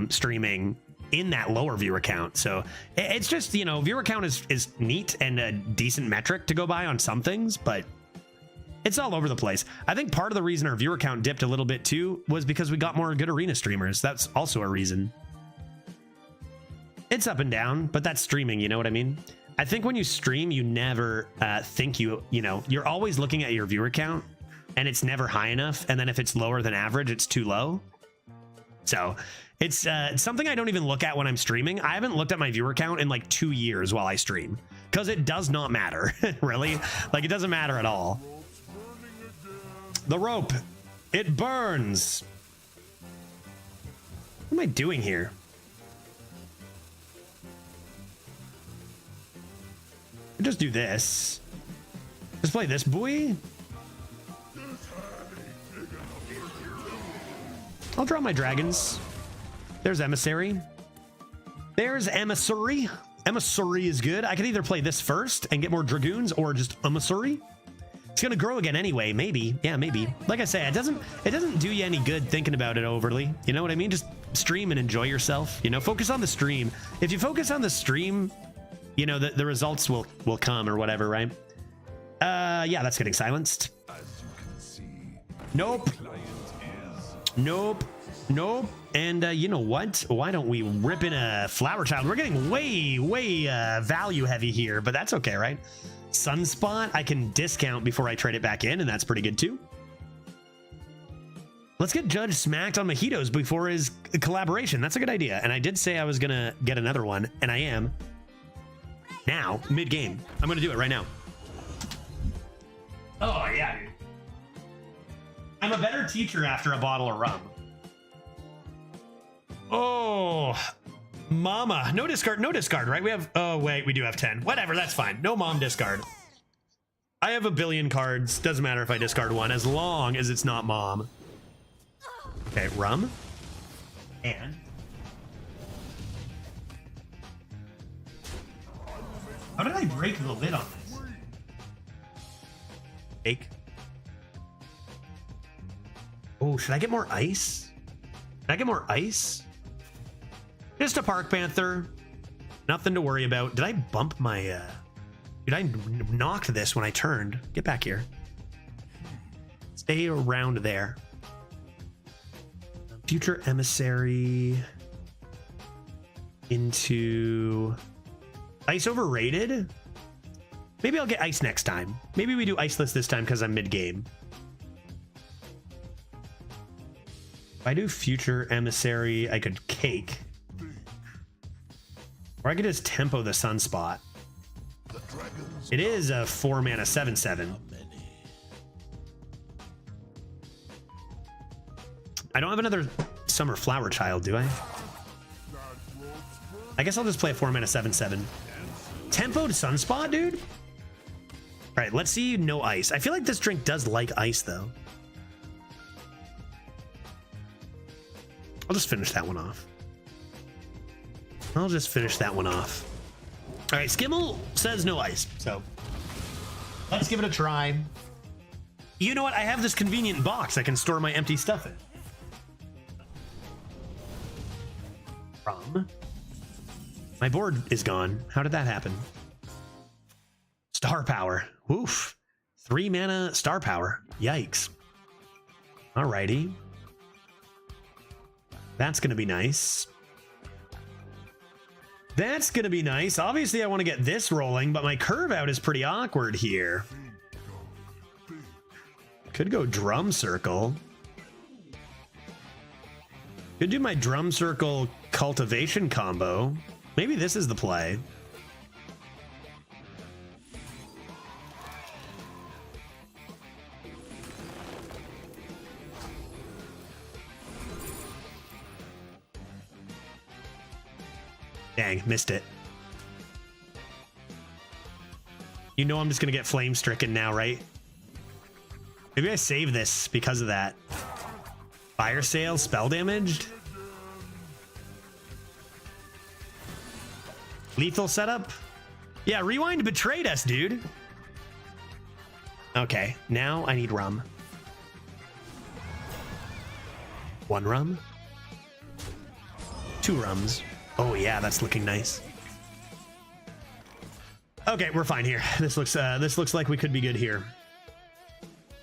streaming in that lower viewer count. So it's just, viewer count is neat and a decent metric to go by on some things, but it's all over the place. I think part of the reason our viewer count dipped a little bit too was because we got more good Arena streamers. That's also a reason. It's up and down, but that's streaming, you know what I mean? I think when you stream, you never think you're always looking at your viewer count and it's never high enough. And then if it's lower than average, it's too low. So it's something I don't even look at when I'm streaming. I haven't looked at my viewer count in like 2 years while I stream because it does not matter, really. Like it doesn't matter at all. The rope, it burns. What am I doing here? Just do this. Just play this buoy. I'll draw my dragons. There's Emissary. There's Emissary. Emissary is good. I could either play this first and get more dragoons or just Emissary. It's gonna grow again anyway, maybe. Yeah, maybe. Like I say, it doesn't do you any good thinking about it overly. You know what I mean? Just stream and enjoy yourself. Focus on the stream. If you focus on the stream, the results will come or whatever, right? Yeah, that's getting silenced. As you can see, Nope. client is Nope. Nope. And you know what? Why don't we rip in a Flower Child? We're getting way value heavy here, but that's okay, right? Sunspot, I can discount before I trade it back in, and that's pretty good too. Let's get Judge smacked on mojitos before his collaboration. That's a good idea. And I did say I was gonna get another one, and I am. Now, mid-game. I'm gonna do it right now. Oh yeah, dude. I'm a better teacher after a bottle of rum. Oh, mama. No discard, right? We have, oh wait, we do have 10. Whatever, that's fine. No mom discard. I have a billion cards. Doesn't matter if I discard one, as long as it's not mom. Okay, rum. And how did I break the lid on this? Fake. Oh, should I get more ice? Should I get more ice? Just a Park Panther. Nothing to worry about. Did I bump my... Dude, I knocked this when I turned. Get back here. Stay around there. Future Emissary. Into... Ice overrated? Maybe I'll get ice next time. Maybe we do iceless this time because I'm mid-game. If I do Future Emissary, I could cake. Or I could just tempo the Sunspot. It is a 4-mana 7/7. I don't have another Summer Flower Child, do I? I guess I'll just play a 4-mana 7/7. Tempoed Sunspot, dude? All right, let's see no ice. I feel like this drink does like ice, though. I'll just finish that one off. I'll just finish that one off. All right, Skimmel says no ice, so let's give it a try. You know what? I have this convenient box I can store my empty stuff in. My board is gone. How did that happen? Star Power. Oof. 3-mana Star Power. Yikes. Alrighty. That's going to be nice. That's going to be nice. Obviously, I want to get this rolling, but my curve out is pretty awkward here. Could go Drum Circle. Could do my Drum Circle Cultivation combo. Maybe this is the play. Dang, missed it. You know I'm just gonna get flame stricken now, right? Maybe I save this because of that. Fire Sale, spell damaged. Lethal setup. Yeah, Rewind betrayed us, dude. Okay, now I need rum. 1 rum. 2 rums. Oh yeah, that's looking nice. Okay, we're fine here. This looks like we could be good here.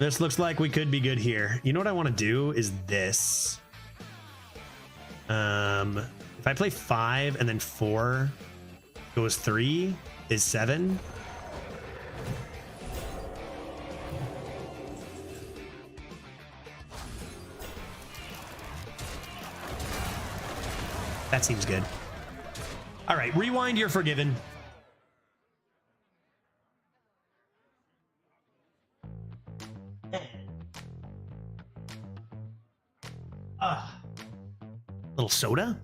This looks like we could be good here. You know what I want to do is this. If I play 5 and then 4 goes 3 is 7. That seems good. All right, Rewind, you're forgiven. Little soda?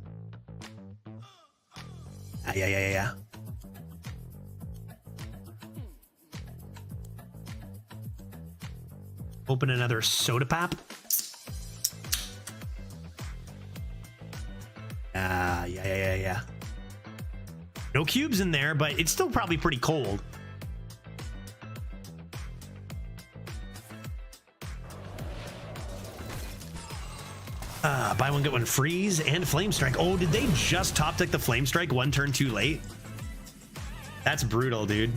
Yeah. Open another soda pop. Yeah. No cubes in there, but it's still probably pretty cold. Buy one, get one freeze and flame strike. Oh, did they just top deck the flame strike 1 turn too late? That's brutal, dude.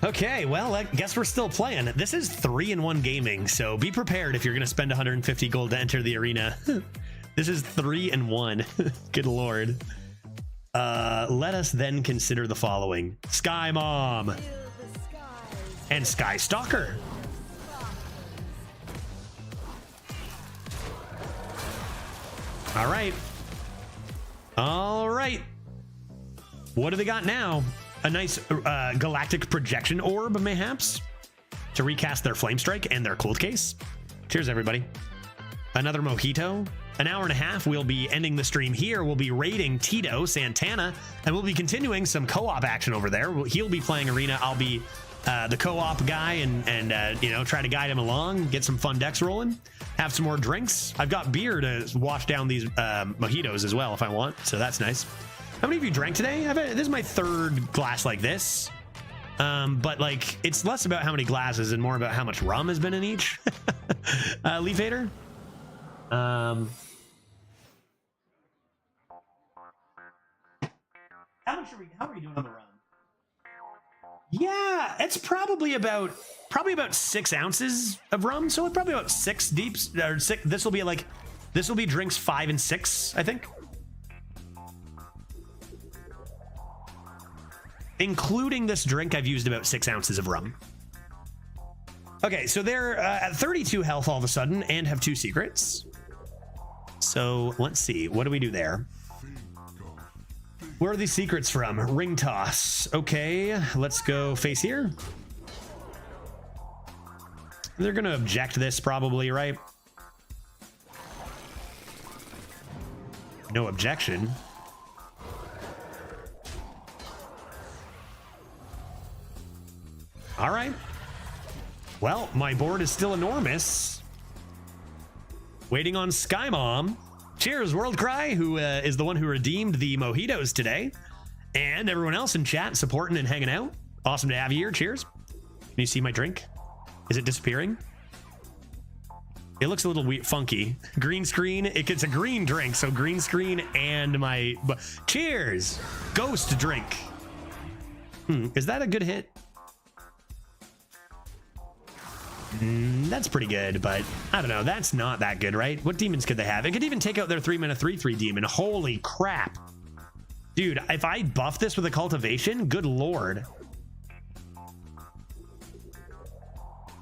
Okay, well, I guess we're still playing. This is 3-in-1 gaming, so be prepared if you're going to spend 150 gold to enter the arena. This is 3-in-1. Good lord. Let us then consider the following. Sky Mom and Sky Stalker. All right. All right. What do they got now? A nice galactic projection orb, mayhaps, to recast their Flame Strike and their Cold Case. Cheers, everybody. Another Mojito. An hour and a half, we'll be ending the stream here. We'll be raiding TitoSantano, and we'll be continuing some co-op action over there. He'll be playing Arena. I'll be the co-op guy and you know, try to guide him along, get some fun decks rolling, have some more drinks. I've got beer to wash down these mojitos as well if I want, so that's nice. How many of you drank today? This is my 3rd glass like this, but like it's less about how many glasses and more about how much rum has been in each. Leaf Hater. How are we doing on the rum? Yeah, it's probably about 6 ounces of rum, so probably about 6 deeps or 6. This will be drinks 5 and 6, I think. Including this drink, I've used about 6 ounces of rum. Okay, so they're at 32 health all of a sudden and have 2 secrets. So let's see. What do we do there? Where are these secrets from? Ring toss. Okay, let's go face here. They're going to object this probably, right? No objection. All right. Well, my board is still enormous. Waiting on Sky Mom. Cheers, World Cry, who is the one who redeemed the mojitos today. And everyone else in chat supporting and hanging out. Awesome to have you here. Cheers. Can you see my drink? Is it disappearing? It looks a little weird, funky. Green screen. It gets a green drink, so green screen and my... Cheers! Ghost drink. Is that a good hit? That's pretty good, but I don't know. That's not that good, right? What demons could they have? It could even take out their 3-mana 3/3 demon. Holy crap. Dude, if I buff this with a cultivation, good lord.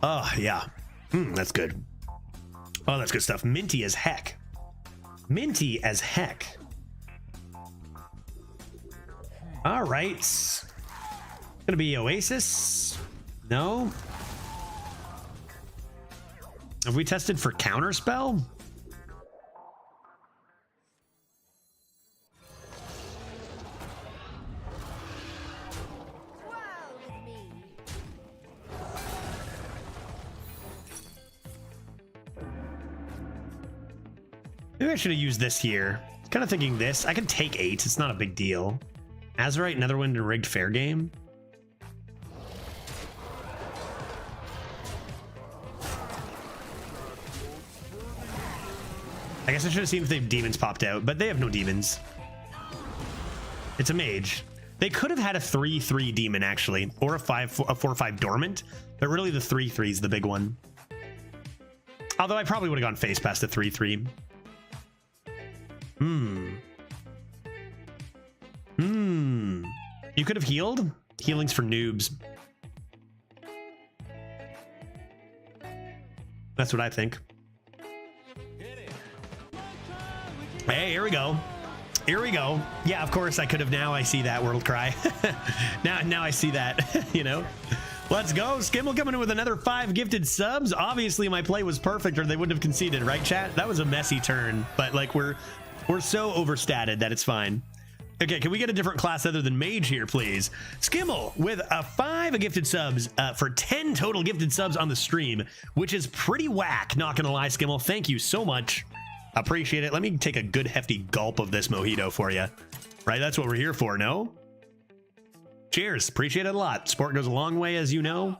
Oh, yeah. That's good. Oh, that's good stuff. Minty as heck. Minty as heck. All right. Gonna be Oasis. No. Have we tested for counterspell? Maybe I should have used this here. Kind of thinking this. I can take 8. It's not a big deal. Azurite, Netherwind, and Rigged Fair Game. I guess I should have seen if the demons popped out, but they have no demons. It's a mage. They could have had a 3/3 demon actually, or a 4/5 dormant, but really the 3/3 is the big one. Although I probably would have gone face past the 3/3. You could have healed. Healing's for noobs. That's what I think. Hey, here we go. Here we go. Yeah, of course I could have. Now I see that, World Cry. now I see that, you know. Let's go. Skimmel coming in with another 5 gifted subs. Obviously my play was perfect or they wouldn't have conceded, right, chat? That was a messy turn, but like we're so overstated that it's fine. Okay, can we get a different class other than mage here, please? Skimmel with a 5 gifted subs for 10 total gifted subs on the stream, which is pretty whack, not gonna lie, Skimmel. Thank you so much. Appreciate it. Let me take a good hefty gulp of this mojito for you. Right, that's what we're here for, no? Cheers. Appreciate it a lot. Sport goes a long way, as you know.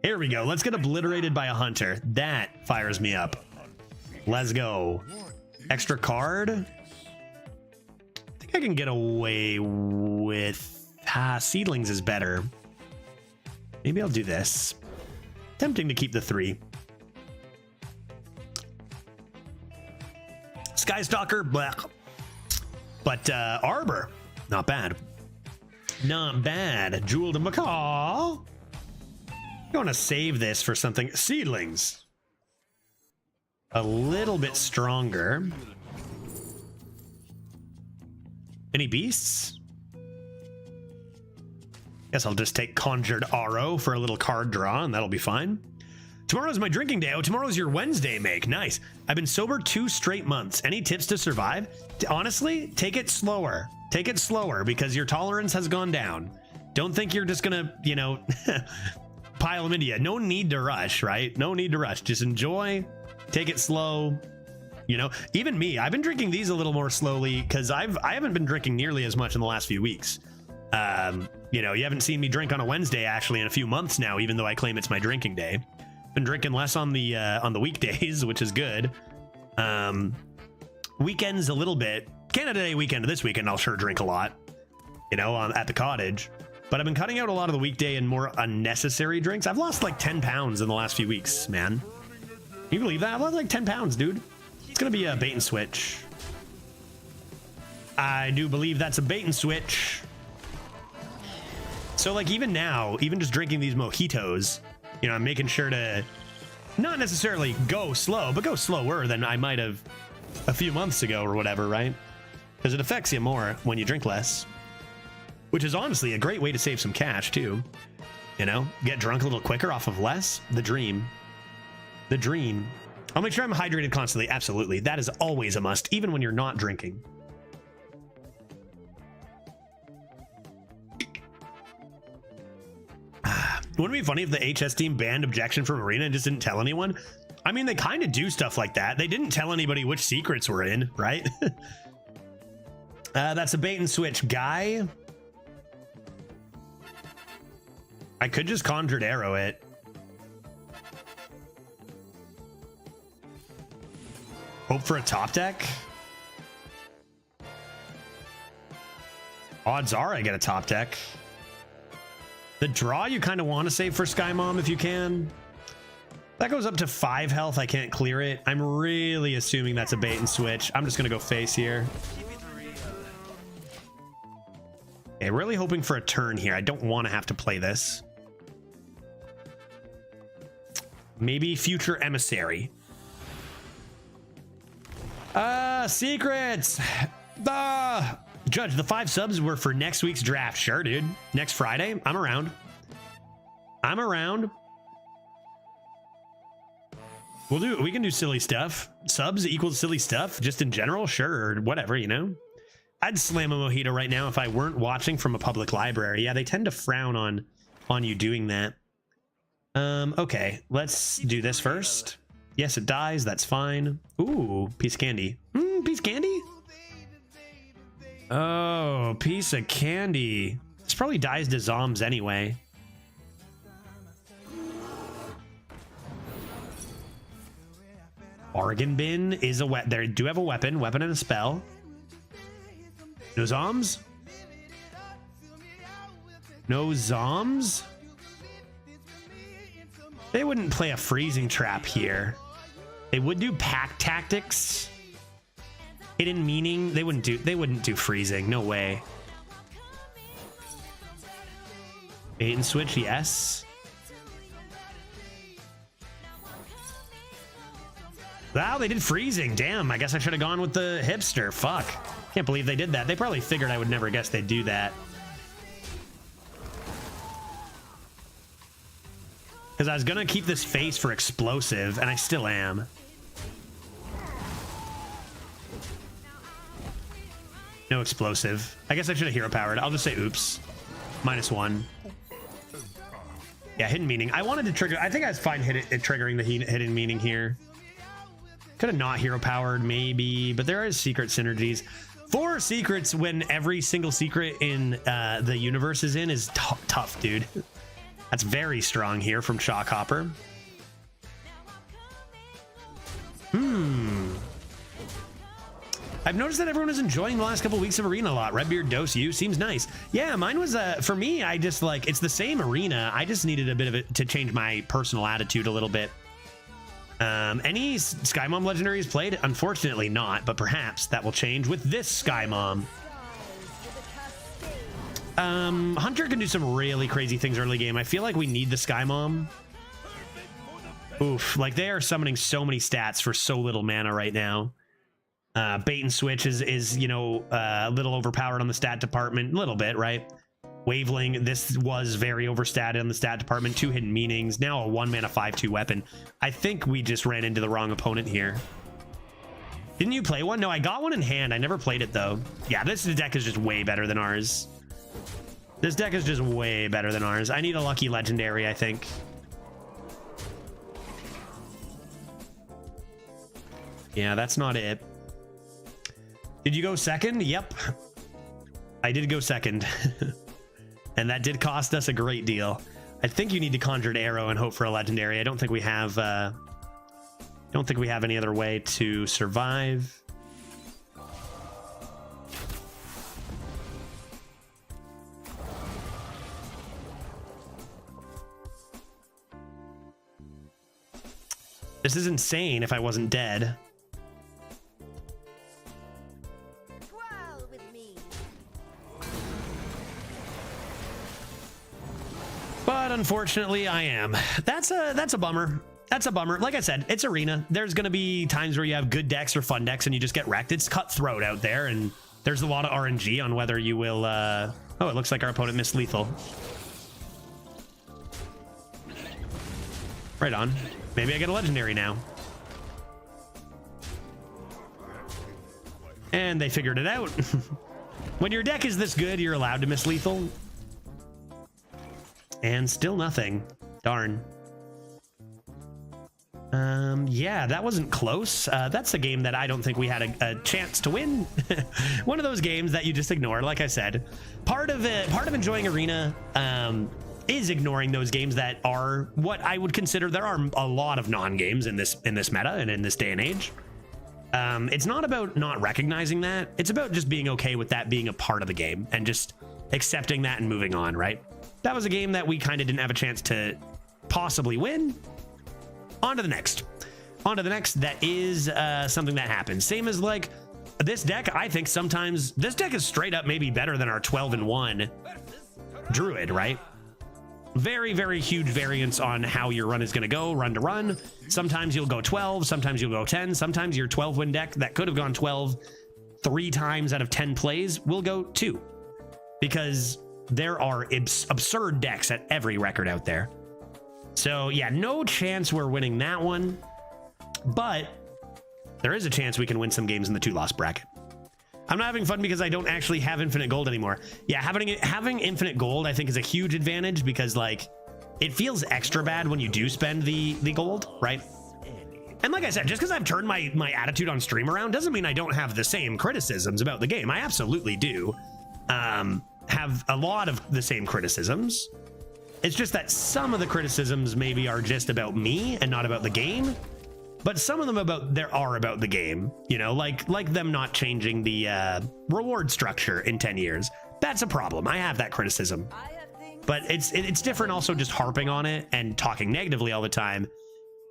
Here we go. Let's get obliterated by a hunter. That fires me up. Let's go. Extra card. I think I can get away with... Seedlings is better. Maybe I'll do this. Tempting to keep the 3. Skystalker, blech. But Arbor, not bad. Not bad. Jewel de Macaw. You want to save this for something. Seedlings. A little bit stronger. Any beasts? Guess I'll just take Conjured Aro for a little card draw, and that'll be fine. Tomorrow's my drinking day. Oh, tomorrow's your Wednesday, Make. Nice. I've been sober 2 straight months. Any tips to survive? Honestly, take it slower. Take it slower because your tolerance has gone down. Don't think you're just gonna, you know, pile them into you. No need to rush, right? No need to rush. Just enjoy. Take it slow. You know, even me, I've been drinking these a little more slowly because I haven't been drinking nearly as much in the last few weeks. You know, you haven't seen me drink on a Wednesday actually in a few months now, even though I claim it's my drinking day. Been drinking less on the weekdays, which is good. Weekends a little bit. Canada Day weekend this weekend, I'll sure drink a lot, you know, at the cottage. But I've been cutting out a lot of the weekday and more unnecessary drinks. I've lost like 10 pounds in the last few weeks, man. Can you believe that? I've lost like 10 pounds, dude. It's gonna be a bait and switch. I do believe that's a bait and switch. So like even now, even just drinking these mojitos, you know, I'm making sure to not necessarily go slow, but go slower than I might have a few months ago or whatever, right? Because it affects you more when you drink less, which is honestly a great way to save some cash too. You know, get drunk a little quicker off of less. The dream. The dream. I'll make sure I'm hydrated constantly. Absolutely. That is always a must, even when you're not drinking. Wouldn't it be funny if the HS team banned objection from Arena and just didn't tell anyone? I mean, they kind of do stuff like that. They didn't tell anybody which secrets were in, right? That's a bait and switch guy. I could just Conjured Arrow it. Hope for a top deck. Odds are I get a top deck. The draw you kind of want to save for Sky Mom if you can. That goes up to 5 health. I can't clear it. I'm really assuming that's a bait and switch. I'm just going to go face here. Okay, really hoping for a turn here. I don't want to have to play this. Maybe Future Emissary. Secrets. Judge, the 5 subs were for next week's draft. Sure, dude. Next Friday. I'm around. I'm around. We can do silly stuff. Subs equals silly stuff just in general. Sure. Or whatever, you know, I'd slam a mojito right now if I weren't watching from a public library. Yeah, they tend to frown on you doing that. Okay, let's do this first. Yes, it dies. That's fine. Ooh, piece of candy. Piece of candy? Oh, piece of candy. This probably dies to Zombs anyway. Bargain bin is a weapon. They do have a weapon and a spell. No Zombs? No Zombs? They wouldn't play a freezing trap here. They would do pack tactics. Hidden meaning. They wouldn't do freezing. No way. Bait and switch, yes. Wow, they did freezing. Damn, I guess I should have gone with the hipster. Fuck. Can't believe they did that. They probably figured I would never guess they'd do that. Because I was going to keep this face for explosive, and I still am. No explosive. I guess I should have hero powered. I'll just say oops. -1. Yeah, hidden meaning. I wanted to trigger. I think I was fine triggering the hidden meaning here. Could have not hero powered maybe, but there is secret synergies. 4 secrets when every single secret in the universe is in is tough, dude. That's very strong here from Shockhopper. I've noticed that everyone is enjoying the last couple weeks of Arena a lot. Redbeard Dose You seems nice. Yeah, mine was, for me, I just like, it's the same Arena. I just needed a bit of it to change my personal attitude a little bit. Any Sky Mom legendaries played? Unfortunately not, but perhaps that will change with this Sky Mom. Hunter can do some really crazy things early game. I feel like we need the Sky Mom. Oof, like they are summoning so many stats for so little mana right now. Bait and switch is you know, a little overpowered on the stat department, a little bit, right? Waveling, this was very overstated on the stat department. 2 hidden meanings, now a 1 mana 5/2 weapon. I think we just ran into the wrong opponent here. Didn't you play one? No, I got one in hand. I never played it though. Yeah, this deck is just way better than ours. This deck is just way better than ours. I need a lucky legendary, I think. Yeah, that's not it. Did you go second? Yep. I did go second. And that did cost us a great deal. I think you need to Conjured Arrow and hope for a legendary. I don't think we have any other way to survive. This is insane if I wasn't dead. But unfortunately, I am. That's a bummer. That's a bummer. Like I said, it's Arena. There's going to be times where you have good decks or fun decks and you just get wrecked. It's cutthroat out there, and there's a lot of RNG on whether you will... Oh, it looks like our opponent missed lethal. Right on. Maybe I get a legendary now. And they figured it out. When your deck is this good, you're allowed to miss lethal. And still nothing. Darn. Yeah, that wasn't close. That's a game that I don't think we had a chance to win. One of those games that you just ignore. Like I said, part of enjoying Arena is ignoring those games that are what I would consider. There are a lot of non-games in this meta and in this day and age. It's not about not recognizing that. It's about just being okay with that being a part of the game and just accepting that and moving on, right? That was a game that we kind of didn't have a chance to possibly win. On to the next. On to the next. That is something that happens. Same as like this deck. I think sometimes this deck is straight up maybe better than our 12-1 Druid, right? Very, very huge variance on how your run is going to go, run to run. Sometimes you'll go 12, sometimes you'll go 10. Sometimes your 12-win deck that could have gone 12 3 times out of 10 plays will go 2. Because there are absurd decks at every record out there. So yeah, no chance we're winning that one, but there is a chance we can win some games in the 2-loss bracket. I'm not having fun because I don't actually have infinite gold anymore. Yeah, having infinite gold I think is a huge advantage because like it feels extra bad when you do spend the gold, right? And like I said, just because I've turned my attitude on stream around doesn't mean I don't have the same criticisms about the game. I absolutely do. Have a lot of the same criticisms. It's just that some of the criticisms maybe are just about me and not about the game, but some of them are about the game, you know, like them not changing the reward structure in 10 years. That's a problem. I have that criticism, but it's different also just harping on it and talking negatively all the time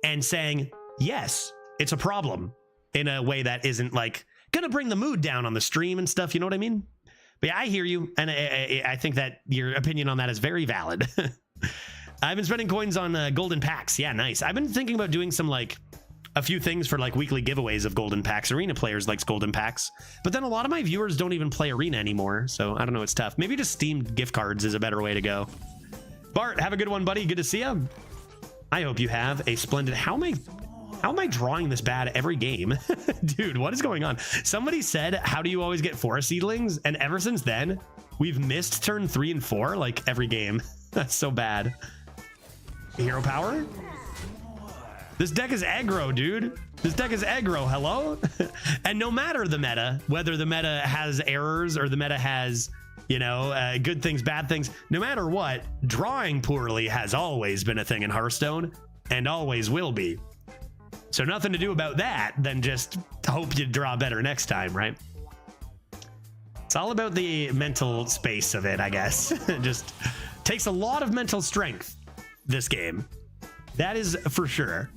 and saying, yes, it's a problem in a way that isn't like gonna bring the mood down on the stream and stuff. You know what I mean? But yeah, I hear you, and I think that your opinion on that is very valid. I've been spending coins on golden packs. Yeah, nice. I've been thinking about doing some like a few things for like weekly giveaways of golden packs. Arena players likes golden packs, but then a lot of my viewers don't even play Arena anymore, so I don't know. It's tough. Maybe just Steam gift cards is a better way to go. Bart, have a good one, buddy. Good to see you. I hope you have a splendid. How am I drawing this bad every game? Dude, what is going on? Somebody said, how do you always get forest seedlings? And ever since then, we've missed turn 3 and 4 like every game. That's so bad. Hero power? This deck is aggro, dude. This deck is aggro, hello? And no matter the meta, whether the meta has errors or the meta has, you know, good things, bad things, no matter what, drawing poorly has always been a thing in Hearthstone and always will be. So nothing to do about that than just hope you draw better next time, right? It's all about the mental space of it, I guess. It just takes a lot of mental strength, this game. That is for sure.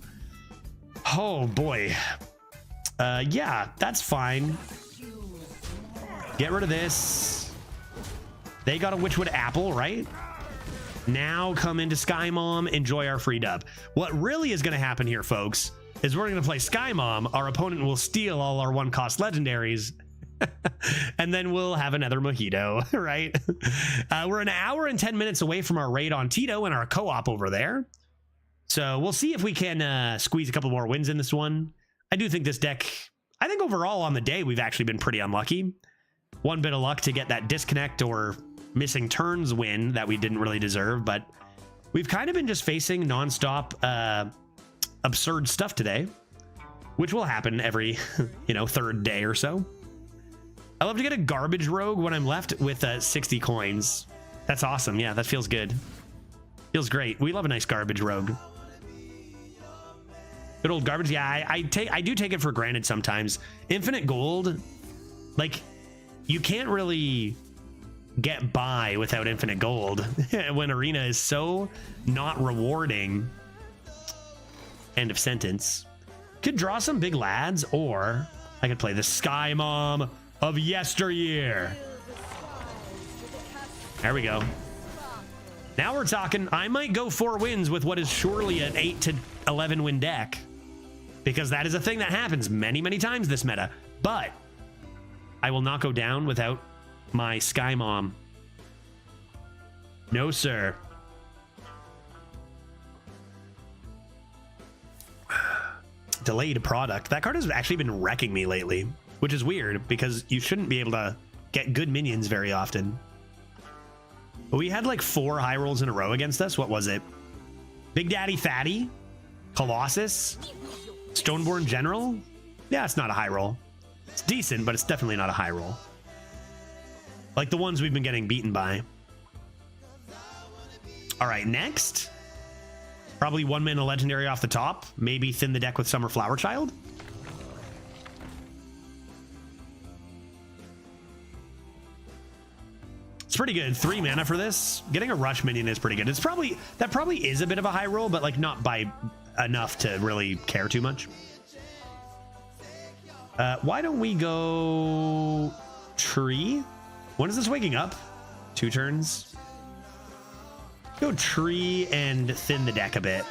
Oh boy. Yeah, that's fine. Get rid of this. They got a Witchwood Apple, right? Now come into Sky Mom, enjoy our free dub. What really is going to happen here, folks, is we're going to play Sky Mom. Our opponent will steal all our 1-cost legendaries. And then we'll have another mojito, right? We're an hour and 10 minutes away from our raid on Tito and our co-op over there. So we'll see if we can squeeze a couple more wins in this one. I do think this deck, I think overall on the day, we've actually been pretty unlucky. One bit of luck to get that disconnect or missing turns win that we didn't really deserve, but we've kind of been just facing nonstop absurd stuff today, which will happen every, third day or so. I love to get a garbage rogue when I'm left with 60 coins. That's awesome. Yeah, that feels good. Feels great. We love a nice garbage rogue. Good old garbage. Yeah, I do take it for granted sometimes. Infinite gold, like, you can't really get by without infinite gold when arena is so not rewarding. End of sentence. Could draw some big lads, or I could play the Sky Mom of yesteryear. There we go. Now we're talking. I might go 4 wins with what is surely an 8 to 11 win deck, because that is a thing that happens many, many times this meta. But I will not go down without my Sky Mom. No, sir. Delayed product. That card has actually been wrecking me lately, which is weird because you shouldn't be able to get good minions very often. But we had like 4 high rolls in a row against us. What was it? Big Daddy Fatty, Colossus, Stoneborn General. Yeah, it's not a high roll. It's decent, but it's definitely not a high roll. Like the ones we've been getting beaten by. All right, next. Probably 1 mana legendary off the top. Maybe thin the deck with Summer Flower Child. It's pretty good. 3 mana for this. Getting a rush minion is pretty good. It's probably, that probably is a bit of a high roll, but like not by enough to really care too much. Why don't we go tree? When is this waking up? 2 turns. Go tree and thin the deck a bit.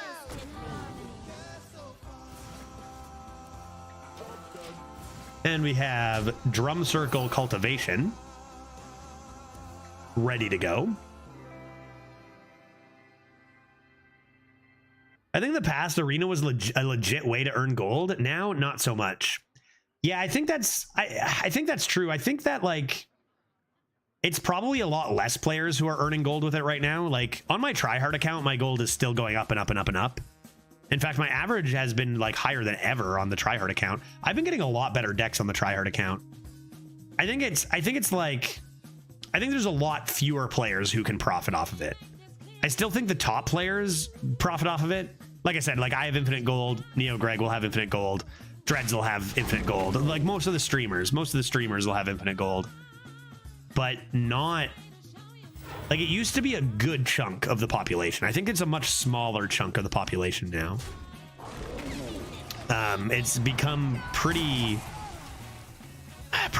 And we have Drum Circle Cultivation ready to go. I think the past arena was a legit way to earn gold. Now, not so much. Yeah, I think that's I think that's true. I think that like it's probably a lot less players who are earning gold with it right now. Like on my tryhard account, my gold is still going up and up and up and up. In fact, my average has been like higher than ever on the tryhard account. I've been getting a lot better decks on the tryhard account. I think there's a lot fewer players who can profit off of it. I still think the top players profit off of it. Like I said, like I have infinite gold. Neo Greg will have infinite gold. Dreads will have infinite gold. Like most of the streamers will have infinite gold. But not like it used to be a good chunk of the population. I think it's a much smaller chunk of the population now. It's become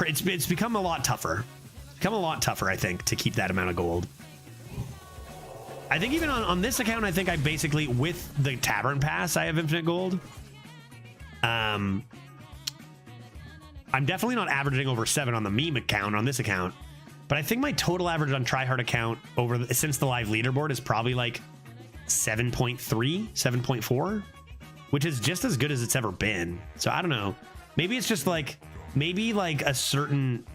it's become a lot tougher. I think, to keep that amount of gold. I think even on this account, I think I basically, with the Tavern Pass, I have infinite gold. I'm definitely not averaging over 7 on the meme account on this account. But I think my total average on tryhard account since the live leaderboard is probably like 7.3, 7.4, which is just as good as it's ever been. So I don't know. Maybe it's just like, maybe like a certain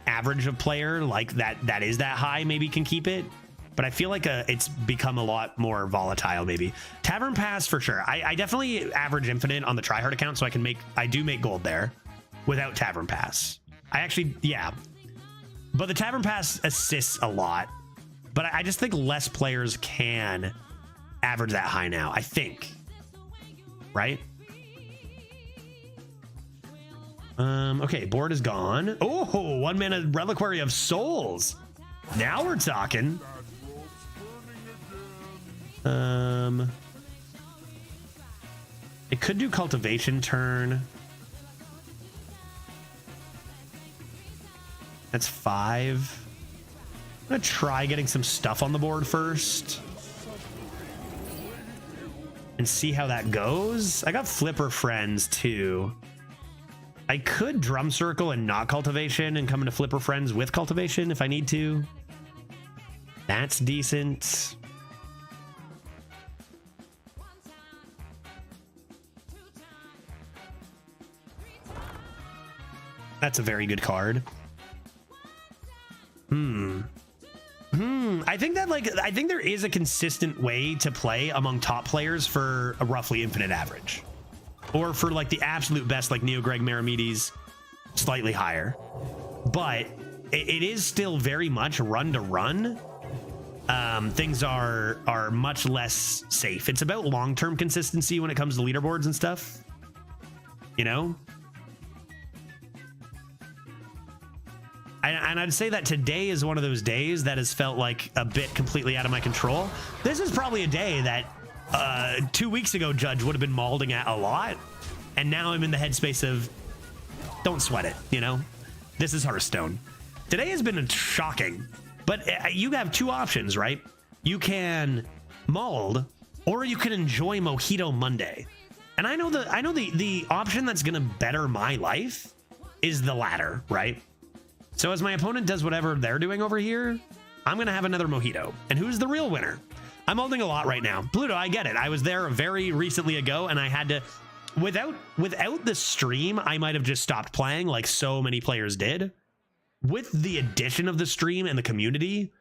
average of player like that is that high maybe can keep it. But I feel like it's become a lot more volatile maybe. Tavern Pass for sure. I definitely average infinite on the tryhard account, so I do make gold there without Tavern Pass. Yeah. But the Tavern Pass assists a lot. But I just think less players can average that high now, I think. Right? Okay, board is gone. Oh, 1 mana Reliquary of Souls. Now we're talking. It could do cultivation turn. That's 5. I'm gonna try getting some stuff on the board first and see how that goes. I got Flipper Friends too. I could Drum Circle and not Cultivation and come into Flipper Friends with Cultivation if I need to. That's decent. That's a very good card. I think that I think there is a consistent way to play among top players for a roughly infinite average, or for like the absolute best, like Neo Greg Maramides, slightly higher. But it is still very much run to run. Things are much less safe. It's about long-term consistency when it comes to leaderboards and stuff, you know. And I'd say that today is one of those days that has felt like a bit completely out of my control. This is probably a day that 2 weeks ago Judge would have been mauling at a lot. And now I'm in the headspace of don't sweat it, you know? This is Hearthstone. Today has been shocking, but you have two options, right? You can mauled or you can enjoy Mojito Monday. And I know the option that's going to better my life is the latter, right? So as my opponent does whatever they're doing over here, I'm going to have another Mojito. And who's the real winner? I'm holding a lot right now. Pluto, I get it. I was there very recently ago, and I had to... Without the stream, I might have just stopped playing like so many players did. With the addition of the stream and the community,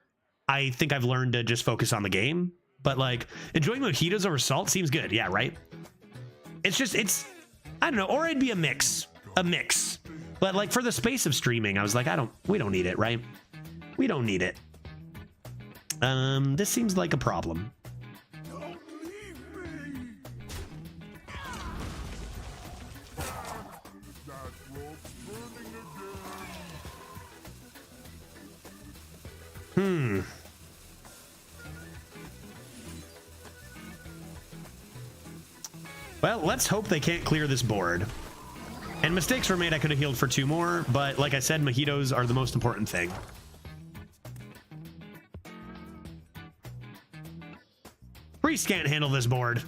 I think I've learned to just focus on the game. But like, enjoying Mojitos over salt seems good. Yeah, right? It's... I don't know. Or it'd be a mix. A mix. But like for the space of streaming, I was like, we don't need it, right? We don't need it. This seems like a problem. Don't leave me. That rope's burning again. Well, let's hope they can't clear this board. And mistakes were made. I could have healed for 2 more, but like I said, mojitos are the most important thing. Priest can't handle this board.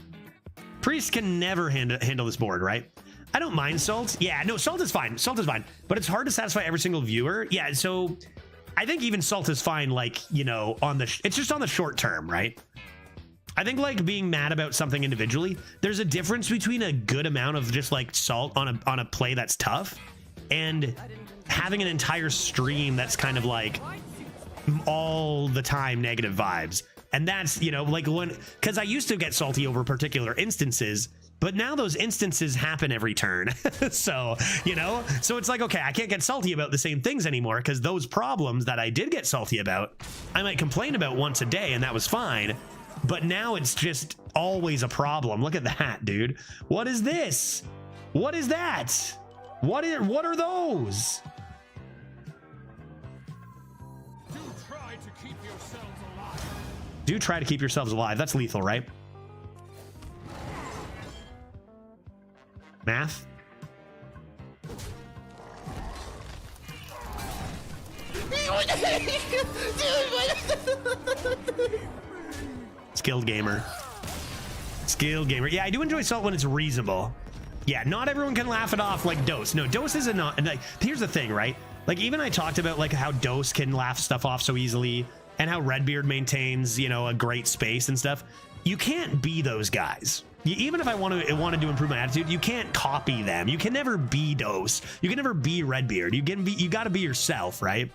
Priest can never handle this board, right? I don't mind salt. Yeah, no, salt is fine. Salt is fine, but it's hard to satisfy every single viewer. Yeah, so I think even salt is fine, like, you know, it's just on the short term, right? I think like being mad about something individually, there's a difference between a good amount of just like salt on a play that's tough and having an entire stream that's kind of like all the time negative vibes. And that's, you know, like because I used to get salty over particular instances, but now those instances happen every turn. So, you know, so it's like, okay, I can't get salty about the same things anymore because those problems that I did get salty about, I might complain about once a day and that was fine. But now it's just always a problem. Look at that, dude. What is this? What is that? What are those? Do try to keep yourselves alive. Do try to keep yourselves alive. That's lethal, right? Math? Skilled gamer. Skilled gamer. Yeah, I do enjoy salt when it's reasonable. Yeah, not everyone can laugh it off like Dose. No, Dose is not. Like, here's the thing, right? Like, even I talked about like how Dose can laugh stuff off so easily and how Redbeard maintains, you know, a great space and stuff. You can't be those guys. Even if I wanted to improve my attitude, you can't copy them. You can never be Dose. You can never be Redbeard. You got to be yourself, right?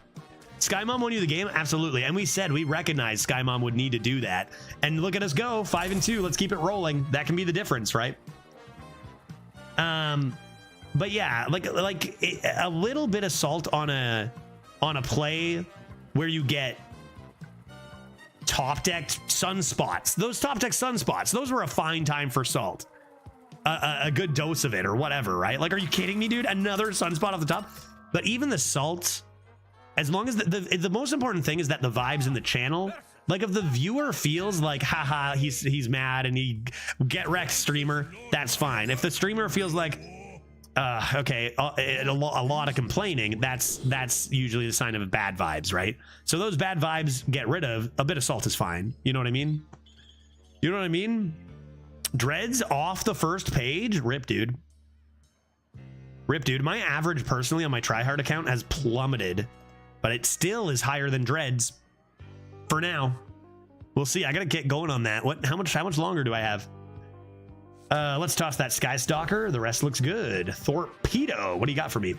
Sky Mom won you the game? Absolutely. And we recognized Sky Mom would need to do that. And look at us go, 5-2. Let's keep it rolling. That can be the difference, right? But yeah, like a little bit of salt on a play where you get top decked sunspots. Those top deck sunspots, those were a fine time for salt. a good dose of it or whatever, right? Like, are you kidding me, dude? Another sunspot off the top. But even the salt, as long as the most important thing is that the vibes in the channel, like if the viewer feels like, haha, he's mad and he get wrecked streamer, that's fine. If the streamer feels like, okay, a lot of complaining, that's usually the sign of bad vibes, right? So those bad vibes get rid of, a bit of salt is fine. You know what I mean? You know what I mean? Dreads off the first page? Rip, dude. Rip, dude. My average personally on my tryhard account has plummeted, but it still is higher than Dreads for now. We'll see. I gotta get going on that. How much longer do I have? Let's toss that Sky Stalker. The rest looks good. Torpedo. What do you got for me?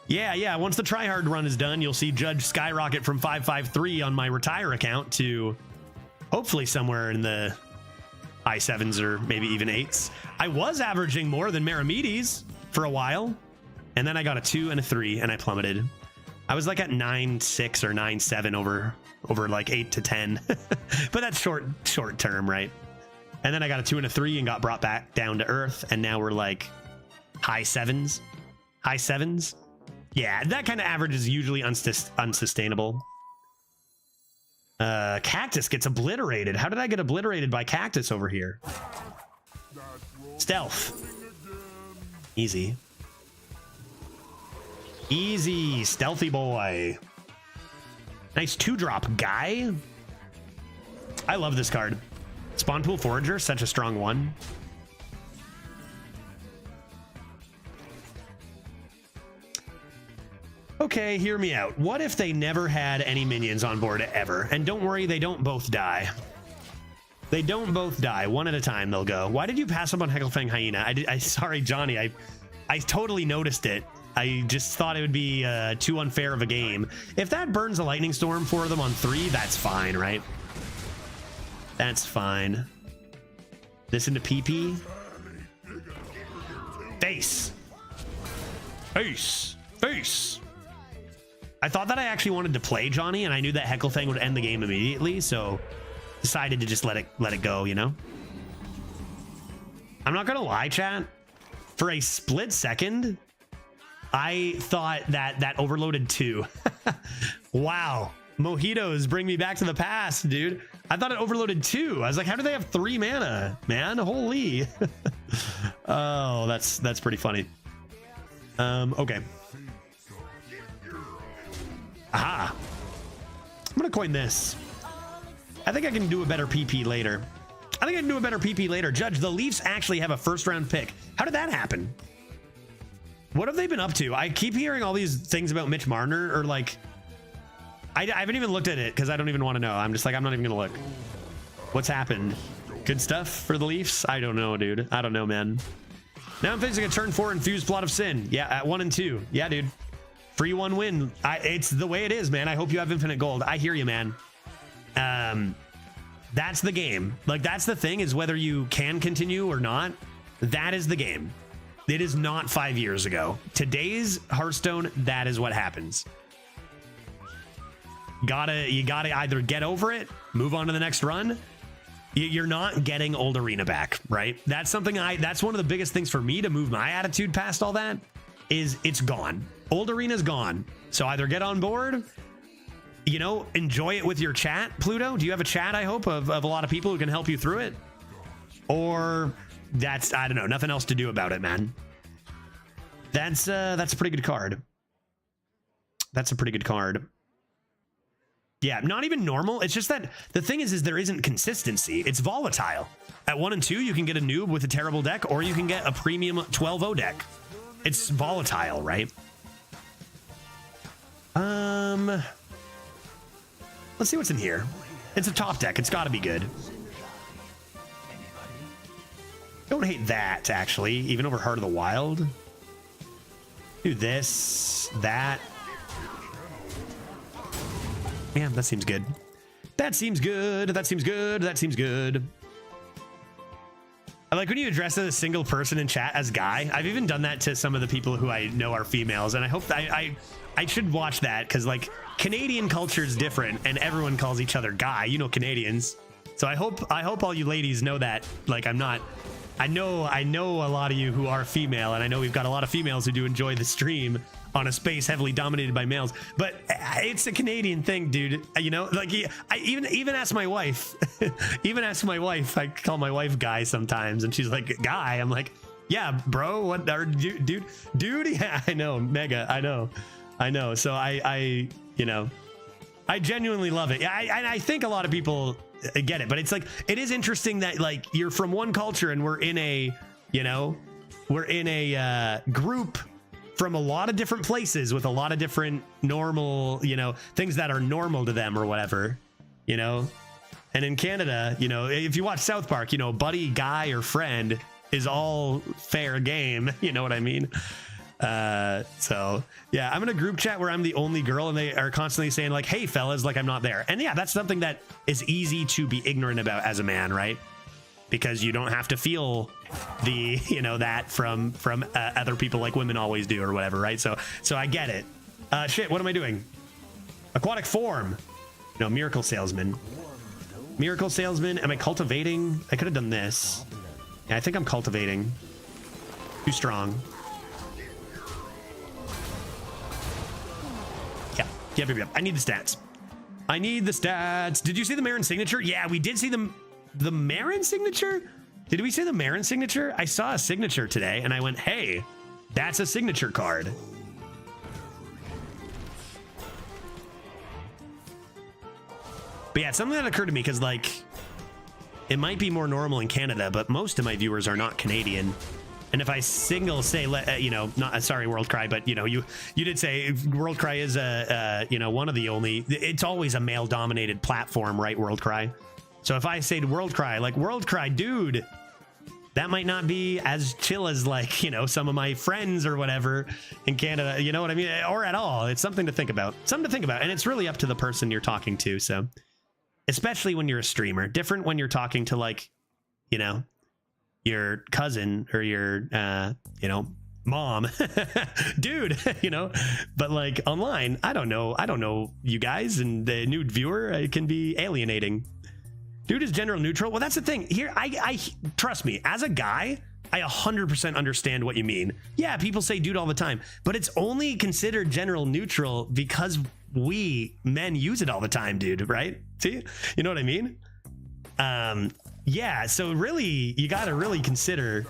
Yeah. Once the tryhard run is done, you'll see Judge skyrocket from 553 on my retire account to hopefully somewhere in the high 7s or maybe even 8s. I was averaging more than Meramides for a while, and then I got a 2 and a 3 and I plummeted. I was like at 9.6 or 9.7 over like 8 to 10, but that's short term, right? And then I got a 2 and a 3 and got brought back down to earth, and now we're like high 7s. Yeah, that kind of average is usually unsustainable. Cactus gets obliterated. How did I get obliterated by Cactus over here? Stealth. Easy. Stealthy boy. Nice 2-drop guy. I love this card. Spawn Pool Forager, such a strong one. Okay, hear me out. What if they never had any minions on board ever? And don't worry, they don't both die. They don't both die. One at a time they'll go. Why did you pass up on Hecklefang Hyena? Sorry, Johnny. I totally noticed it. I just thought it would be too unfair of a game. If that burns a lightning storm for them on 3, that's fine, right? That's fine. This into PP. Face. I thought that I actually wanted to play Johnny, and I knew that Hecklefang would end the game immediately, so decided to just let it go, you know? I'm not gonna lie, chat. For a split second, I thought that overloaded 2. Wow. Mojitos bring me back to the past, dude. I thought it overloaded 2. I was like, how do they have 3 mana, man? Holy. Oh, that's pretty funny. Okay. Aha. I'm gonna coin this. I think I can do a better PP later. Judge, the Leafs actually have a first-round pick. How did that happen? What have they been up to? I keep hearing all these things about Mitch Marner, or like, I haven't even looked at it because I don't even want to know. I'm just like, I'm not even gonna look. What's happened? Good stuff for the Leafs? I don't know, dude. I don't know, man. Now I'm facing a turn 4 infused Plot of Sin. Yeah, at 1 and 2. Yeah, dude. Free 1 win. It's the way it is, man. I hope you have infinite gold. I hear you, man. That's the game. Like, that's the thing, is whether you can continue or not. That is the game. It is not 5 years ago. Today's Hearthstone, that is what happens. You gotta either get over it, move on to the next run. You're not getting old arena back, right? That's something that's one of the biggest things for me to move my attitude past all that, is it's gone. Old arena's gone. So either get on board, you know, enjoy it with your chat. Pluto, do you have a chat, I hope, of a lot of people who can help you through it? Or that's, I don't know, nothing else to do about it, man. That's a pretty good card. That's a pretty good card. Yeah, not even normal. It's just that the thing is there isn't consistency. It's volatile. At 1 and 2, you can get a noob with a terrible deck, or you can get a premium 12-0 deck. It's volatile, right? Let's see what's in here. It's a top deck. It's got to be good. Don't hate that, actually, even over Heart of the Wild. Do this, that. Yeah, that seems good. That seems good. That seems good. That seems good. I like when you address a single person in chat as guy. I've even done that to some of the people who I know are females, and I hope that I should watch that, because like Canadian culture is different and everyone calls each other guy. You know, Canadians. So I hope all you ladies know that, like, I'm not I know a lot of you who are female, and I know we've got a lot of females who do enjoy the stream on a space heavily dominated by males, but it's a Canadian thing, dude. You know, like I even ask my wife, I call my wife Guy sometimes, and she's like, Guy. I'm like, yeah, bro, what are dude? Yeah, I know, mega, I know. So I you know, I genuinely love it. I think a lot of people get it, but it's like, it is interesting that like you're from one culture and we're in a, you know, group from a lot of different places with a lot of different normal, you know, things that are normal to them or whatever, you know. And in Canada, you know, if you watch South Park, you know, buddy, guy, or friend is all fair game. You know what I mean? So yeah, I'm in a group chat where I'm the only girl and they are constantly saying like, hey fellas, like I'm not there. And yeah, that's something that is easy to be ignorant about as a man, right? Because you don't have to feel the, you know, that from other people like women always do or whatever, right? So I get it. Shit, what am I doing? Aquatic form. No, miracle salesman. Miracle salesman. Am I cultivating? I could have done this. Yeah, I think I'm cultivating. Too strong. Yep. I need the stats. Did you see the Marin signature? Yeah, we did see the Marin signature. Did we say the Marin signature? I saw a signature today and I went, hey, that's a signature card. But yeah, something that occurred to me, because like it might be more normal in Canada, but most of my viewers are not Canadian. And if I say, you know, not sorry, World Cry, but you know, you did say World Cry is you know, one of the only, it's always a male dominated platform, right? World Cry. So if I say to World Cry, like World Cry, dude, that might not be as chill as like, you know, some of my friends or whatever in Canada, you know what I mean? Or at all. It's something to think about, and it's really up to the person you're talking to. So especially when you're a streamer, different when you're talking to like, you know, your cousin or your you know, mom, dude, you know. But like online, I don't know you guys, and the new viewer, it can be alienating. Dude is gender neutral. Well, that's the thing here. I trust me, as a guy, I 100% understand what you mean. Yeah, people say dude all the time, but it's only considered gender neutral because we men use it all the time, dude, right? See, you know what I mean? Yeah, so really, you got to really consider.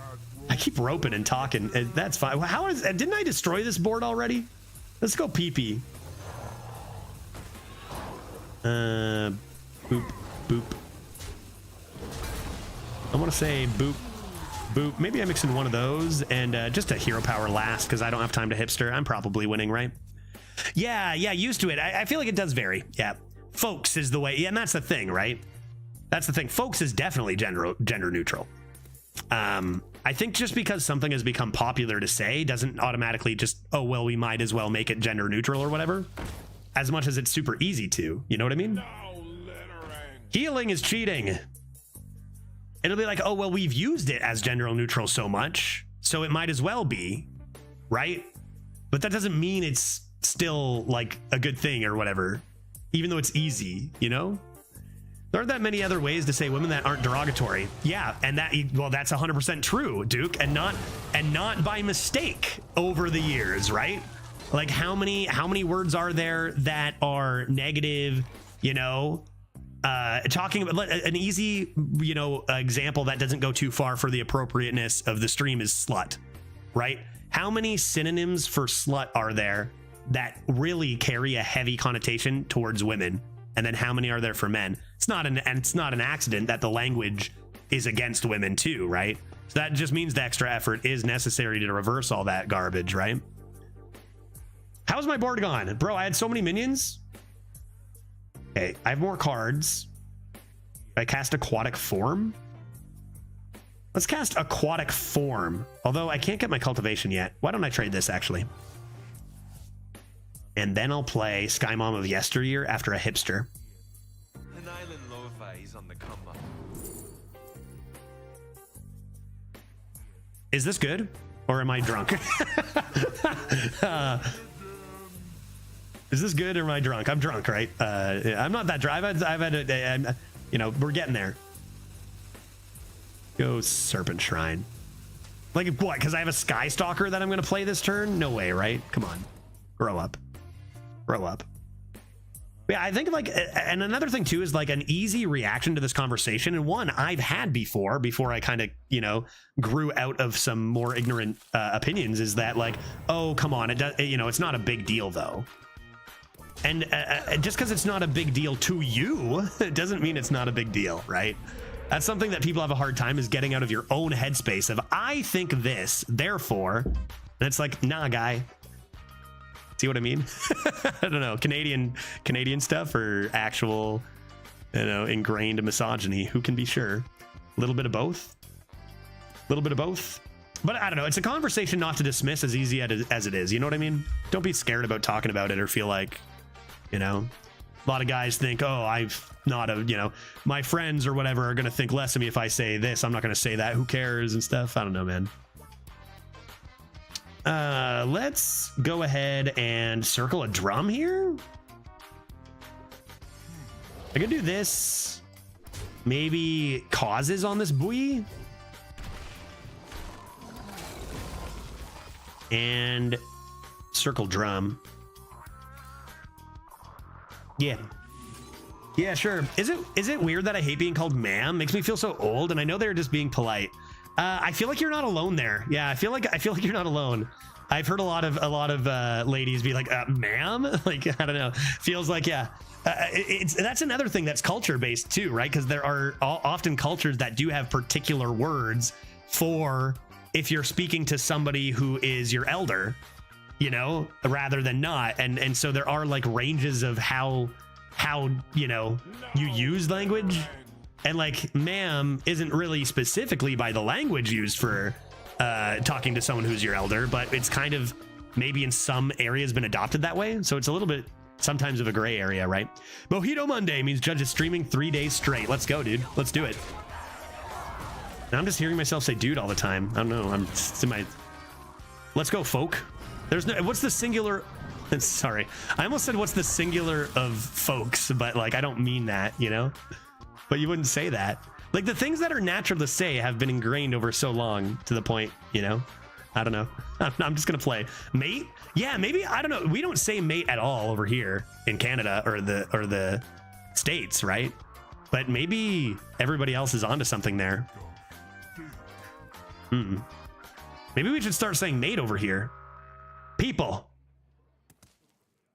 I keep roping and talking. That's fine. How is? Didn't I destroy this board already? Let's go pee-pee. Boop, boop. I want to say boop, boop. Maybe I mix in one of those and just a hero power last because I don't have time to hipster. I'm probably winning, right? Yeah, used to it. I feel like it does vary. Yeah, folks is the way. Yeah, and that's the thing, right? That's the thing. Folks is definitely gender neutral. I think just because something has become popular to say doesn't automatically just, oh, well, we might as well make it gender neutral or whatever, as much as it's super easy to, you know what I mean? Healing is cheating. It'll be like, oh, well, we've used it as gender neutral so much, so it might as well be, right? But that doesn't mean it's still like a good thing or whatever, even though it's easy, you know? There aren't that many other ways to say women that aren't derogatory. Yeah, and that, well, that's 100% true, Duke, and not by mistake over the years, right? Like how many words are there that are negative, you know? Talking about an easy, you know, example that doesn't go too far for the appropriateness of the stream is slut, right? How many synonyms for slut are there that really carry a heavy connotation towards women? And then how many are there for men? It's not an accident that the language is against women too, right? So that just means the extra effort is necessary to reverse all that garbage, right? How's my board gone? Bro, I had so many minions. Okay, I have more cards. I cast Aquatic Form. Let's cast Aquatic Form. Although I can't get my cultivation yet. Why don't I trade this actually? And then I'll play Sky Mom of Yesteryear after a hipster. An island lo-fi is on the come up. Is this good? Or am I drunk? Is this good or am I drunk? I'm drunk, right? I'm not that drunk. I've had you know, we're getting there. Go Serpent Shrine. Like what? Because I have a Sky Stalker that I'm going to play this turn? No way, right? Come on. Grow up. Grow up. Yeah, I think like, and another thing too is like an easy reaction to this conversation, and one I've had before I kind of, you know, grew out of some more ignorant opinions, is that like, oh, come on, it does, you know, it's not a big deal though. And just because it's not a big deal to you, it doesn't mean it's not a big deal, right? That's something that people have a hard time, is getting out of your own headspace of, I think this, therefore, and it's like, nah, guy. See what I mean? I don't know. Canadian stuff or actual, you know, ingrained misogyny. Who can be sure? A little bit of both. A little bit of both. But I don't know. It's a conversation not to dismiss as easy as it is. You know what I mean? Don't be scared about talking about it or feel like, you know, a lot of guys think, oh, I've not a, you know, my friends or whatever are going to think less of me if I say this. I'm not going to say that. Who cares and stuff. I don't know, man. Let's go ahead and circle a drum here. I could do this. Maybe causes on this buoy. And circle drum. Yeah. Yeah, sure. Is it weird that I hate being called ma'am? Makes me feel so old, and I know they're just being polite. I feel like you're not alone there. Yeah, I feel like you're not alone. I've heard a lot of ladies be like, ma'am? Like, I don't know. Feels like, yeah. That's another thing that's culture based too, right? Because there are often cultures that do have particular words for if you're speaking to somebody who is your elder, you know, rather than not. And so there are like ranges of how you know, you use language. And like, ma'am isn't really specifically by the language used for talking to someone who's your elder, but it's kind of maybe in some areas been adopted that way. So it's a little bit sometimes of a gray area, right? Mojito Monday means Judge is streaming 3 days straight. Let's go, dude. Let's do it. And I'm just hearing myself say dude all the time. I don't know. I'm just in my... Let's go, folk. There's no... What's the singular... Sorry. I almost said what's the singular of folks, but like, I don't mean that, you know? But you wouldn't say that. Like, the things that are natural to say have been ingrained over so long to the point, you know? I don't know. I'm just going to play. Mate? Yeah, maybe. I don't know. We don't say mate at all over here in Canada or the States, right? But maybe everybody else is onto something there. Maybe we should start saying mate over here. People.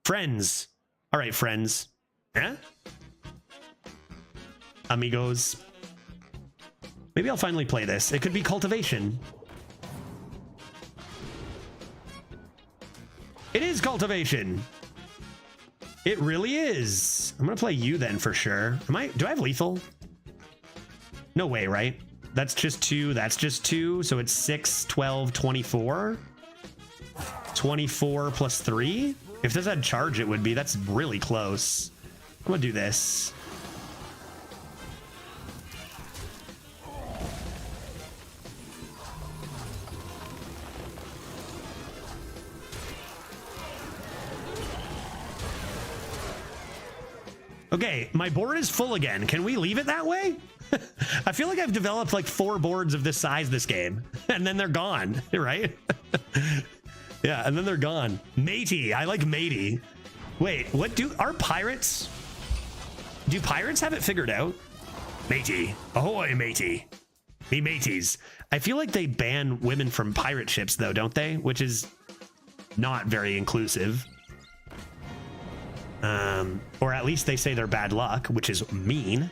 Friends. All right, friends. Yeah? Amigos. Maybe I'll finally play this. It could be cultivation. It is cultivation. It really is. I'm gonna play you then for sure. Do I have lethal? No way, right? That's just 2. That's just 2. So it's 6, 12, 24. 24 plus 3. If this had charge, it would be. That's really close. I'm gonna do this. Okay, my board is full again. Can we leave it that way? I feel like I've developed like 4 boards of this size this game, and then they're gone, right? Yeah, and then they're gone. Matey, I like matey. Wait, what do pirates have it figured out? Matey, ahoy matey. Me mateys. I feel like they ban women from pirate ships though, don't they? Which is not very inclusive. Or at least they say they're bad luck, which is mean.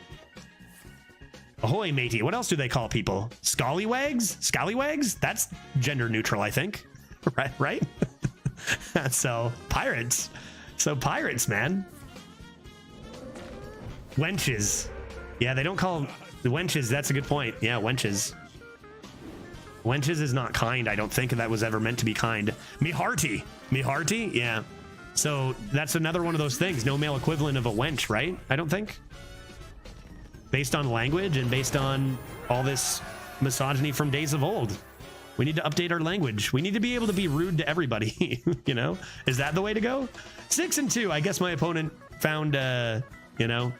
Ahoy, matey. What else do they call people? Scallywags? Scallywags? That's gender neutral, I think. Right? So, pirates. So, pirates, man. Wenches. Yeah, they don't call the wenches. That's a good point. Yeah, wenches. Wenches is not kind. I don't think that was ever meant to be kind. Me hearty. Me hearty? Yeah. So that's another one of those things. No male equivalent of a wench, right? I don't think. Based on language and based on all this misogyny from days of old. We need to update our language. We need to be able to be rude to everybody, you know? Is that the way to go? 6 and 2. I guess my opponent found, you know,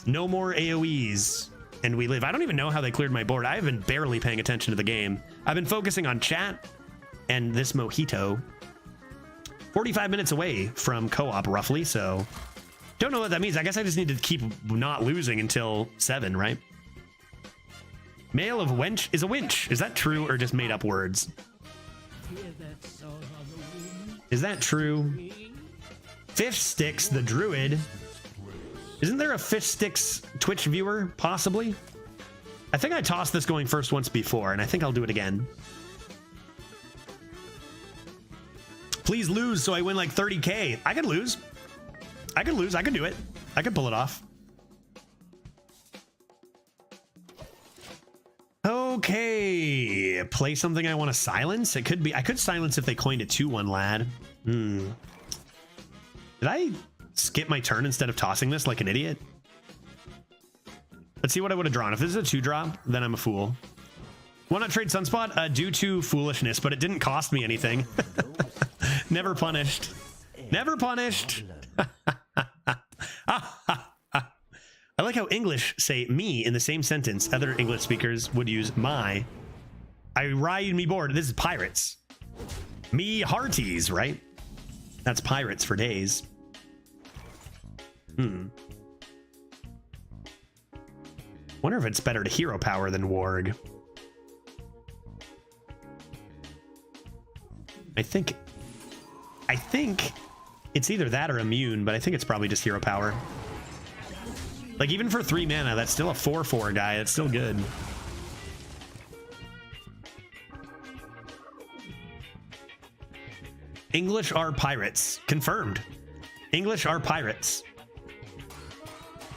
no more AoEs. and we live. I don't even know how they cleared my board. I've been barely paying attention to the game. I've been focusing on chat and this mojito. 45 minutes away from co-op roughly, so don't know what that means. I guess I just need to keep not losing until 7, right? Male of wench is a winch. Is that true or just made up words? Is that true? Fish Sticks, the druid. Isn't there a Fish Sticks Twitch viewer, possibly? I think I tossed this going first once before, and I think I'll do it again. Please lose so I win like 30K. I could lose. I could lose. I could do it. I could pull it off. Okay. Play something I want to silence. It could be. I could silence if they coined a 2-1 lad. Did I skip my turn instead of tossing this like an idiot? Let's see what I would have drawn. If this is a 2-drop, then I'm a fool. Why not trade Sunspot? Due to foolishness, but it didn't cost me anything. Never punished. Never punished. I like how English say me in the same sentence. Other English speakers would use my. I ride me board. This is pirates. Me hearties, right? That's pirates for days. Wonder if it's better to hero power than warg. I think it's either that or immune, but I think it's probably just hero power. Like even for 3 mana, that's still a 4/4 guy. That's still good. English are pirates. Confirmed. English are pirates.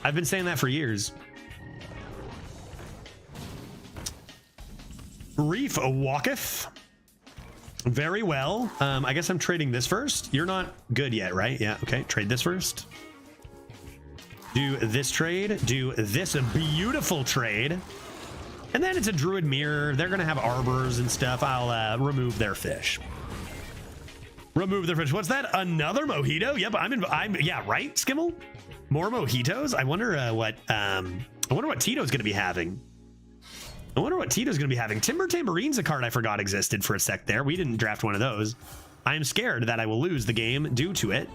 I've been saying that for years. Reef walketh. Very well. I guess I'm trading this first. You're not good yet, right? Yeah, okay. Trade this first. Do this trade. Do this beautiful trade. And then it's a druid mirror. They're going to have arbors and stuff. I'll remove their fish. Remove their fish. What's that? Another mojito? Yep, I'm yeah, right, Skimmel? More mojitos? I wonder what Tito's going to be having. Timber Tamborine's a card I forgot existed for a sec there. We didn't draft one of those. I am scared that I will lose the game due to it.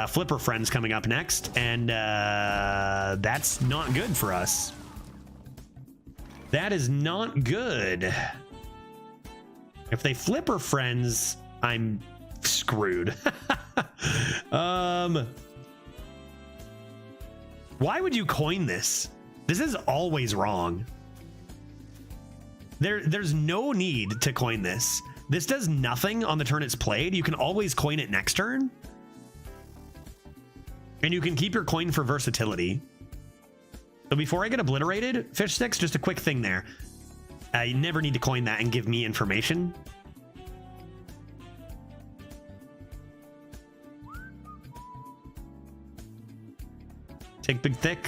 Flipper Friends coming up next, and that's not good for us. That is not good. If they Flipper Friends, I'm screwed. Why would you coin this? This is always wrong. There's no need to coin this. This does nothing on the turn it's played. You can always coin it next turn. And you can keep your coin for versatility. So before I get obliterated, Fish Sticks, just a quick thing there. You never need to coin that and give me information. Take Big Thick.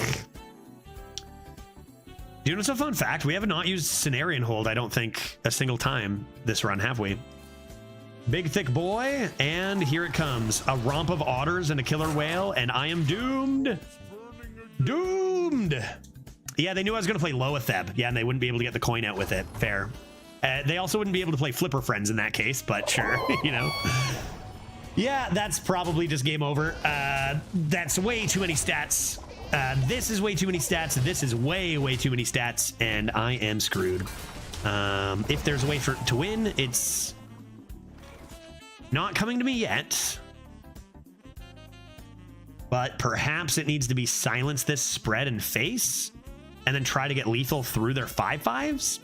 Do you know what's a fun fact? We have not used Cenarian Hold, I don't think, a single time this run, have we? Big Thick Boy, and here it comes. A romp of otters and a killer whale, and I am doomed. Doomed. Yeah, they knew I was going to play Loatheb. Yeah, and they wouldn't be able to get the coin out with it. Fair. They also wouldn't be able to play Flipper Friends in that case, but sure, you know. Yeah, that's probably just game over. That's way too many stats. This is way too many stats. This is way too many stats, and I am screwed. If there's a way to win, it's not coming to me yet. But perhaps it needs to be silence this spread and face, and then try to get lethal through their 5/5s.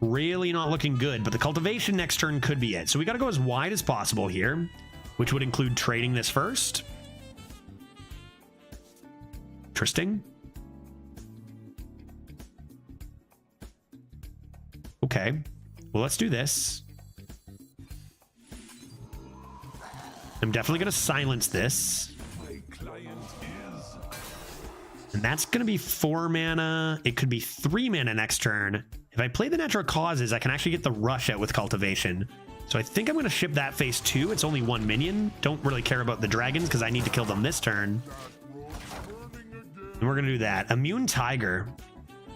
Really not looking good, but the cultivation next turn could be it. So we got to go as wide as possible here, which would include trading this first. Interesting. Okay, well, let's do this. I'm definitely going to silence this. My client is... And that's going to be 4 mana. It could be 3 mana next turn. If I play the Natural Causes, I can actually get the rush out with Cultivation. So I think I'm going to ship that phase 2. It's only 1 minion. Don't really care about the dragons because I need to kill them this turn. And we're going to do that. Immune Tiger.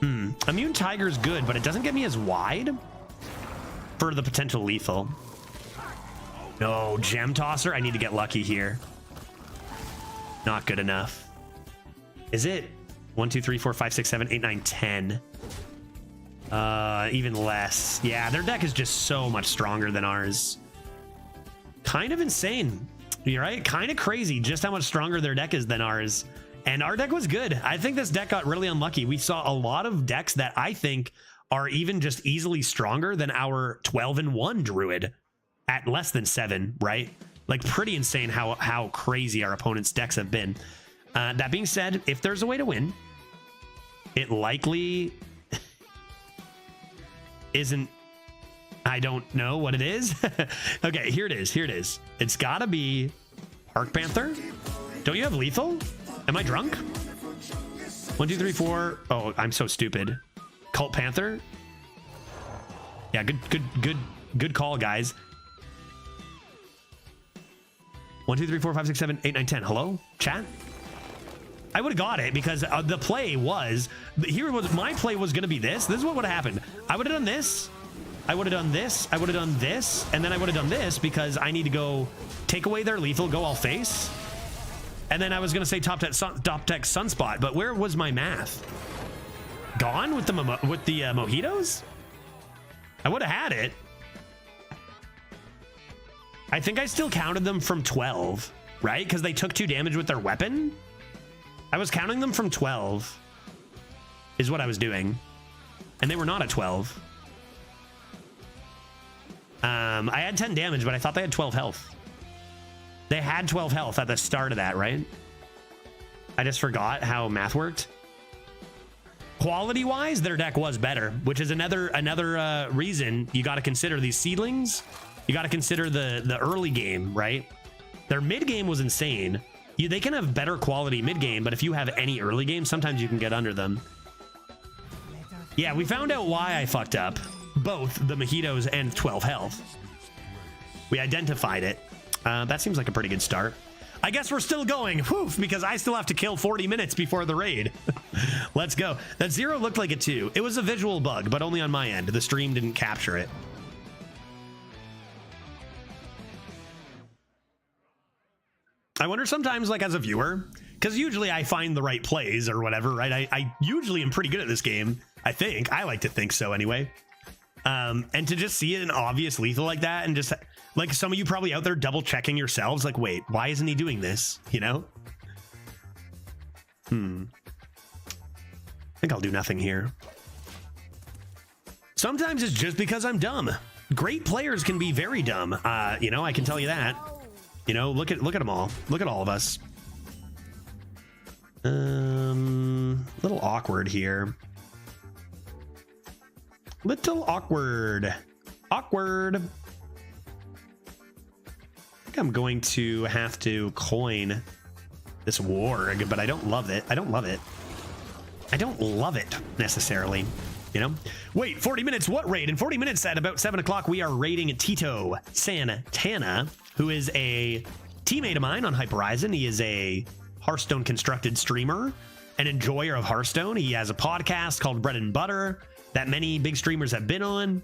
Immune Tiger is good, but it doesn't get me as wide for the potential lethal. No, Gem Tosser. I need to get lucky here. Not good enough. Is it 1, 2, 3, 4, 5, 6, 7, 8, 9, 10? Even less. Yeah, their deck is just so much stronger than ours. Kind of insane. You're right. Kind of crazy just how much stronger their deck is than ours. And our deck was good. I think this deck got really unlucky. We saw a lot of decks that I think are even just easily stronger than our 12-1 Druid at less than 7, right? Like pretty insane how crazy our opponents' decks have been. That being said, if there's a way to win, it likely isn't. I don't know what it is. Okay, here it is. Here it is. It's gotta be Arc Panther. Don't you have lethal? Am I drunk? 1, 2, 3, 4. Oh, I'm so stupid. Cult Panther. Yeah, good call, guys. 1, 2, 3, 4, 5, 6, 7, 8, 9, 10. Hello, chat. I would have got it because the play was here. Was my play was going to be this. This is what would have happened. I would have done this. I would have done this. I would have done this, and then I would have done this because I need to go take away their lethal, go all face, and then I was going to say top tech Sunspot. But where was my math? Gone with the mojitos? I would have had it. I think I still counted them from 12, right? Because they took 2 damage with their weapon. I was counting them from 12 is what I was doing. And they were not at 12. I had 10 damage, but I thought they had 12 health. They had 12 health at the start of that, right? I just forgot how math worked. Quality-wise, their deck was better, which is another reason you got to consider these seedlings. You got to consider the early game, right? Their mid game was insane. They can have better quality mid game, but if you have any early game, sometimes you can get under them. Yeah, we found out why I fucked up. Both the mojitos and 12 health. We identified it. That seems like a pretty good start. I guess we're still going, whew, because I still have to kill 40 minutes before the raid. Let's go. That 0 looked like a 2. It was a visual bug, but only on my end. The stream didn't capture it. I wonder sometimes, like as a viewer, because usually I find the right plays or whatever, right? I usually am pretty good at this game. I think. I like to think so anyway. And to just see an obvious lethal like that and just like some of you probably out there double checking yourselves, like, wait, why isn't he doing this? You know? I think I'll do nothing here. Sometimes it's just because I'm dumb. Great players can be very dumb. You know, I can tell you that. You know, look at them all. Look at all of us. Little awkward here. Little awkward. Awkward. I think I'm going to have to coin this warg, but I don't love it. I don't love it. I don't love it necessarily. You know? Wait, 40 minutes, what raid? In 40 minutes at about 7 o'clock, we are raiding TitoSantano, who is a teammate of mine on Hyperizon. He is a Hearthstone constructed streamer, an enjoyer of Hearthstone. He has a podcast called Bread and Butter that many big streamers have been on,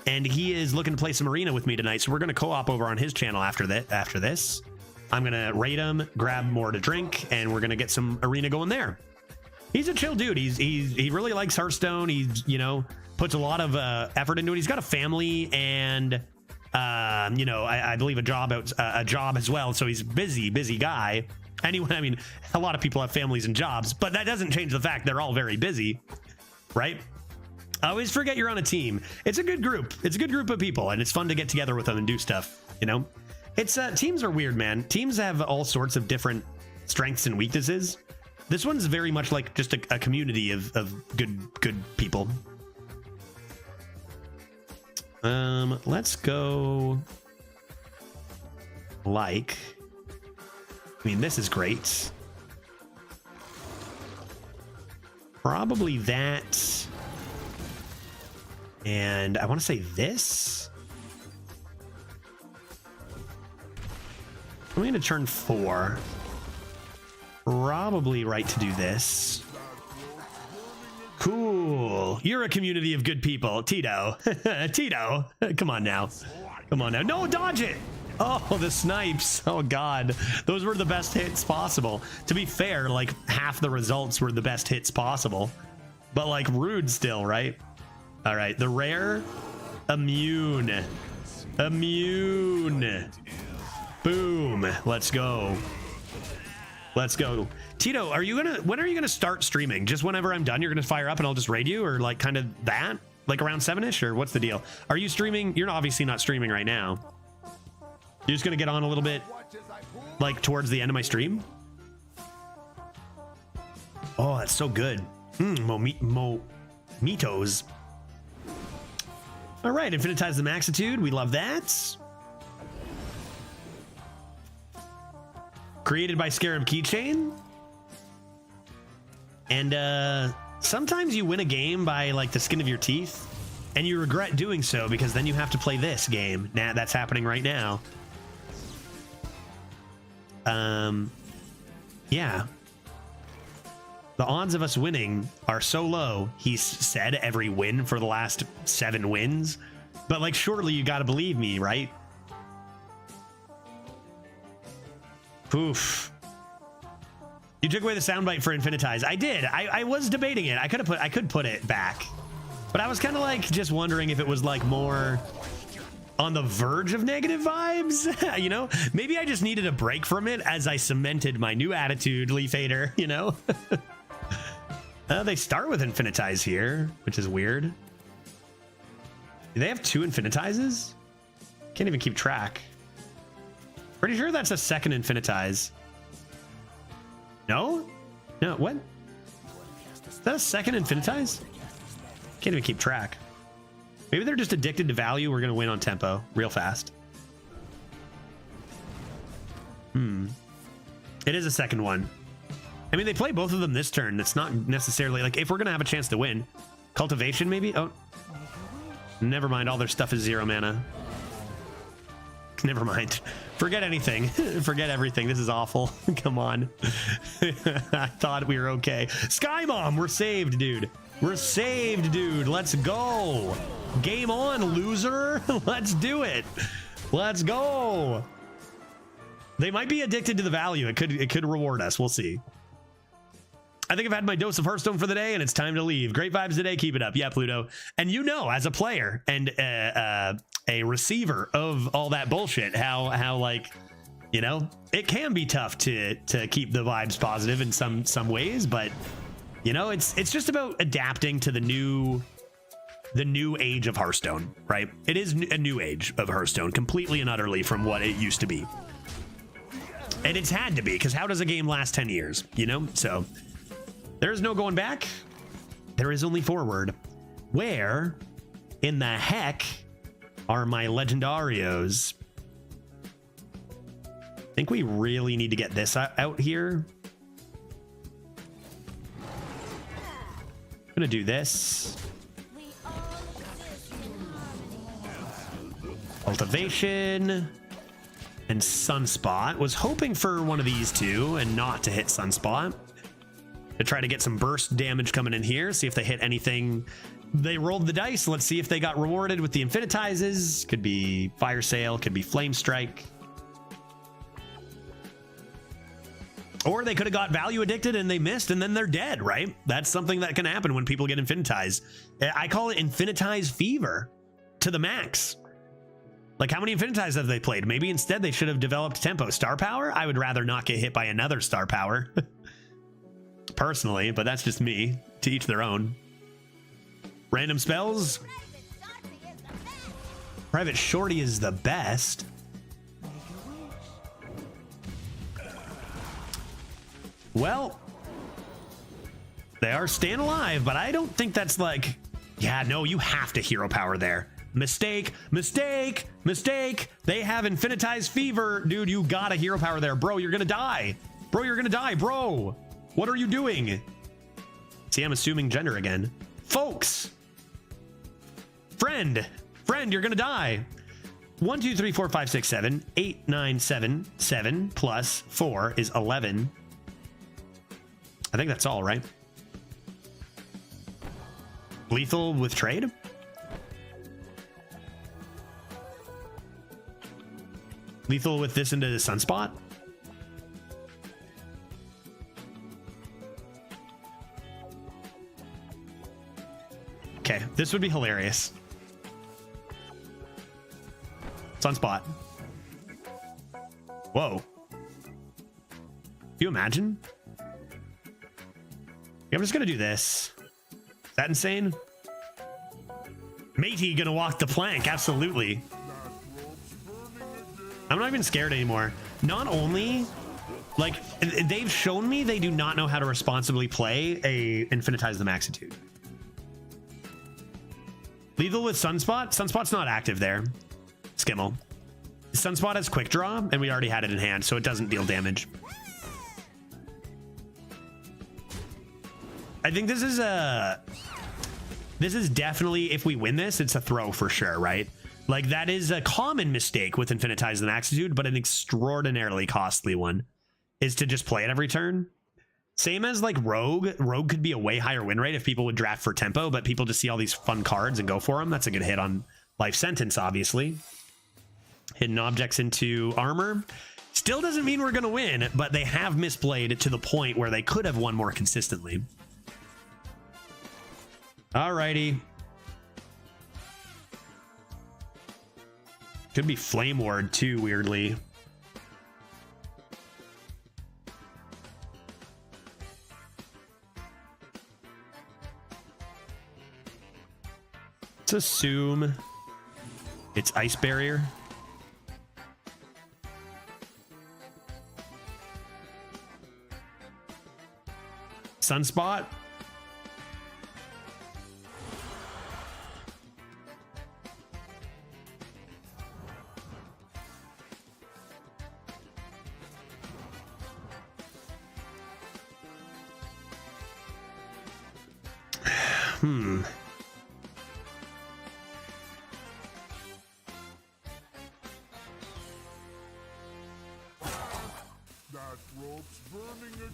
and he is looking to play some arena with me tonight. So we're going to co-op over on his channel after this. I'm going to raid him, grab more to drink, and we're going to get some arena going there. He's a chill dude. He really likes Hearthstone. He's, you know, puts a lot of effort into it. He's got a family and you know, I believe a job as well. So he's busy guy. Anyway, I mean, a lot of people have families and jobs, but that doesn't change the fact they're all very busy, right? I always forget you're on a team. It's a good group. It's a good group of people, and it's fun to get together with them and do stuff, you know? It's teams are weird, man. Teams have all sorts of different strengths and weaknesses. This one's very much like just a community of good people. Let's go like, I mean, this is great. Probably that. And I want to say this. I'm going to turn 4. Probably right to do this. Cool. You're a community of good people. Tito. Tito. Come on now. Come on now. No, dodge it. Oh, the snipes. Oh, God. Those were the best hits possible. To be fair, like, half the results were the best hits possible. But, like, rude still, right? All right. The rare. Immune. Immune. Boom. Let's go. Let's go. Tito, when are you gonna start streaming? Just whenever I'm done, you're gonna fire up and I'll just raid you, or like kind of that? Like around 7-ish, or what's the deal? Are you streaming? You're obviously not streaming right now. You're just gonna get on a little bit like towards the end of my stream? Oh, that's so good. Mojitos. All right, infinitize the Maxitude. We love that. Created by Scarab Keychain. And sometimes you win a game by like the skin of your teeth, and you regret doing so because then you have to play this game. Nah, that's happening right now. Yeah. The odds of us winning are so low. He's said every win for the last 7 wins, but like surely you got to believe me, right? Oof. You took away the soundbite for Infinitize. I did. I was debating it. I could put it back, but I was kind of like just wondering if it was like more on the verge of negative vibes. You know, maybe I just needed a break from it as I cemented my new attitude, Leaf Hater, you know. They start with Infinitize here, which is weird. Do they have 2 Infinitizes? Can't even keep track. Pretty sure that's a second Infinitize. No? No, what? Is that a second Infinitize? Can't even keep track. Maybe they're just addicted to value. We're going to win on tempo real fast. It is a second one. I mean, they play both of them this turn. That's not necessarily like if we're going to have a chance to win. Cultivation, maybe? Oh, never mind. All their stuff is 0 mana. Never mind. Forget anything. Forget everything. This is awful. Come on. I thought we were okay. Sky Mom, we're saved, dude. We're saved, dude. Let's go. Game on, loser. Let's do it. Let's go. They might be addicted to the value. It could reward us. We'll see. I think I've had my dose of Hearthstone for the day, and it's time to leave. Great vibes today. Keep it up. Yeah, Pluto. And you know, as a player and a receiver of all that bullshit, how like, you know, it can be tough to keep the vibes positive in some ways, but you know, it's just about adapting to the new age of Hearthstone, right? It is a new age of Hearthstone, completely and utterly from what it used to be. And it's had to be, because how does a game last 10 years, you know? So there's no going back. There is only forward. Where in the heck are my legendarios? I think we really need to get this out here. I'm gonna do this. Cultivation and Sunspot. Was hoping for one of these two and not to hit Sunspot. To try to get some burst damage coming in here. See if they hit anything. They rolled the dice. Let's see if they got rewarded with the Infinitizes. Could be Fire Sale. Could be Flame Strike. Or they could have got value addicted and they missed and then they're dead, right? That's something that can happen when people get Infinitized. I call it Infinitize fever to the max. Like, how many Infinitizes have they played? Maybe instead they should have developed tempo. Star Power? I would rather not get hit by another Star Power. Personally, but that's just me. To each their own. Random spells? Private Shorty is the best. Well, they are staying alive, but I don't think that's like... Yeah, no, you have to hero power there. Mistake, mistake, mistake. They have Infinitize fever. Dude, you gotta hero power there. Bro, you're gonna die. Bro, you're gonna die, bro. What are you doing? See, I'm assuming gender again. Folks. Friend, you're gonna die. 1, 2, 3, 4, 5, 6, 7, 8, 9, 7, 7 plus 4 is 11. I think that's all, right? Lethal with trade? Lethal with this into the Sunspot? Okay, this would be hilarious. Sunspot. Whoa. Can you imagine? I'm just gonna do this. Is that insane? Matey gonna walk the plank, absolutely. I'm not even scared anymore. Not only, like, they've shown me they do not know how to responsibly play a Infinitize the Maxitude. Lethal with Sunspot? Sunspot's not active there. Skimmel. Sunspot has quick draw, and we already had it in hand, so it doesn't deal damage. I think this is definitely, if we win this, it's a throw for sure, right? Like, that is a common mistake with Infinitize the Maxitude, but an extraordinarily costly one is to just play it every turn. Same as like Rogue. Rogue could be a way higher win rate if people would draft for tempo, but people just see all these fun cards and go for them. That's a good hit on Life Sentence, obviously. Hidden objects into armor. Still doesn't mean we're going to win, but they have misplayed to the point where they could have won more consistently. Alrighty. Could be Flame Ward too, weirdly. Let's assume it's Ice Barrier. Sunspot. That rope's burning again.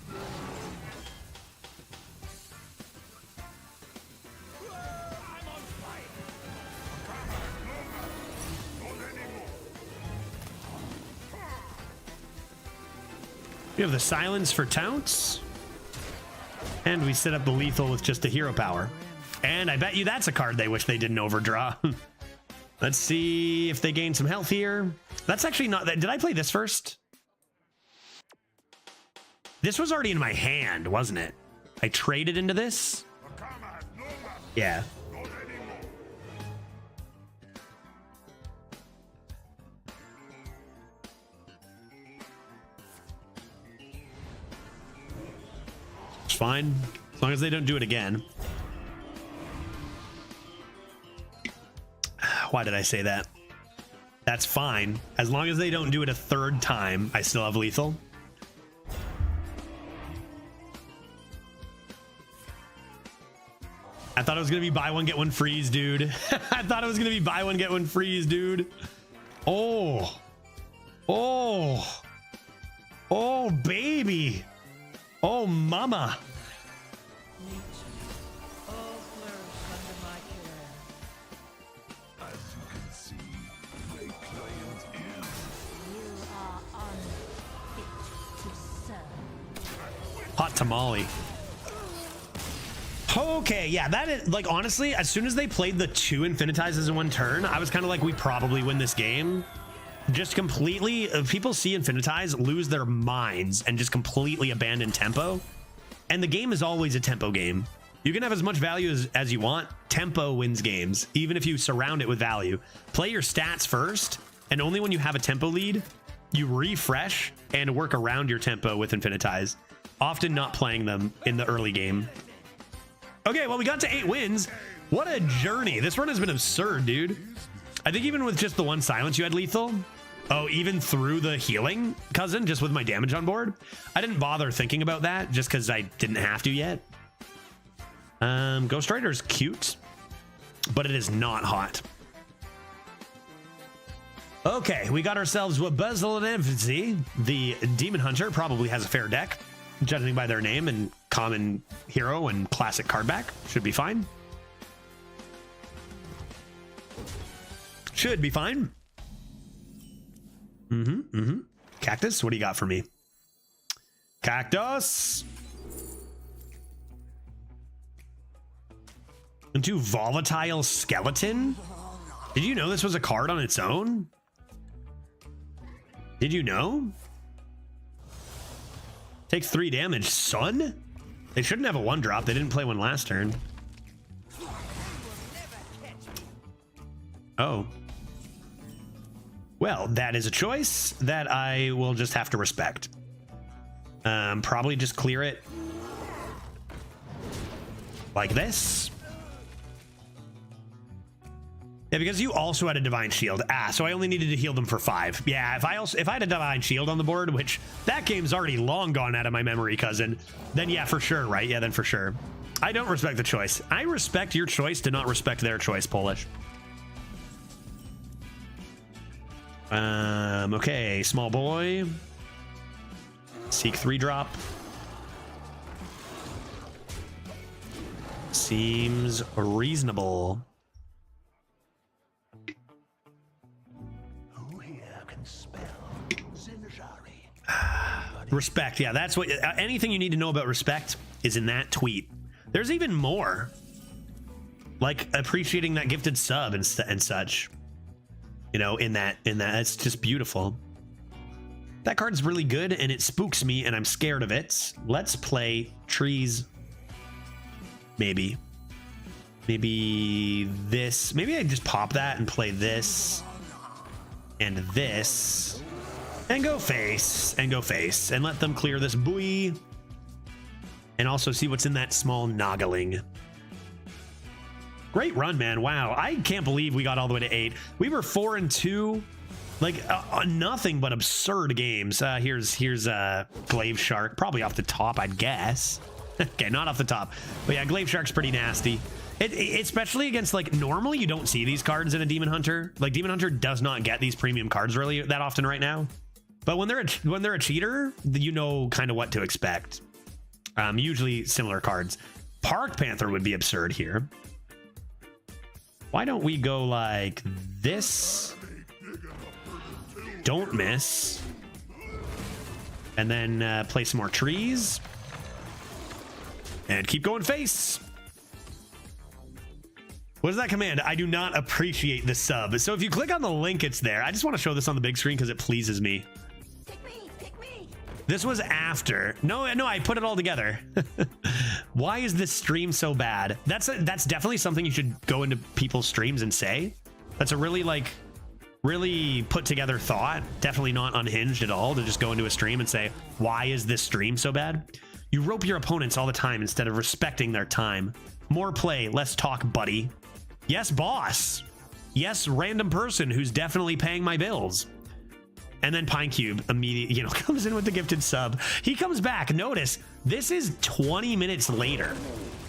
I'm on fire. Not anymore. We have the Silence for Tounts. And we set up the Lethal with just a hero power. And I bet you that's a card they wish they didn't overdraw. Let's see if they gain some health here. That's actually not that. Did I play this first? This was already in my hand, wasn't it? I traded into this? Yeah. It's fine, as long as they don't do it again. Why did I say that? That's fine. As long as they don't do it a third time, I still have lethal. I thought it was going to be buy one, get one freeze, dude. I thought it was going to be buy one, get one freeze, dude. Oh. Oh. Oh, baby. Oh, mama. As you can see, my client is. You are unfit to serve. Hot tamale. Okay, yeah, that is, like, honestly, as soon as they played the 2 Infinitizes in one turn, I was kind of like, we probably win this game. Just completely, people see Infinitize, lose their minds, and just completely abandon tempo. And the game is always a tempo game. You can have as much value as you want. Tempo wins games, even if you surround it with value. Play your stats first, and only when you have a tempo lead, you refresh and work around your tempo with Infinitize. Often not playing them in the early game. Okay, well, we got to 8 wins. What a journey. This run has been absurd, dude. I think even with just the 1 silence, you had lethal. Oh, even through the healing, cousin, just with my damage on board. I didn't bother thinking about that just because I didn't have to yet. Ghost Rider is cute, but it is not hot. Okay, we got ourselves Wabuzzel and Infancy. The Demon Hunter probably has a fair deck, judging by their name and common hero and classic card back. Should be fine. Should be fine. Cactus, what do you got for me? Cactus. Into Volatile Skeleton? Did you know this was a card on its own? Did you know? Takes 3 damage. Sun? They shouldn't have a 1-drop. They didn't play one last turn. Oh. Well, that is a choice that I will just have to respect. Probably just clear it like this. Yeah, because you also had a Divine Shield. So I only needed to heal them for 5. Yeah, if I had a Divine Shield on the board, which that game's already long gone out of my memory, cousin, then yeah, for sure, right? Yeah, then for sure. I don't respect the choice. I respect your choice to not respect their choice, Polish. Okay, small boy. Seek 3-drop. Seems reasonable. Respect, yeah, that's what anything you need to know about respect is in that tweet. There's even more, like appreciating that gifted sub and such, you know, in that it's just beautiful. That card's really good and it spooks me and I'm scared of it. Let's play trees. Maybe this, maybe I just pop that and play this and this and go face and let them clear this buoy and also see what's in that small noggling. Great run, man. Wow, I can't believe we got all the way to 8. We were 4-2, like nothing but absurd games. Here's Glaive Shark, probably off the top, I'd guess. Okay, not off the top, but yeah, Glaive Shark's pretty nasty. Especially against, like, normally you don't see these cards in a Demon Hunter. Like, Demon Hunter does not get these premium cards really that often right now. But when they're a cheater, you know kind of what to expect. Usually similar cards. Park Panther would be absurd here. Why don't we go like this? Don't miss. And then play some more trees. And keep going face. What is that command? I do not appreciate the sub. So if you click on the link, it's there. I just want to show this on the big screen because it pleases me. Pick me. This was after. No, I put it all together. Why is this stream so bad? That's definitely something you should go into people's streams and say. That's a really put together thought. Definitely not unhinged at all to just go into a stream and say, why is this stream so bad? You rope your opponents all the time instead of respecting their time. More play, less talk, buddy. Yes, boss. Yes, random person who's definitely paying my bills. And then Pine Cube immediately, you know, comes in with the gifted sub. He comes back. Notice this is 20 minutes later.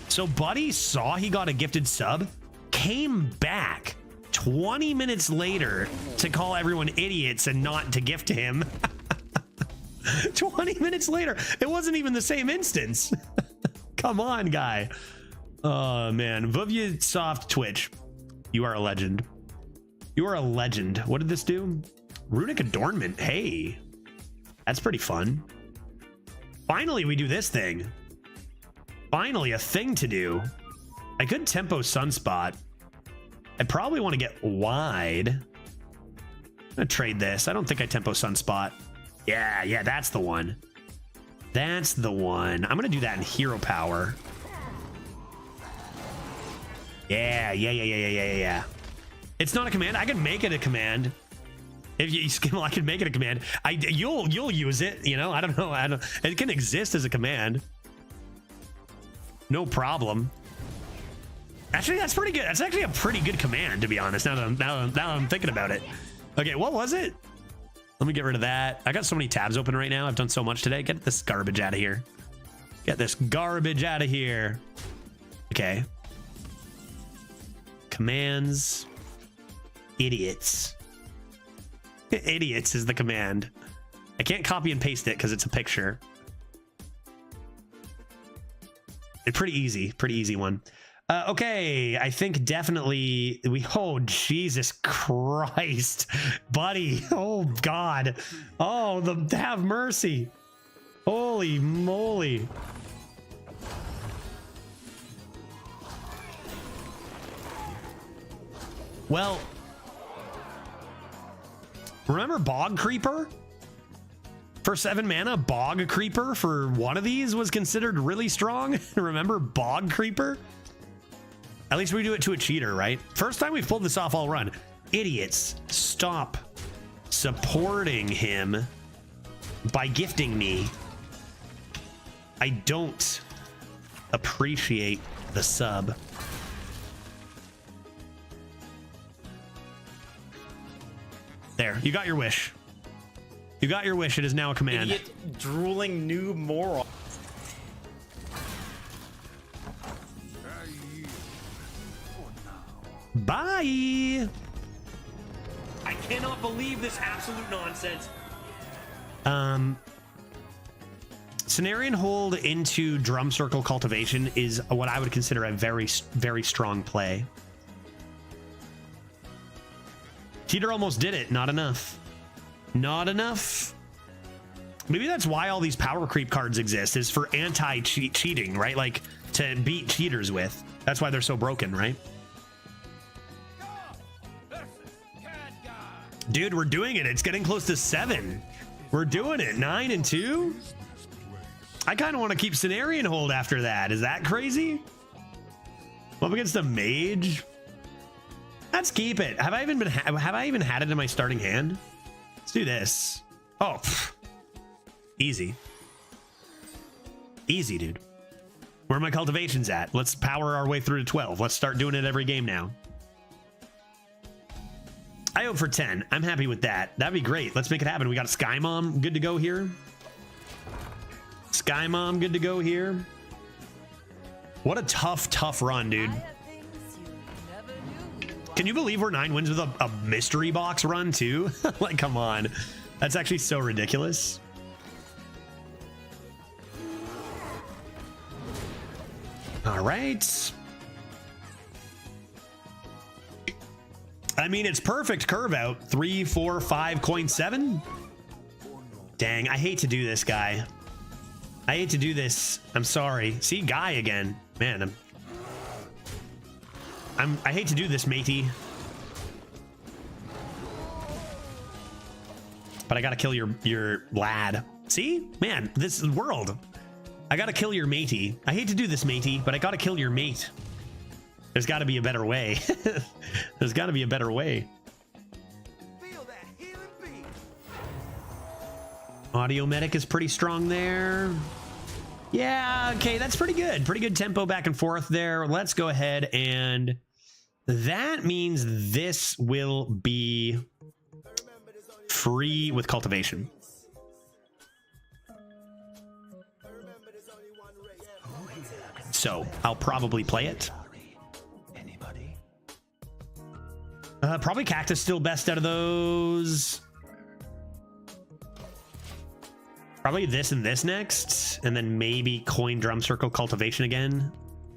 So Buddy saw he got a gifted sub, came back 20 minutes later to call everyone idiots and not to gift him. 20 minutes later. It wasn't even the same instance. Come on, guy. Oh, man. Vuvia Soft Twitch. You are a legend. You are a legend. What did this do? Runic Adornment. Hey. That's pretty fun. Finally, we do this thing. Finally, a thing to do. I could tempo Sunspot. I probably want to get wide. I'm going to trade this. I don't think I tempo Sunspot. Yeah, that's the one. That's the one. I'm going to do that in Hero Power. Yeah. It's not a command. I can make it a command. If you skill, I can make it a command. You'll use it, you know? I don't know. It can exist as a command. No problem. Actually, that's pretty good. That's actually a pretty good command, to be honest, now that I'm thinking about it. Okay, what was it? Let me get rid of that. I got so many tabs open right now. I've done so much today. Get this garbage out of here. Get this garbage out of here. Okay. Commands. Idiots. Idiots is the command. I can't copy and paste it because it's a picture. It's pretty easy one. Okay, I think definitely we. Oh, Jesus Christ, buddy! Oh God! Oh, have mercy! Holy moly! Well, remember Bog Creeper? For 7 mana, Bog Creeper for one of these was considered really strong. Remember Bog Creeper? At least we do it to a cheater, right? First time we've pulled this off all run. Idiots, stop supporting him by gifting me. I don't appreciate the sub. There, you got your wish. You got your wish. It is now a command. Idiot, drooling noob moron. Bye. I cannot believe this absolute nonsense. Cenarian Hold into Drum Circle Cultivation is what I would consider a very, very strong play. Teeter almost did it. Not enough. Not enough. Maybe that's why all these power creep cards exist, is for anti-cheating, right? Like to beat cheaters with. That's why they're so broken, right? Dude, we're doing it. It's getting close to 7. We're doing it. 9 and 2. I kind of want to keep Cenarian Hold after that. Is that crazy? I'm up against a mage. Let's keep it. Have I even had it in my starting hand? Let's do this. Oh, easy. Easy, dude. Where are my cultivations at? Let's power our way through to 12. Let's start doing it every game now. I hope for 10. I'm happy with that. That'd be great. Let's make it happen. We got Sky Mom good to go here. Sky Mom good to go here. What a tough run, dude. Can you believe we're 9 wins with a mystery box run too? Like, come on. That's actually so ridiculous. All right. I mean, it's perfect curve out. 3, 4, 5, coin 7. Dang, I hate to do this, guy. I hate to do this. I'm sorry. See, guy again. Man, I hate to do this, matey. But I gotta kill your lad. See? Man, this world. I gotta kill your matey. I hate to do this, matey, but I gotta kill your mate. There's gotta be a better way. There's gotta be a better way. Audio Medic is pretty strong there. Yeah, okay, that's pretty good. Pretty good tempo back and forth there. Let's go ahead, and that means this will be free with cultivation. So I'll probably play it. Probably Cactus still best out of those. Probably this and this next, and then maybe Coin Drum Circle Cultivation again.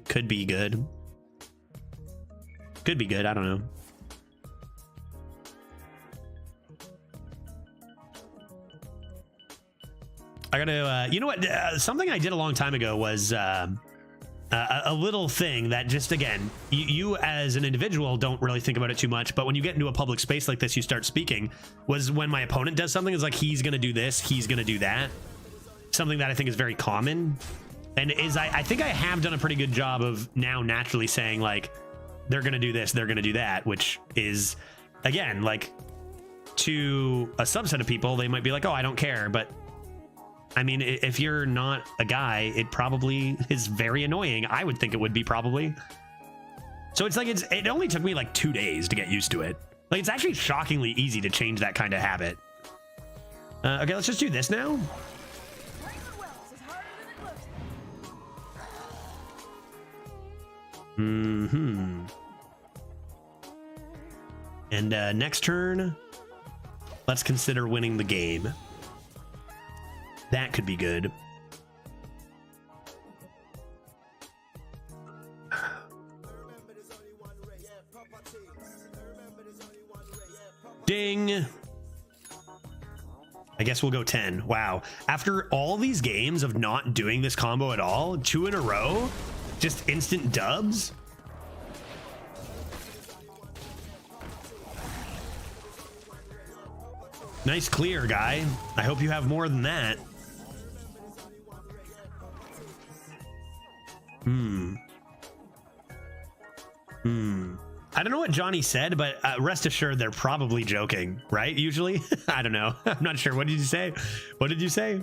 Could be good. Could be good. I don't know. I gotta, you know what? Something I did a long time ago was a little thing that just, again, you as an individual don't really think about it too much, but when you get into a public space like this, you start speaking, was when my opponent does something, it's like, he's gonna do this, he's gonna do that. Something that I think is very common, and is I think I have done a pretty good job of now naturally saying, like, they're gonna do this, they're gonna do that, which is, again, like, to a subset of people, they might be like, oh, I don't care, but I mean, if you're not a guy, it probably is very annoying. I would think it would be, probably. So it's like, it only took me like 2 days to get used to it. Like, it's actually shockingly easy to change that kind of habit. Okay, let's just do this now. Mm-hmm. And next turn, let's consider winning the game. That could be good. Ding. I guess we'll go 10. Wow. After all these games of not doing this combo at all, 2 in a row, just instant dubs. Nice clear, guy. I hope you have more than that. I don't know what Johnny said, but rest assured they're probably joking, right? Usually. I don't know. I'm not sure. What did you say? What did you say?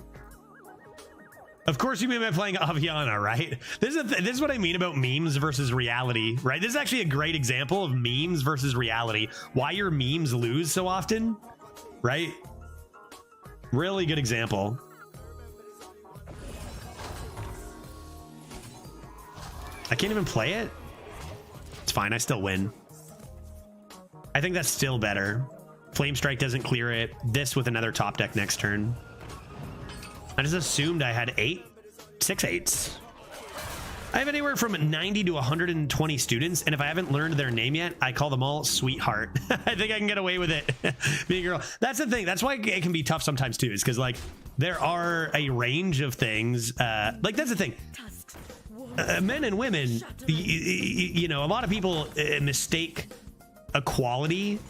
Of course you mean by playing Aviana, right? This is what I mean about memes versus reality, right? This is actually a great example of memes versus reality. Why your memes lose so often, right? Really good example. I can't even play it. It's fine. I still win. I think that's still better. Flame Strike doesn't clear it. This with another top deck next turn. I just assumed I had 6 8s. I have anywhere from 90 to 120 students, and if I haven't learned their name yet, I call them all Sweetheart. I think I can get away with it. Being a girl. That's the thing. That's why it can be tough sometimes too, is because like there are a range of things. Like that's the thing. Men and women, you know, a lot of people mistake equality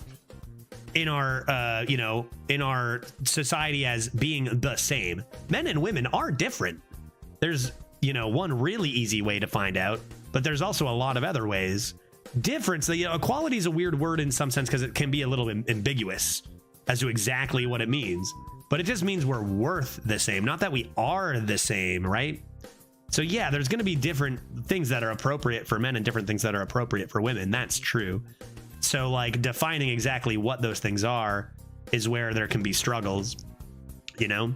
in our you know, in our society as being the same. Men and women are different. There's, you know, one really easy way to find out, but there's also a lot of other ways. Difference, you know, equality is a weird word in some sense because it can be a little ambiguous as to exactly what it means, but it just means we're worth the same, not that we are the same, right? So yeah, there's going to be different things that are appropriate for men and different things that are appropriate for women. That's true. So like defining exactly what those things are is where there can be struggles, you know,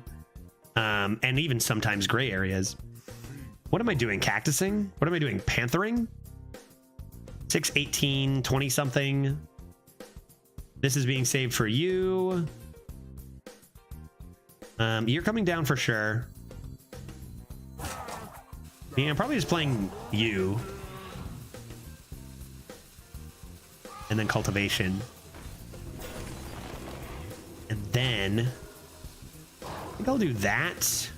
and even sometimes gray areas. What am I doing? Cactusing? What am I doing? Panthering? 6, 18, 20 something. This is being saved for you. You're coming down for sure. Yeah, I'm probably just playing you. And then cultivation. And then I think I'll do that.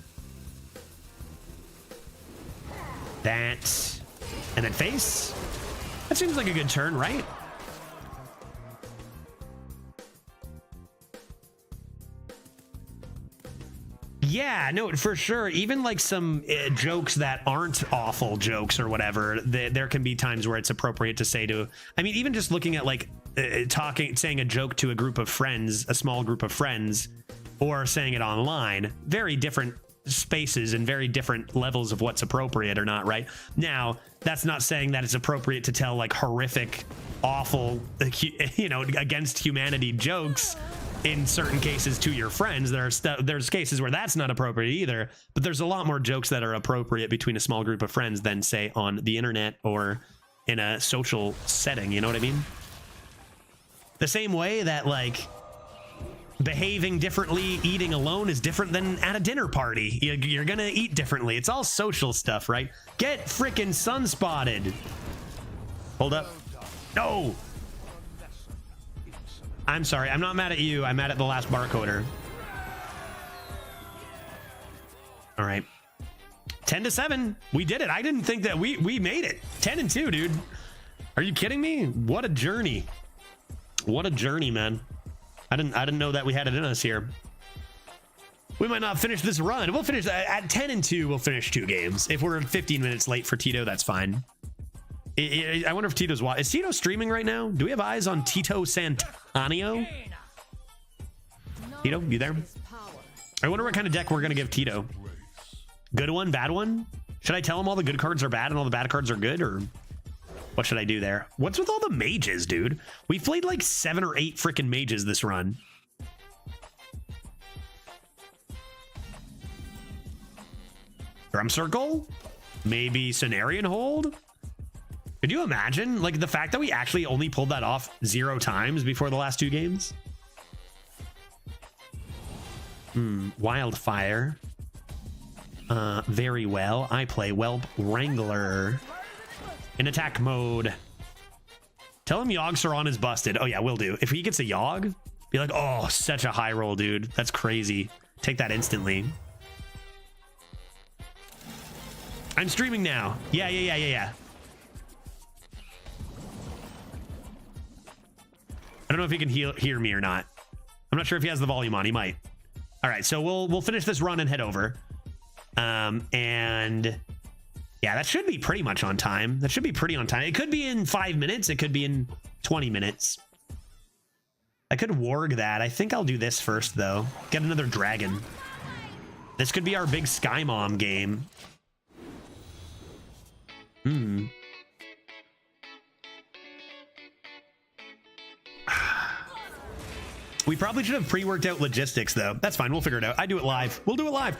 That. And then face. That seems like a good turn, right? Yeah, no, for sure. Even like some jokes that aren't awful jokes or whatever, there can be times where it's appropriate to say to, I mean, even just looking at like saying a joke to a group of friends, a small group of friends, or saying it online, very different spaces and very different levels of what's appropriate or not, right? Now, that's not saying that it's appropriate to tell like horrific, awful, you know, against humanity jokes in certain cases to your friends. There's cases where that's not appropriate either, but there's a lot more jokes that are appropriate between a small group of friends than say on the internet or in a social setting, you know what I mean? The same way that like behaving differently, eating alone is different than at a dinner party. You're gonna eat differently. It's all social stuff, right? Get freaking sunspotted. Hold up. No. I'm sorry. I'm not mad at you. I'm mad at the last barcoder. All right. 10-7. We did it. I didn't think that we made it. 10-2, dude. Are you kidding me? What a journey. What a journey, man. I didn't know that we had it in us here. We might not finish this run. We'll finish at 10-2. We'll finish 2 games. If we're 15 minutes late for Tito, that's fine. I wonder if Tito's watching. Is Tito streaming right now? Do we have eyes on TitoSantano? Tito, you there? I wonder what kind of deck we're gonna give Tito. Good one, bad one? Should I tell him all the good cards are bad and all the bad cards are good, or what should I do there? What's with all the mages, dude? We've played like 7 or 8 freaking mages this run. Drum circle? Maybe Cenarian hold? Could you imagine like the fact that we actually only pulled that off 0 times before the last 2 games? Wildfire. Very well. I play Whelp Wrangler in attack mode. Tell him Yogg on is busted. Oh yeah, will do. If he gets a Yogg, be like, oh, such a high roll, dude. That's crazy. Take that instantly. I'm streaming now. Yeah. I don't know if he can hear me or not. I'm not sure if he has the volume on. He might. All right, so we'll finish this run and head over. And yeah, that should be pretty much on time. That should be pretty on time. It could be in 5 minutes. It could be in 20 minutes. I could warg that. I think I'll do this first, though. Get another dragon. This could be our big Sky Mom game. We probably should have pre-worked out logistics, though. That's fine. We'll figure it out. I do it live. We'll do it live.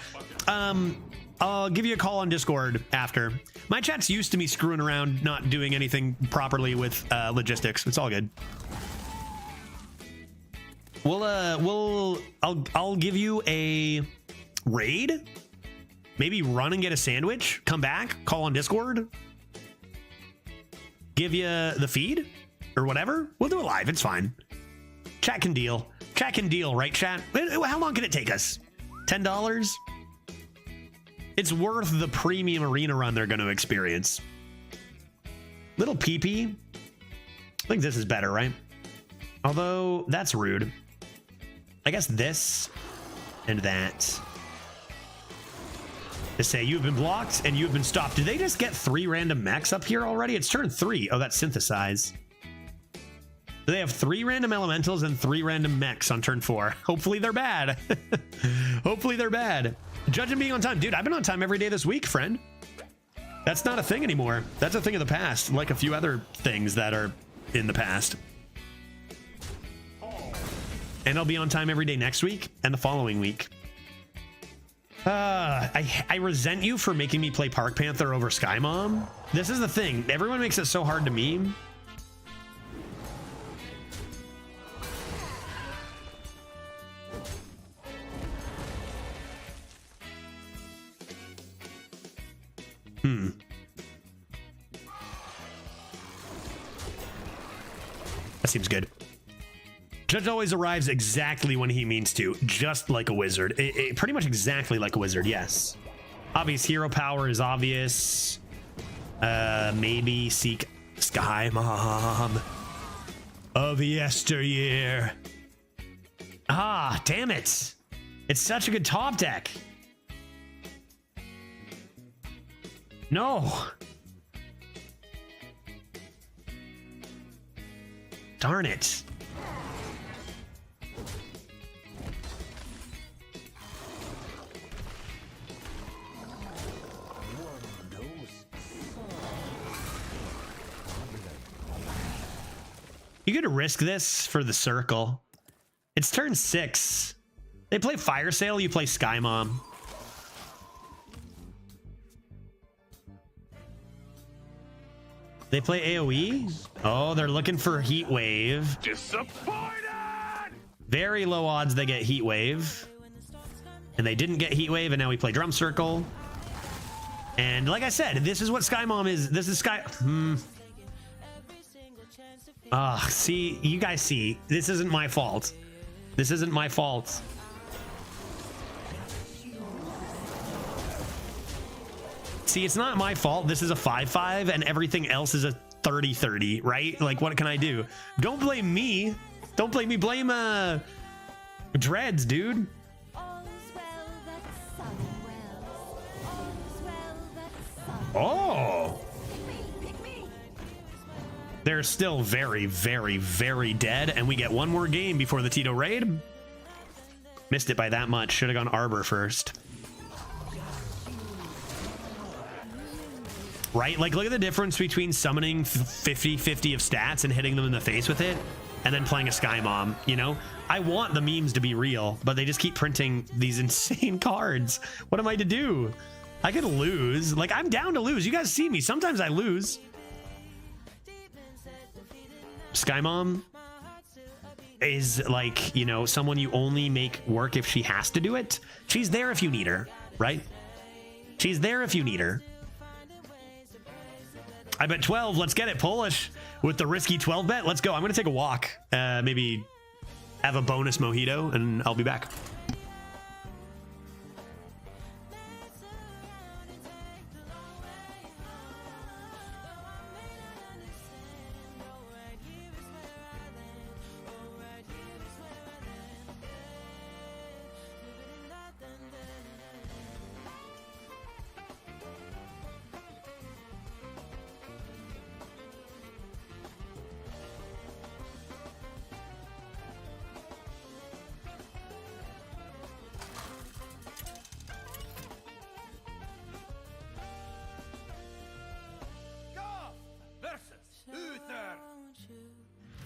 I'll give you a call on Discord after. My chat's used to me screwing around, not doing anything properly with logistics. It's all good. I'll give you a raid. Maybe run and get a sandwich. Come back. Call on Discord. Give you the feed or whatever. We'll do it live. It's fine. Chat can deal. Chat can deal, right, chat? How long can it take us? $10? It's worth the premium arena run they're going to experience. Little PP. I think this is better, right? Although, that's rude. I guess this and that. To say you have been blocked and you have been stopped. Did they just get 3 random mechs up here already? It's turn 3. Oh, that's synthesize. They have 3 random elementals and 3 random mechs on turn 4. Hopefully they're bad. Hopefully they're bad. Judging being on time. Dude, I've been on time every day this week, friend. That's not a thing anymore. That's a thing of the past, like a few other things that are in the past. And I'll be on time every day next week and the following week. I resent you for making me play Park Panther over Sky Mom. This is the thing. Everyone makes it so hard to meme. That seems good. Judge always arrives exactly when he means to, just like a wizard. Pretty much exactly like a wizard, yes. Obvious hero power is obvious. Maybe seek Sky Mom of yesteryear. Ah, damn it. It's such a good top deck. No. Darn it. You could risk this for the circle. It's turn 6. They play Fire Sale, you play Sky Mom. They play AoE? Oh, they're looking for Heat Wave. Disappointed! Very low odds they get Heat Wave. And they didn't get Heat Wave, and now we play Drum Circle. And like I said, this is what Sky Mom is. This is Sky... see, you guys see, this isn't my fault. This isn't my fault. See, it's not my fault. This is a 5-5 and everything else is a 30-30, right? Like, what can I do? Don't blame me. Don't blame me. Blame, Dreads, dude. Oh! They're still very, very, very dead, and we get one more game before the Tito raid. Missed it by that much. Should have gone Arbor first. Right? Like, look at the difference between summoning 50-50 of stats and hitting them in the face with it, and then playing a Sky Mom, you know? I want the memes to be real, but they just keep printing these insane cards. What am I to do? I could lose. Like, I'm down to lose. You guys see me. Sometimes I lose. Sky Mom. is like, you know, someone you only make work if she has to do it. She's there if you need her, right? She's there if you need her. I bet 12. Let's get it. Polish with the risky 12 bet. Let's go. I'm going to take a walk. Maybe have a bonus mojito, and I'll be back.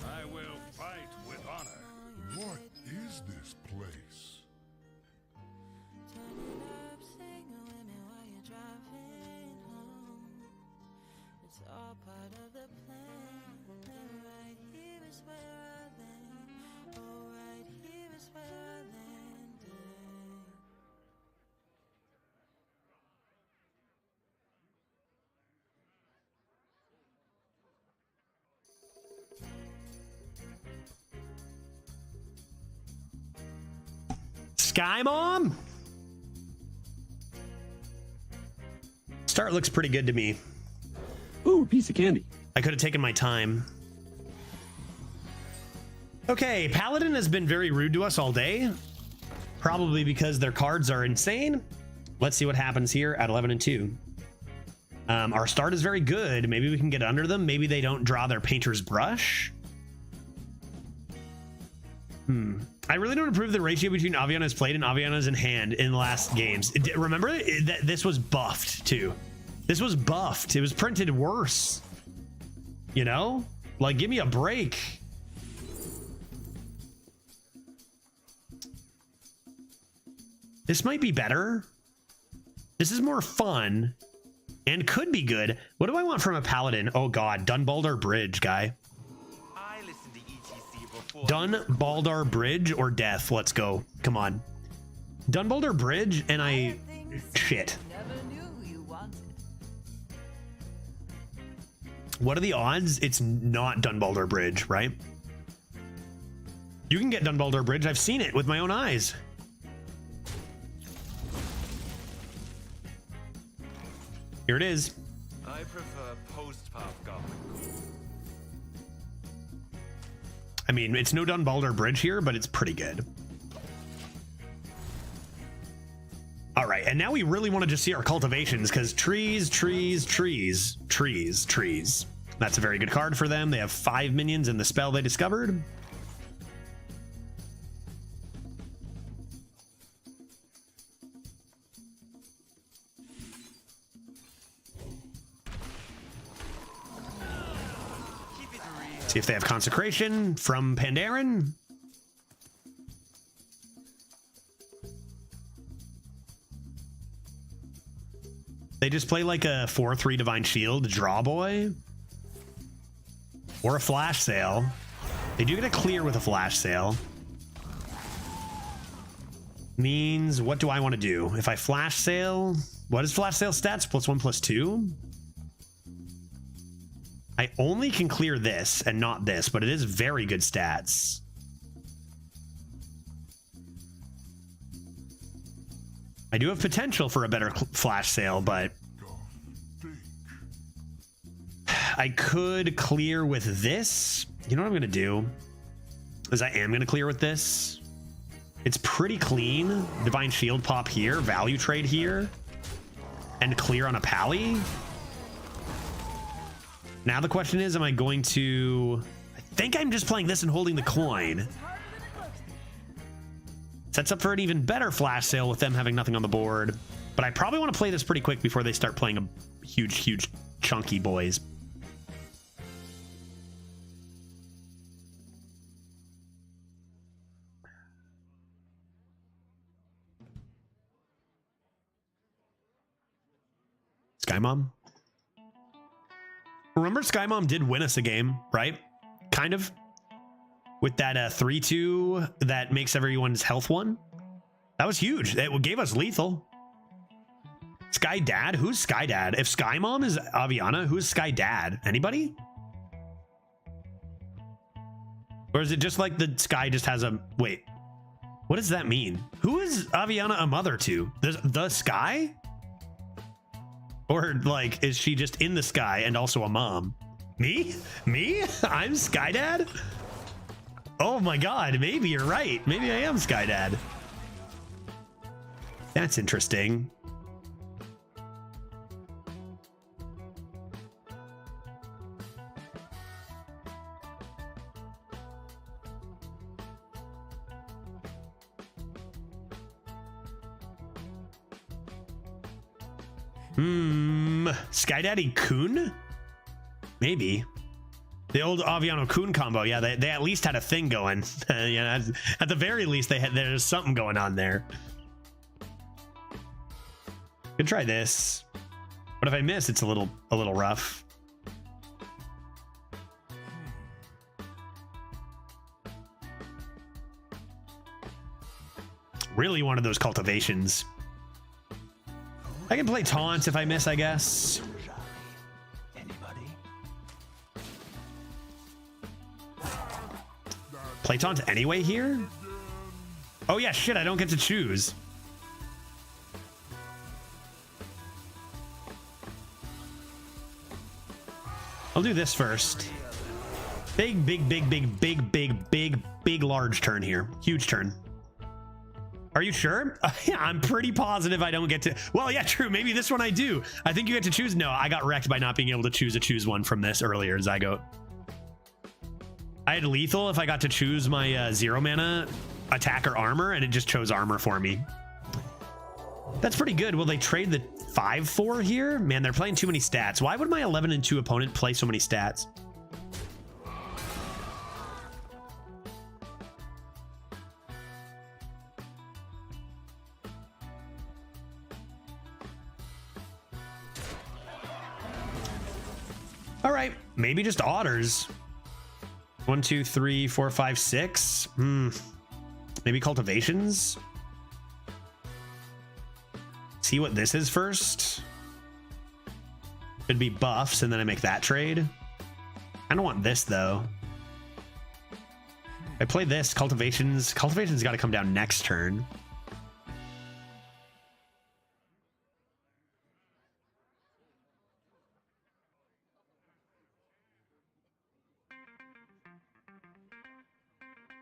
I will fight with honor. What is this place? Sky Mom? Start looks pretty good to me. Ooh, a piece of candy. I could have taken my time. Okay, Paladin has been very rude to us all day. Probably because their cards are insane. Let's see what happens here at 11 and 2. Our start is very good. Maybe we can get under them. Maybe they don't draw their painter's brush. I really don't approve the ratio between Aviana's played and Aviana's in hand in the last games. Remember that this was buffed too. This was buffed. It was printed worse. You know? Like, give me a break. This might be better. This is more fun and could be good. What do I want from a paladin? Oh god, Dunbaldar Bridge, guy. I listened to ETC before. Dunbaldar Bridge or death? Let's go. Come on. Dunbaldar Bridge and I... Shit. What are the odds it's not Dunbaldar Bridge, right? You can get Dunbaldar Bridge. I've seen it with my own eyes. Here it is. I prefer post-pop goblin. I mean, it's no Dunbaldar Bridge here, but it's pretty good. All right, and now we really want to just see our cultivations, because trees, trees, trees, trees, trees. That's a very good card for them. They have 5 minions in the spell they discovered. See if they have Consecration from Pandaren. They just play like a 4/3 Divine Shield draw boy. Or a Flash Sale. They do get a clear with a Flash Sale. Means, what do I want to do? If I Flash Sale, what is Flash Sale stats? +1/+2? I only can clear this and not this, but it is very good stats. I do have potential for a better Flash Sale, but I could clear with this. You know what I'm going to do? Is I am going to clear with this. It's pretty clean. Divine Shield pop here, value trade here, and clear on a Pally. Now the question is, am I going to... I think I'm just playing this and holding the coin. Sets up for an even better Flash Sale with them having nothing on the board. But I probably want to play this pretty quick before they start playing a huge chunky boys. Sky Mom? Remember Sky Mom did win us a game, right? Kind of. with that 3-2 that makes everyone's health 1. That was huge. It gave us lethal. Sky Dad? Who's Sky Dad? If Sky Mom is Aviana, who's Sky Dad? Anybody? Or is it just like the Sky just has a... Wait. What does that mean? Who is Aviana a mother to? The Sky? Or like, is she just in the sky and also a mom? Me? Me? I'm Sky Dad? Oh my god, maybe you're right. Maybe I am Sky Dad. That's interesting. Sky Daddy Kun? Maybe. The old Aviano Kun combo. Yeah, they at least had a thing going. Yeah, at the very least, there's something going on there. Could try this. But if I miss, it's a little rough. Really one of those cultivations. I can play taunt if I miss, I guess. Play taunt anyway here? Oh yeah, shit, I don't get to choose. I'll do this first. Big, large turn here. Huge turn. Are you sure? Yeah, I'm pretty positive I don't get to. Well, yeah, true. Maybe this one I do. I think you get to choose. No, I got wrecked by not being able to choose one from this earlier, Zygote. I had lethal if I got to choose my 0 mana attack or armor, and it just chose armor for me. That's pretty good. Will they trade the 5-4 here? Man, they're playing too many stats. Why would my 11-2 opponent play so many stats? All right, maybe just otters. 1, 2, 3, 4, 5, 6. Maybe cultivations. See what this is first. Could be buffs, and then I make that trade. I don't want this though. I play this cultivations. Cultivations got to come down next turn.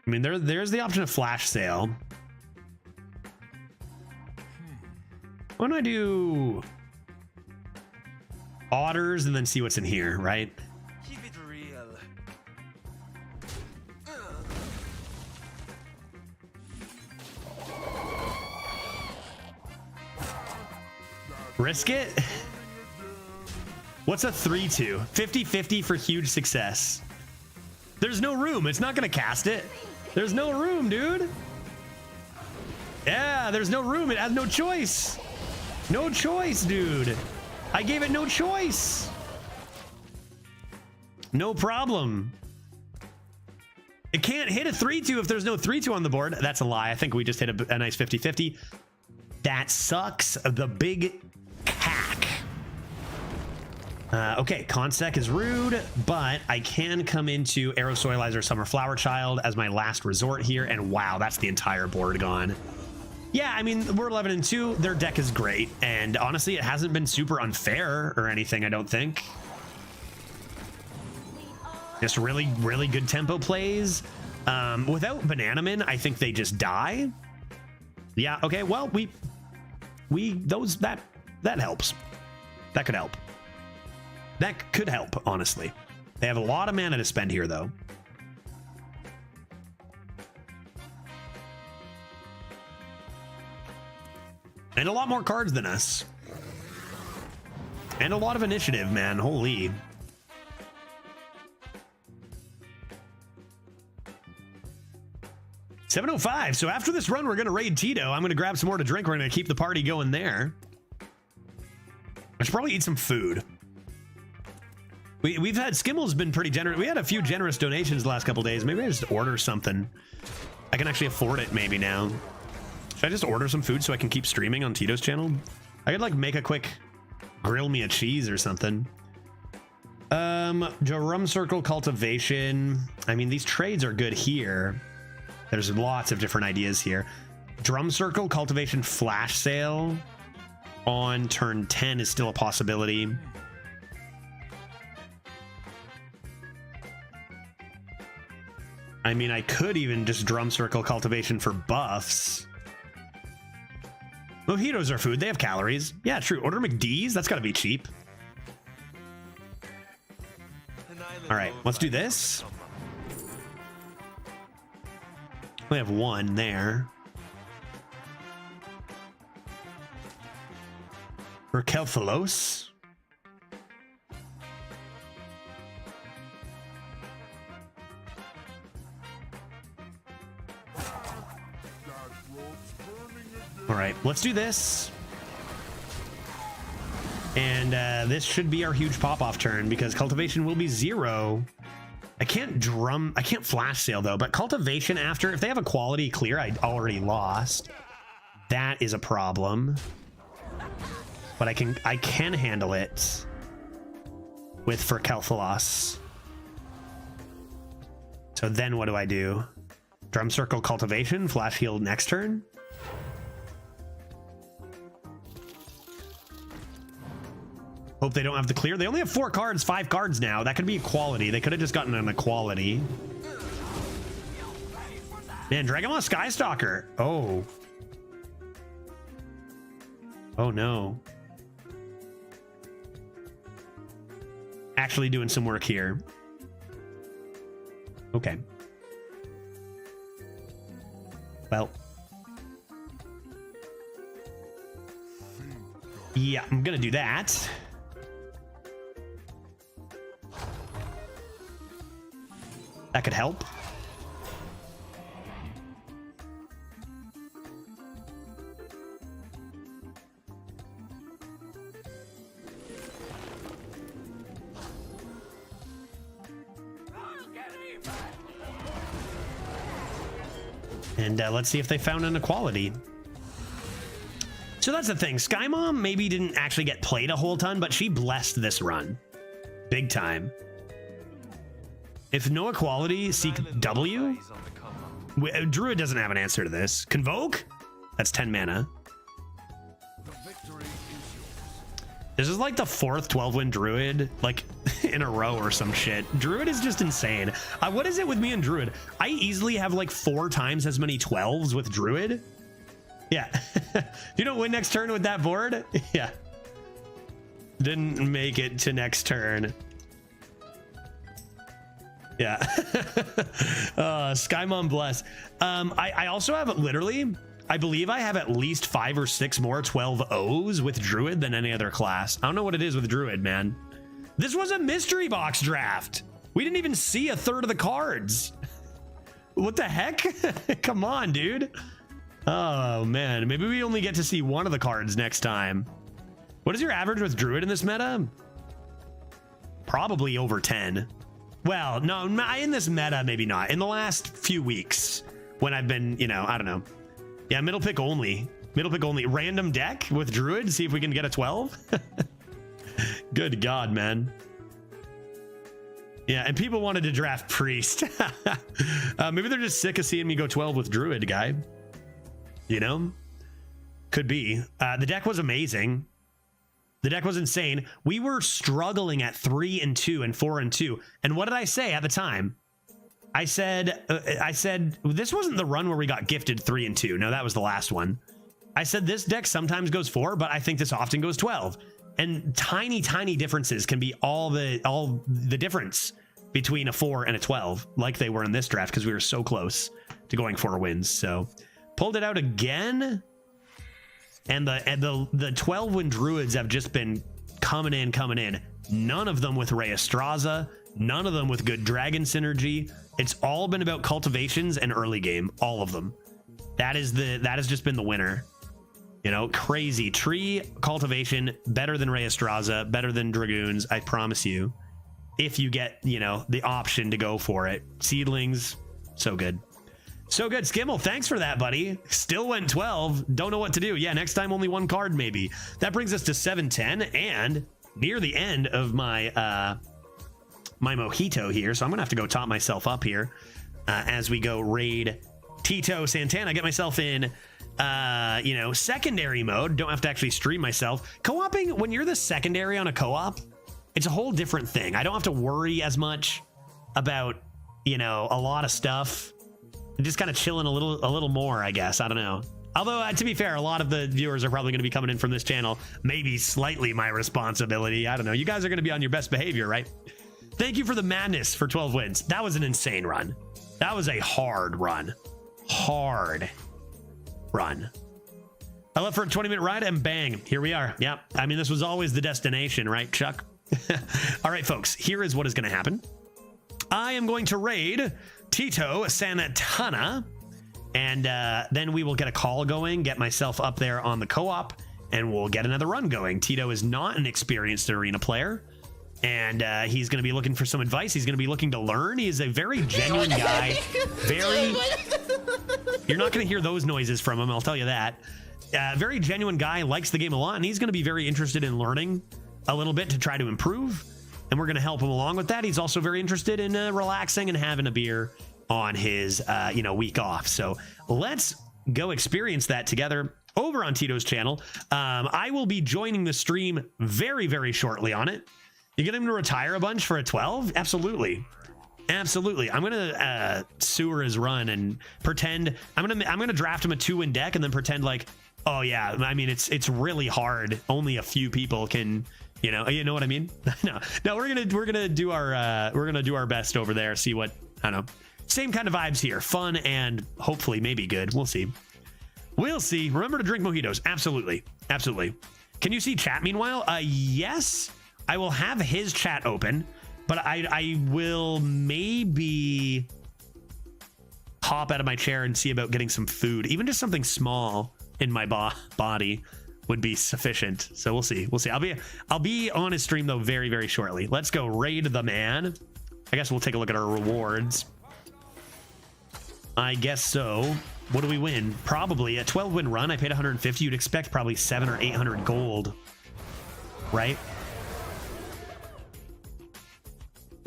I mean, there's the option of flash sale. Why don't I do otters and then see what's in here, right? Keep it real. Risk it? What's a 3-2? 50-50 for huge success. There's no room. It's not going to cast it. There's no room, dude. Yeah, there's no room. It has no choice. No choice, dude. I gave it no choice. No problem. It can't hit a 3-2 if there's no 3-2 on the board. That's a lie. I think we just hit a nice 50-50. That sucks. The big cack. Okay, Consec is rude, but I can come into Arrow Soilizer Summer Flower Child as my last resort here, and wow, that's the entire board gone. Yeah, I mean, we're 11-2. Their deck is great, and honestly, it hasn't been super unfair or anything, I don't think. Just really, really good tempo plays. Without Bananaman, I think they just die. Yeah, okay, well, that helps. That could help. That could help, honestly. They have a lot of mana to spend here, though. And a lot more cards than us. And a lot of initiative, man. Holy. $7:05. So after this run, we're going to raid Tito. I'm going to grab some more to drink. We're going to keep the party going there. I should probably eat some food. We've had Skimmel's been pretty generous. We had a few generous donations the last couple days. Maybe I just order something. I can actually afford it maybe now. Should I just order some food so I can keep streaming on Tito's channel? I could like make a quick grill me a cheese or something. Drum circle cultivation. I mean, these trades are good here. There's lots of different ideas here. Drum circle cultivation flash sale on turn 10 is still a possibility. I mean, I could even just drum circle cultivation for buffs. Mojitos are food. They have calories. Yeah, true. Order McD's. That's got to be cheap. All right, let's do this. We have one there. Raquel-Phalos. All right, let's do this. And this should be our huge pop-off turn because cultivation will be 0. I can't flash sale though, but cultivation after, if they have a quality clear, I already lost. That is a problem. But I can handle it with Raquel-Phalos. So then what do I do? Drum circle cultivation, flash heal next turn. Hope they don't have the clear. They only have 4 cards, 5 cards now. That could be equality. They could have just gotten an equality. Man, Dragonlaw Skystalker. Oh. Oh no. Actually doing some work here. Okay. Well. Yeah, I'm gonna do that. That could help. And let's see if they found an equality. So that's the thing. Sky Mom maybe didn't actually get played a whole ton, but she blessed this run. Big time. If no equality, seek W. Druid doesn't have an answer to this. Convoke? That's 10 mana. This is like the 4th 12-win Druid, like, in a row or some shit. Druid is just insane. What is it with me and Druid? I easily have like 4 times as many 12s with Druid. Yeah. You don't win next turn with that board? Yeah. Didn't make it to next turn. Yeah. Skymon bless. I also have literally, I believe I have at least 5 or 6 more 12 O's with Druid than any other class. I don't know what it is with Druid, man. This was a mystery box draft. We didn't even see a third of the cards. What the heck? Come on, dude. Oh man, maybe we only get to see one of the cards next time. What is your average with Druid in this meta? Probably over 10. Well, no, in this meta, maybe not. In the last few weeks, when I've been, you know, I don't know. Yeah, middle pick only. Middle pick only. Random deck with Druid. See if we can get a 12. Good God, man. Yeah, and people wanted to draft Priest. Maybe they're just sick of seeing me go 12 with Druid, guy. You know? Could be. The deck was amazing. The deck was insane. We were struggling at 3 and 2 and 4 and 2. And what did I say at the time? I said this wasn't the run where we got gifted 3 and 2. No, that was the last one. I said this deck sometimes goes 4, but I think this often goes 12. And tiny differences can be all the difference between a 4 and a 12, like they were in this draft because we were so close to going 4 wins. So pulled it out again. And the 12-win Druids have just been coming in. None of them with Rey Estraza, none of them with good dragon synergy. It's all been about cultivations and early game, all of them. That has just been the winner. You know, crazy. Tree cultivation, better than Rey Estraza, better than Dragoons, I promise you. if you get, you know, the option to go for it. Seedlings, so good. So good. Skimmel, thanks for that, buddy. Still went 12. Don't know what to do. Yeah, next time only one card maybe. That brings us to 710 and near the end of my my mojito here. So I'm gonna have to go top myself up here as we go raid TitoSantano. Get myself in you know, secondary mode. Don't have to actually stream myself. Co-oping, when you're the secondary on a co-op, it's a whole different thing. I don't have to worry as much about, you know, a lot of stuff. I'm just kind of chilling a little more, I guess. I don't know. Although, to be fair, a lot of the viewers are probably going to be coming in from this channel. Maybe slightly my responsibility. I don't know. You guys are going to be on your best behavior, right? Thank you for the madness for 12 wins. That was an insane run. That was a hard run. Hard run. I left for a 20-minute ride and bang, here we are. Yep. I mean, this was always the destination, right, Chuck? All right, folks, here is what is going to happen. I am going to raid TitoSantano, and then we will get a call going, get myself up there on the co-op, and we'll get another run going. Tito is not an experienced arena player, and he's going to be looking for some advice. He's going to be looking to learn. He is a very genuine guy. You're not going to hear those noises from him, I'll tell you that. Very genuine guy, likes the game a lot, and he's going to be very interested in learning a little bit to try to improve, and we're going to help him along with that. He's also very interested in relaxing and having a beer on his you know, week off. So let's go experience that together over on Tito's channel. I will be joining the stream very, very shortly on it. You get him to retire a bunch for a 12? Absolutely. Absolutely. I'm gonna sewer his run and pretend I'm gonna draft him a 2-win deck and then pretend like, oh yeah, I mean it's really hard. Only a few people can, you know what I mean? No, we're gonna do our best over there. See what, I don't know. Same kind of vibes here. Fun and hopefully maybe good. We'll see. We'll see. Remember to drink mojitos. Absolutely. Absolutely. Can you see chat meanwhile? Yes. I will have his chat open, but I will maybe hop out of my chair and see about getting some food. Even just something small in my body would be sufficient. So we'll see. We'll see. I'll be on his stream though very, very shortly. Let's go raid the man. I guess we'll take a look at our rewards. I guess so. What do we win? Probably a 12-win run. I paid 150. You'd expect probably 700 or 800 gold, right?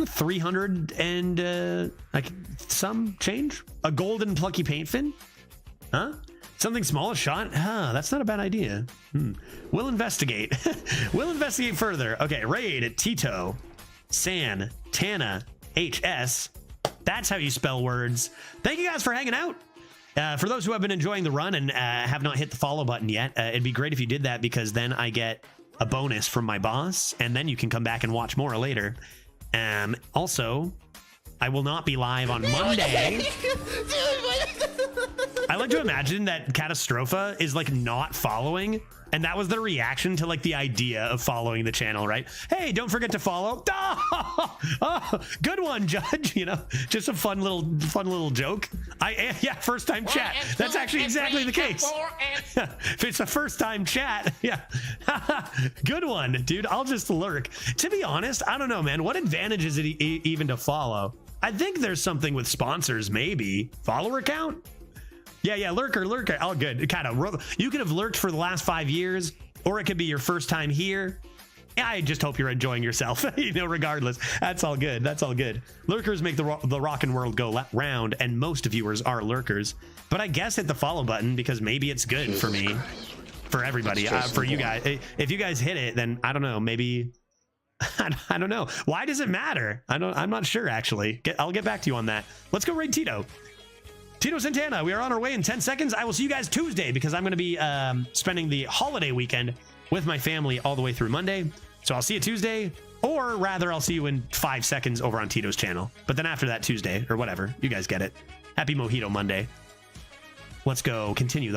300 and like some change. A golden plucky paint fin, huh? Something small, a shot. Huh, that's not a bad idea. We'll investigate. We'll investigate further. Okay, raid at TitoSantano HS. That's how you spell words. Thank you guys for hanging out. For those who have been enjoying the run and have not hit the follow button yet, it'd be great if you did that, because then I get a bonus from my boss, and then you can come back and watch more later. Also, I will not be live on Monday. I like to imagine that Catastropha is like not following, and that was the reaction to like the idea of following the channel, right? Hey, don't forget to follow. Oh, good one, Judge. You know, just a fun little joke. Yeah, first time chat. That's actually exactly the case. If it's a first time chat, yeah. Good one, dude. I'll just lurk. To be honest, I don't know, man. What advantage is it even to follow? I think there's something with sponsors, maybe. Follower count? Yeah, lurker. Oh, good. Kind of. You could have lurked for the last 5 years, or it could be your first time here. Yeah, I just hope you're enjoying yourself. You know, regardless. That's all good. That's all good. Lurkers make the rockin' world go round, and most viewers are lurkers. But I guess hit the follow button, because maybe it's good for me, for everybody, for you guys. If you guys hit it, then I don't know. Maybe. I don't know. Why does it matter? I'm not sure, actually. I'll get back to you on that. Let's go raid Tito. TitoSantano, we are on our way in 10 seconds. I will see you guys Tuesday, because I'm going to be spending the holiday weekend with my family all the way through Monday. So I'll see you Tuesday, or rather I'll see you in 5 seconds over on Tito's channel. But then after that, Tuesday or whatever, you guys get it. Happy Mojito Monday. Let's go continue the